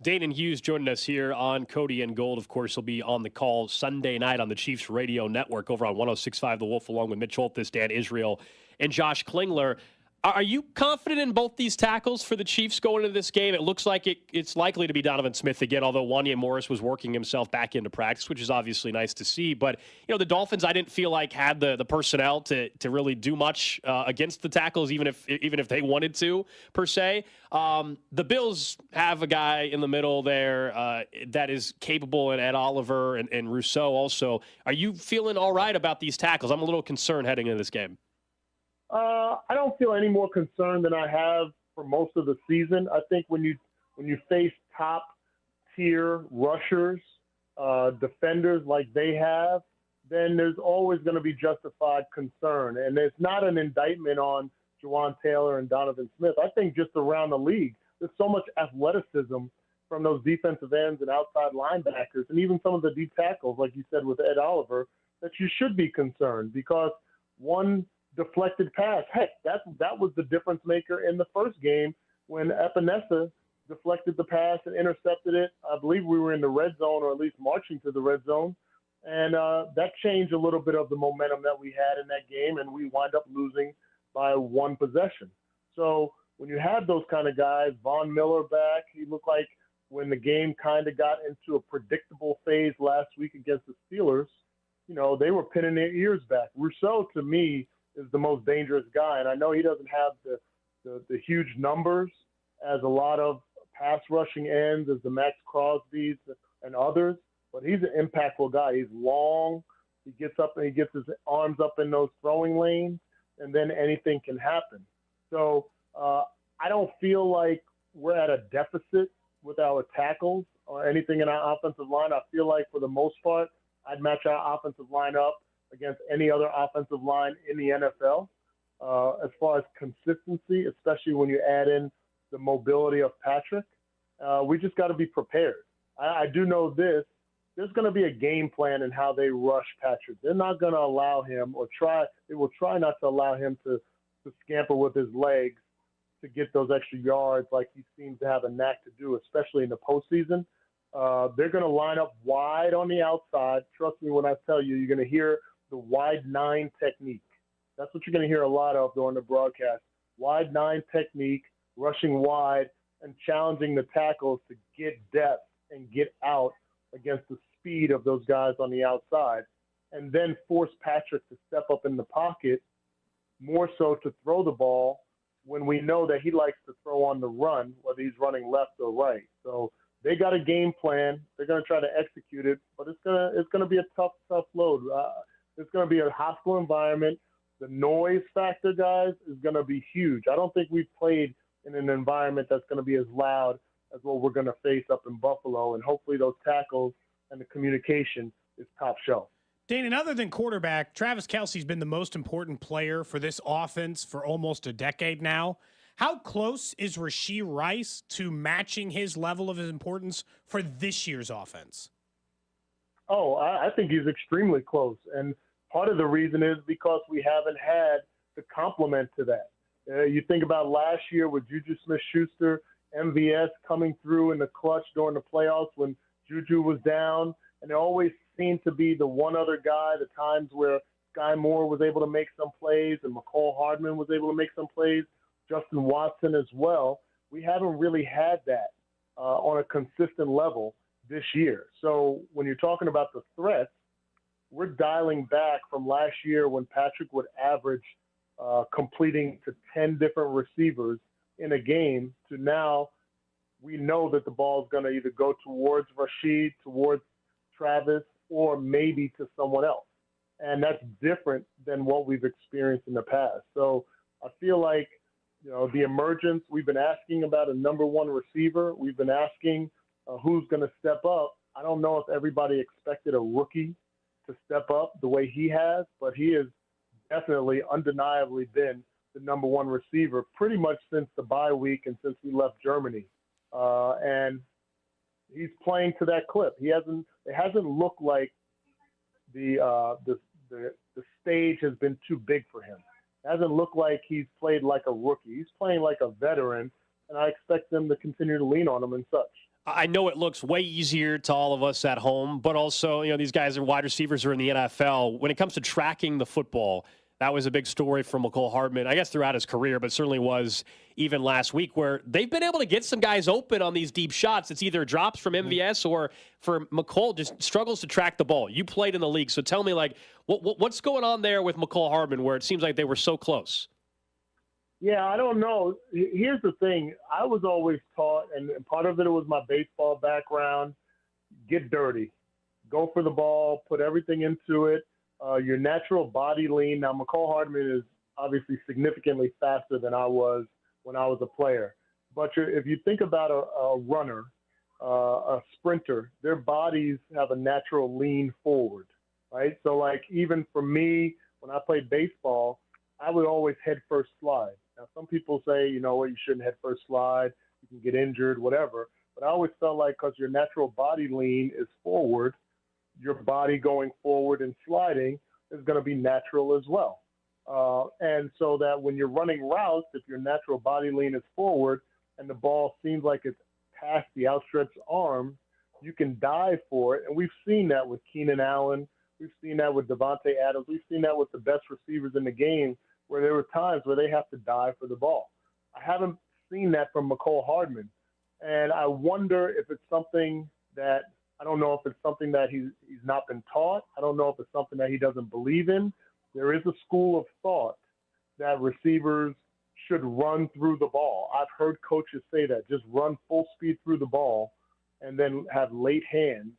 Danan Hughes joining us here on Cody and Gold. Of course, he'll be on the call Sunday night on the Chiefs radio network over on 106.5 The Wolf, along with Mitch Holthus, Dan Israel, and Josh Klingler. Are you confident in both these tackles for the Chiefs going into this game? It looks like it's likely to be Donovan Smith again, although Wanya Morris was working himself back into practice, which is obviously nice to see. But, the Dolphins, I didn't feel like had the personnel to really do much against the tackles, even if they wanted to, per se. The Bills have a guy in the middle there that is capable, and Ed Oliver and Rousseau also. Are you feeling all right about these tackles? I'm a little concerned heading into this game. I don't feel any more concerned than I have for most of the season. I think when you face top tier rushers, defenders like they have, then there's always going to be justified concern. And it's not an indictment on Juwan Taylor and Donovan Smith. I think just around the league, there's so much athleticism from those defensive ends and outside linebackers, and even some of the deep tackles, like you said with Ed Oliver, that you should be concerned because one deflected pass, heck, that was the difference maker in the first game when Epinesa deflected the pass and intercepted it. I believe we were in the red zone, or at least marching to the red zone. And that changed a little bit of the momentum that we had in that game, and we wind up losing by one possession. So when you have those kind of guys, Von Miller back, he looked like when the game kind of got into a predictable phase last week against the Steelers, they were pinning their ears back. Rousseau, to me, is the most dangerous guy, and I know he doesn't have the huge numbers as a lot of pass rushing ends, as the Max Crosbys and others, but he's an impactful guy. He's long. He gets up and he gets his arms up in those throwing lanes, and then anything can happen. So I don't feel like we're at a deficit with our tackles or anything in our offensive line. I feel like for the most part, I'd match our offensive line up against any other offensive line in the NFL. As far as consistency, especially when you add in the mobility of Patrick, we just got to be prepared. I do know this. There's going to be a game plan in how they rush Patrick. They're not going to allow him they will try not to allow him to scamper with his legs to get those extra yards like he seems to have a knack to do, especially in the postseason. They're going to line up wide on the outside. Trust me when I tell you, you're going to hear the wide 9 technique. That's what you're going to hear a lot of during the broadcast. Wide 9 technique, rushing wide and challenging the tackles to get depth and get out against the speed of those guys on the outside, and then force Patrick to step up in the pocket more so to throw the ball when we know that he likes to throw on the run, whether he's running left or right. So they got a game plan. They're going to try to execute it, but it's gonna be a tough load. It's going to be a hostile environment. The noise factor, guys, is going to be huge. I don't think we've played in an environment that's going to be as loud as what we're going to face up in Buffalo, and hopefully those tackles and the communication is top shelf. Danan, other than quarterback, TravisKelce's been the most important player for this offense for almost a decade now. How close is RasheeRice to matching his level of importance for this year's offense? Oh, I think he's extremely close. And part of the reason is because we haven't had the complement to that. You think about last year with Juju Smith-Schuster, MVS coming through in the clutch during the playoffs when Juju was down, and there always seemed to be the one other guy, the times where Sky Moore was able to make some plays and McCole Hardman was able to make some plays, Justin Watson as well. We haven't really had that on a consistent level this year. So when you're talking about the threats, we're dialing back from last year when Patrick would average completing to 10 different receivers in a game to now we know that the ball is going to either go towards Rashee, towards Travis, or maybe to someone else. And that's different than what we've experienced in the past. So I feel like, the emergence, we've been asking about a number one receiver. We've been asking who's going to step up. I don't know if everybody expected a rookie to step up the way he has, but he has definitely, undeniably been the number one receiver pretty much since the bye week and since we left Germany. And he's playing to that clip. It hasn't looked like the stage has been too big for him. It hasn't looked like he's played like a rookie. He's playing like a veteran, and I expect them to continue to lean on him and such. I know it looks way easier to all of us at home, but also, these guys are wide receivers are in the NFL. When it comes to tracking the football, that was a big story for McCole Hardman, I guess throughout his career, but certainly was even last week, where they've been able to get some guys open on these deep shots. It's either drops from MVS or for McCole just struggles to track the ball. You played in the league, so tell me, what's going on there with McCole Hardman where it seems like they were so close? Yeah, I don't know. Here's the thing. I was always taught, and part of it was my baseball background, get dirty. Go for the ball, put everything into it. Your natural body lean. Now, McCole Hardman is obviously significantly faster than I was when I was a player. But if you think about a runner, a sprinter, their bodies have a natural lean forward, right? So, like, even for me, when I played baseball, I would always head first slide. Now, some people say, you know what, you shouldn't head first slide. You can get injured, whatever. But I always felt like because your natural body lean is forward, your body going forward and sliding is going to be natural as well. And so that when you're running routes, if your natural body lean is forward and the ball seems like it's past the outstretched arm, you can dive for it. And we've seen that with Keenan Allen. We've seen that with Devontae Adams. We've seen that with the best receivers in the game where there were times where they have to dive for the ball. I haven't seen that from McCole Hardman. And I wonder if it's something that – I don't know if it's something that he's not been taught. I don't know if it's something that he doesn't believe in. There is a school of thought that receivers should run through the ball. I've heard coaches say that. Just run full speed through the ball and then have late hands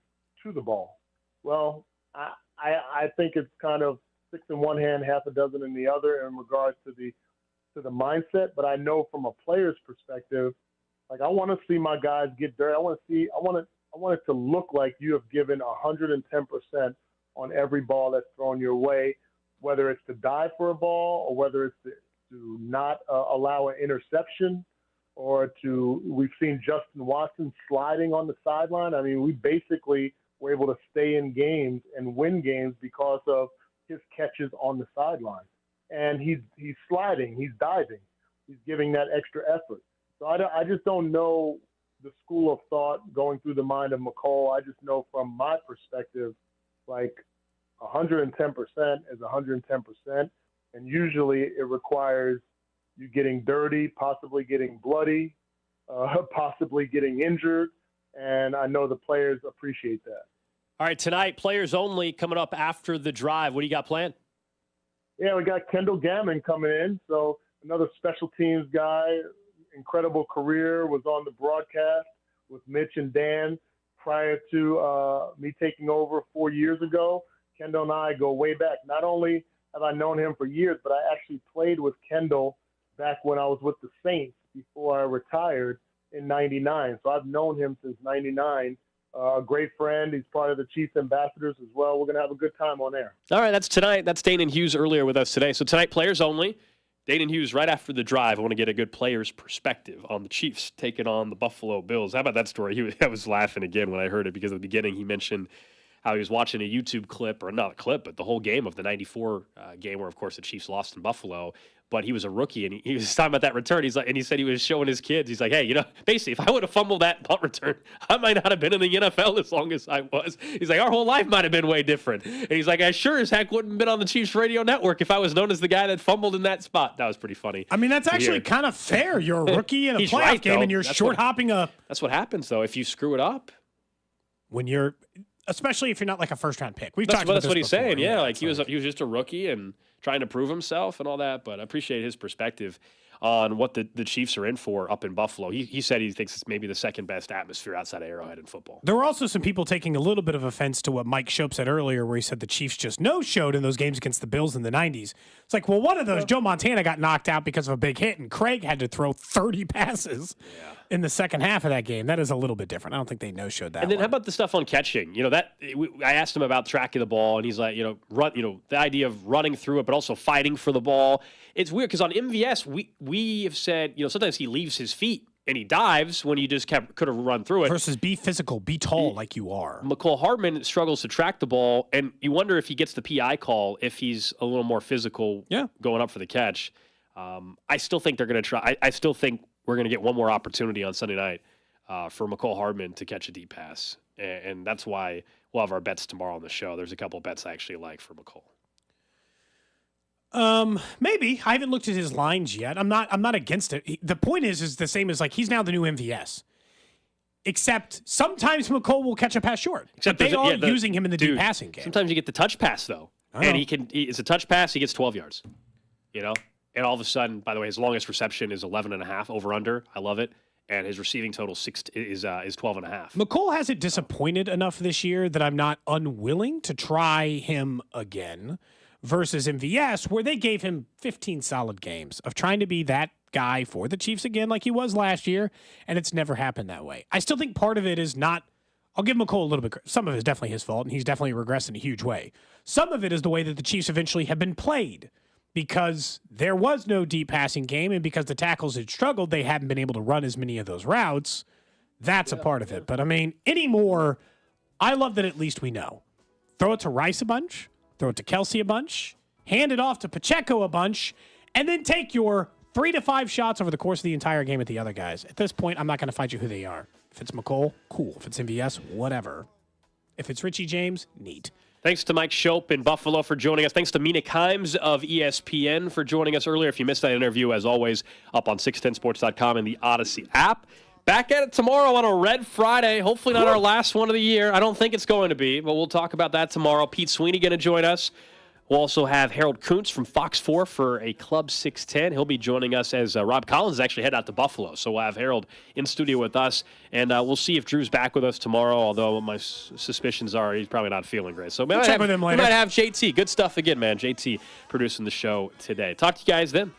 to the ball. Well, I think it's kind of 6 in one hand, half a dozen in the other in regards to the mindset. But I know from a player's perspective, like, I want to see my guys get dirty. I want it to look like you have given 110% on every ball that's thrown your way, whether it's to dive for a ball or whether it's to not allow an interception or we've seen Justin Watson sliding on the sideline. I mean, we basically were able to stay in games and win games because of his catches on the sideline. And he's sliding, he's diving, he's giving that extra effort. So I just don't know the school of thought going through the mind of McCole. I just know from my perspective, like 110% is 110%. And usually it requires you getting dirty, possibly getting bloody, possibly getting injured. And I know the players appreciate that. All right, tonight, players only coming up after the drive. What do you got planned? Yeah, we got Kendall Gammon coming in. So another special teams guy, incredible career, was on the broadcast with Mitch and Dan prior to me taking over 4 years ago. Kendall and I go way back. Not only have I known him for years, but I actually played with Kendall back when I was with the Saints before I retired in 99. So I've known him since 99. A great friend. He's part of the Chiefs ambassadors as well. We're going to have a good time on air. All right, that's tonight. That's Danan Hughes earlier with us today. So tonight, players only. Danan Hughes right after the drive. I want to get a good player's perspective on the Chiefs taking on the Buffalo Bills. How about that story? I was laughing again when I heard it because at the beginning he mentioned how he was watching a YouTube clip, or not a clip, but the whole game of the 94 game where, of course, the Chiefs lost in Buffalo. But he was a rookie, and he was talking about that return. He's like, and he said he was showing his kids. He's like, hey, you know, basically, if I would have fumbled that punt return, I might not have been in the NFL as long as I was. He's like, our whole life might have been way different. And he's like, I sure as heck wouldn't have been on the Chiefs radio network if I was known as the guy that fumbled in that spot. That was pretty funny. I mean, that's actually kind of fair. You're a rookie in a playoff game, and you're short-hopping a... That's what happens, though, if you screw it up. When you're... Especially if you're not like a first-round pick. We've talked talked about that's this what he's before. saying. Yeah, like he was just a rookie and trying to prove himself and all that. But I appreciate his perspective on what the Chiefs are in for up in Buffalo. He said he thinks it's maybe the second best atmosphere outside of Arrowhead in football. There were also some people taking a little bit of offense to what Mike Schoop said earlier, where he said the Chiefs just no-showed in those games against the Bills in the 90s. It's like, well, one of those, Joe Montana got knocked out because of a big hit, and Craig had to throw 30 passes in the second half of that game. That is a little bit different. I don't think they no-showed that. And then one. how about the stuff on catching? You know, I asked him about tracking the ball, and he's like, the idea of running through it, but also fighting for the ball. It's weird because on MVS, we have said, sometimes he leaves his feet and he dives when you just could have run through it. Versus be physical, be tall like you are. McCole Hardman struggles to track the ball, and you wonder if he gets the PI call if he's a little more physical going up for the catch. I still think they're going to try. I still think we're going to get one more opportunity on Sunday night for McCole Hardman to catch a deep pass. And that's why we'll have our bets tomorrow on the show. There's a couple of bets I actually like for McCole. Maybe. I haven't looked at his lines yet. I'm not against it. The point is the same as like he's now the new MVS. Except sometimes McCole will catch a pass short. Except but they are using him in the deep passing game. Sometimes you get the touch pass though. And it's a touch pass, he gets 12 yards. And all of a sudden, by the way, his longest reception is 11.5 over under. I love it. And his receiving total is 12.5. McCole hasn't disappointed enough this year that I'm not unwilling to try him again. versus MVS, where they gave him 15 solid games of trying to be that guy for the Chiefs again like he was last year, and it's never happened that way. I still think part of it is not – I'll give McColl a little bit – some of it is definitely his fault, and he's definitely regressed in a huge way. Some of it is the way that the Chiefs eventually have been played because there was no deep passing game, and because the tackles had struggled, they hadn't been able to run as many of those routes. That's a part of it. But, I mean, anymore, I love that at least we know. Throw it to Rice a bunch. Throw it to Kelce a bunch, hand it off to Pacheco a bunch, and then take your 3 to 5 shots over the course of the entire game at the other guys. At this point, I'm not going to fight you who they are. If it's McColl, cool. If it's MVS, whatever. If it's Richie James, neat. Thanks to Mike Schoop in Buffalo for joining us. Thanks to Mina Kimes of ESPN for joining us earlier. If you missed that interview, as always, up on 610sports.com and the Odyssey app. Back at it tomorrow on a Red Friday. Hopefully not our last one of the year. I don't think it's going to be, but we'll talk about that tomorrow. Pete Sweeney going to join us. We'll also have Harold Kuntz from Fox 4 for a Club 610. He'll be joining us as Rob Collins actually head out to Buffalo. So we'll have Harold in studio with us, and we'll see if Drew's back with us tomorrow, although my suspicions are he's probably not feeling great. So we might have JT. Good stuff again, man. JT producing the show today. Talk to you guys then.